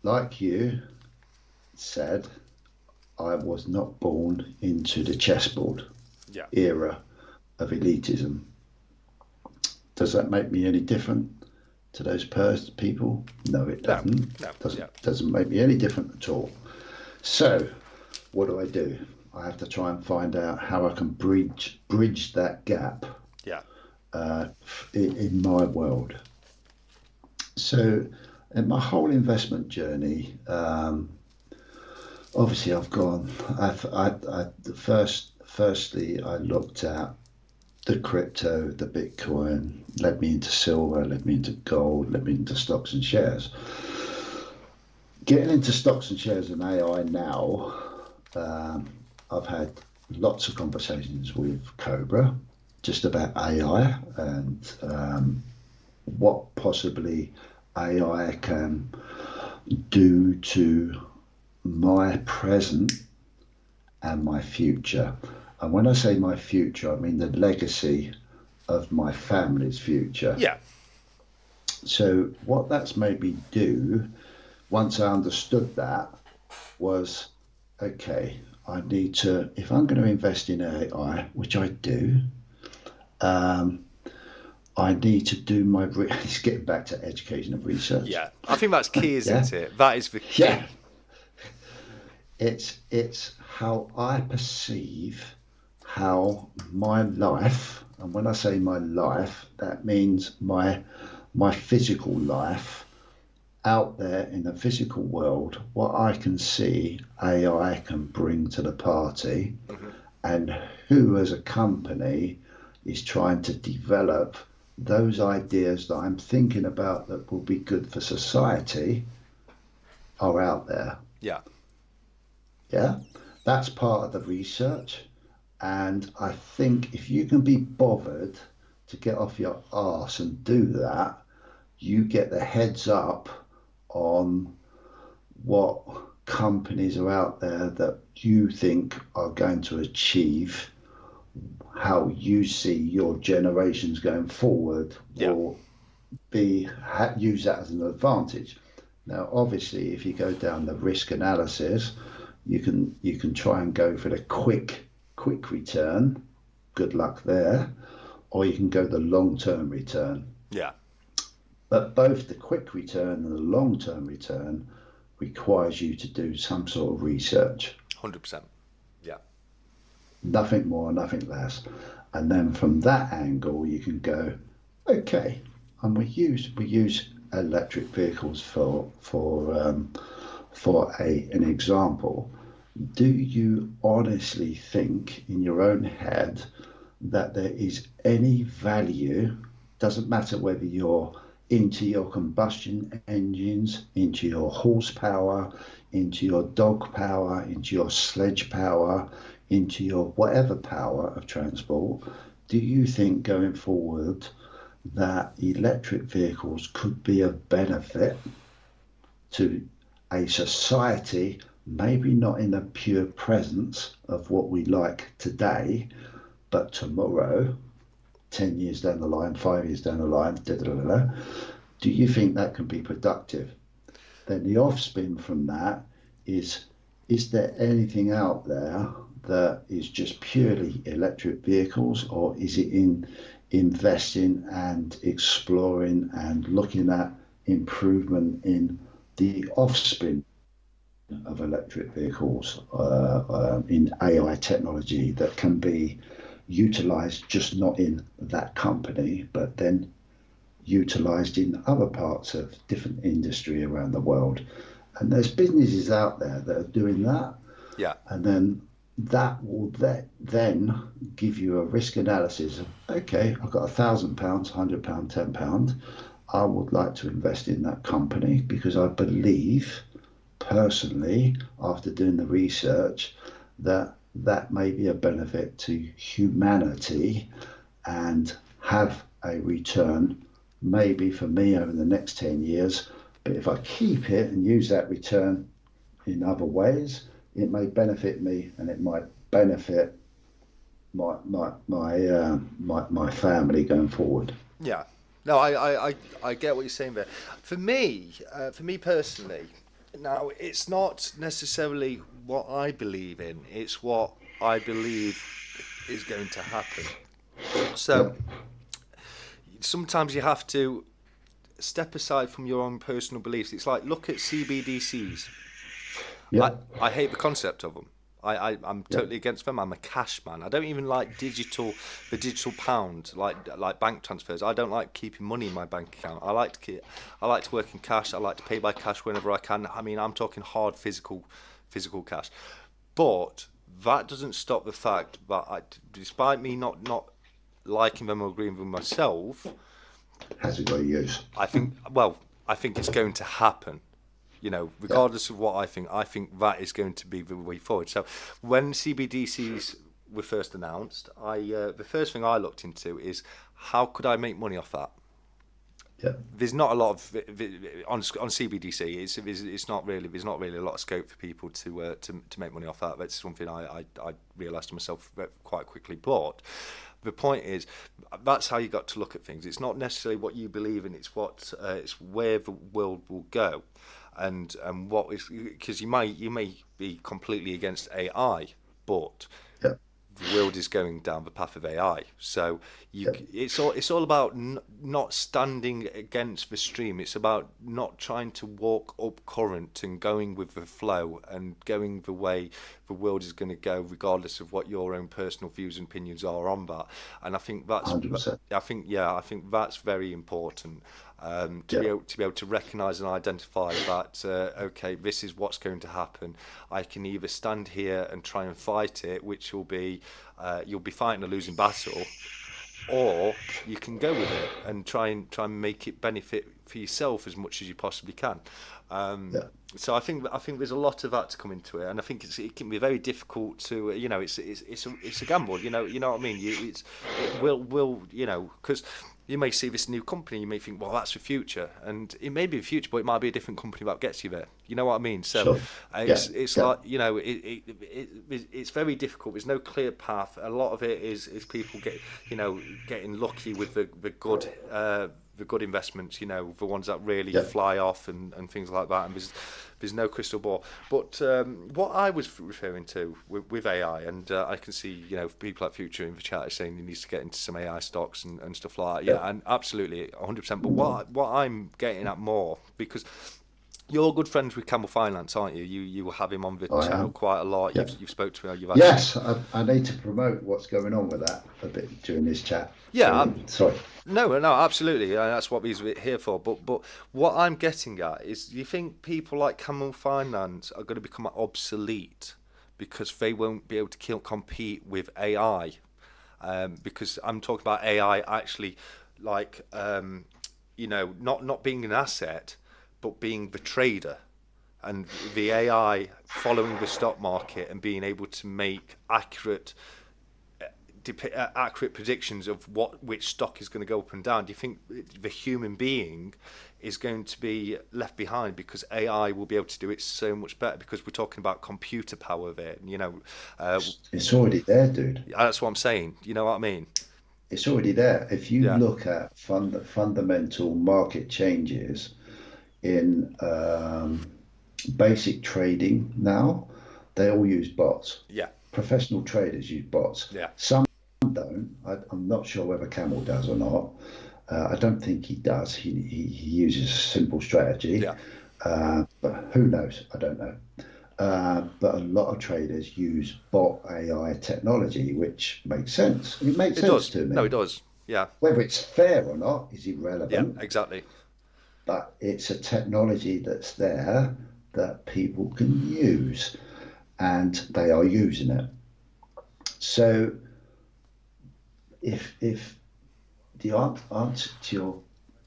like you said, I was not born into the chessboard yeah. era of elitism. Does that make me any different to those people? No, it No, doesn't. no, yeah, Doesn't make me any different at all. So, what do? I have to try and find out how I can bridge that gap yeah, in my world. So, in my whole investment journey, obviously I've gone. Firstly, I looked at the crypto, the Bitcoin, led me into silver, led me into gold, led me into stocks and shares. Getting into stocks and shares and AI now, I've had lots of conversations with Cobra just about AI and what possibly AI can do to my present and my future. And when I say my future, I mean the legacy of my family's future. yeah, So what that's made me do, once I understood that, was okay, I need to, if I'm going to invest in AI, which I do, I need to do my, it's getting back to education and research. yeah. I think that's key, Yeah, isn't it? That is the yeah. key. It's how I perceive how my life, and when I say my life, that means my physical life out there in the physical world, what I can see AI can bring to the party, Hmm. and who as a company is trying to develop those ideas that I'm thinking about that will be good for society are out there. Yeah. Yeah, that's part of the research. And I think if you can be bothered to get off your arse and do that, you get the heads up on what companies are out there that you think are going to achieve how you see your generations going forward Yeah. will be use that as an advantage. Now, obviously, if you go down the risk analysis, you can try and go for the quick return. Good luck there, or you can go the long term return. Yeah. But both the quick return and the long term return requires you to do some sort of research. 100%. Yeah. Nothing more, nothing less. And then from that angle, you can go, okay, and we use electric vehicles for an example. Do you honestly think in your own head that there is any value? Doesn't matter whether you're into your combustion engines, into your horsepower, into your dog power, into your sledge power, into your whatever power of transport. Do you think going forward that electric vehicles could be of benefit to a society, maybe not in the pure presence of what we like today, but tomorrow, 10 years down the line, 5 years down the line, da, da, da, da, do you think that can be productive? Then the offspin from that is there anything out there that is just purely electric vehicles, or is it in investing and exploring and looking at improvement in the offspin of electric vehicles in AI technology that can be utilized just not in that company, but then utilized in other parts of different industry around the world. And there's businesses out there that are doing that, Yeah. and then that will then give you a risk analysis of, okay, I've got £1,000, £100, £10. I would like to invest in that company because I believe personally, after doing the research, that that may be a benefit to humanity and have a return maybe for me over the next 10 years. But if I keep it and use that return in other ways, it may benefit me and it might benefit my family going forward. Yeah. No, I get what you're saying there. For me personally, now it's not necessarily what I believe in. It's what I believe is going to happen. Yeah, So sometimes you have to step aside from your own personal beliefs. It's like look at CBDCs. I, yeah, I hate the concept of them. I'm yeah, totally against them. I'm a cash man. I don't even like the digital pound, like bank transfers. I don't like keeping money in my bank account. I like to work in cash. I like to pay by cash whenever I can. I mean, I'm talking hard physical cash. But that doesn't stop the fact that despite me not liking them or agreeing with them myself, has it got use? I think it's going to happen. Yeah, Regardless of what I think that is going to be the way forward. So when CBDCs were first announced, the first thing I looked into is how could I make money off that? yeah, There's not a lot of on CBDC. It's not really there's not really a lot of scope for people to make money off that. That's something I realised to myself quite quickly. But the point is, that's how you got to look at things. It's not necessarily what you believe in. It's where the world will go, and what is, because you may be completely against AI, but yeah, the world is going down the path of AI. So yeah, it's all about not standing against the stream. It's about not trying to walk up current and going with the flow and going the way the world is going to go, regardless of what your own personal views and opinions are on that. And I think 100%. I think that's very important. to Yeah. be able to recognise and identify that okay, this is what's going to happen. I can either stand here and try and fight it, which will be you'll be fighting a losing battle, or you can go with it and try and make it benefit for yourself as much as you possibly can. Um, Yeah. so I think there's a lot of that to come into it, and I think it can be very difficult to it's a gamble. You know what I mean. It will because you may see this new company, you may think, well, that's the future, and it may be the future, but it might be a different company that gets you there. You know what I mean? So Sure. Yeah. it's Yeah. like it's very difficult. There's no clear path. A lot of it is people getting lucky with the good investments, the ones that really Yeah. fly off and things like that. And there's no crystal ball. But what I was referring to with AI, and I can see, people at Future in the chat are saying he needs to get into some AI stocks and stuff like that. Yeah. Yeah, and absolutely 100%. But what I'm getting at more, because you're good friends with Campbell Finance, aren't you? You will have him on the I channel am. quite a lot. Yeah. You've spoke to him. You've had Yes, I need to promote what's going on with that a bit during this chat. yeah. Sorry. No, absolutely. That's what he's here for. But what I'm getting at is, do you think people like Campbell Finance are going to become obsolete because they won't be able to compete with AI? Because I'm talking about AI actually, like, not being an asset, but being the trader, and the AI following the stock market and being able to make accurate predictions of which stock is going to go up and down. Do you think the human being is going to be left behind because AI will be able to do it so much better? Because we're talking about computer power there. It's already there, dude. That's what I'm saying. You know what I mean? It's already there. If you Yeah. look at fundamental market changes in basic trading now, they all use bots. Yeah. Professional traders use bots. Yeah. Some don't. I'm not sure whether Camel does or not. I don't think he does. He uses simple strategy. Yeah. But who knows? I don't know. But a lot of traders use bot AI technology, which makes sense. It makes It sense does. to me. No, it does. Yeah. Whether it's fair or not is Yeah. irrelevant, Exactly. but it's a technology that's there that people can use, and they are using it. So if the answer to your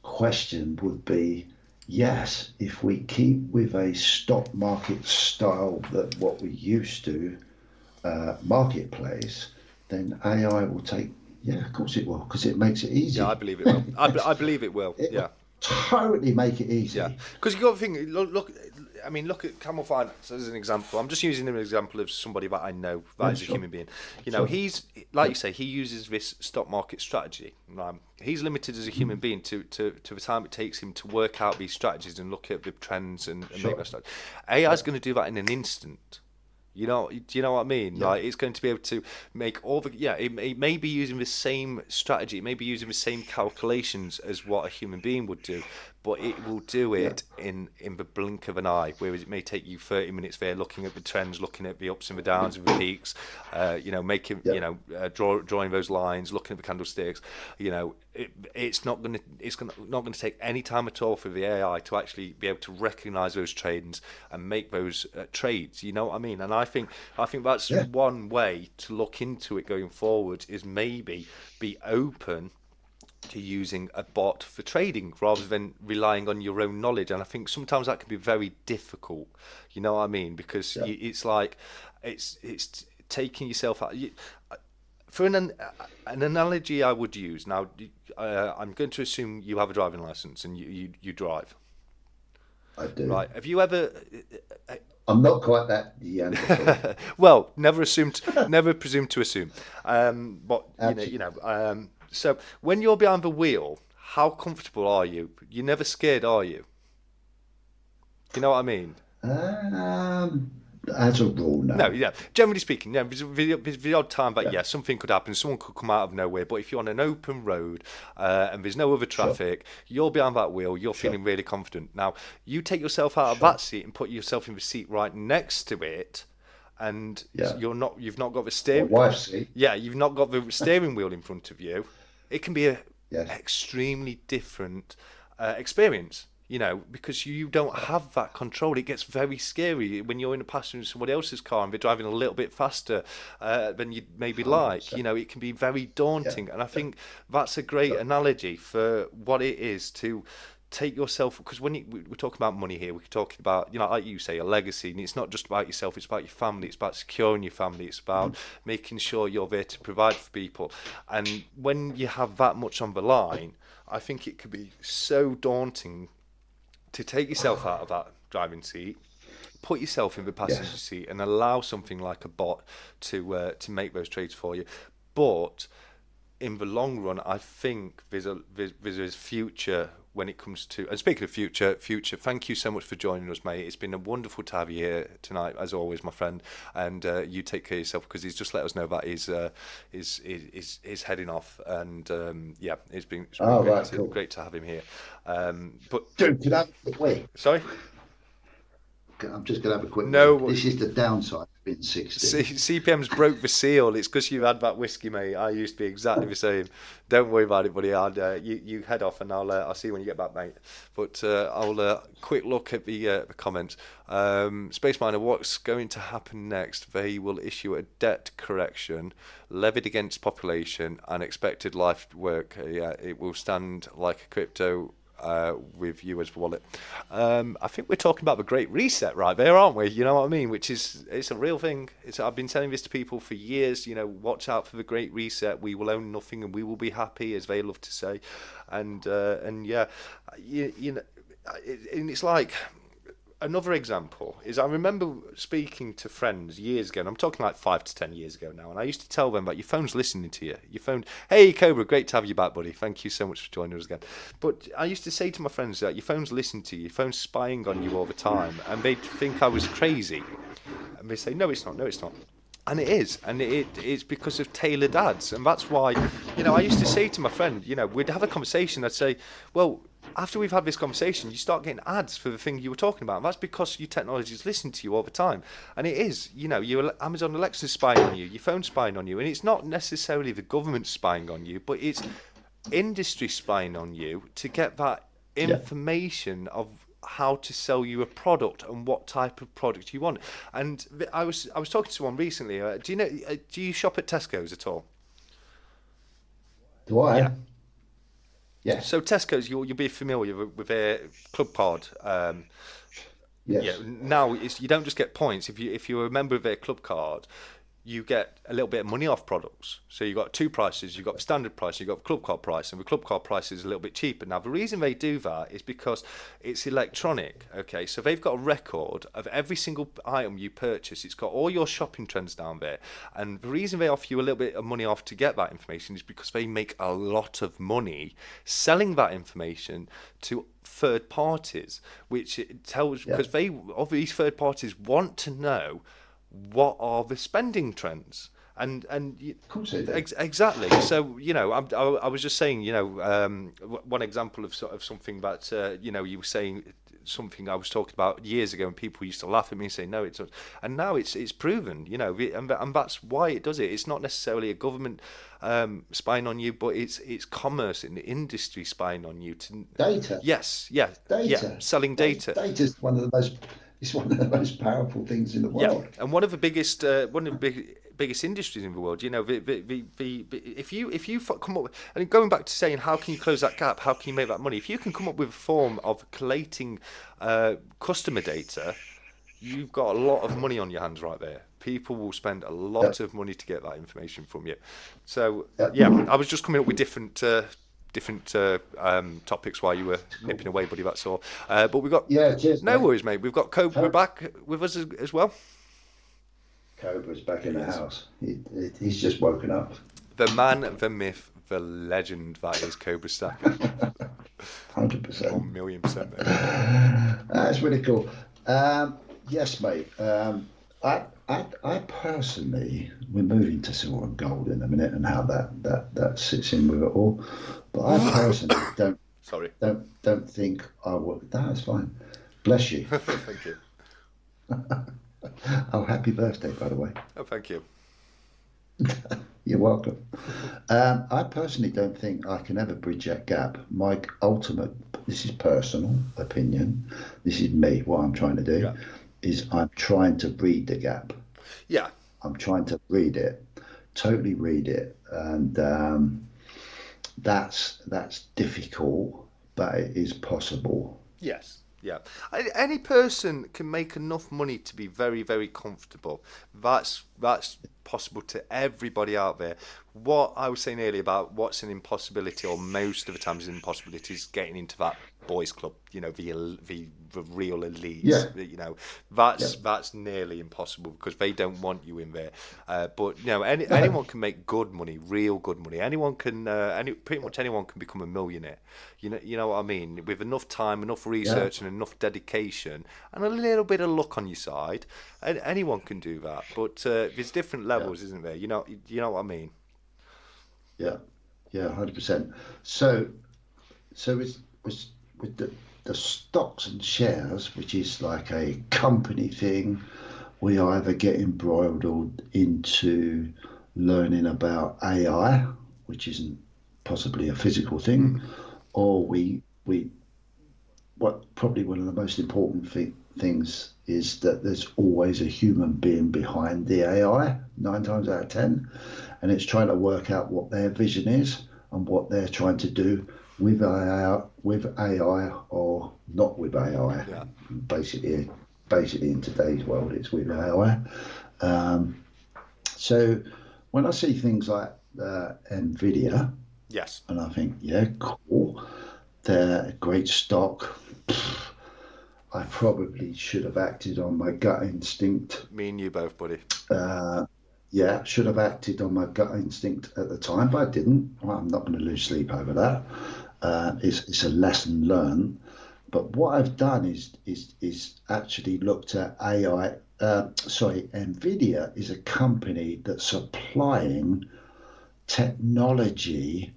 question would be yes, if we keep with a stock market style that what we used to marketplace, then AI will take. Yeah, of course it will, because it makes it Yeah, I easy. believe it will. I believe it will. It Yeah. will totally make it Yeah, easy. because you got to think. Look. I mean, look at Camel Finance as an example. I'm just using him as an example of somebody that I know that Yeah, is a sure. human being. Sure. He's like you say. He uses this stock market strategy. He's limited as a human being to the time it takes him to work out these strategies and look at the trends and make Sure. those strategies. AI is going to do that in an instant. Do you know what I mean? Yeah. Like, it's going to be able to make all the it may be using the same strategy, it may be using the same calculations as what a human being would do, but it will do it in the blink of an eye. Whereas it may take you 30 minutes there, looking at the trends, looking at the ups and the downs and the peaks, making Yeah. drawing those lines, looking at the candlesticks. It's not going to take any time at all for the AI to actually be able to recognise those trends and make those trades. You know what I mean? And I think that's Yeah. one way to look into it going forward, is maybe be open to using a bot for trading rather than relying on your own knowledge. And I think sometimes that can be very difficult. You know what I mean? Because Yeah. it's like it's taking yourself out. For an analogy I would use now, I'm going to assume you have a driving license and you drive, I do. right? Have you ever? I'm not quite that Neanderthal. Well, never presume to assume. But Absolutely. so when you're behind the wheel, how comfortable are you? You're never scared, are you? Do you know what I mean? Um, as a rule, No, no. yeah. Generally speaking, yeah, there's the odd time that Yeah. something could happen, someone could come out of nowhere. But if you're on an open road and there's no other Sure. traffic, you're behind that wheel, you're Sure. feeling really confident. Now, you take yourself out of Sure. that seat and put yourself in the seat right next to it, and Yeah. you've not got the My steering. wife's seat. Yeah, you've not got the steering wheel in front of you. It can be a Yes. extremely different experience. Because you don't have that control. It gets very scary when you're in a passenger in somebody else's car and they're driving a little bit faster than you'd maybe like. 100%. It can be very Yeah. daunting. And I think that's a great So, analogy for what it is to take yourself, because we're talking about money here, we're talking about, like you say, a legacy, and it's not just about yourself, it's about your family, it's about securing your family, it's about making sure you're there to provide for people. And when you have that much on the line, I think it could be so daunting to take yourself out of that driving seat, put yourself in the passenger yes. seat, and allow something like a bot to make those trades for you. But in the long run, I think there's a future when it comes to. And speaking of future, thank you so much for joining us, mate. It's been a wonderful to have you here tonight, as always, my friend. And you take care of yourself, because he's just let us know that he's heading off. And yeah, it's been Oh, right, cool. great to have him here. But Dude, could I have a quick wee? sorry. I'm just going to have a quick wee. No, This is the downside of being 60. CPM's broke the seal. It's because you've had that whiskey, mate. I used to be exactly the same. Don't worry about it, buddy. You head off, and I'll see you when you get back, mate. But I'll quick look at the comments. Space Miner, what's going to happen next? They will issue a debt correction levied against population and expected life work. Yeah, it will stand like a crypto with you as the wallet. I think we're talking about the Great Reset right there, aren't we? You know what I mean? It's a real thing. I've been telling this to people for years. Watch out for the Great Reset. We will own nothing and we will be happy, as they love to say. And yeah, and it's like. Another example is, I remember speaking to friends years ago, and I'm talking like 5 to 10 years ago now, and I used to tell them that your phone's listening to you. Your phone, hey Cobra, great to have you back, buddy. Thank you so much for joining us again. But I used to say to my friends that your phone's listening to you, your phone's spying on you all the time, and they'd think I was crazy. And they say, no, it's not, no, it's not. And it is, and it's because of tailored ads, and that's why, I used to say to my friend, we'd have a conversation. I'd say, well, after we've had this conversation, you start getting ads for the thing you were talking about, and that's because your technology is listening to you all the time. And it is, your Amazon Alexa's spying on you, your phone's spying on you, and it's not necessarily the government spying on you, but it's industry spying on you to get that Yeah. information of how to sell you a product and what type of product you want. And I was talking to someone recently. Do you shop at Tesco's at all? Do I? Yeah. Yes. So Tesco's, you'll be familiar with their club card. Yeah. Yes. Now you don't just get points if you're a member of their club card. You get a little bit of money off products. So you've got two prices. You've got the standard price, you've got the club card price, and the club card price is a little bit cheaper. Now, the reason they do that is because it's electronic, okay? So they've got a record of every single item you purchase. It's got all your shopping trends down there. And the reason they offer you a little bit of money off to get that information is because they make a lot of money selling that information to third parties, which it tells, Yeah. because these third parties want to know what are the spending trends, and Of course they do. exactly. So I was just saying, one example of sort of something that you were saying, something I was talking about years ago, and people used to laugh at me and say, no, it's not. And now it's proven, and that's why it does it. It's not necessarily a government spying on you, but it's commerce and the industry spying on you to. Data. Yes, yeah, Data. selling data. Data is one of the most. It's one of the most powerful things in the Yeah, world. and one of the biggest industries in the world. If you come up, and going back to saying how can you close that gap, how can you make that money? If you can come up with a form of collating customer data, you've got a lot of money on your hands right there. People will spend a lot Yeah. of money to get that information from you. So Yeah. yeah, I was just coming up with different topics while you were nipping away, buddy. That's all. But we've got Yeah. Cheers, no mate. worries, mate. We've got Cobra back with us as well. Cobra's back in the Yes. house. He's just woken up. The man, the myth, the legend that is Cobra Stacker. 100%. 1,000,000%. Mate. That's really cool. Yes, mate. I personally, we're moving to silver and gold in a minute, and how that sits in with it all. But I personally Sorry. don't think I would. That's fine. Bless you. Thank you. Oh, happy birthday, by the way. Oh, thank you. You're welcome. I personally don't think I can ever bridge that gap. My ultimate, this is personal opinion. This is me. What I'm trying to do Yeah. is I'm trying to read the gap. Yeah. I'm trying to read it, totally read it, and that's difficult, but it is possible. Yes. Yeah. Any person can make enough money to be very, very comfortable. That's possible to everybody out there. What I was saying earlier about what's an impossibility, or most of the time is an impossibility, is getting into that boys' club. You know, the real elites. Yeah, You know, yeah, that's nearly impossible because they don't want you in there. But you know, no, anyone can make good money, real good money. Anyone can, pretty much anyone can become a millionaire. You know what I mean? With enough time, enough yeah, research, and enough dedication, and a little bit of luck on your side, anyone can do that. But there's different yeah, levels, isn't there? You know what I mean? yeah, yeah, 100%. So, so with the stocks and shares, which is like a company thing, we either get embroiled into learning about AI, which isn't possibly a physical thing, Mm. or we what probably one of the most important things is that there's always a human being behind the AI, 9 times out of 10, and it's trying to work out what their vision is and what they're trying to do with AI or not with AI. Yeah. Basically, basically in today's world, it's with AI. Um, so when I see things like Nvidia, Yes. and I think, yeah, cool, they're a great stock. I probably should have acted on my gut instinct. Me and you both, buddy. Uh, yeah, should have acted on my gut instinct at the time, but I didn't. Well, I'm not going to lose sleep over that. It's a lesson learned. But what I've done is actually looked at AI. Sorry, Nvidia is a company that's supplying technology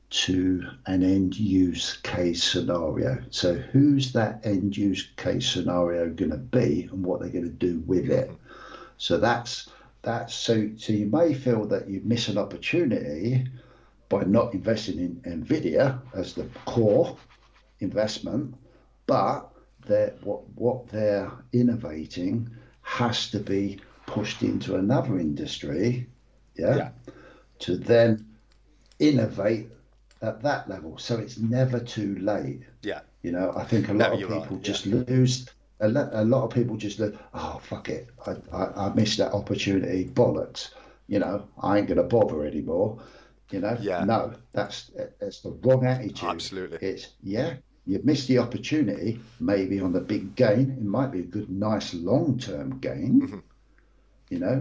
to an end use case scenario. So who's that end use case scenario going to be, and what they're going to do with Hmm. it? So so you may feel that you miss an opportunity by not investing in Nvidia as the core investment, but what they're innovating has to be pushed into another industry, yeah, Yeah. to then innovate at that level. So it's never too late. Yeah. I think a No, lot of you're right. people Yeah. just lose. A lot of people just lose. Oh, fuck it. I missed that opportunity. Bollocks. I ain't gonna bother anymore. Yeah. No, that's the wrong attitude. Absolutely. It's, yeah, you missed the opportunity. Maybe on the big gain, it might be a good, nice long-term gain, Hmm.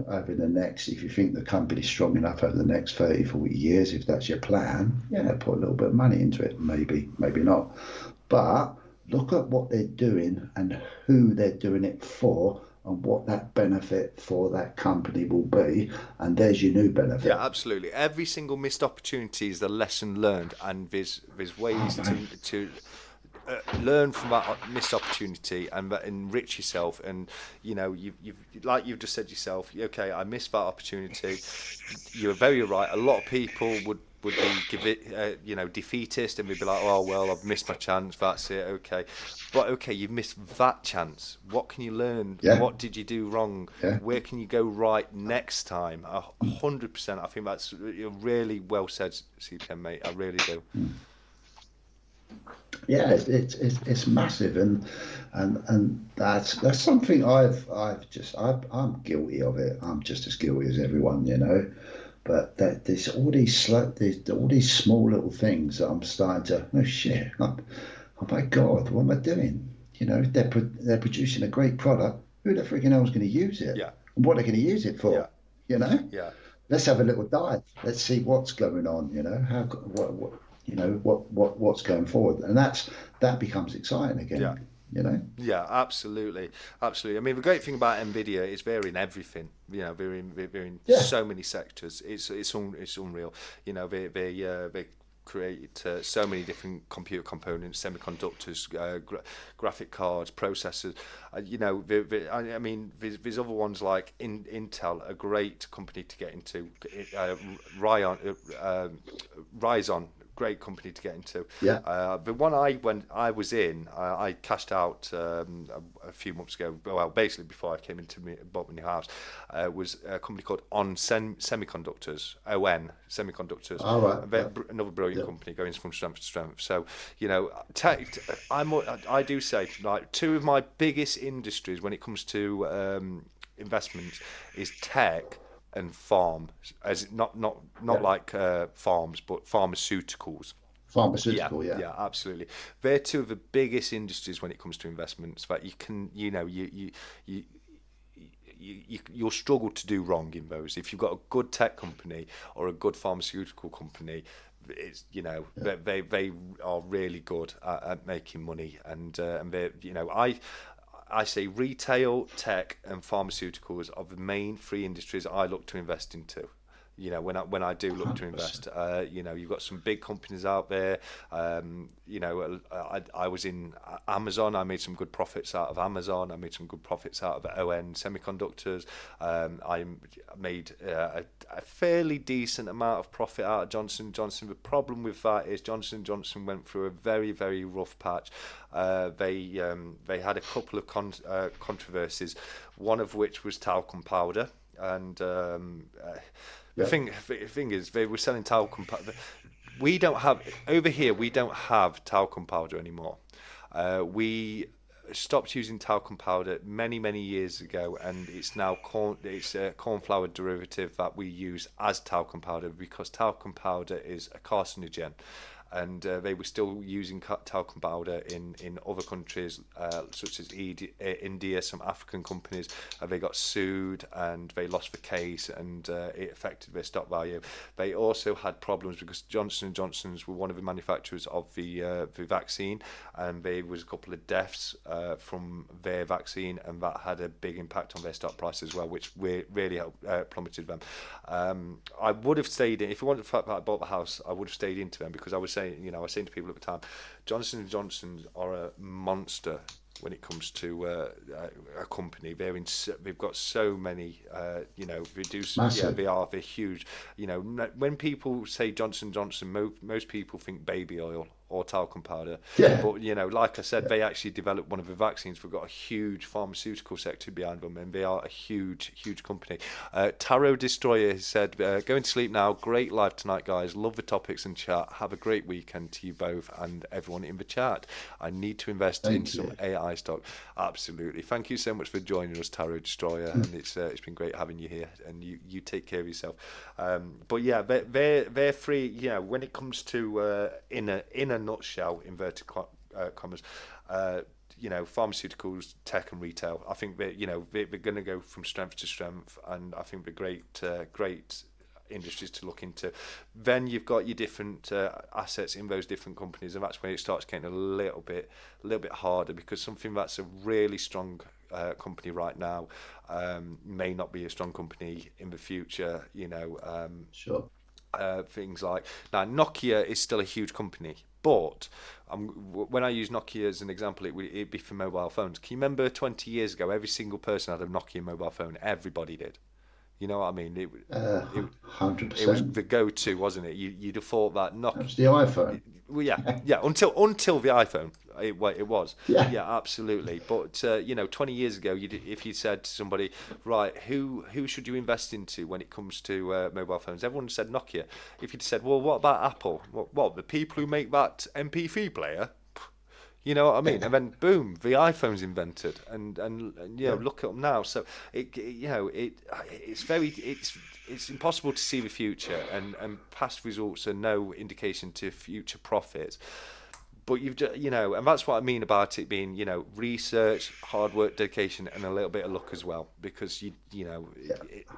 over the next, if you think the company's strong enough over the next 30, 40 years, if that's your plan, yeah, put a little bit of money into it, maybe, maybe not. But look at what they're doing and who they're doing it for and what that benefit for that company will be. And there's your new Yeah, benefit. absolutely. Every single missed opportunity is a lesson learned, and there's Oh, ways mate. to learn from that missed opportunity and enrich yourself. And you've like you've just said yourself. Okay, I missed that opportunity. You're very right. A lot of people would be give it defeatist, and would be like, oh well, I've missed my chance. That's it. Okay, but okay, you've missed that chance. What can you learn? Yeah, What did you do wrong? yeah. Where can you go right next time? 100%. I think that's really well said, CPM, mate. I really do. Yeah, it's massive, and that's something I'm guilty of it. I'm just as guilty as everyone. But that there's there's all these small little things that I'm starting to, oh shit, oh my god, what am I doing? They're producing a great product. Who the freaking hell is going to use it? Yeah, And what are they going to use it yeah, for? You know? yeah, Let's have a little dive. Let's see what's going on. How what's going forward, and that becomes exciting yeah. again. You know, Yeah, absolutely, absolutely. I mean, the great thing about Nvidia is they're in everything. They're in yeah, so many sectors. It's unreal. They create so many different computer components, semiconductors, graphic cards, processors. I mean, there's other ones like Intel, a great company to get into. Ryon, Ryzen great company to get into. Yeah. The one I was in, I cashed out a few months ago. Well, basically before I came into bought my new house, was a company called Semiconductors, ON Semiconductors. All right. Yeah. Another brilliant Yeah. company going from strength to strength. So, I do say, like, two of my biggest industries when it comes to investments is tech and farm, as not Yeah. like farms, but pharmaceuticals. Yeah, Pharmaceutical. Yeah. yeah, absolutely. They're two of the biggest industries when it comes to investments that you can, you you'll struggle to do wrong in those. If you've got a good tech company or a good pharmaceutical company, it's Yeah. they are really good at making money, and they I say retail, tech, and pharmaceuticals are the main three industries I look to invest into. When I do look to 100%. invest, you've got some big companies out there. I was in Amazon. I made some good profits out of Amazon. I made some good profits out of ON Semiconductors. I made a fairly decent amount of profit out of Johnson Johnson. The problem with that is Johnson Johnson went through a very, very rough patch. They had a couple of controversies, one of which was talcum powder, and Yeah. the thing is, they were selling talcum powder. We don't have over here. We don't have talcum powder anymore. We stopped using talcum powder many, many years ago, and it's now corn. It's a corn flour derivative that we use as talcum powder because talcum powder is a carcinogen. And they were still using talcum powder in other countries, such as India. Some African companies, they got sued and they lost the case, and it affected their stock value. They also had problems because Johnson and Johnson's were one of the manufacturers of the vaccine, and there was a couple of deaths from their vaccine, and that had a big impact on their stock price as well, which really plummeted them. I would have stayed in if it wasn't the fact that I bought the house. I would have stayed into them because I was saying, I was saying to people at the time, Johnson and Johnson's are a monster when it comes to a company. They've got so many, Massive. they're huge. When people say Johnson Johnson, most people think baby oil or talcum powder. Yeah. But like I said, they actually developed one of the vaccines. We've got a huge pharmaceutical sector behind them, and they are a huge, huge company. Tarot Destroyer has said, "Going to sleep now. Great live tonight, guys. Love the topics and chat. Have a great weekend to you both and everyone in the chat. I need to invest in Thank some you. AI stock." Absolutely. Thank you so much for joining us, Tarot Destroyer, and it's been great having you here. And you take care of yourself. But yeah, they're free. When it comes to in a nutshell, inverted commas, pharmaceuticals, tech, and retail. I think they're going to go from strength to strength, and I think they're great industries to look into. Then you've got your different assets in those different companies, and that's when it starts getting a little bit harder because something that's a really strong company right now may not be a strong company in the future. Sure. Things like now Nokia is still a huge company, but when I use Nokia as an example, it'd be for mobile phones. Can you remember 20 years ago, every single person had a Nokia mobile phone? Everybody did. You know what I mean? It, Hundred it was percent. the go-to, wasn't it? You'd have thought that That Nokia. was the iPhone. Well, yeah. Until the iPhone, it was. Yeah. Yeah, absolutely. But 20 years ago, if you said to somebody, right, who should you invest into when it comes to mobile phones? Everyone said Nokia. If you'd said, well, what about Apple? What the people who make that MP3 player? You know what I mean? And then boom, the iPhone's invented, and Yeah. look at them now. So it's impossible to see the future, and past results are no indication to future profits. But and that's what I mean about it being research, hard work, dedication, and a little bit of luck as well, because Yeah.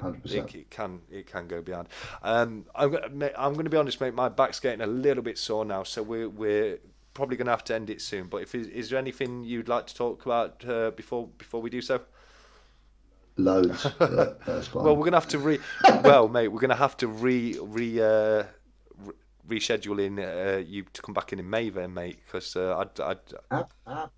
100%. it can go beyond. I'm going to be honest, mate. My back's getting a little bit sore now, so we're probably going to have to end it soon. But is there anything you'd like to talk about before we do so? Loads. Yeah. That's Well, fine. we're gonna have to well, mate, we're gonna have to reschedule in you to come back in May then, mate, because Ab- ab-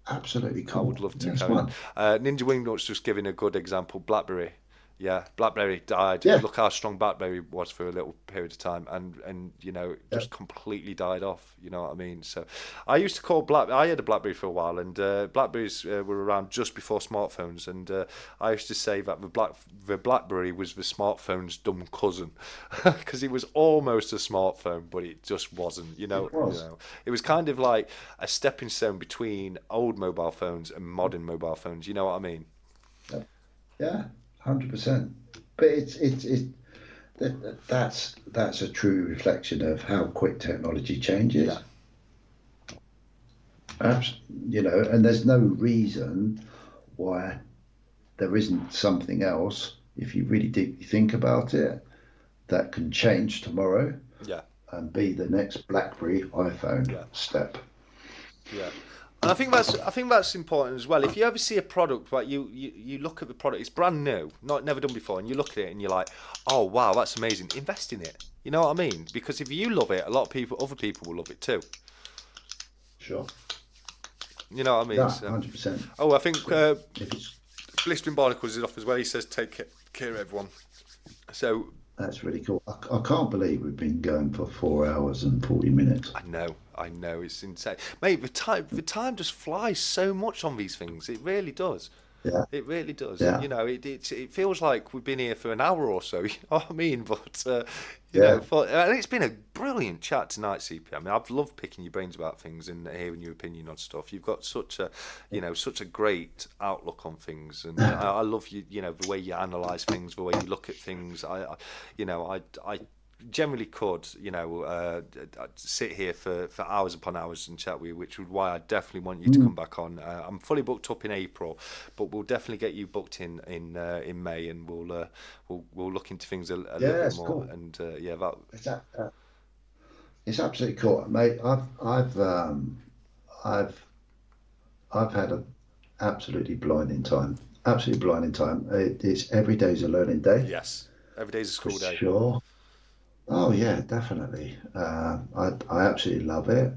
Absolutely I would cool. love to That's carry on. fine. Ninja Wingnuts just giving a good example. BlackBerry. Yeah, BlackBerry died. Yeah, Look how strong BlackBerry was for a little period of time, and it yeah, just completely died off. You know what I mean? So, I used to call I had a BlackBerry for a while, and Blackberries were around just before smartphones, and I used to say that the BlackBerry was the smartphone's dumb cousin, because it was almost a smartphone, but it just wasn't. it was. It was kind of like a stepping stone between old mobile phones and modern mobile phones. You know what I mean? Yeah, yeah, 100%. But that's a true reflection of how quick technology Yeah. changes. Perhaps, and there's no reason why there isn't something else, if you really deeply think about it, that can change tomorrow Yeah. and be the next BlackBerry iPhone Yeah. step. Yeah. And I think that's important as well. If you ever see a product, like you look at the product, it's brand new, not never done before, and you look at it and you're like, oh wow, that's amazing. Invest in it. You know what I mean? Because if you love it, a lot of people, other people will love it too. Sure. You know what I mean? Yeah, So, 100%. oh, I think If it's Blistering Barnacles is off as well. He says take care of everyone. So That's really cool. I can't believe we've been going for 4 hours and 40 minutes. I know, it's insane, mate. The time just flies so much on these things. It really does. Yeah, It really does. yeah, It feels like we've been here for an hour or so. You know what I mean? But yeah. and it's been a brilliant chat tonight, CP. I mean, I've loved picking your brains about things and hearing your opinion on stuff. You've got such a great outlook on things, and I love the way you analyze things, the way you look at things. I generally could, I'd sit here for hours upon hours and chat with you, which is why I definitely want you to Mm, come back on. I'm fully booked up in April, but we'll definitely get you booked in May, and we'll look into things a little yeah, bit it's more. cool. And yeah, that It's it's absolutely cool, mate. I've I've had an absolutely blinding time. Absolutely blinding time. It's every day's a learning day yes, every day's a for school day. sure. Oh yeah, definitely. I absolutely love it.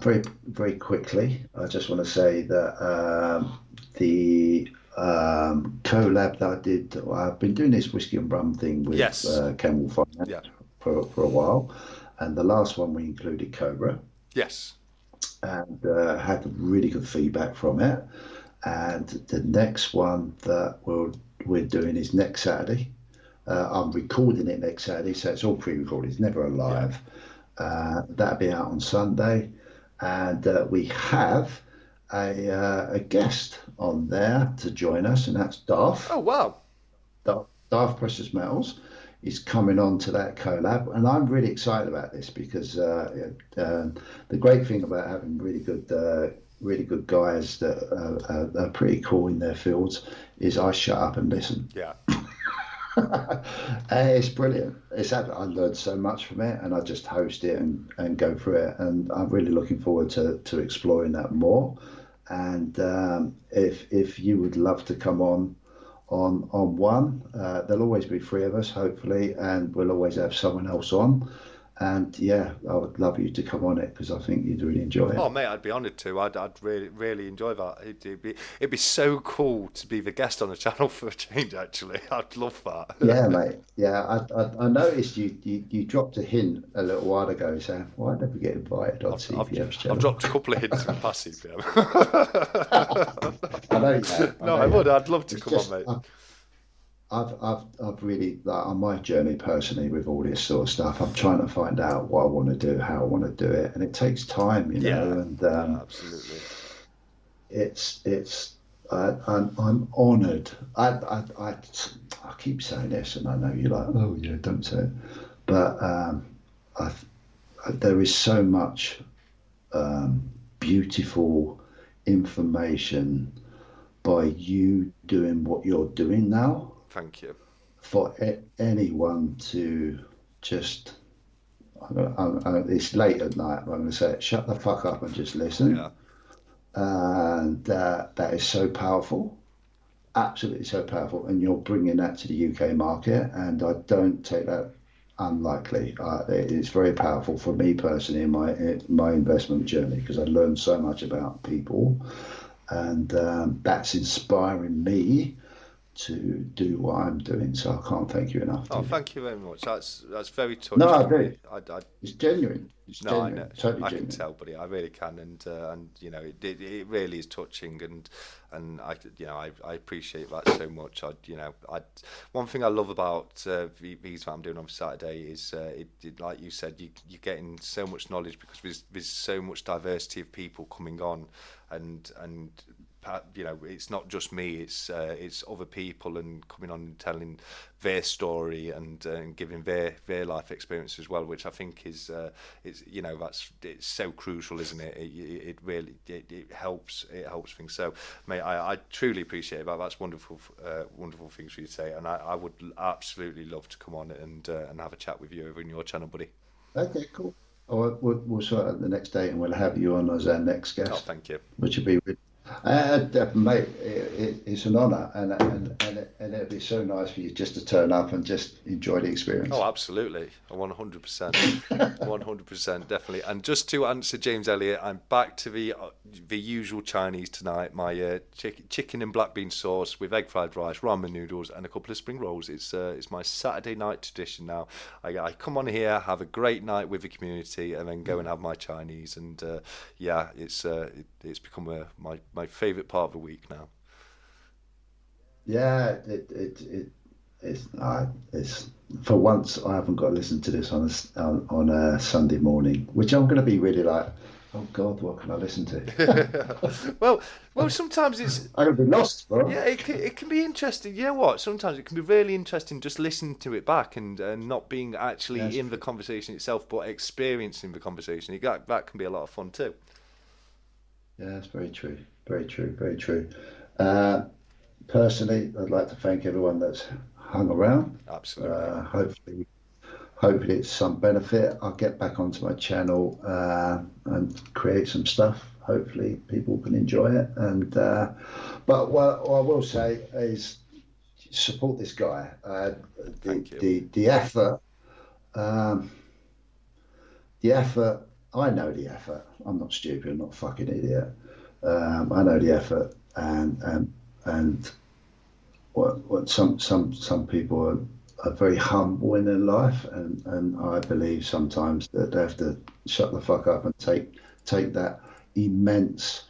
Very very quickly, I just want to say that the collab that I did, I've been doing this whiskey and rum thing with Yes, Campbell yeah, Finance for a while, and the last one we included Cobra, yes, and had really good feedback from it. And the next one that we're doing is next Saturday. I'm recording it next Saturday, so it's all pre-recorded. It's never yeah. live. That'll be out on Sunday, and we have a guest on there to join us, and that's Oh Darth. wow, Darth Precious Metals is coming on to that collab, and I'm really excited about this because the great thing about having really good guys that are pretty cool in their fields is I shut up and listen. yeah. It's brilliant. I learned so much from it, and I just host it and go through it. And I'm really looking forward to exploring that more. And if you would love to come on one, there'll always be three of us, hopefully, and we'll always have someone else on. And yeah, I would love you to come on it because I think you'd really enjoy Oh it. mate, I'd be honoured to. I'd really enjoy that. It'd be so cool to be the guest on the channel for a change. Actually, I'd love Yeah, that. mate. Yeah, I noticed you dropped a hint a little while ago saying, why don't we get invited on I've CPF's I've channel? dropped a couple of hints in the past, CPM. I know you have. I No, know I you would. have. I'd love to It's come on, just mate. I've really like on my journey personally with all this sort of stuff. I'm trying to find out what I want to do, how I want to do it, and it takes time, Yeah, And yeah, absolutely. it's I'm honoured. I keep saying this, and I know you're like, oh yeah, don't say it, but I, there is so much beautiful information by you doing what you're doing now Thank you. for anyone to just. It's late at night. I'm going to say it. Shut the fuck up and just Yeah, listen. And that is so powerful, absolutely so powerful. And you're bringing that to the UK market, and I don't take that unlikely. It's very powerful for me personally in my investment journey because I learned so much about people, and that's inspiring me to do what I'm doing. So I can't thank you enough, Oh, Davey. thank you very much. That's very No, touching I of you. do. It's genuine. It's No, I know. genuine. Totally I can genuine. tell, buddy. I really can, and you know, it really is touching, and I you know I appreciate that so much. One thing I love about these that I'm doing on Saturday is like you said, you're getting so much knowledge because there's so much diversity of people coming on, and you know, it's not just me, it's other people and coming on and telling their story and giving their life experience as well, which I think is it's you know it's so crucial, isn't it? It really it helps things. So, mate, I truly appreciate that. That's wonderful, wonderful things for you to say, and I would absolutely love to come on and have a chat with you over in your channel, buddy. Okay, cool. Oh, we'll sort out the next date and we'll have you on as our next Oh, guest, thank you. which will be mate. It's an honour, and it'd be so nice for you just to turn up and just enjoy the Oh, experience. absolutely. 100%. 100%, definitely. And just to answer James Elliott, I'm back to the usual Chinese tonight. My chicken and black bean sauce with egg fried rice, ramen noodles, and a couple of spring rolls. It's my Saturday night tradition now. I come on here, have a great night with the community, and then go and have my Chinese. And yeah, it's become my favourite part of the week now. Yeah, it's for once I haven't got to listen to this on a Sunday morning, which I'm going to be really like, oh God, what can I listen to? well, well, sometimes it's I'm going to be lost, bro. yeah, it can be interesting. You know what? Sometimes it can be really interesting just listening to it back and not being actually That's in the true. conversation itself, but experiencing the conversation. That can be a lot of fun too. Yeah, that's very true. Very true. Very true. Uh, Personally, I'd like to thank everyone that's hung around. Absolutely. Hopefully it's some benefit. I'll get back onto my channel and create some stuff. Hopefully people can enjoy it. And but what I will say is support this guy. Thank you. The effort, um, the effort. I know the effort. I'm not stupid. I'm not a fucking idiot. I know the effort, and what some people are very humble in their life, and I believe sometimes that they have to shut the fuck up and take that immense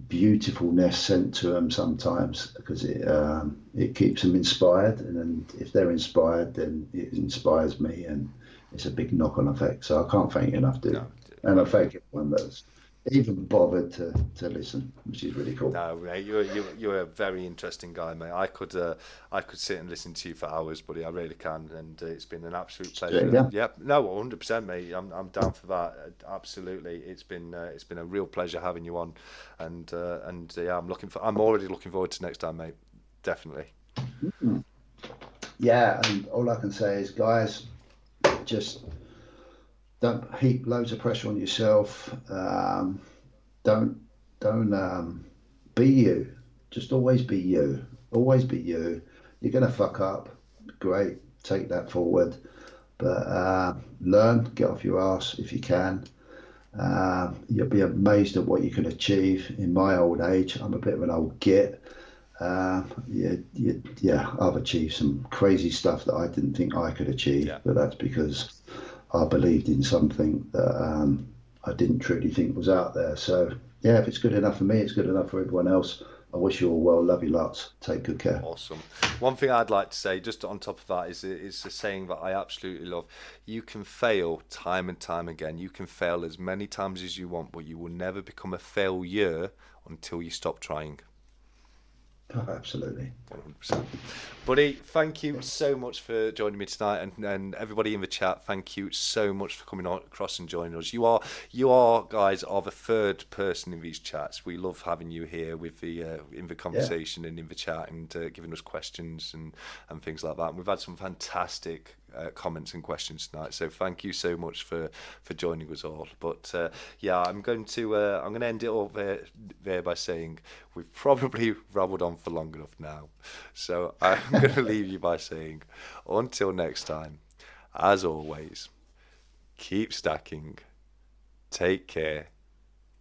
beautifulness sent to them sometimes because it keeps them inspired, and then if they're inspired, then it inspires me, and it's a big knock-on effect. So I can't thank you enough, dude, No, and I thank everyone that's even bothered to listen, which is really cool. no, mate, you're a very interesting guy, mate. I could sit and listen to you for hours, buddy. I really can, and it's been an absolute Do it pleasure. again. Yep, no, 100%, mate. I'm down for that. Absolutely, it's been a real pleasure having you on, and yeah, I'm already looking forward to next time, mate. Definitely. Yeah, and all I can say is, guys, just don't heap loads of pressure on yourself. Don't don't be you. Just always be you. Always be you. You're gonna fuck up. Great. Take that forward. But learn. Get off your ass if you can. You'll be amazed at what you can achieve. In my old age, I'm a bit of an old git. Yeah, I've achieved some crazy stuff that I didn't think I could achieve, Yeah. but that's because I believed in something that I didn't truly think was out there. So, yeah, if it's good enough for me, it's good enough for everyone else. I wish you all well. Love you lots. Take good care. Awesome. One thing I'd like to say, just on top of that, is a saying that I absolutely love. You can fail time and time again. You can fail as many times as you want, but you will never become a failure until you stop trying. Oh, absolutely. 100%. Buddy, thank you so much for joining me tonight, and everybody in the chat, thank you so much for coming on across and joining us. You are guys are the third person in these chats. We love having you here with the in the Yeah. conversation and in the chat and giving us questions and things like that. And we've had some fantastic comments and questions tonight. So thank you so much for joining us all. But yeah, I'm going to end it all there by saying we've probably rabbled on for long enough now. So I'm going to leave you by saying until next time, as always, keep stacking, take care,